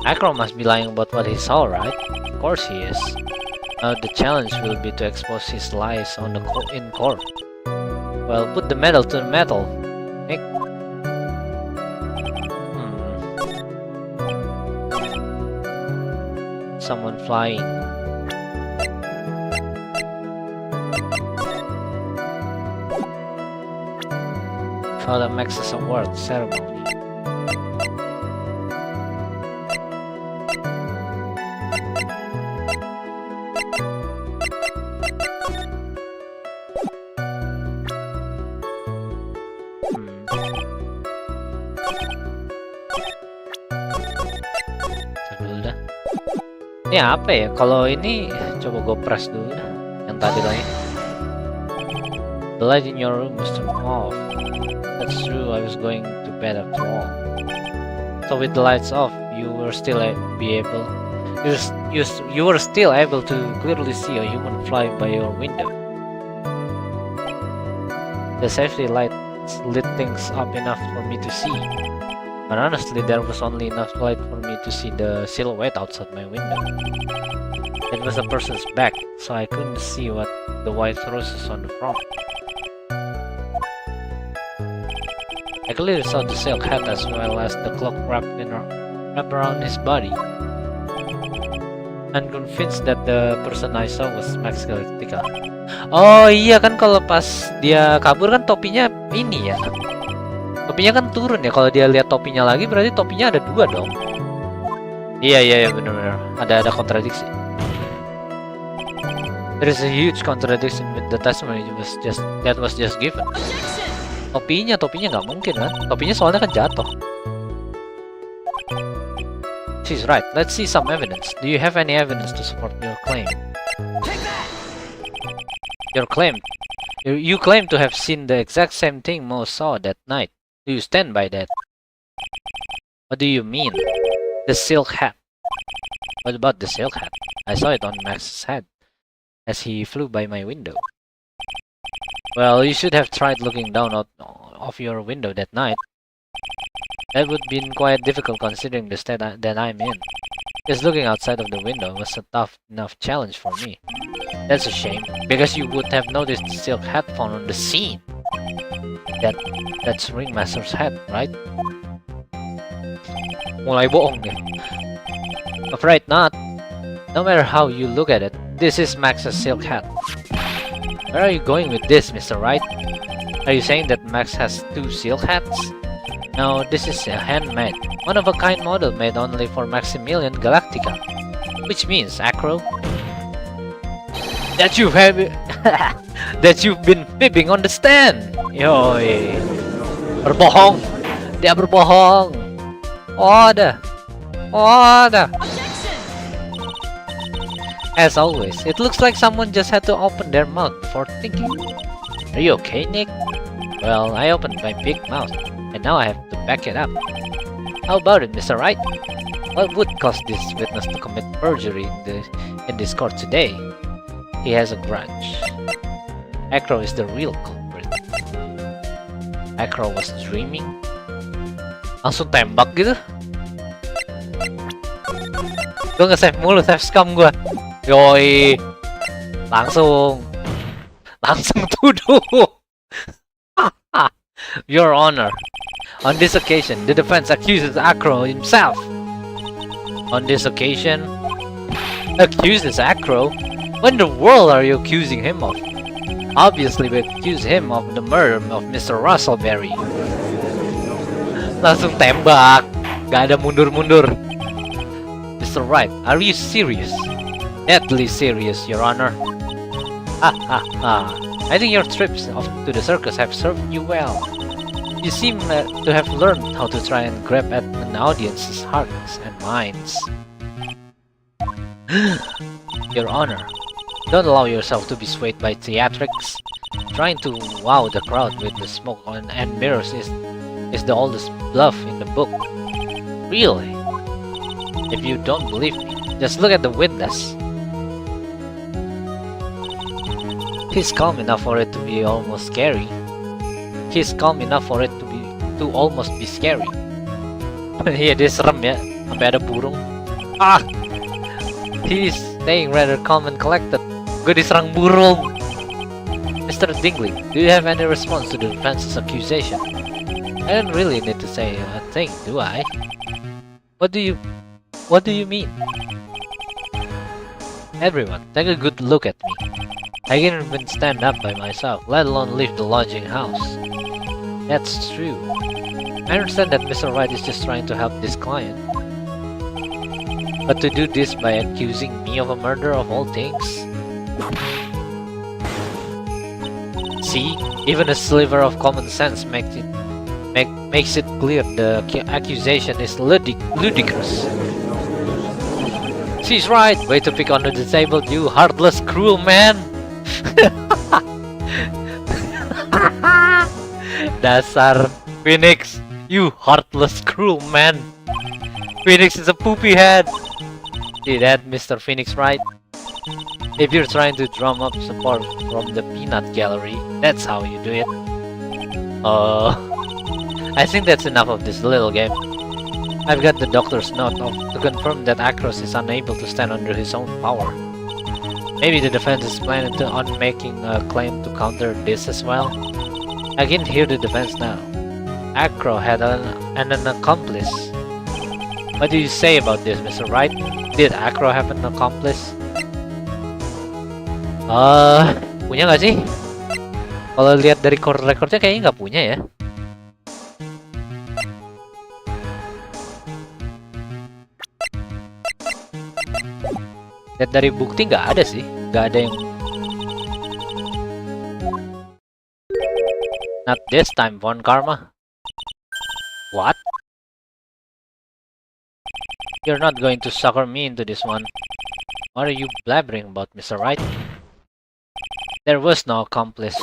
S2: Acro must be lying about what he saw, right? Of course he is. Now the challenge will be to expose his lies in court. Well, put the metal to the metal, Nick. Someone flying. Father Max's award ceremony. Ini apa ya? Kalau ini coba gue press dulu dah. Yang tadi lagi. The light in your room was turned off. That's true, I was going to bed after all. So with the lights off, you were still able to clearly see a human fly by your window. The safety lights lit things up enough for me to see. But honestly, there was only enough light for me to see the silhouette outside my window. It was a person's back, so I couldn't see what the white roses on the front. I clearly saw the silk hat as well as the cloak wrapped around his body. I'm convinced that the person I saw was Max Galactica. Oh iya kan, kalau pas dia kabur kan topinya ini ya. Topinya kan turun ya, kalau dia lihat topinya lagi berarti topinya ada dua dong. Iya benar-benar ada kontradiksi. There is a huge contradiction with the testimony that was just given. Topinya nggak mungkin kan? Topinya soalnya kan jatuh. She's right. Let's see some evidence. Do you have any evidence to support your claim? Your claim. You claim to have seen the exact same thing Mo saw that night. Do you stand by that? What do you mean? The silk hat. What about the silk hat? I saw it on Max's head as he flew by my window. Well, you should have tried looking down out of your window that night. That would be quite difficult considering the state that I'm in. Just looking outside of the window was a tough enough challenge for me. That's a shame, because you would have noticed the silk hat found on the scene. That's Ringmaster's hat, right? Mulai bohong deh. Afraid not. No matter how you look at it, this is Max's silk hat. Where are you going with this, Mr. Wright? Are you saying that Max has 2 silk hats? No, this is a handmade, one-of-a-kind model made only for Maximilian Galactica. Which means, Acro, that you have that you've been fibbing on the stand. Yoi. Berbohong. Dia berbohong. Order. Order. As always, it looks like someone just had to open their mouth before thinking. Are you okay, Nick? Well, I opened my big mouth, and now I have to back it up. How about it, Mr. Wright? What would cause this witness to commit perjury in this court today? He has a grudge. Acro is the real culprit. Acro was dreaming. Langsung tembak gitu. Gue nge-save mulu save scam gue. Yoi. Langsung tuduh. Your Honor, on this occasion, the defense accuses Acro himself. On this occasion, accuses Acro? What in the world are you accusing him of? Obviously, we accuse him of the murder of Mr. Russellberry. Langsung tembak, gak ada mundur-mundur. Mr. Wright, are you serious? Deadly serious, Your Honor. Ha ha ha. I think your trips to the circus have served you well. You seem to have learned how to try and grab at an audience's hearts and minds. Your Honor, don't allow yourself to be swayed by theatrics. Trying to wow the crowd with the smoke and mirrors is the oldest bluff in the book. Really? If you don't believe me, just look at the witness. He's calm enough for it to be almost scary. He's calm enough for it to almost be scary. Iya, dia serem ya, sampai ada burung. Ah! He's staying rather calm and collected. Gue diserang burung. Mr. Dingley, do you have any response to the defense's accusation? I don't really need to say a thing, do I? What do you mean? Everyone, take a good look at me. I can't even stand up by myself, let alone leave the lodging house. That's true. I understand that Mr. Wright is just trying to help this client. But to do this by accusing me of a murder of all things? See, even a sliver of common sense makes it clear the accusation is ludicrous. She's right. Way to pick on the disabled, you heartless, cruel man. Dasar Phoenix, you heartless, cruel man. Phoenix is a poopy head. See that, Mr. Phoenix, right? If you're trying to drum up support from the peanut gallery, that's how you do it. I think that's enough of this little game. I've got the doctor's note to confirm that Acros is unable to stand under his own power. Maybe the defense is planning on making a claim to counter this as well. I can hear the defense now. Acro had an accomplice. What do you say about this, Mr. Wright? Did Acro have an accomplice? Punya nggak sih? Kalau lihat dari record-recordnya kayaknya nggak punya ya. Lihat dari bukti nggak ada sih, nggak ada yang. Not this time, Von Karma. What? You're not going to sucker me into this one. What are you blabbering about, Mr. Wright? There was no accomplice.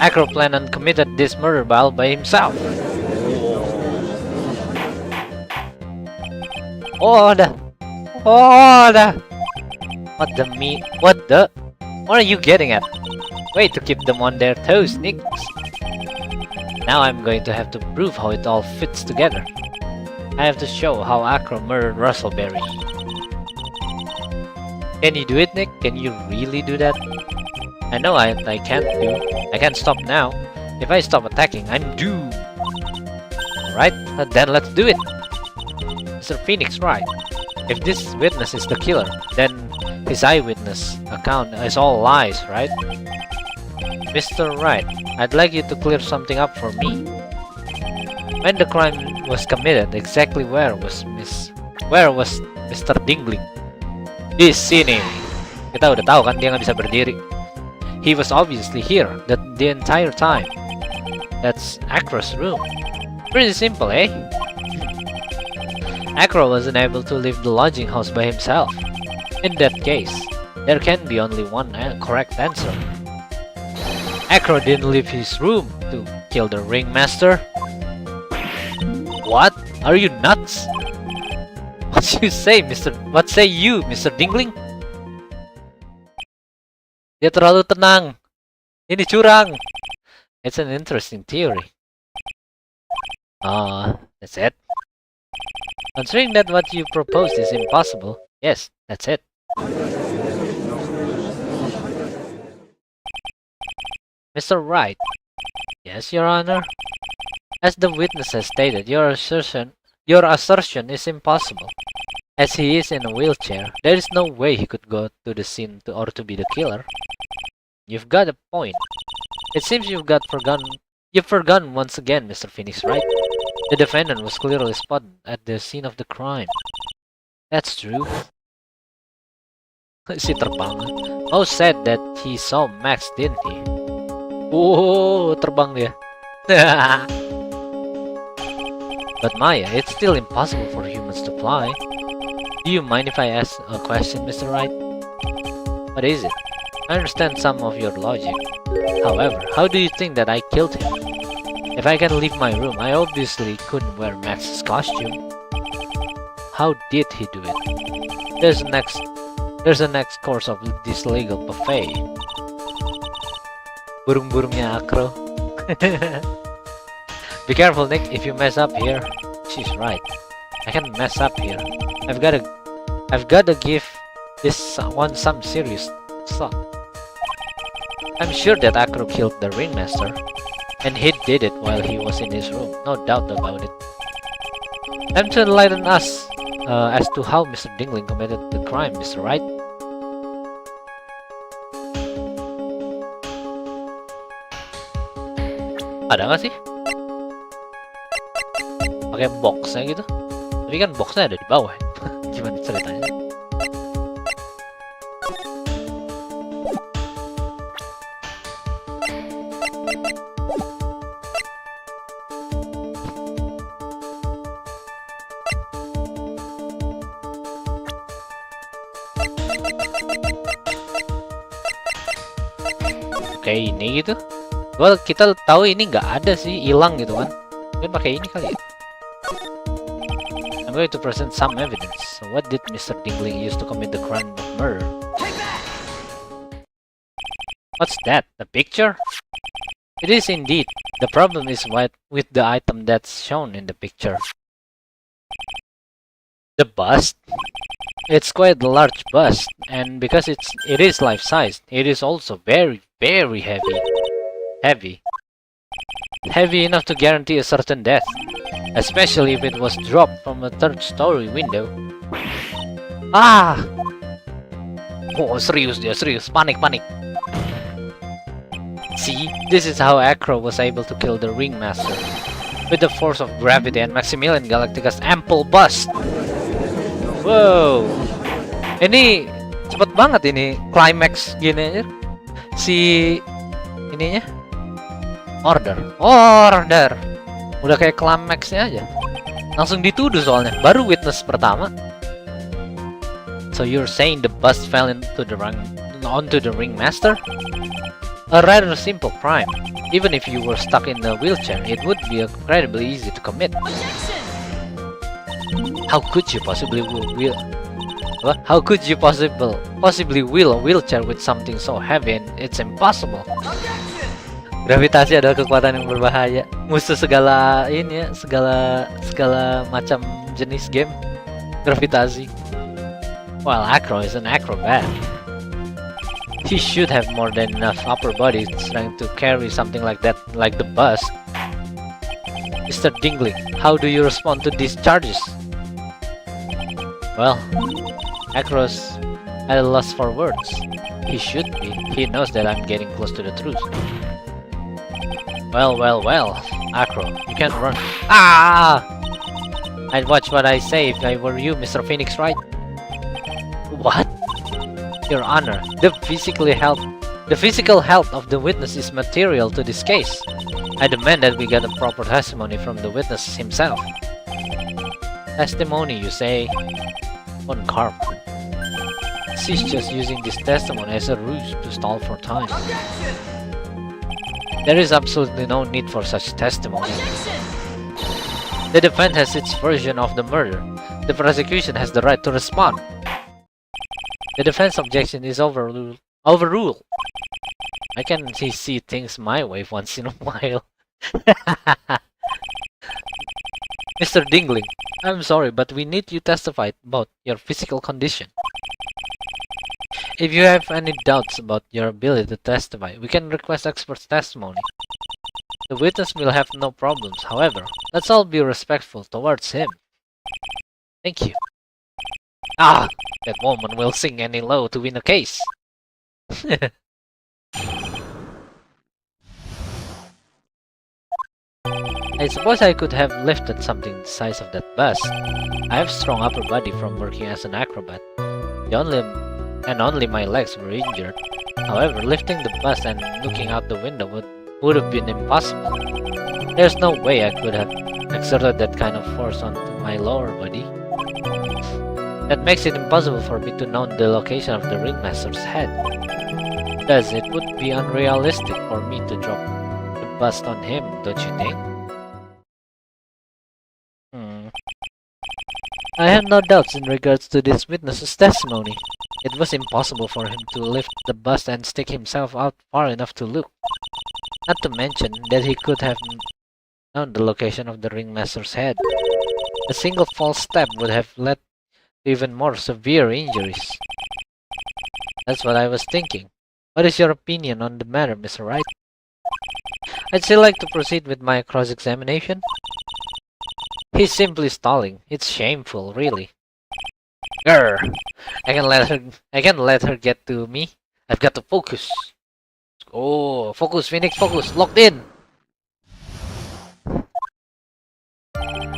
S2: Acro planned and committed this murder all by himself. Order! Order! What are you getting at? Way to keep them on their toes, Nick. Now I'm going to have to prove how it all fits together. I have to show how Acro murdered Russellberry. Can you do it, Nick? Can you really do that? I know I can't stop now. If I stop attacking, I'm doomed. Alright, then let's do it. Mr. Phoenix, right? If this witness is the killer, then his eyewitness account is all lies, right? Mr. Wright, I'd like you to clear something up for me. When the crime was committed, exactly where was Mr. Dingling? Di sini. Kita udah tahu kan dia nggak bisa berdiri. He was obviously here the entire time. That's Acro's room. Pretty simple, eh? Acro wasn't able to leave the lodging house by himself. In that case, there can be only one correct answer. Acro didn't leave his room to kill the ringmaster. What? Are you nuts? What say you, Mr. Dingling? Dia terlalu tenang. Ini curang. It's an interesting theory. That's it. Considering that what you proposed is impossible, yes, that's it. Mr. Wright. Yes, Your Honor. As the witness has stated, your assertion is impossible. As he is in a wheelchair, there is no way he could go to the scene to be the killer. You've got a point. It seems you've forgotten once again, Mr. Phoenix, right? The defendant was clearly spotted at the scene of the crime. That's true. Si terbang. Mo said that he saw Max, didn't he? Oh, terbang dia. But Maya, it's still impossible for humans to fly. Do you mind if I ask a question, Mr. Wright? What is it? I understand some of your logic. However, how do you think that I killed him? If I can leave my room, I obviously couldn't wear Max's costume. How did he do it? There's a next course of this legal buffet. Burung-burungnya Acro. Be careful, Nick. If you mess up here, she's right. I can't mess up here. I've gotta give this one some serious thought. I'm sure that Acro killed the ringmaster, and he did it while he was in his room. No doubt about it. Time to enlighten us as to how Mr. Dingling committed the crime, Mr. Wright. Ada nggak sih? Pakai boxnya gitu? Tapi kan boxnya ada di bawah. Gimana ceritanya? Kayak ini gitu. Well, kita tahu ini nggak ada sih, hilang gitu kan. Mungkin pakai ini kali ya. I'm going to present some evidence. So what did Mr. Dingling use to commit the crime of murder? What's that? The picture? It is indeed. The problem is with the item that's shown in the picture. The bust? It's quite a large bust, and because it is life-sized, it is also very, very heavy. Heavy enough to guarantee a certain death, especially if it was dropped from a third-story window. Ah! Oh, serius dia, serius. Panik. See, this is how Acro was able to kill the ringmaster, with the force of gravity and Maximilian Galactica's ample bust. Wow, ini cepet banget ini climax gini aja. Si ininya order udah kayak climaxnya aja, langsung dituduh soalnya baru witness pertama So you're saying the bus fell onto the ringmaster? A rather simple crime. Even if you were stuck in a wheelchair, it would be incredibly easy to commit. How could you possibly How could you possibly wheel a wheelchair with something so heavy, and it's impossible? Gravitasi adalah kekuatan yang berbahaya. Musuh segala ini ya, segala macam jenis game. Gravitasi. While Acro is an acrobat, he should have more than enough upper body strength to carry something like that, like the bus. Mr. Dingley, how do you respond to these charges? Well, Acro's at a loss for words. He should be. He knows that I'm getting close to the truth. Well, Acro, you can't run. Ah! I'd watch what I say if I were you, Mr. Phoenix, right? What? Your Honor, the physical health of the witness is material to this case. I demand that we get a proper testimony from the witness himself. Testimony, you say? On karma. She's just using this testimony as a ruse to stall for time. There is absolutely no need for such testimony. The defense has its version of the murder. The prosecution has the right to respond. The defense objection is overruled. I can see things my way once in a while. Mr. Dingley, I'm sorry, but we need you to testify about your physical condition. If you have any doubts about your ability to testify, we can request expert testimony. The witness will have no problems. However, let's all be respectful towards him. Thank you. Ah! That woman will sing any low to win a case. I suppose I could have lifted something the size of that bus. I have strong upper body from working as an acrobat. Only my legs were injured. However, lifting the bus and looking out the window would have been impossible. There's no way I could have exerted that kind of force onto my lower body. That makes it impossible for me to know the location of the ringmaster's head. Thus, it would be unrealistic for me to drop the bust on him, don't you think? I have no doubts in regards to this witness's testimony. It was impossible for him to lift the bust and stick himself out far enough to look. Not to mention that he could have known the location of the ringmaster's head. A single false step would have led to even more severe injuries. That's what I was thinking. What is your opinion on the matter, Mr. Wright? I'd still like to proceed with my cross-examination. He's simply stalling. It's shameful, really. Grr! I can't let her get to me. I've got to focus. Oh, focus, Phoenix, focus. Locked in.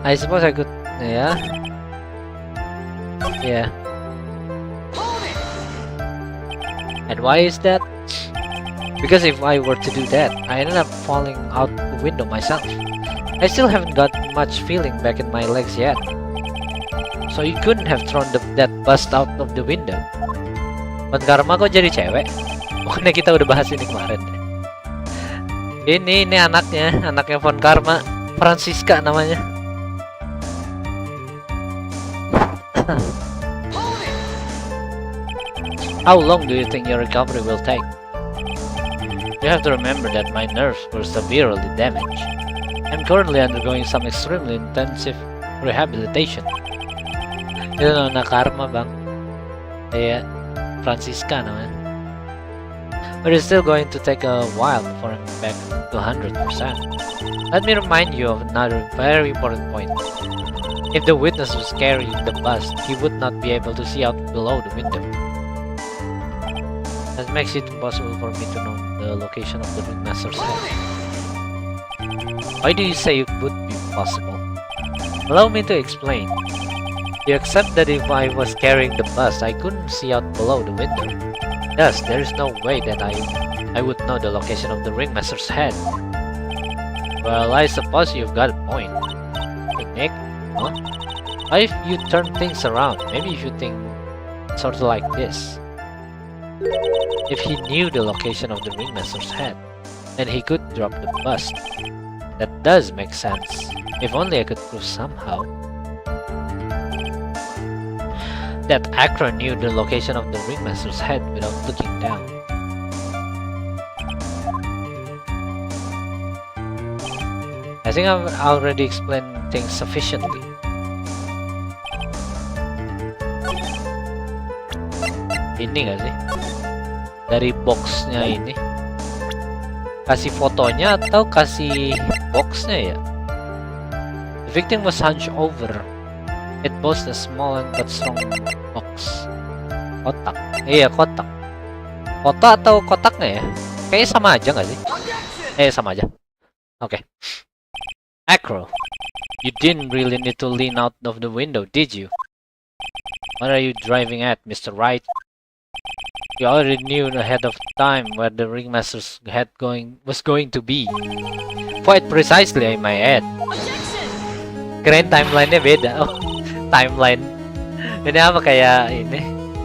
S2: I suppose I could. Yeah. And why is that? Because if I were to do that, I ended up falling out the window myself. I still haven't got much feeling back in my legs yet. So you couldn't have thrown that bust out of the window. Von Karma kok jadi cewek? Bukannya kita udah bahas ini kemarin. Ini anaknya Von Karma, Francisca namanya. How long do you think your recovery will take? You have to remember that my nerves were severely damaged. I'm currently undergoing some extremely intensive rehabilitation. Yun na karma bang? Kaya Francisca naman. But it's still going to take a while before I'm back to 100%. Let me remind you of another very important point. If the witness was carrying the bust, he would not be able to see out below the window. That makes it impossible for me to know the location of the ringmaster's head. Why do you say it would be possible? Allow me to explain. You accept that if I was carrying the bust, I couldn't see out below the window. Thus, there is no way that I would know the location of the ringmaster's head. Well, I suppose you've got a point. Hey, Nick? Huh? Why if you turn things around? Maybe if you think sort of like this. If he knew the location of the ringmaster's head, then he could drop the bust. That does make sense. If only I could prove somehow that Akra knew the location of the ringmaster's head without looking down. I think I've already explained things sufficiently. Ini gak sih? Dari boxnya ini kasih fotonya atau kasih boxnya ya? The victim was hunched over. It boasts a small but strong box. Kotak. Iya, kotak. Foto atau kotaknya ya? Kayaknya sama aja gak sih? Sama aja. Oke. Acro, you didn't really need to lean out of the window, did you? What are you driving at, Mr. Wright? You already knew ahead of time where the ringmaster's head was going to be. Quite precisely, I might add. Keren timeline-nya beda. Oh, timeline. Ini apa kayak ini?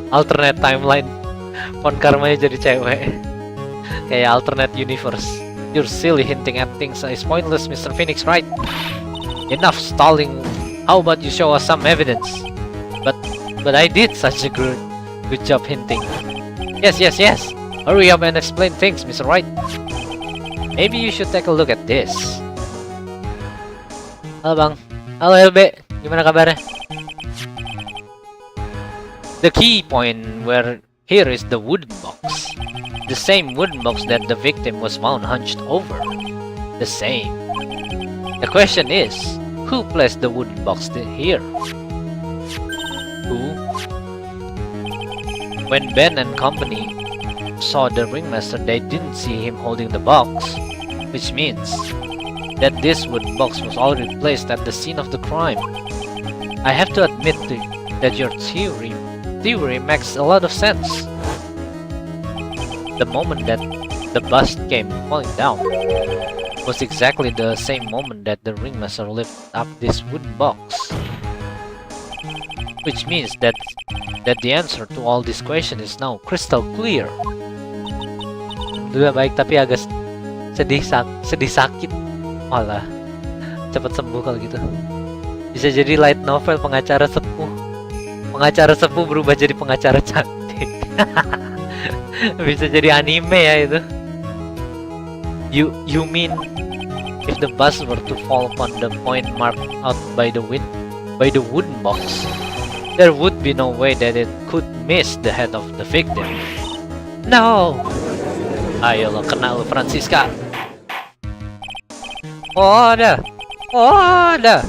S2: Alternate timeline. Pon karmanya jadi cewek. Kayak alternate universe. You're silly hinting at things is pointless, Mr. Phoenix, right? Enough stalling. How about you show us some evidence? But I did such a good job hinting. Yes. Hurry up and explain things, Mr. Wright. Maybe you should take a look at this. Halo bang. Halo LB. Gimana kabarnya? The key point here is the wooden box. The same wooden box that the victim was found hunched over. The same. The question is, who placed the wooden box here? Who? When Ben and company saw the ringmaster, they didn't see him holding the box, which means that this wooden box was already placed at the scene of the crime. I have to admit that your theory makes a lot of sense. The moment that the bust came falling down was exactly the same moment that the ringmaster lifted up this wooden box. Which means that the answer to all this question is now crystal clear. Udah baik tapi agak sedih sakit. Malah cepat sembuh kalau gitu. Bisa jadi light novel pengacara sepuh. Pengacara sepuh berubah jadi pengacara cantik. Bisa jadi anime ya itu. You mean if the bus were to fall upon the point marked out by the wooden box, there would be no way that it could miss the head of the victim. No. Ayo lo kena lo Francisca. Oh ada.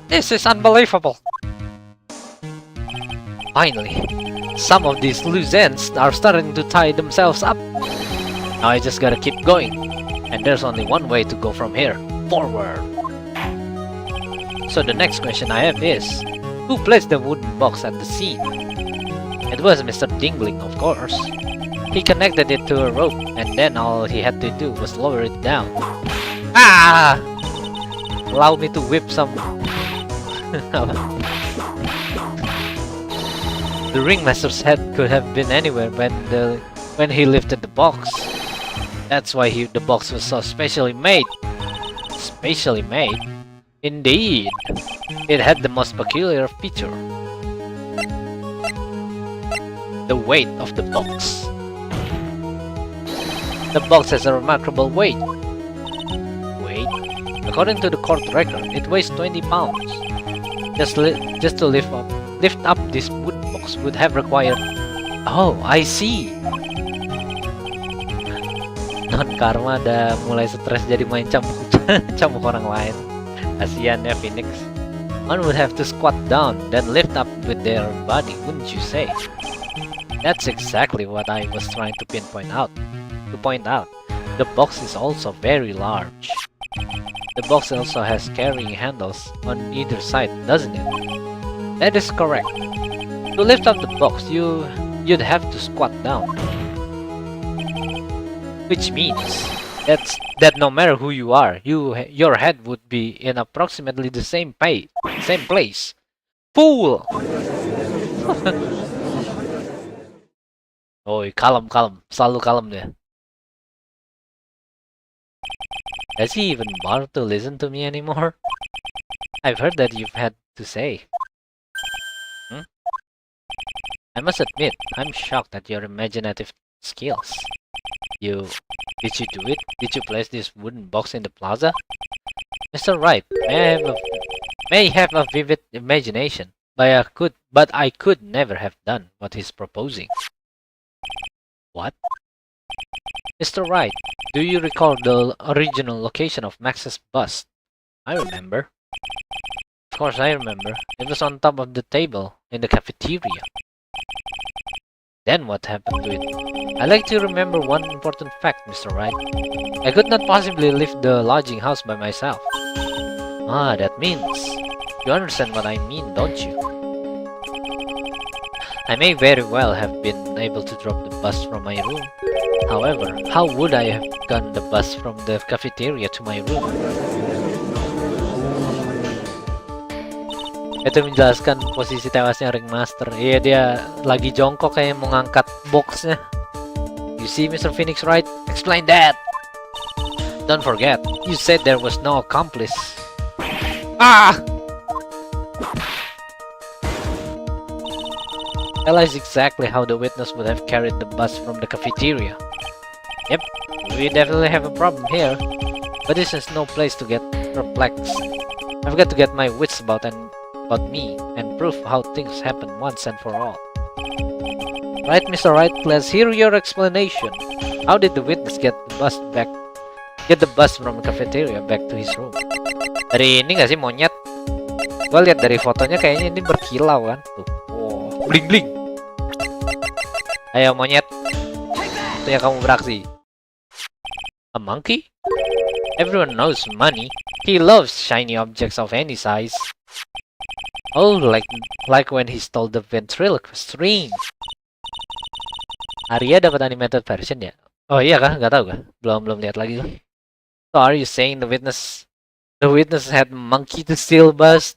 S2: This is unbelievable. Finally, some of these loose ends are starting to tie themselves up. Now I just gotta keep going. And there's only one way to go from here. Forward. So the next question I have is, who placed the wooden box at the scene? It was Mr. Dingling, of course. He connected it to a rope, and then all he had to do was lower it down. Ah! Allow me to whip some... The ringmaster's head could have been anywhere when he lifted the box. That's why the box was so specially made. Specially made? Indeed. It had the most peculiar feature. The weight of the box. The box has a remarkable weight. Weight? According to the court record, it weighs 20 pounds. Just to lift up this wood box would have required... Oh, I see. Non karma udah mulai stres jadi main cambuk orang lain. Kasian ya Phoenix. One would have to squat down, then lift up with their body, wouldn't you say? That's exactly what I was trying to point out. The box is also very large. The box also has carrying handles on either side, doesn't it? That is correct. To lift up the box, you'd have to squat down. Which means that no matter who you are, your head would be in approximately the same place. Fool! Oh, kalem, kalem. Selalu kalem dia. Does he even bother to listen to me anymore? I've heard that you've had to say. Hmm? I must admit, I'm shocked at your imaginative skills. Did you do it? Did you place this wooden box in the plaza? Mr. Wright, may have a vivid imagination, but I could never have done what he's proposing. What? Mr. Wright, do you recall the original location of Max's bust? I remember. Of course I remember. It was on top of the table in the cafeteria. Then what happened to it? I like to remember one important fact, Mr. Wright. I could not possibly leave the lodging house by myself. Ah, that means... You understand what I mean, don't you? I may very well have been able to drop the bus from my room. However, how would I have gotten the bus from the cafeteria to my room? Itu menjelaskan posisi tewasnya Ringmaster. Iya, dia lagi jongkok kayak mau ngangkat boxnya. You see, Mr. Phoenix, right? Explain that! Don't forget, you said there was no accomplice. Ah! Tell us exactly how the witness would have carried the bus from the cafeteria. Yep, we definitely have a problem here. But this is no place to get perplexed. I've got to get my wits about me and prove how things happen once and for all. Right, Mr. Wright, let's hear your explanation. How did the witness get the bus from the cafeteria back to his room? Dari ini gak sih monyet? Gua lihat dari fotonya kayaknya ini berkilau kan. Tuh. Wow, bling bling. Ayo monyet. Itu yang kamu beraksi. A monkey? Everyone knows money. He loves shiny objects of any size. Oh, like when he stole the ventriloquist ring. Arya dapat animated version ya? Oh iya kah? Gak tahu kah? Belum lihat lagi kah? So are you saying the witness had monkey to steal bus?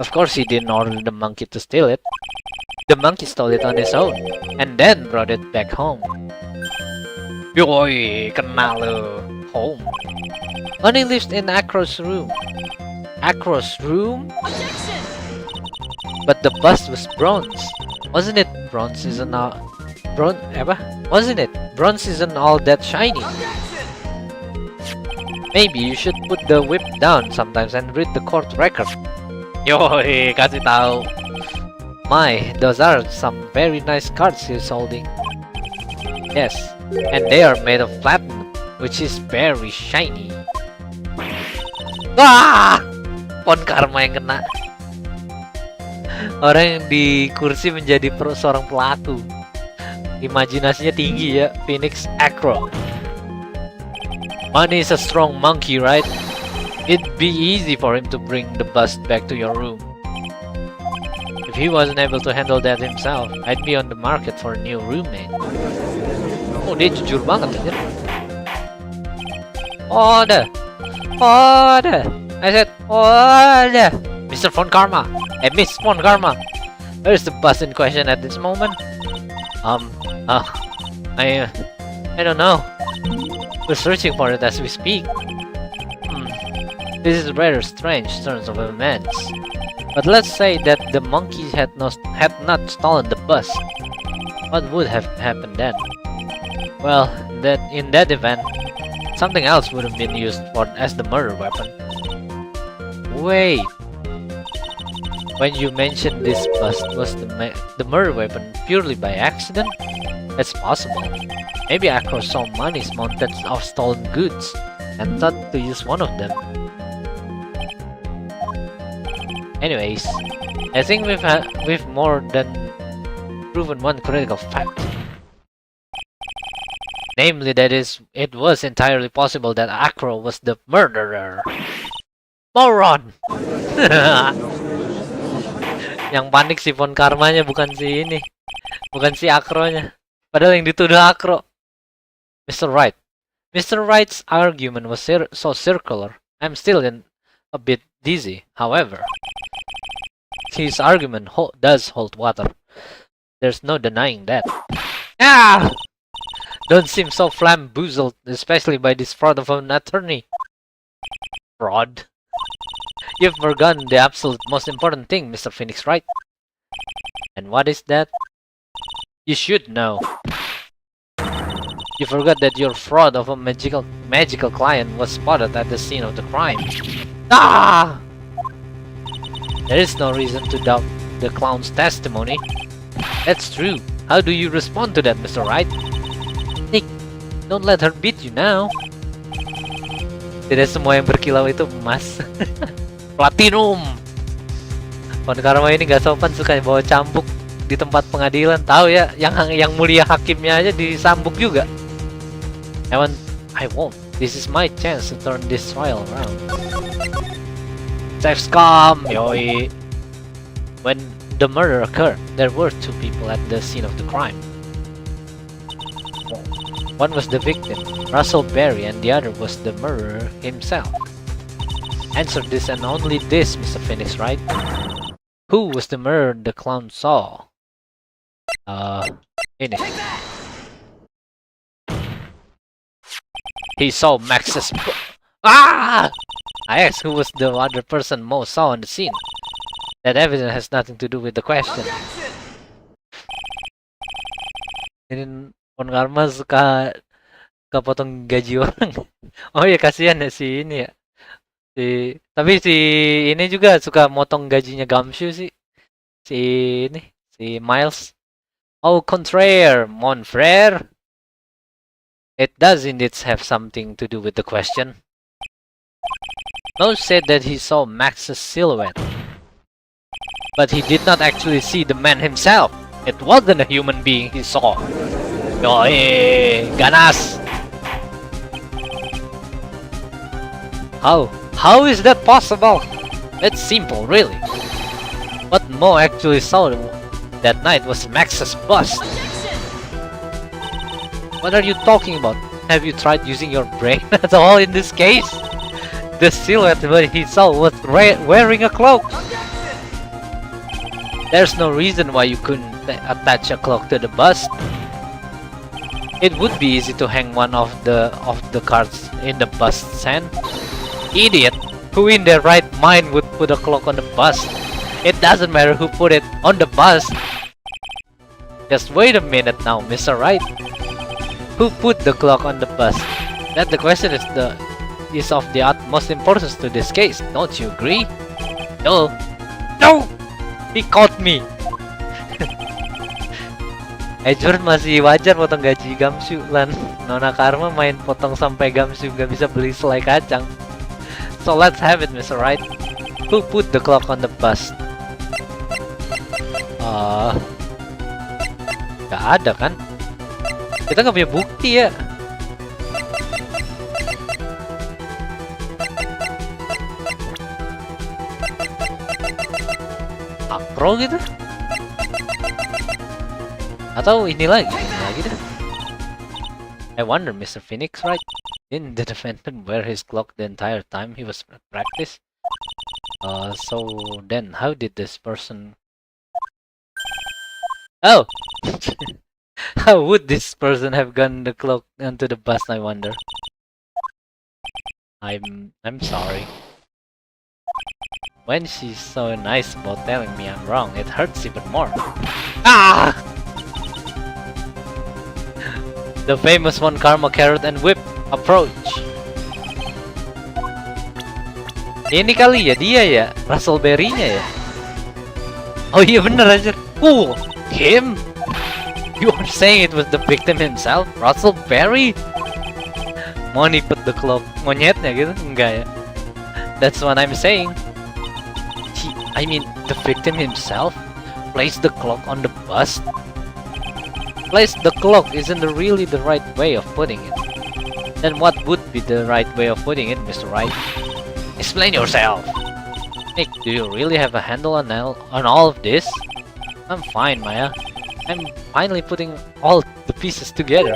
S2: Of course he didn't order the monkey to steal it. The monkey stole it on his own and then brought it back home. Yoi, kena lo. Home. Money lives in Acro's room. Acro's room? But the bust was bronze. Wasn't it? Bronze isn't all... Wasn't it? Bronze isn't all that shiny. Maybe you should put the whip down sometimes and read the court record. Yoi, kasih tahu. My, those are some very nice cards he's holding. Yes, and they are made of platinum, which is very shiny. Wah! Pon karma yang kena. Orang yang di kursi menjadi seorang pelaku. Imajinasinya tinggi ya, Phoenix Acro. Money is a strong monkey, right? It'd be easy for him to bring the bus back to your room. If he wasn't able to handle that himself, I'd be on the market for a new roommate. Oh, dia jujur banget aja. Order! Order! I said, order! Mr. Von Karma! Miss Von Karma! Where is the bus in question at this moment? I don't know. We're searching for it as we speak. This is a rather strange turn of events. But let's say that the monkey had not stolen the bus. What would have happened then? Well, in that event, something else would have been used as the murder weapon. Wait. When you mentioned this bus was the murder weapon purely by accident? That's possible. Maybe Acro saw money's mountains of stolen goods and thought to use one of them. Anyways, I think we've more than proven one critical fact. Namely, it was entirely possible that Acro was the murderer. Moron! Yang panik si Von Karmanya bukan si ini. Bukan si Acro-nya. Padahal yang dituduh Acro. Mr. Wright. Mr. Wright's argument was so circular. I'm still a bit dizzy. However, his argument does hold water. There's no denying that. Ah! Don't seem so flamboozled, especially by this fraud of an attorney. Fraud? You've forgotten the absolute most important thing, Mr. Phoenix, right? And what is that? You should know. You forgot that your fraud of a magical client was spotted at the scene of the crime. Ah! There is no reason to doubt the clown's testimony. That's true. How do you respond to that, Mr. Wright? Nick, don't let her beat you now. Tidak semua yang berkilau itu emas. Platinum. Kon Karma ini gak sopan, suka bawa cambuk di tempat pengadilan. Tahu ya, yang mulia hakimnya aja disambuk juga. I won't. This is my chance to turn this trial around. Safe scum, yoi. When the murder occurred, there were two people at the scene of the crime. One was the victim, Russell Berry, and the other was the murderer himself. Answer this and only this, Mr. Phoenix, right? Who was the murderer the clown saw? Phoenix. He saw Max's... Ah! I asked who was the other person Mo saw on the scene. That evidence has nothing to do with the question. Ini Kon Karma suka kepotong gaji orang. Oh ya, kasihan ya si ini ya. Tapi si ini juga suka motong gajinya Gumshoe sih. Si Miles. Au contraire, mon frère. It does indeed have something to do with the question. Mo said that he saw Max's silhouette, but he did not actually see the man himself. It wasn't a human being he saw. Ganas! How is that possible? It's simple, really. What Mo actually saw that night was Max's bust. What are you talking about? Have you tried using your brain at all in this case? The silhouette that he saw was wearing a cloak. There's no reason why you couldn't attach a cloak to the bust. It would be easy to hang one of the cards in the bust's hand. Idiot! Who in their right mind would put a cloak on the bust? It doesn't matter who put it on the bust. Just wait a minute now, Mr. Wright. Who put the clock on the bus? That the question is of the utmost importance to this case. Don't you agree? No. No! He caught me. Ejur masih wajar potong gaji Gumshoe lan Nona Karma main potong sampai Gumshoe gak bisa beli selai kacang. So let's have it, Mr. Wright. Who put the clock on the bus? Gak ada kan? Kita nggak punya bukti ya. Akro gitu? Atau ini lagi deh. I wonder, Mr. Phoenix, right? Didn't the defendant wear his clock the entire time he was at practice? So then how did this person... Oh! How would this person have gotten the cloak onto the bus, I wonder? I'm sorry. When she's so nice about telling me I'm wrong, it hurts even more. Ah! The famous one, Karma Carrot and Whip approach. Ini kali ya dia ya, Russell Berry-nya ya. Oh iya bener aja. Him? You are saying it was the victim himself, Russell Berry? Mau put the clock monyetnya gitu? Enggak ya. That's what I'm saying. I mean, the victim himself placed the clock on the bust. Place the clock isn't really the right way of putting it. Then what would be the right way of putting it, Mr. Wright? Explain yourself. Nick, do you really have a handle on all of this? I'm fine, Maya. I'm finally putting all the pieces together.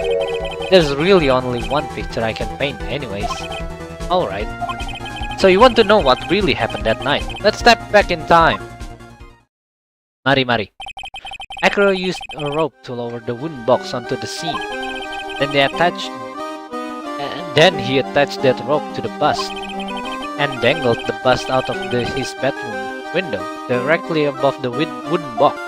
S2: There's really only one picture I can paint anyways. Alright. So you want to know what really happened that night? Let's step back in time. Mari. Acro used a rope to lower the wooden box onto the scene. Then he attached that rope to the bust and dangled the bust out of his bedroom window directly above the wooden box.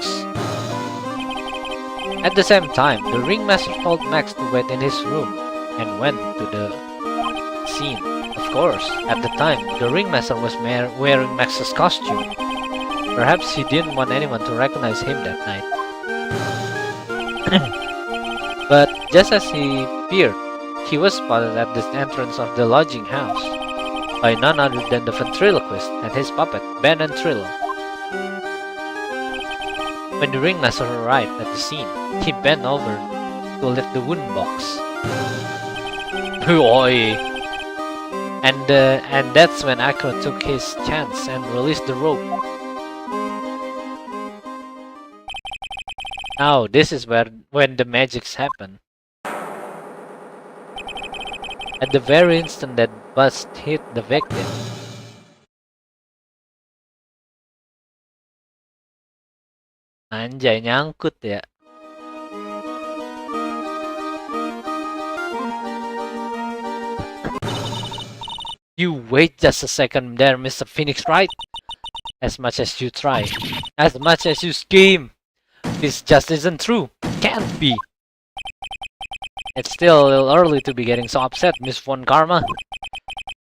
S2: At the same time, the ringmaster told Max to wait in his room and went to the scene. Of course, at the time, the ringmaster was wearing Max's costume. Perhaps he didn't want anyone to recognize him that night. But just as he appeared, he was spotted at the entrance of the lodging house by none other than the ventriloquist and his puppet, Ben and Trillo. When the ringmaster arrived at the scene, he bent over to lift the wooden box. Oi! And that's when Acro took his chance and released the rope. Now, this is when the magics happen. At the very instant that bust hit the victim, anjay, nyangkut ya. You wait just a second there, Mr. Phoenix, right? As much as you try, as much as you scheme, this just isn't true. Can't be. It's still a little early to be getting so upset, Miss Von Karma.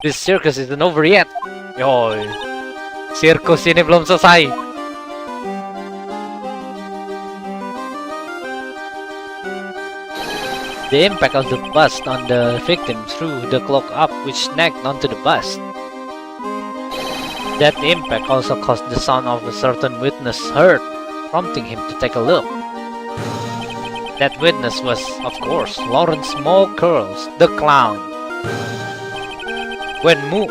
S2: This circus isn't over yet. Yoy, sirkus ini belum selesai. The impact of the bust on the victim threw the clock up, which snagged onto the bust. That impact also caused the sound of a certain witness heard, prompting him to take a look. That witness was, of course, Lawrence Small Curls, the clown. When Mu,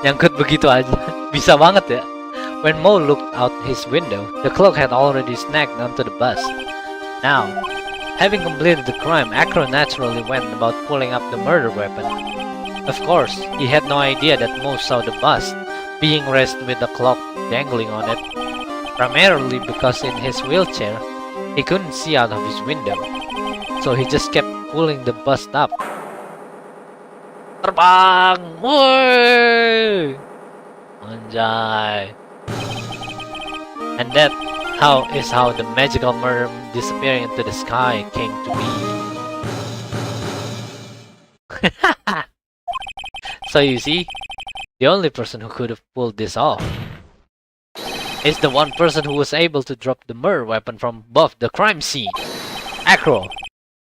S2: nyangkut begitu aja, bisa banget ya. When Mo looked out his window, the clock had already snagged onto the bust. Now, having completed the crime, Acro naturally went about pulling up the murder weapon. Of course, he had no idea that Mo saw the bust being raised with the clock dangling on it, primarily because in his wheelchair, he couldn't see out of his window, so he just kept pulling the bust up. Terbang! Woi! Anjay! And that is how the magical murder disappearing into the sky came to be. So you see, the only person who could have pulled this off is the one person who was able to drop the murder weapon from above the crime scene. Acro,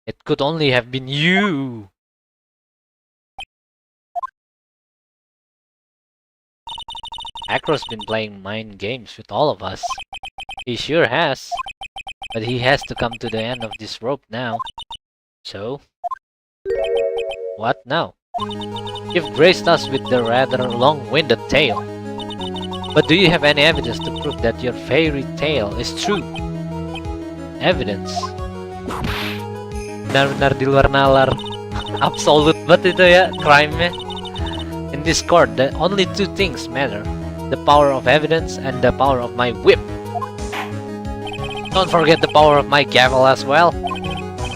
S2: it could only have been you. Acro's been playing mind games with all of us. He sure has. But he has to come to the end of this rope now. So, what now? You've graced us with the rather long-winded tale. But do you have any evidence to prove that your fairy tale is true? Evidence? Benar-benar di luar nalar. Absolute banget itu ya, crime-nya. In this court, the only two things matter. The power of evidence and the power of my whip. Don't forget the power of my gavel as well.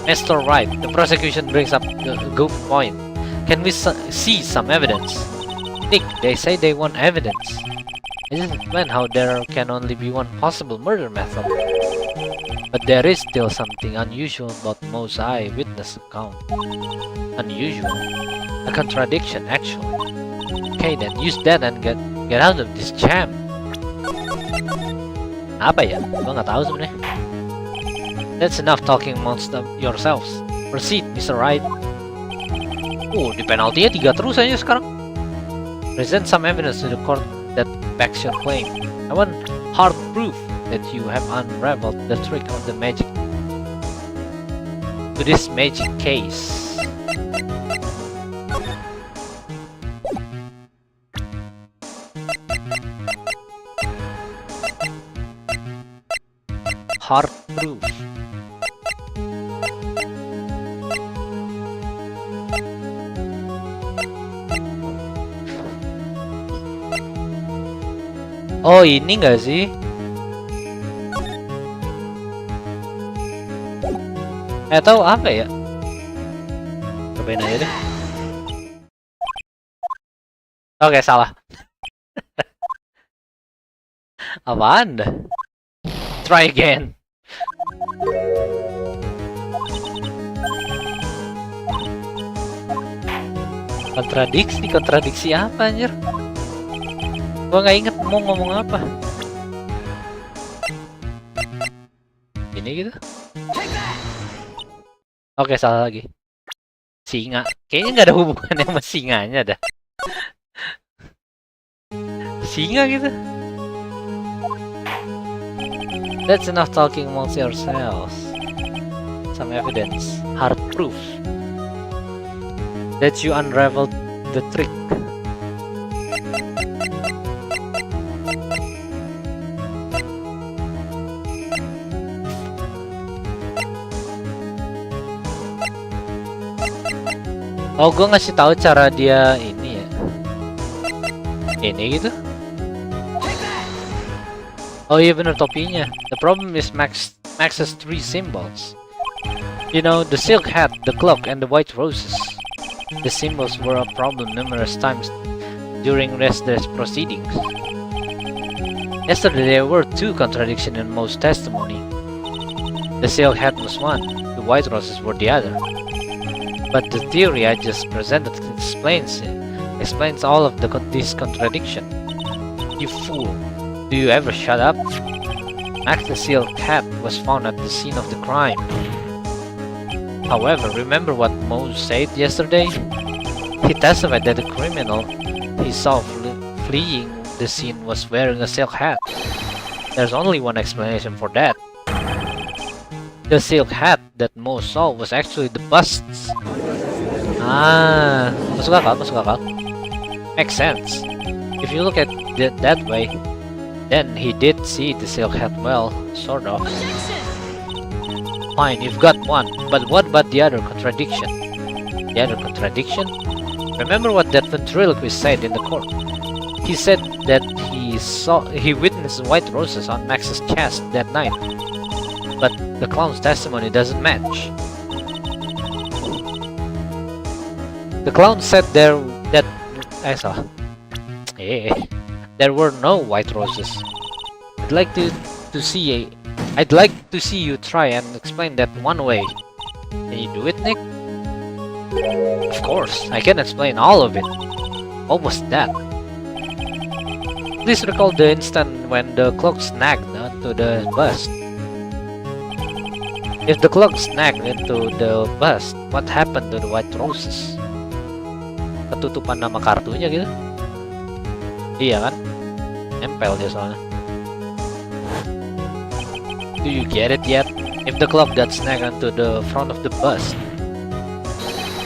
S2: Mr. Wright, the prosecution brings up a good point. Can we see some evidence? Nick, they say they want evidence. I just explained how there can only be one possible murder method. But there is still something unusual about Mo's eyewitness account. Unusual? A contradiction, actually. Okay then, use that and get out of this jam. Apa ya? Gua nggak tahu sebenarnya. That's enough talking amongst yourselves. Proceed, Mr. Wright. Oh, di penaltinya 3 terus aja sekarang. Present some evidence to the court that backs your claim. I want hard proof that you have unraveled the trick of the magic to this magic case. Hard proof. Oh, ini nggak sih? Tahu apa ya? Cobain aja deh. Oke, salah. Apaan dah? Try again. Kontradiksi apa anjir? Gua nggak inget mau ngomong apa. Ini gitu. Oke, salah lagi. Singa. Kayaknya nggak ada hubungannya sama singanya dah. Singa gitu. That's enough talking amongst yourselves. Some evidence. Hard proof. That you unraveled the trick. Oh, gue ngasih tahu cara dia ini ya. Ini gitu. Oh iya bener topinya. The problem is Max's 3 symbols. You know, the silk hat, the clock, and the white roses. The symbols were a problem numerous times during Resder's proceedings. Yesterday there were 2 contradictions in most testimony. The silk hat was one, the white roses were the other. But the theory I just presented explains all of this contradiction. You fool. Do you ever shut up? Max's silk hat was found at the scene of the crime. However, remember what Mo said yesterday? He testified that the criminal he saw fleeing the scene was wearing a silk hat. There's only one explanation for that. The silk hat that Mo saw was actually the bust's. Ah, masuk akal. Makes sense. If you look at it that way, then he did see the silk hat well, sort of. Fine, you've got one, but what about the other contradiction? The other contradiction? Remember what that ventriloquist said in the court? He said that he witnessed white roses on Max's chest that night, but the clown's testimony doesn't match. The clown said there were no white roses. I'd like to see you try and explain that one way. Can you do it, Nick? Of course, I can explain all of it. What was that? Please recall the instant when the clock snagged onto the bust. If the clock snagged into the bust, what happened to the white roses? Ketutupan nama kartunya gitu? Iya kan? Nempel dia soalnya. Do you get it yet? If the clock got snagged onto the front of the bust,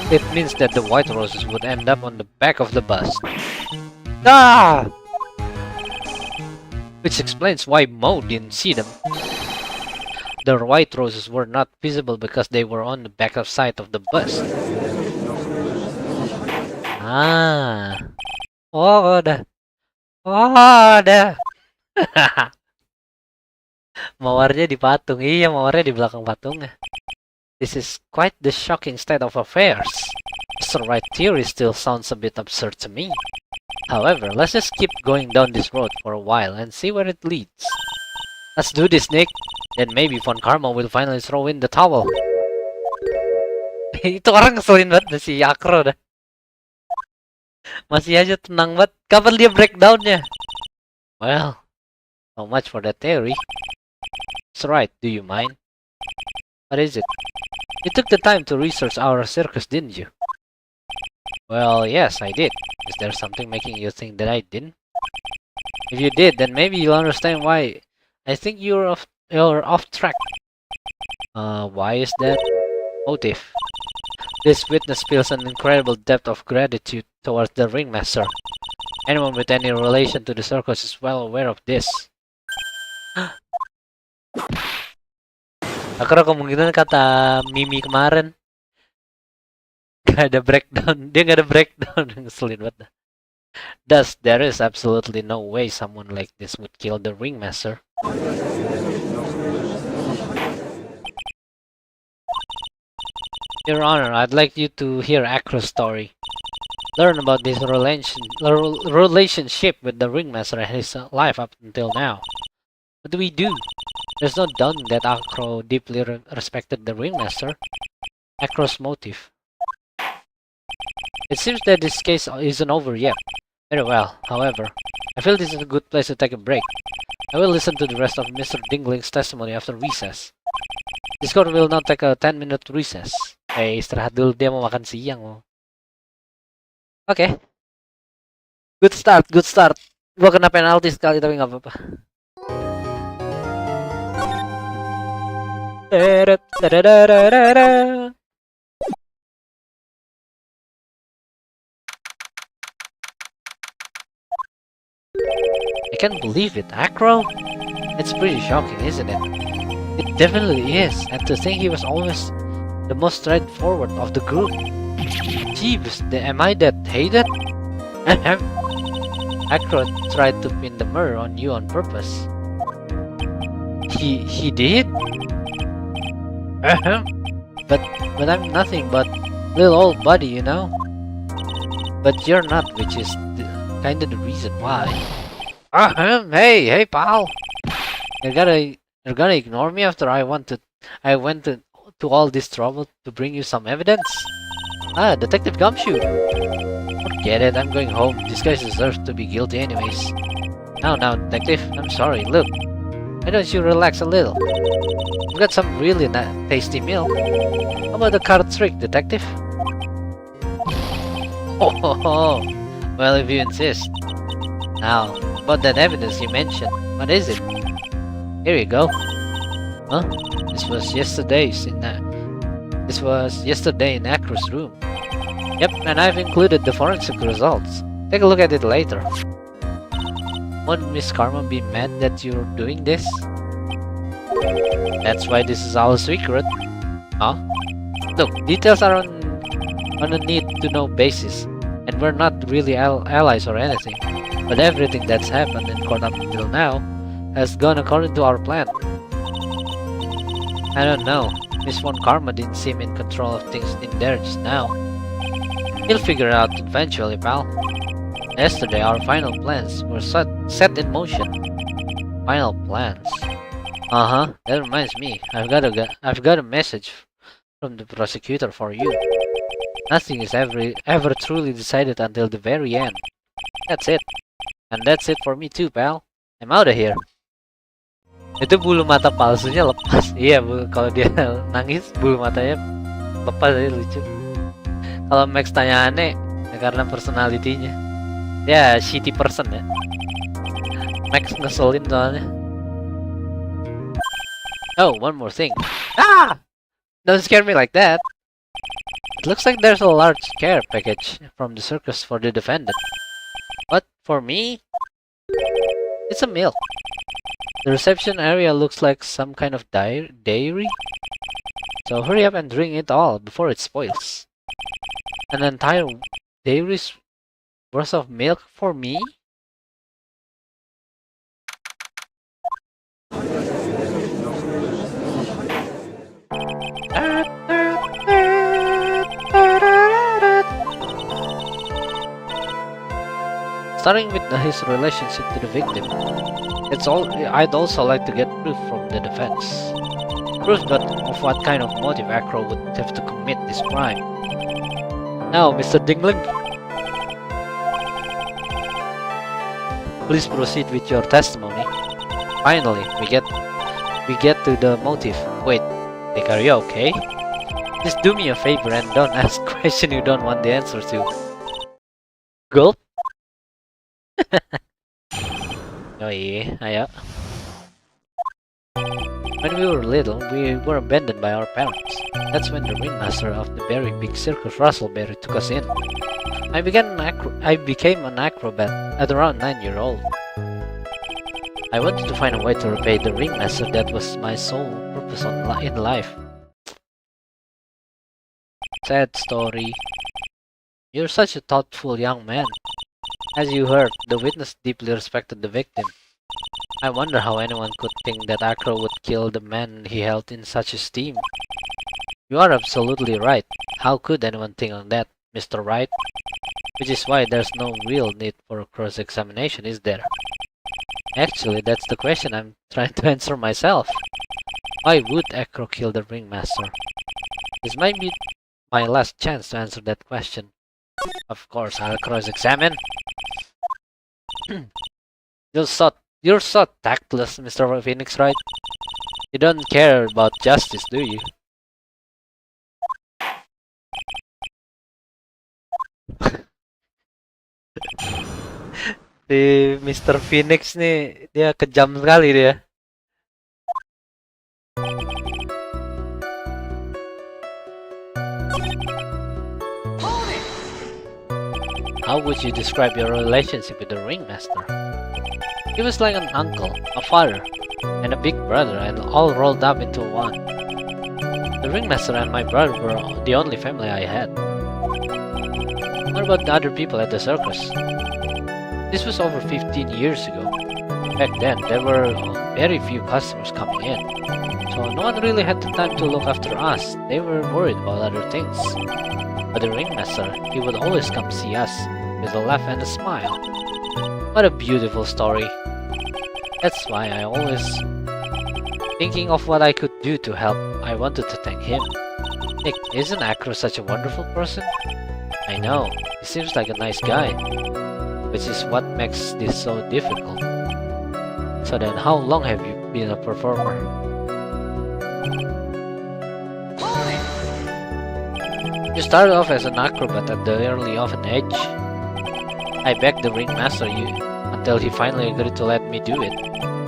S2: it means that the white roses would end up on the back of the bust. Ah! Which explains why Mo didn't see them. The white roses were not visible because they were on the back side of the bust. Ah. Oh, dah. Oh, dah. Mawarnya di patung. Iya, mawarnya di belakang patungnya. This is quite the shocking state of affairs. Mr. Right theory still sounds a bit absurd to me. However, let's just keep going down this road for a while and see where it leads. Let's do this, Nick. Then maybe Von Karma will finally throw in the towel. Itu orang ngeselin banget si Akro dah. Masih aja tenang banget. Kapan dia breakdownnya? Well, so much for that theory. It's right, do you mind? What is it? You took the time to research our circus, didn't you? Well, yes, I did. Is there something making you think that I didn't? If you did, then maybe you'll understand why I think you're off track. Why is that? Motive. This witness feels an incredible depth of gratitude towards the ringmaster. Anyone with any relation to the circus is well aware of this. Akhirnya kemungkinan kata Mimi kemarin gak ada breakdown. Dia gak ada breakdown. Ngeselin banget. Thus, there is absolutely no way someone like this would kill the ringmaster. Your Honor, I'd like you to hear Acro's story. Learn about his relationship with the ringmaster and his life up until now. What do we do? There's no doubting that Acro deeply respected the ringmaster. Acro's motive. It seems that this case isn't over yet. Very well, however, I feel this is a good place to take a break. I will listen to the rest of Mr. Dingling's testimony after recess. This court will now take a 10-minute recess. Istirahat dulu, dia mau makan siang. Oh. Oke. Good start, good start. Gua kena penalti sekali tapi nggak apa-apa. I can't believe it, Acro. It's pretty shocking, isn't it? It definitely is, and to think he was always the most straightforward of the group. Jeeves, am I that hated? Ahem. Acro tried to pin the mirror on you on purpose. He did? Ahem. But I'm nothing but little old buddy, you know? But you're not, which is kinda the reason why. Ahem. Hey, pal. You're gonna ignore me after I went to all this trouble to bring you some evidence? Ah, Detective Gumshoe. Forget it, I'm going home. This guy deserves to be guilty anyways. Now, Detective, I'm sorry. Look, why don't you relax a little? I've got some really tasty meal. How about the card trick, Detective? Oh, well, if you insist. Now, about that evidence you mentioned, what is it? Here you go. Huh? This was yesterday in Acro's room. Yep, and I've included the forensic results. Take a look at it later. Won't Miss Carmen be mad that you're doing this? That's why this is our secret. Huh? Look, details are on a need-to-know basis, and we're not really allies or anything. But everything that's happened in court up until now has gone according to our plan. I don't know. Miss Von Karma didn't seem in control of things in there just now. He'll figure it out eventually, pal. Yesterday, our final plans were set in motion. Final plans? That reminds me. I've got a message from the prosecutor for you. Nothing is ever truly decided until the very end. That's it. And that's it for me too, pal. I'm out of here. Itu bulu mata palsunya lepas. Iya, kalau dia nangis bulu matanya lepas aja, lucu. Kalau Max tanya aneh, ya karena personality-nya. Ya, shitty person ya. Max ngeselin soalnya. Oh, one more thing. Ah! Don't scare me like that. It looks like there's a large care package from the circus for the defendant. What? For me? It's a meal. The reception area looks like some kind of dairy. So hurry up and drink it all before it spoils. An entire dairy's worth of milk for me? Starting with his relationship to the victim, I'd also like to get proof from the defense. Proof of what kind of motive Acro would have to commit this crime. Now, Mr. Dingling, please proceed with your testimony. Finally, we get to the motive. Wait, Nick, are you okay? Just do me a favor and don't ask questions you don't want the answer to. Gulp? Oh yeah, ayo. When we were little, we were abandoned by our parents. That's when the ringmaster of the very big circus, Russellberry, took us in. I became an acrobat at around 9 years old. I wanted to find a way to repay the ringmaster. That was my sole purpose in life. Sad story. You're such a thoughtful young man. As you heard, the witness deeply respected the victim. I wonder how anyone could think that Acro would kill the man he held in such esteem. You are absolutely right. How could anyone think on that, Mr. Wright? Which is why there's no real need for cross-examination, is there? Actually, that's the question I'm trying to answer myself. Why would Ekro kill the ringmaster? This might be my last chance to answer that question. Of course, I'll cross-examine. You're so, you're so tactless, Mr. Phoenix, right? You don't care about justice, do you? Si Mr. Phoenix nih, dia kejam sekali dia. How would you describe your relationship with the ringmaster? He was like an uncle, a father, and a big brother, and all rolled up into one. The ringmaster and my brother were the only family I had. What about the other people at the circus? This was over 15 years ago. Back then, there were very few customers coming in, so no one really had the time to look after us. They were worried about other things. But the ringmaster, he would always come see us, with a laugh and a smile. What a beautiful story. That's why I always thinking of what I could do to help. I wanted to thank him. Nick, isn't Acro such a wonderful person? I know, he seems like a nice guy, which is what makes this so difficult. So then, how long have you been a performer? You started off as an acrobat at the early of an age. I begged the ringmaster until he finally agreed to let me do it.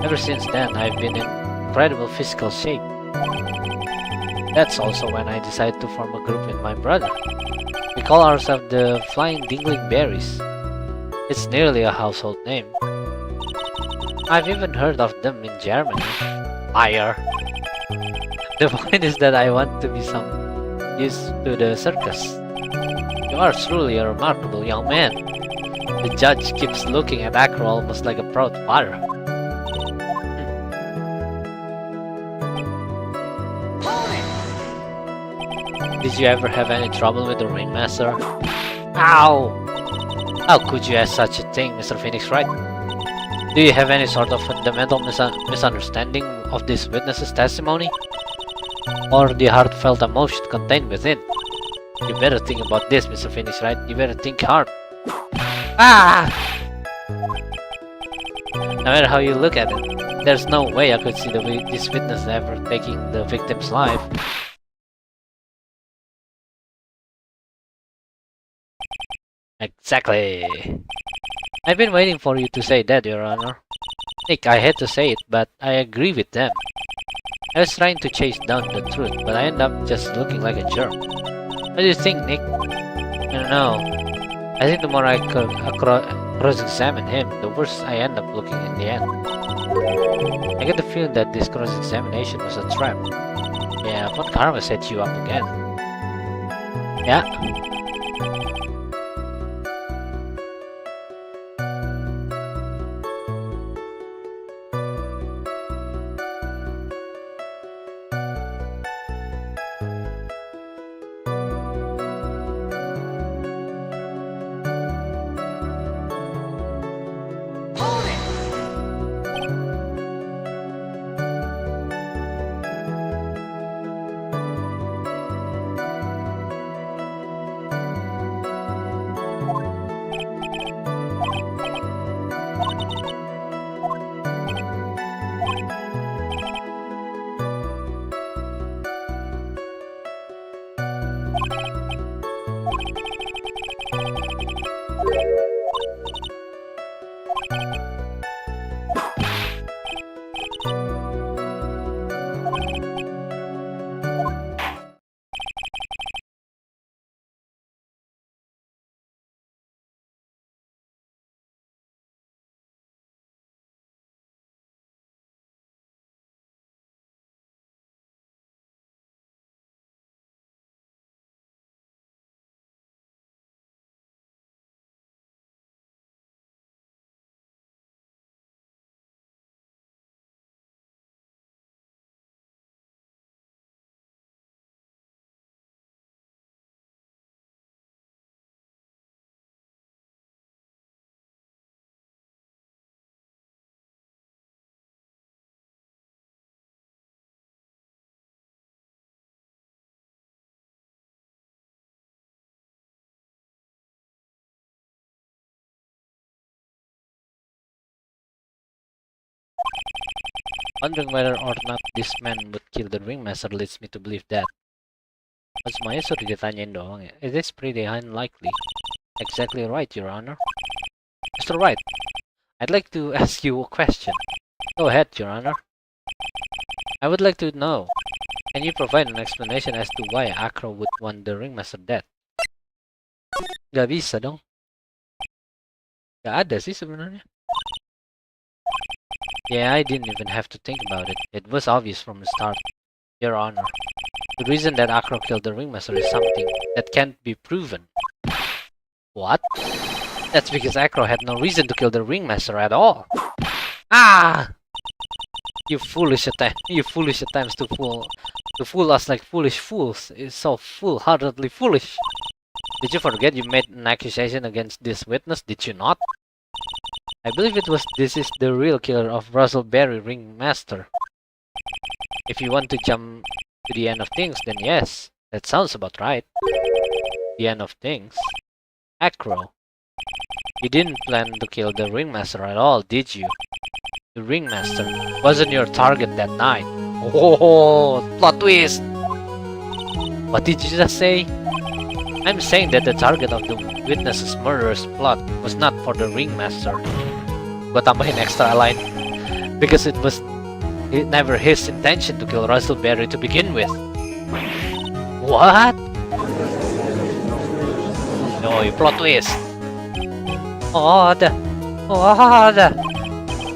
S2: Ever since then, I've been in incredible physical shape. That's also when I decided to form a group with my brother. We call ourselves the Flying Dingling Berries. It's nearly a household name. I've even heard of them in Germany. Liar. The point is that I want to be some use to the circus. You are truly a remarkable young man. The judge keeps looking at Acro almost like a proud father. Did you ever have any trouble with the ringmaster? Ow! How could you ask such a thing, Mr. Phoenix Wright? Do you have any sort of fundamental misunderstanding of this witness's testimony? Or the heartfelt emotion contained within? You better think about this, Mr. Phoenix Wright. You better think hard. Ah! No matter how you look at it, there's no way I could see this witness ever taking the victim's life. Exactly. I've been waiting for you to say that, Your Honor. Nick, I hate to say it, but I agree with them. I was trying to chase down the truth, but I end up just looking like a jerk. What do you think, Nick? I don't know. I think the more I cross-examine him, the worse I end up looking in the end. I get the feeling that this cross-examination was a trap. Yeah, what karma set you up again? Yeah? Wondering whether or not this man would kill the ringmaster leads me to believe that. Semuanya sudah ditanyain doang ya. It is pretty unlikely. Exactly right, Your Honor. Mr. Wright, I'd like to ask you a question. Go ahead, Your Honor. I would like to know, can you provide an explanation as to why Acro would want the ringmaster dead? Gak bisa dong. Gak ada sih sebenarnya. Yeah, I didn't even have to think about it. It was obvious from the start, Your Honor. The reason that Acro killed the ringmaster is something that can't be proven. What? That's because Acro had no reason to kill the ringmaster at all. Ah! You foolish attempts to fool us like foolish fools is so foolhardily foolish. Did you forget you made an accusation against this witness, did you not? I believe this is the real killer of Russell Berry Ringmaster. If you want to jump to the end of things, then yes, that sounds about right. The end of things? Acro. You didn't plan to kill the ringmaster at all, did you? The ringmaster wasn't your target that night. Oh, plot twist! What did you just say? I'm saying that the target of the witness's murderous plot was not for the ringmaster. Gua tambahin extra line. Because it never his intention to kill Russell Berry to begin with. What? No, you plot twist. What?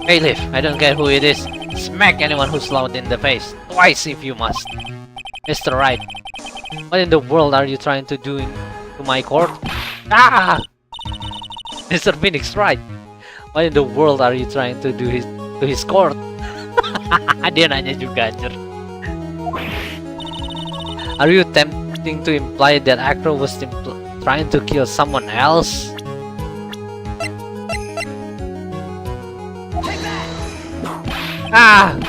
S2: Bailiff, I don't care who it is. Smack anyone who's loud in the face. Twice if you must. Mr. Wright, what in the world are you trying to do to my court? Ah! Mr. Phoenix Wright, what in the world are you trying to do to his court? Dia nanya juga anjir. Are you attempting to imply that Acro was trying to kill someone else? Ah!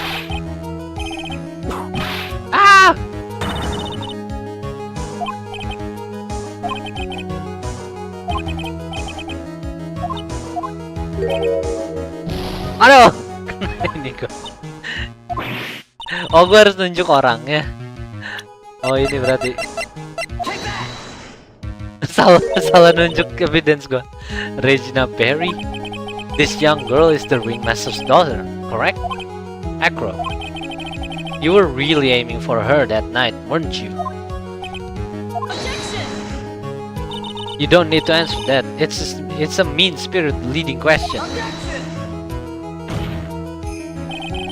S2: Ah! Aduh! Ini gua. Oh, gua harus nunjuk orangnya. Oh, ini berarti salah nunjuk evidence gua. Regina Berry. This young girl is the ringmaster's daughter, correct? Acro, you were really aiming for her that night, weren't you?
S3: Objection!
S2: You don't need to answer that. It's a mean-spirited leading question.
S3: Objection!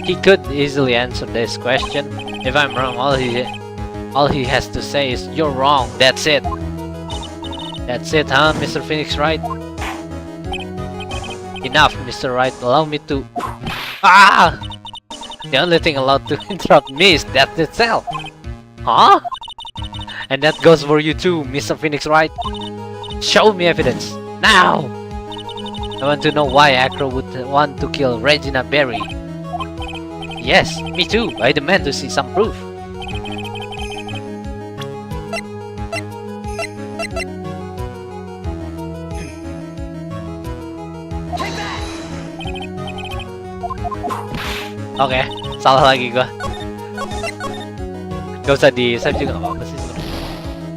S2: He could easily answer this question. If I'm wrong, all he has to say is, "You're wrong." That's it. That's it, huh, Mr. Phoenix Wright? Enough, Mr. Wright. Allow me to. Ah! The only thing allowed to interrupt me is death itself. Huh? And that goes for you too, Mr. Phoenix Wright. Show me evidence, now! I want to know why Acro would want to kill Regina Berry. Yes, me too. I demand to see some proof. Oke, salah lagi gua. Gak usah di save juga gak apa-apa sih sebenernya.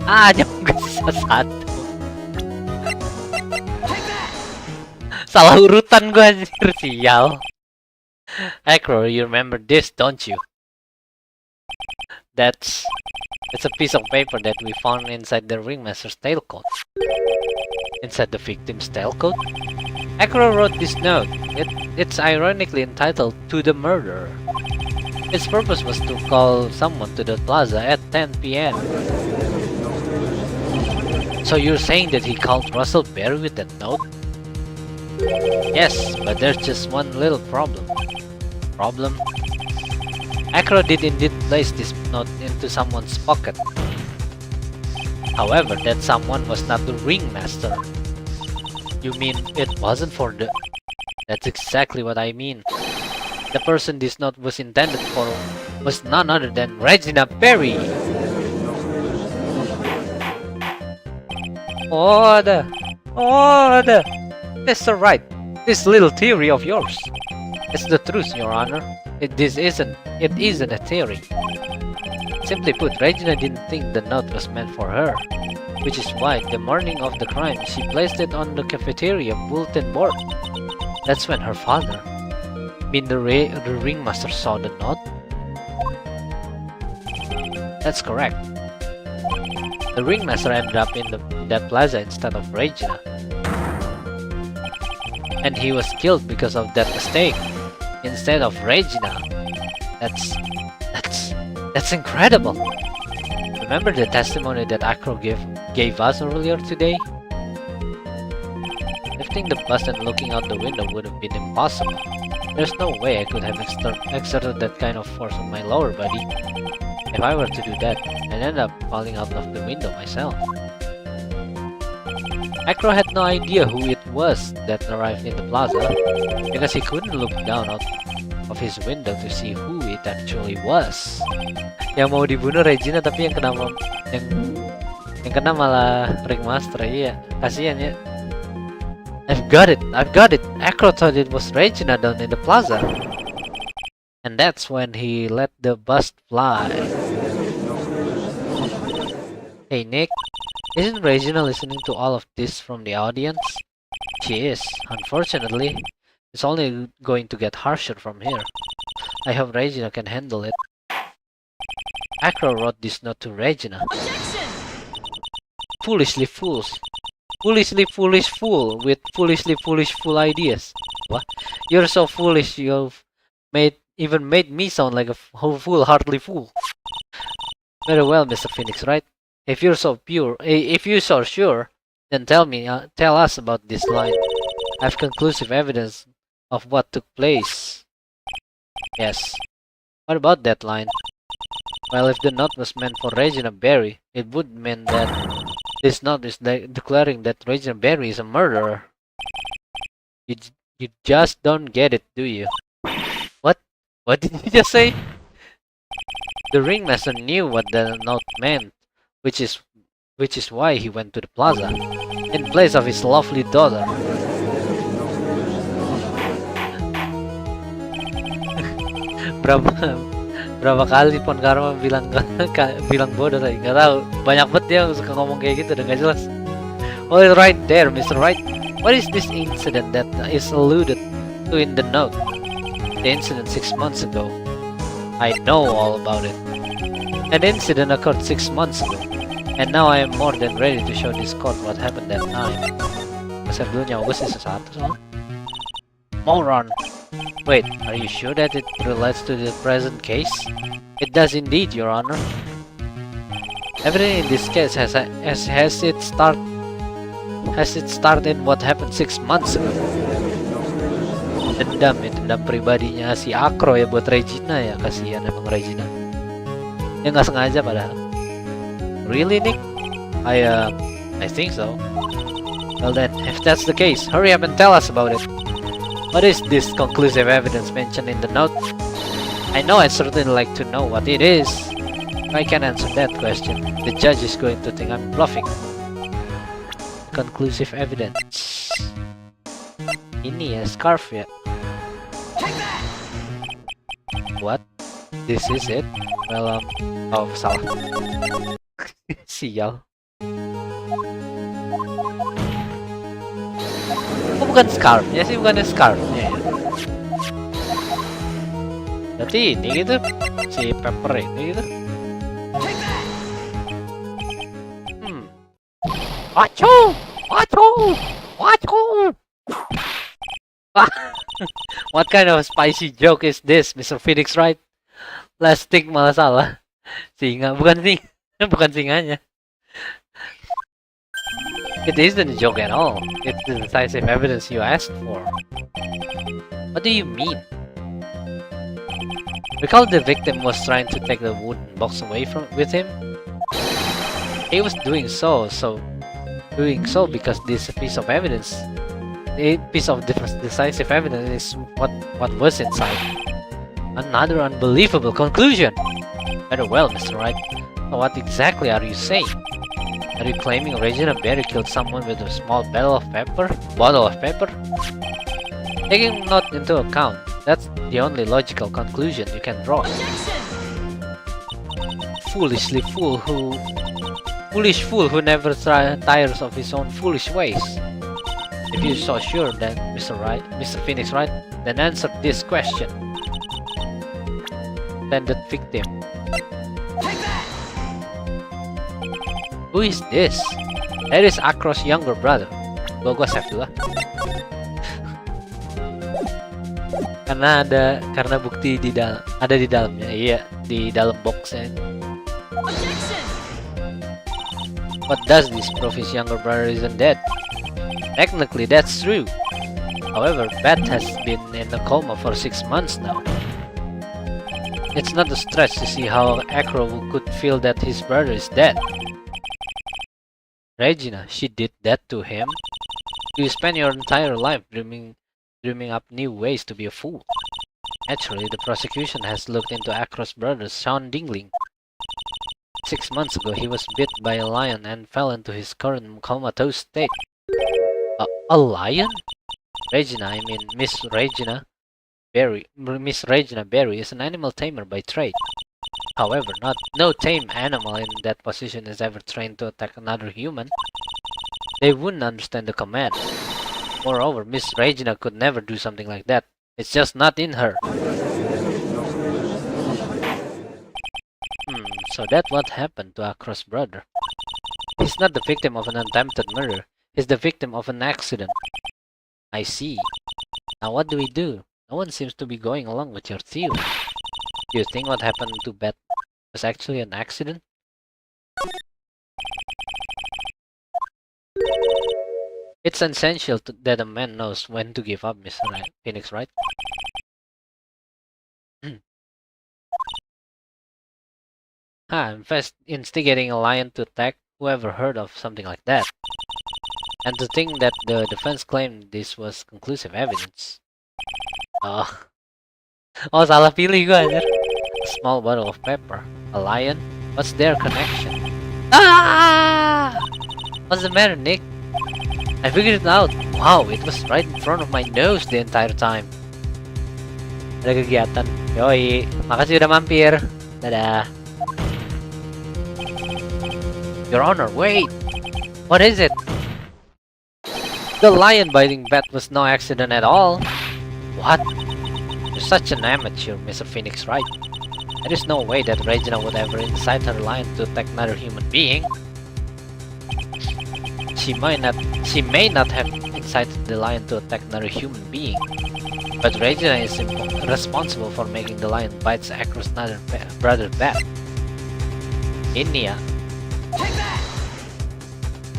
S2: Ah, jangan gak sisa satu. Salah urutan gua anjir, sial. Acro, you remember this, don't you? It's a piece of paper that we found inside the ringmaster's tailcoat. Inside the victim's tailcoat? Acro wrote this note. It's ironically entitled "To the Murderer." Its purpose was to call someone to the plaza at 10 p.m. So you're saying that he called Russell Berry with that note? Yes, but there's just one little problem. Problem? Acro did indeed place this note into someone's pocket. However, that someone was not the ringmaster. You mean it wasn't for the... That's exactly what I mean. The person this note was intended for was none other than Regina Berry. Order! Mr. Wright, this little theory of yours is the truth, Your Honor. It isn't a theory. Simply put, Regina didn't think the note was meant for her, which is why the morning of the crime she placed it on the cafeteria bulletin board. That's when her father, the ringmaster, saw the note. That's correct. The ringmaster ended up in that plaza instead of Regina. And he was killed because of that mistake, instead of Regina. That's incredible! Remember the testimony that Acro gave us earlier today? Lifting the bus and looking out the window would have been impossible. There's no way I could have exerted that kind of force on my lower body. If I were to do that, I'd end up falling out of the window myself. Acro had no idea who it was that arrived in the plaza, because he couldn't look down out of his window to see who it actually was. Yang mau dibunuh Regina, tapi yang kena malah ringmaster. Iya, kasihan ya. I've got it. Acro thought it was Regina down in the plaza. And that's when he let the bus fly. Hey Nick, isn't Regina listening to all of this from the audience? She is. Unfortunately, it's only going to get harsher from here. I hope Regina can handle it. Acro wrote this note to Regina.
S3: Objection!
S2: Foolishly foolish fool with foolishly foolish fool ideas. What? You're so foolish you've even made me sound like a foolhardy fool. Very well, Mr. Phoenix, right? If you're so sure, then tell us about this line. I have conclusive evidence of what took place. Yes. What about that line? Well, if the note was meant for Regina Berry, it would mean that this note is declaring that Regina Berry is a murderer. You just don't get it, do you? What? What did you just say? The ringmaster knew what the note meant, which is why he went to the plaza in place of his lovely daughter. berapa kali Pon Karma bilang bodoh tadi, nggak tahu, banyak banget dia suka ngomong kayak gitu dan nggak jelas. Oh, right there, Mr. Wright. What is this incident that is alluded to in the note? The incident 6 months ago. I know all about it. An incident occurred 6 months ago, and now I am more than ready to show this court what happened that time. Masa dulu nyawa gue sih satu soalnya. Moron! Wait, are you sure that it relates to the present case? It does indeed, Your Honor. Everything in this case has its start in what happened 6 months ago. Dendam pribadinya si Acro ya buat Regina ya, kasihan emang Regina. Dia nggak sengaja padahal. Really, Nick? I think so. Well then, if that's the case, hurry up and tell us about it. What is this conclusive evidence mentioned in the note? I know I'd certainly like to know what it is. If I can't answer that question, the judge is going to think I'm bluffing. Conclusive evidence. Ini ya, scarf ya. What? This is it? Well, oh, salah. Sial. Oh, bukan scarfnya sih, bukannya scarfnya ya. Berarti ini gitu, si Pepper ini gitu. Wacho! What kind of spicy joke is this, Mr. Phoenix, right? Last stick malah salah. Singa, bukan singanya. It isn't a joke at all. It's the decisive evidence you asked for. What do you mean? Recall the victim was trying to take the wooden box away with him? He was doing so because this piece of evidence, a piece of decisive evidence, is what was inside. Another unbelievable conclusion. Very well, Mr. Wright. So what exactly are you saying? Are you claiming Regina Berry killed someone with a small bottle of pepper? Taking note into account, That's the only logical conclusion you can draw. Foolish fool who never tires of his own foolish ways. If you're so sure that Mr. Phoenix Wright, then answer this question. Intended victim. Who is this? That is Acro's younger brother. Gua save dulu. Karena bukti ada di dalamnya. Iya, di dalam boxnya. What does this prove his younger brother isn't dead? Technically, that's true. However, Bat has been in a coma for 6 months now. It's not a stretch to see how Acro could feel that his brother is dead. Regina, she did that to him? You spend your entire life dreaming up new ways to be a fool. Naturally, the prosecution has looked into Acro's brother, Sean Dingling. 6 months ago, he was bit by a lion and fell into his current comatose state. A lion? Regina, I mean Miss Regina Berry is an animal tamer by trade. However, no tame animal in that position is ever trained to attack another human. They wouldn't understand the command. Moreover, Miss Regina could never do something like that. It's just not in her. So that's what happened to Acro's brother. He's not the victim of an attempted murder. He's the victim of an accident. I see. Now what do we do? No one seems to be going along with your theory. Do you think what happened to Beth was actually an accident? It's essential that a man knows when to give up, Mr. Phoenix, right? Instigating a lion to attack? Whoever heard of something like that? And to think that the defense claimed this was conclusive evidence. Oh, salah pilih gua anjir. A small bottle of pepper. A lion? What's their connection? Ah! What's the matter, Nick? I figured it out. Wow, it was right in front of my nose the entire time. Ada kegiatan. Yoi, makasih udah mampir. Dadah. Your Honor, wait! What is it? The lion biting Bat was no accident at all. What? You're such an amateur, Mr. Phoenix, right? There is no way that Regina would ever incite her lion to attack another human being. She may not have incited the lion to attack another human being, but Regina is responsible for making the lion bite Acro's brother Bat. Ini ya.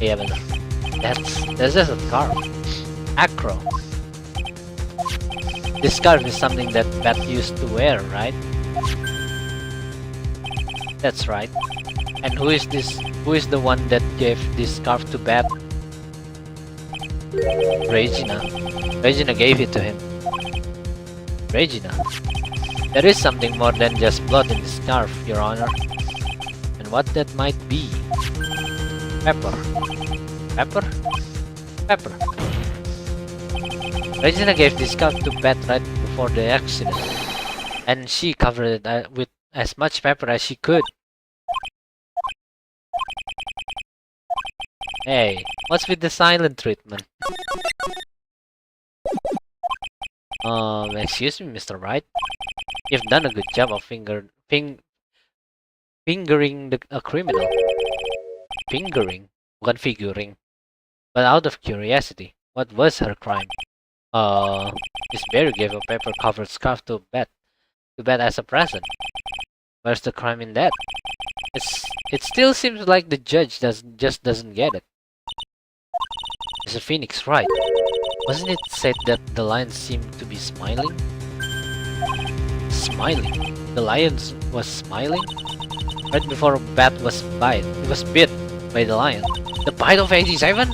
S2: Iya bener. That's just a scarf. Acro. This scarf is something that Bat used to wear, right? That's right. And who is this? Who is the one that gave this scarf to Bat? Regina. Regina gave it to him. Regina. There is something more than just blood in the scarf, Your Honor. And what that might be? Pepper. Pepper? Pepper. Regina gave this scarf to Bat right before the accident, and she covered it with as much pepper as she could. Hey, what's with the silent treatment? Excuse me, Mr. Wright. You've done a good job of fingering a criminal. Fingering, bukan figuring. But out of curiosity, what was her crime? Miss Berry gave a pepper-covered scarf to Bat as a present. Where's the crime in that? It still seems like the judge just doesn't get it. Mr. Phoenix, right? Wasn't it said that the lion seemed to be smiling? Smiling? The lion was smiling? Right before Bat was bit by the lion. The bite of 87?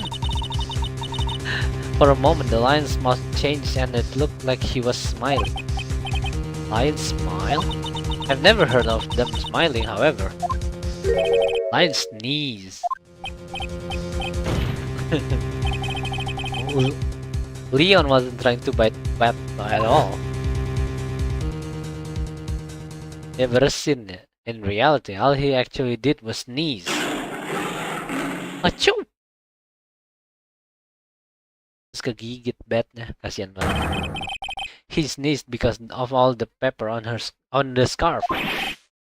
S2: For a moment, the lion's mouth changed and it looked like he was smiling. Lions smile? I've never heard of them smiling, however. Lions sneeze. Leon wasn't trying to bite Bat at all. ever seen. In reality, all he actually did was sneeze. Achoo! Terus kegigit batnya, kasihan banget. He sneezed because of all the pepper on on the scarf.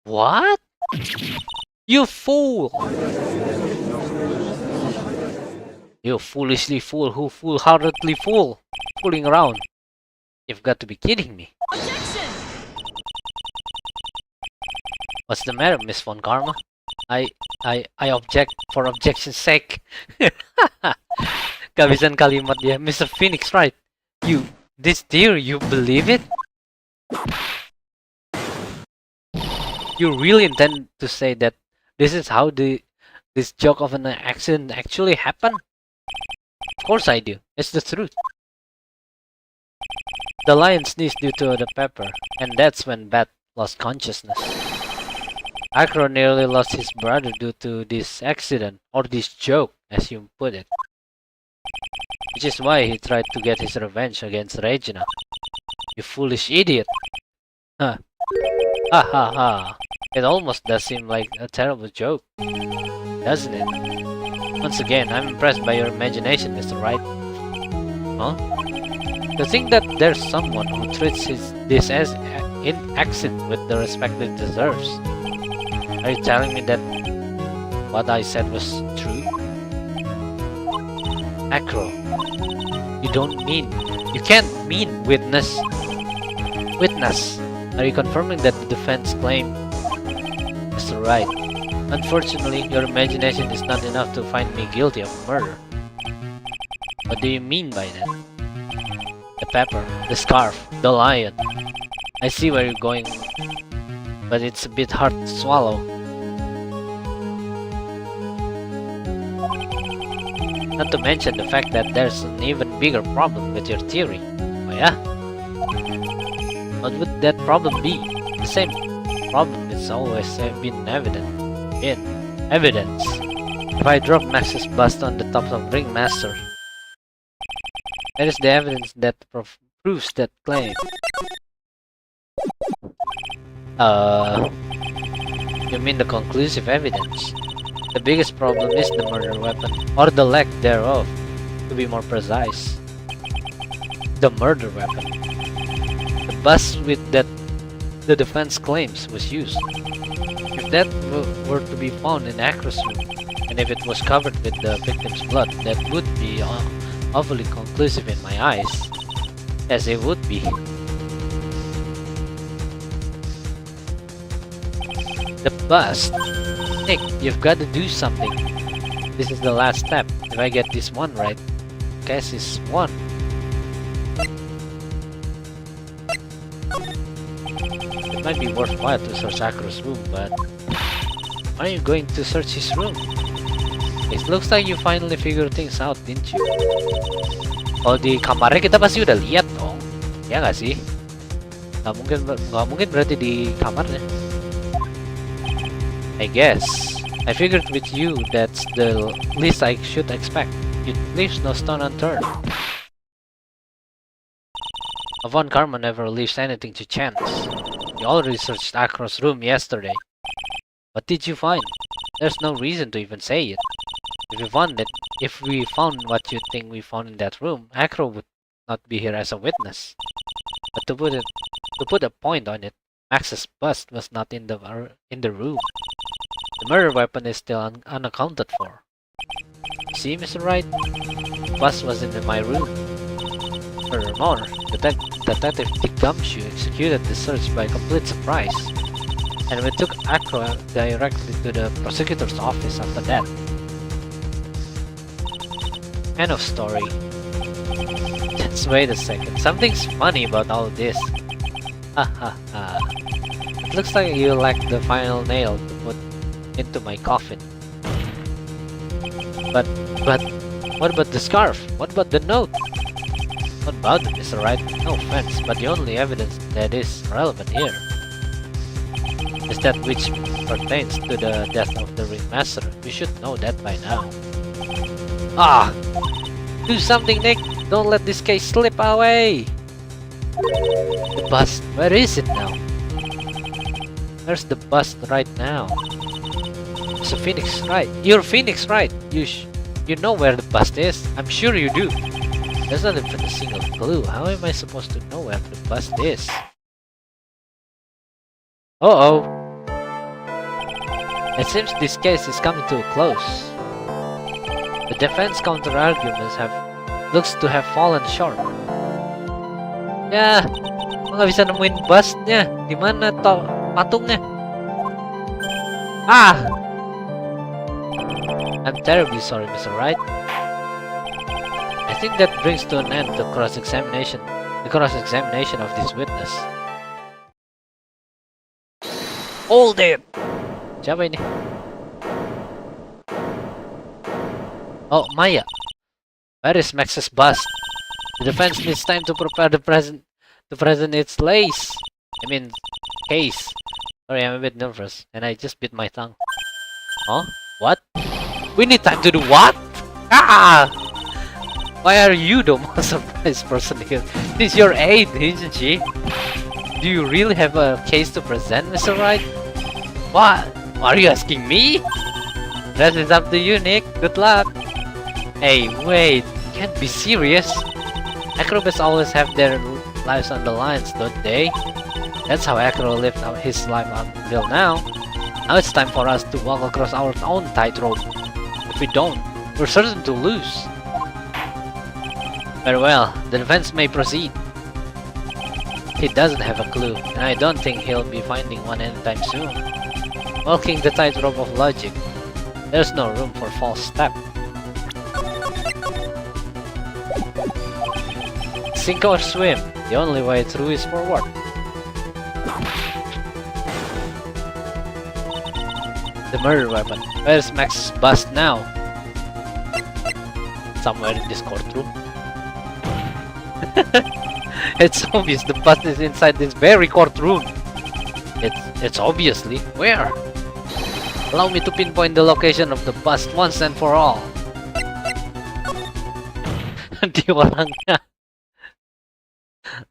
S2: What? You fool! You foolishly fool who foolhardily fooling around. You've got to be kidding me.
S3: Objection!
S2: What's the matter, Miss Von Karma? I object for objection's sake. Kehabisan kalimat dia, Mr. Phoenix, right? This theory, you believe it? You really intend to say that this is how this joke of an accident actually happened? Of course I do. It's the truth. The lion sneezed due to the pepper, and that's when Bat lost consciousness. Acro nearly lost his brother due to this accident, or this joke, as you put it. Which is why he tried to get his revenge against Regina. You foolish idiot! Huh. Ha ha ha. It almost does seem like a terrible joke, doesn't it? Once again, I'm impressed by your imagination, Mr. Wright. Huh? To think that there's someone who treats this as an accident with the respect it deserves. Are you telling me that what I said was true? Acro, you can't mean witness. Witness, are you confirming that the defense claim? Mr. Wright, unfortunately, your imagination is not enough to find me guilty of murder. What do you mean by that? The pepper, the scarf, the lion. I see where you're going, but it's a bit hard to swallow. Not to mention the fact that there's an even bigger problem with your theory. Oh yeah? What would that problem be? The same problem it's always been evident. Evidence. If I drop Max's bust on the top of Ringmaster, that is the evidence that proves that claim. You mean the conclusive evidence? The biggest problem is the murder weapon, or the lack thereof, to be more precise. The murder weapon. The bust with that the defense claims was used. If that were to be found in Acro's room, and if it was covered with the victim's blood, that would be awfully conclusive in my eyes. As it would be. The bust. Nick, you've got to do something. This is the last step. If I get this one right, case is won. It might be worthwhile to search Acro's room, but why are you going to search his room? It looks like you finally figured things out, didn't you? Kalau di kamarnya kita pasti udah lihat dong, ya nggak sih? Nggak mungkin berarti di kamarnya. I guess. I figured with you that's the least I should expect. It leaves no stone unturned. Von Karma never leaves anything to chance. You already searched Acro's room yesterday. What did you find? There's no reason to even say it. If we found what you think we found in that room, Acro would not be here as a witness. But to put a point on it, Max's bust was not in the room. The murder weapon is still unaccounted for. See, Mr. Wright? The bust was in my room. Furthermore, Detective Gumshoe executed the search by complete surprise, and we took Acro directly to the prosecutor's office after that. End of story. Just wait a second, something's funny about all this. Ha ha ha. It looks like you lack the final nail to put into my coffin. But, what about the scarf? What about the note? What about it, Mr. Wright? No offense, but the only evidence that is relevant here is that which pertains to the death of the Ringmaster. You should know that by now. Ah! Do something, Nick! Don't let this case slip away! The bust, where is it now? Where's the bus right now? It's a Phoenix, right? You're Phoenix, right? You know where the bus is. I'm sure you do. There's not even a single clue. How am I supposed to know where the bus is? Uh-oh. It seems this case is coming to a close. The defense counter-arguments looks to have fallen short. Ya, nggak bisa nemuin busnya. Di mana patungnya? Ah! I'm terribly sorry, Mr. Wright. I think that brings to an end the cross-examination of this witness. Hold it! Siapa ini? Oh, Maya. Where is Max's bust? The defense needs time to prepare to present its case. Sorry, I'm a bit nervous, and I just bit my tongue. Huh? What? We need time to do what? Ah! Why are you the most surprised person here? She's your aide, isn't she? Do you really have a case to present, Mr. Wright? What? Are you asking me? That is up to you, Nick. Good luck. Hey, wait. You can't be serious. Acrobats always have their lives on the lines, don't they? That's how Acro lived out his life until now. Now it's time for us to walk across our own tightrope. If we don't, we're certain to lose. Very well, the defense may proceed. He doesn't have a clue, and I don't think he'll be finding one anytime soon. Walking the tightrope of logic, there's no room for false step. Sink or swim, the only way through is forward. The murder weapon. Where's Max's bust now? Somewhere in this courtroom. It's obvious the bust is inside this very courtroom. It's obviously where? Allow me to pinpoint the location of the bust once and for all. Di walang na.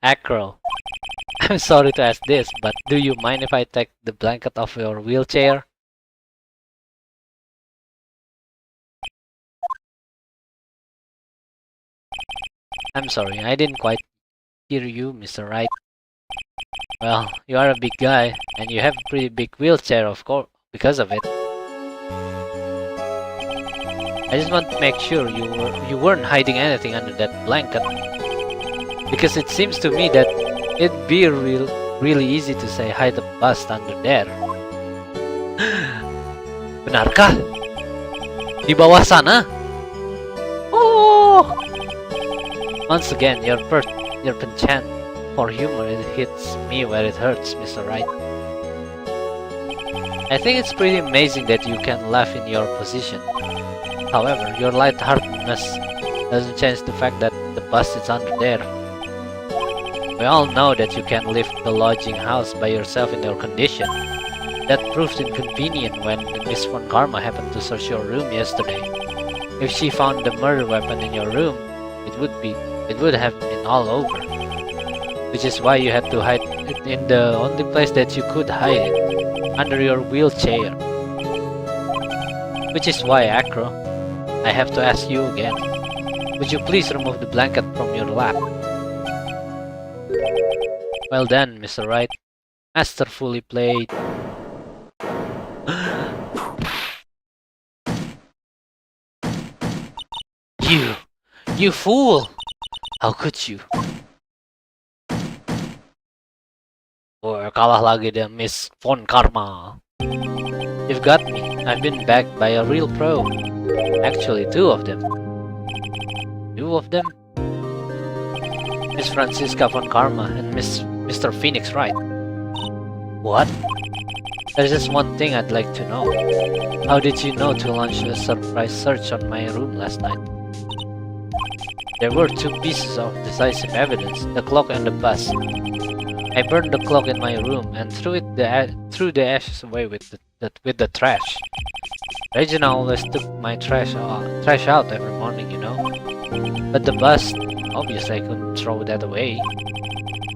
S2: Acro. I'm sorry to ask this, but do you mind if I take the blanket off your wheelchair? I'm sorry, I didn't quite hear you, Mr. Wright. Well, you are a big guy, and you have a pretty big wheelchair, of course, because of it. I just want to make sure you weren't hiding anything under that blanket. Because it seems to me that it'd be really easy to say hide the bust under there. Benarkah? Di bawah sana? Oh! Once again, your penchant for humor, it hits me where it hurts, Mr. Wright. I think it's pretty amazing that you can laugh in your position. However, your lightheartedness doesn't change the fact that the bust is under there. We all know that you can't leave the lodging house by yourself in your condition. That proved inconvenient when Miss Von Karma happened to search your room yesterday. If she found the murder weapon in your room, it would have been all over. Which is why you had to hide it in the only place that you could hide it, under your wheelchair. Which is why, Acro, I have to ask you again. Would you please remove the blanket from your lap? Well done, Mr. Wright. Masterfully played. You fool! How could you? Or kalah lagi deh, Miss Von Karma. You've got me. I've been backed by a real pro. Actually, two of them. Two of them? Miss Francisca Von Karma and Mr. Phoenix Wright. What? There's just one thing I'd like to know. How did you know to launch a surprise search on my room last night? There were two pieces of decisive evidence, the clock and the bust. I burned the clock in my room and threw the ashes away with the trash. Regina always took my trash out every morning, you know. But the bust, obviously I couldn't throw that away.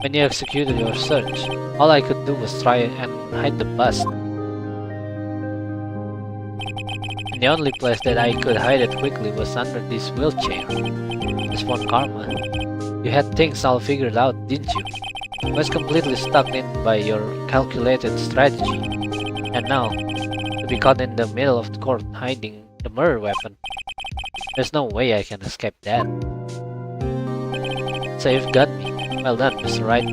S2: When you executed your search, all I could do was try and hide the bust. And the only place that I could hide it quickly was under this wheelchair. This one karma. You had things all figured out, didn't you? I was completely stuck in by your calculated strategy. And now, to be caught in the middle of the court hiding the murder weapon. There's no way I can escape that. So you've got me. Well done, Mr. Right.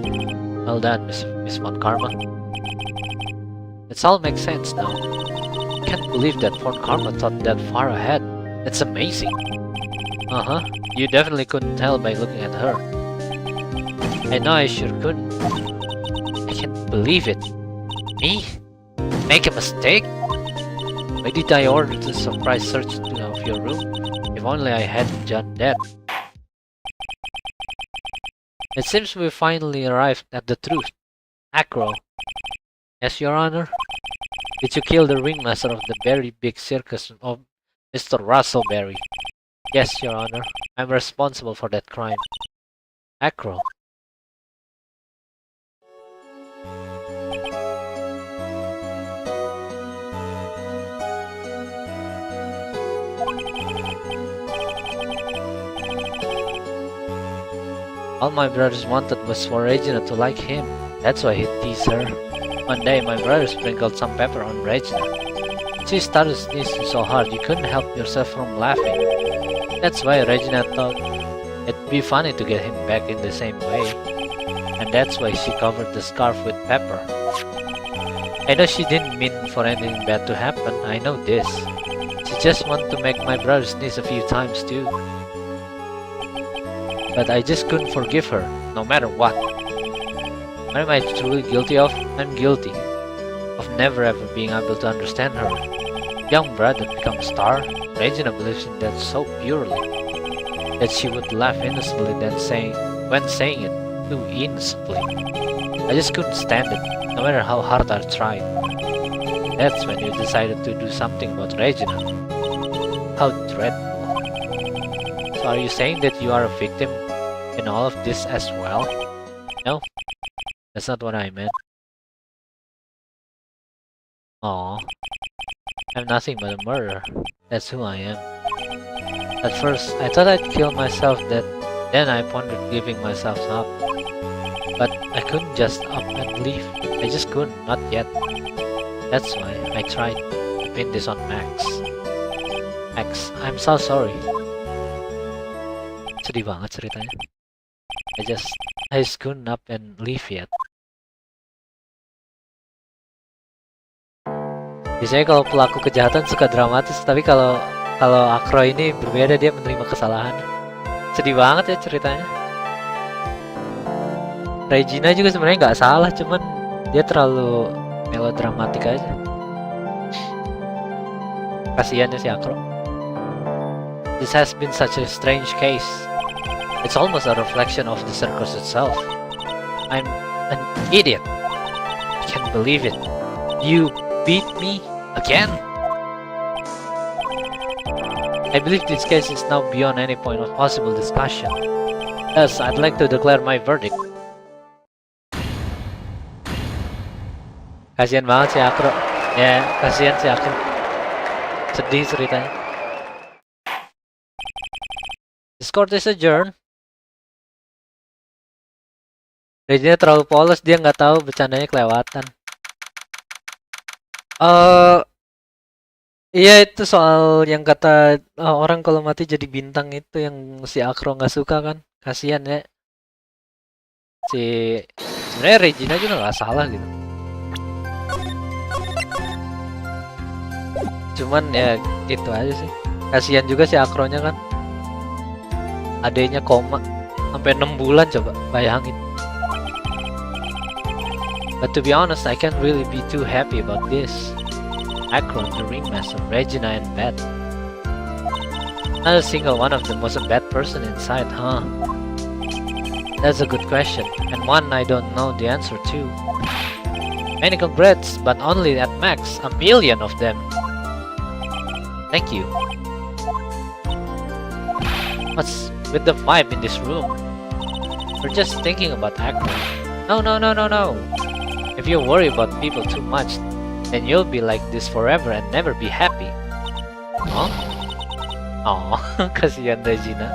S2: Well done, Miss Von Karma. It all makes sense now. I can't believe that Von Karma thought that far ahead. It's amazing. Uh-huh. You definitely couldn't tell by looking at her. I know I sure couldn't. I can't believe it. Me? Make a mistake? Why did I order the surprise search of your room? If only I hadn't done that. It seems we finally arrived at the truth. Acro. Yes, Your Honor? Did you kill the ringmaster of the very big circus of Mr. Russellberry? Yes, Your Honor. I'm responsible for that crime. Acro. All my brothers wanted was for Regina to like him. That's why he teased her. One day, my brother sprinkled some pepper on Regina. She started sneezing so hard you couldn't help yourself from laughing. That's why Regina thought it'd be funny to get him back in the same way. And that's why she covered the scarf with pepper. I know she didn't mean for anything bad to happen, I know this. She just wanted to make my brother sneeze a few times too. But I just couldn't forgive her, no matter what. What am I truly guilty of? I'm guilty of never ever being able to understand her. Young brother becomes star. Regina believes in that so purely that she would laugh innocently when saying it too innocently. I just couldn't stand it, no matter how hard I tried. That's when you decided to do something about Regina. How dreadful. So are you saying that you are a victim in all of this as well? No, that's not what I meant. Aw, I'm nothing but a murderer. That's who I am. At first, I thought I'd kill myself, then I pondered giving myself up. But I couldn't just up and leave. I just couldn't, not yet. That's why I tried to pin this on Max. Max, I'm so sorry. Sedih banget ceritanya. I just couldn't up and leave yet. Biasanya kalau pelaku kejahatan suka dramatis, tapi kalau Akro ini berbeda, dia menerima kesalahan. Sedih banget ya ceritanya. Regina juga sebenarnya nggak salah, cuman dia terlalu melodramatik aja. Kasiannya si Akro. This has been such a strange case. It's almost a reflection of the circus itself. I'm an idiot. I can't believe it. You beat me again? I believe this case is now beyond any point of possible discussion. Thus, I'd like to declare my verdict. Kasian banget si Akro. Ya, kasian si Akro. Sedih ceritanya. This court is adjourned. Regina terlalu polos, dia nggak tahu bercandanya kelewatan. Iya itu soal yang kata orang kalau mati jadi bintang itu yang si Akro nggak suka kan, kasihan ya. Sebenarnya Regina juga nggak salah gitu. Cuman ya itu aja sih. Kasihan juga si Akronya kan. Adanya koma sampai 6 bulan, coba bayangin. But to be honest, I can't really be too happy about this. Akron, the ringmaster, Regina, and Beth. Not a single one of them was a bad person inside, huh? That's a good question, and one I don't know the answer to. Many congrats, but only at max, 1,000,000 of them. Thank you. What's with the vibe in this room? We're just thinking about Akron. No, no, no, no, no. If you worry about people too much, then you'll be like this forever and never be happy. Huh? Aw, kasihan Regina.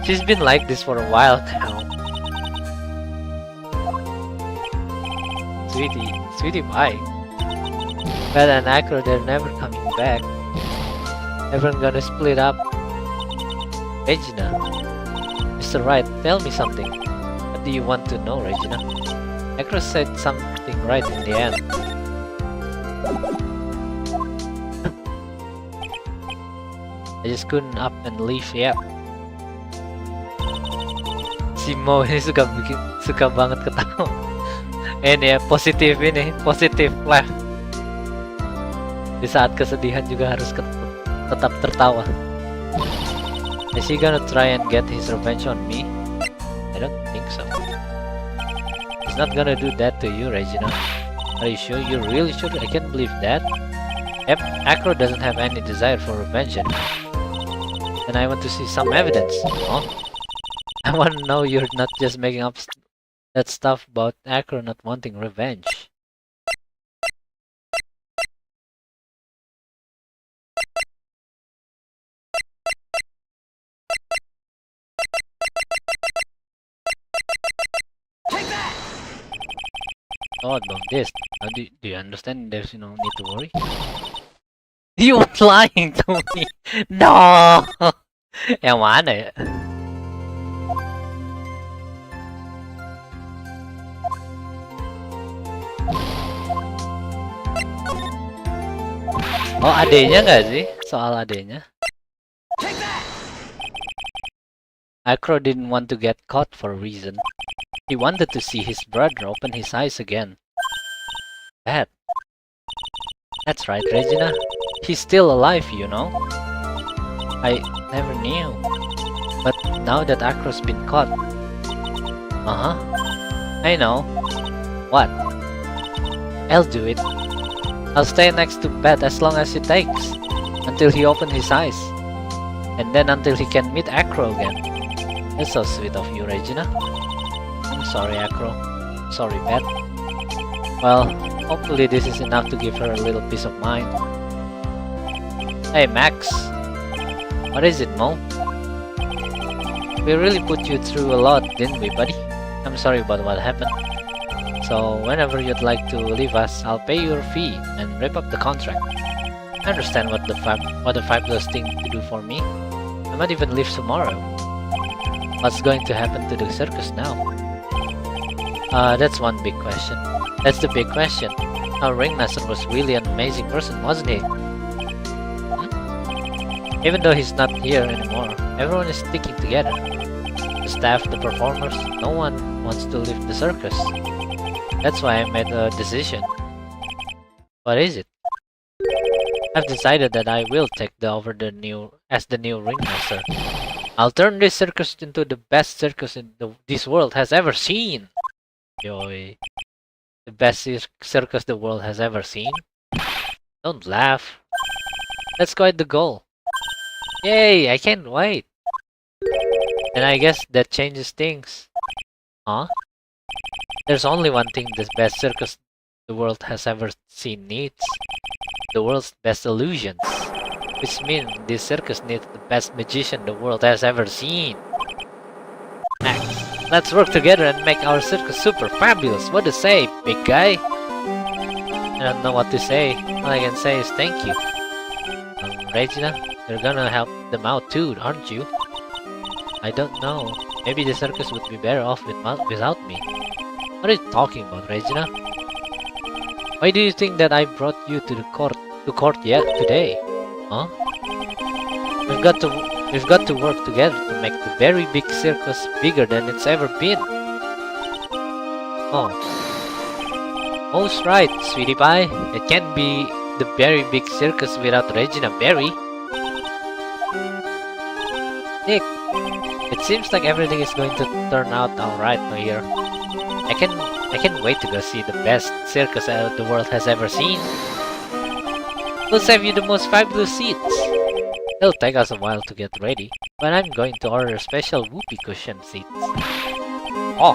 S2: She's been like this for a while now. Sweetie pie. Beth and Acro, they're never coming back. Everyone gonna split up. Regina. Mr. Right, tell me something. What do you want to know, Regina? Acro said something right in the end. I just couldn't up and leave yet. Si Mo ini suka banget ketawa. Ini ya, positif laugh. Di saat kesedihan juga harus tetap tertawa. Is he gonna try and get his revenge on me? I don't think so. He's not gonna do that to you, Regina. Are you sure? You're really sure? I can't believe that. Yep, Acro doesn't have any desire for revenge anymore. And I want to see some evidence. Huh? I want to know you're not just making up that stuff about Acro not wanting revenge. Oh, about this. Do you understand? There's no need to worry. You were lying to me. No. Yang mana ya? Oh, adenya nggak sih? Soal adenya. Acro didn't want to get caught for a reason. He wanted to see his brother open his eyes again. Bad. That's right, Regina. He's still alive, you know. I never knew. But now that Acro's been caught... I know. What? I'll do it. I'll stay next to Beth as long as it takes. Until he opens his eyes. And then until he can meet Acro again. That's so sweet of you, Regina. I'm sorry, Acro. Sorry, Beth. Well, hopefully this is enough to give her a little peace of mind. Hey, Max. What is it, Mo? We really put you through a lot, didn't we, buddy? I'm sorry about what happened. So, whenever you'd like to leave us, I'll pay your fee and rip up the contract. I understand what the fabulous thing to do for me. I might even leave tomorrow. What's going to happen to the circus now? That's one big question. That's the big question. Our ringmaster was really an amazing person, wasn't he? Even though he's not here anymore, everyone is sticking together. The staff, the performers, no one wants to leave the circus. That's why I made a decision. What is it? I've decided that I will take over the new ringmaster. I'll turn this circus into the best circus this world has ever seen. Joy. The best circus the world has ever seen? Don't laugh. That's quite the goal. Yay, I can't wait. And I guess that changes things. Huh? There's only one thing the best circus the world has ever seen needs. The world's best illusions. Which means this circus needs the best magician the world has ever seen. Next, let's work together and make our circus super fabulous. What to say, big guy? I don't know what to say. All I can say is thank you. Regina, you're gonna help them out too, aren't you? I don't know. Maybe the circus would be better off without me. What are you talking about, Regina? Why do you think that I brought you to court yet today? Huh? We've got to work together to make the very big circus bigger than it's ever been. Oh. Most right, sweetie pie. It can't be the very big circus without Regina Berry. Nick, it seems like everything is going to turn out alright here. I can't wait to go see the best circus the world has ever seen. We'll save you the most fabulous seats. It'll take us a while to get ready, but I'm going to order special whoopee cushion seats. Oh.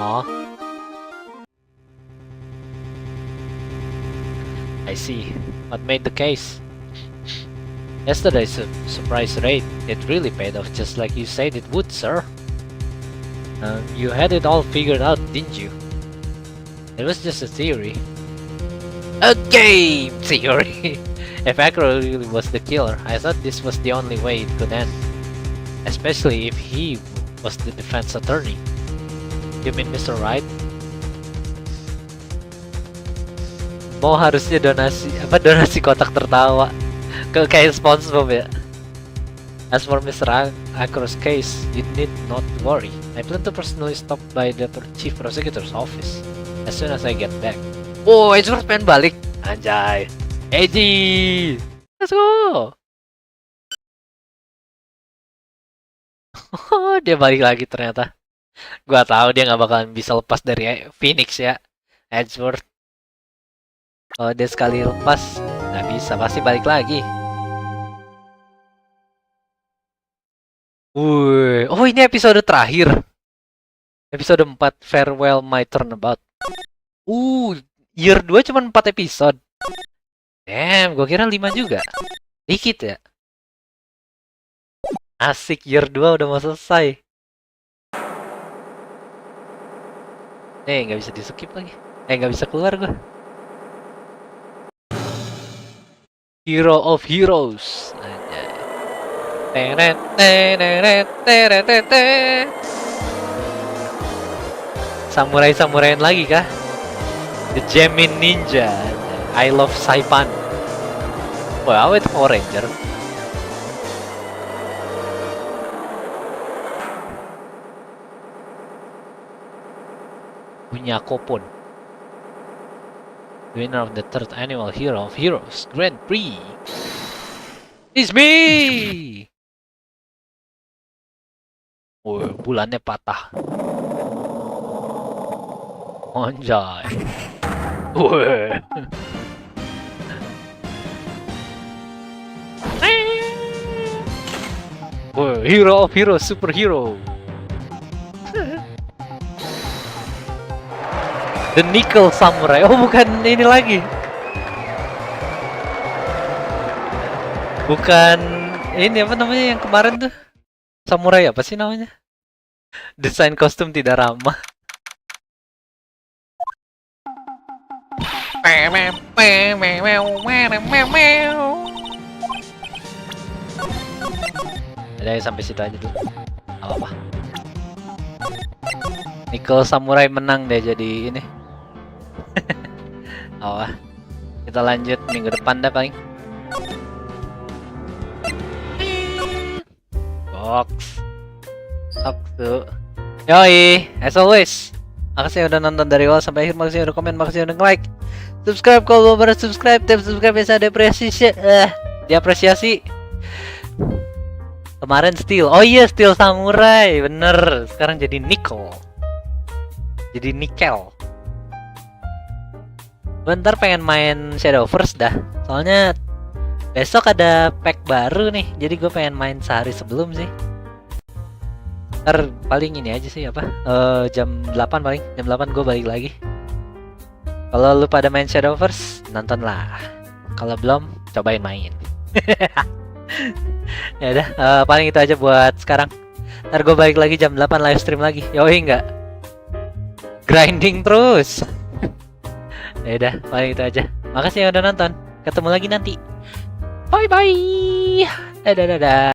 S2: Aww. I see. What made the case? Yesterday's surprise raid, it really paid off just like you said it would, sir. You had it all figured out, didn't you? It was just a theory. A game theory! If Acro really was the killer, I thought this was the only way it could end. Especially if he was the defense attorney. You mean Mr. Wright? Mau harusnya donasi kotak tertawa ke kayak SpongeBob ya. As for Mr. Acro's case, you need not worry. I plan to personally stop by the Chief Prosecutor's office as soon as I get back. Oh, Edgeworth pengen balik. Anjay. Edgy! Let's go! Oh, dia balik lagi ternyata. Gua tahu dia nggak bakalan bisa lepas dari Phoenix ya. Edgeworth. Kalau dia sekali lepas, nggak bisa. Pasti balik lagi. Oh ini episode terakhir. Episode 4, Farewell My Turnabout. Year 2 cuma 4 episode. Damn, gua kira 5 juga. Dikit ya. Asik, year 2 udah mau selesai. Nggak bisa di skip lagi. Nggak bisa keluar gua. Hero of Heroes. Samurai-samuraian lagi kah? The Gemin Ninja. I love Saipan. Wow, itu Power Ranger. Punya Kopon. Winner of the 3rd annual Hero of Heroes Grand Prix. It's me! Bulannya patah. Anjay. Hero of Heroes, superhero. The Nickel Samurai. Oh, bukan ini lagi. Bukan ini apa namanya yang kemarin tuh? Samurai apa sih namanya? Desain kostum tidak ramah. Udah sampai situ aja dulu. Apa? Nickel Samurai menang deh jadi ini. Kita lanjut minggu depan dah paling. Box. Sabtu. Yoi, as always. Makasih udah nonton dari awal sampai akhir, makasih udah komen, makasih udah nge-like. Subscribe kalau belum subscribe, tab subscribe bisa diapresiasi. Kemarin Steel. Oh iya, Steel Samurai. Bener. Sekarang jadi Nickel. Jadi Nickel. Bentar pengen main Shadowverse dah. Soalnya besok ada pack baru nih. Jadi gue pengen main sehari sebelum sih. Ntar paling ini aja sih apa? Jam 8 paling. Jam 8 gue balik lagi. Kalau lu pada main Shadowverse, nonton lah. Kalau belum, cobain main. Ya udah, paling itu aja buat sekarang. Ntar gue balik lagi jam 8 live stream lagi. Yoi nggak? Grinding terus. Ya udah, paling itu aja. Makasih yang udah nonton. Ketemu lagi nanti. Bye bye. Dadah.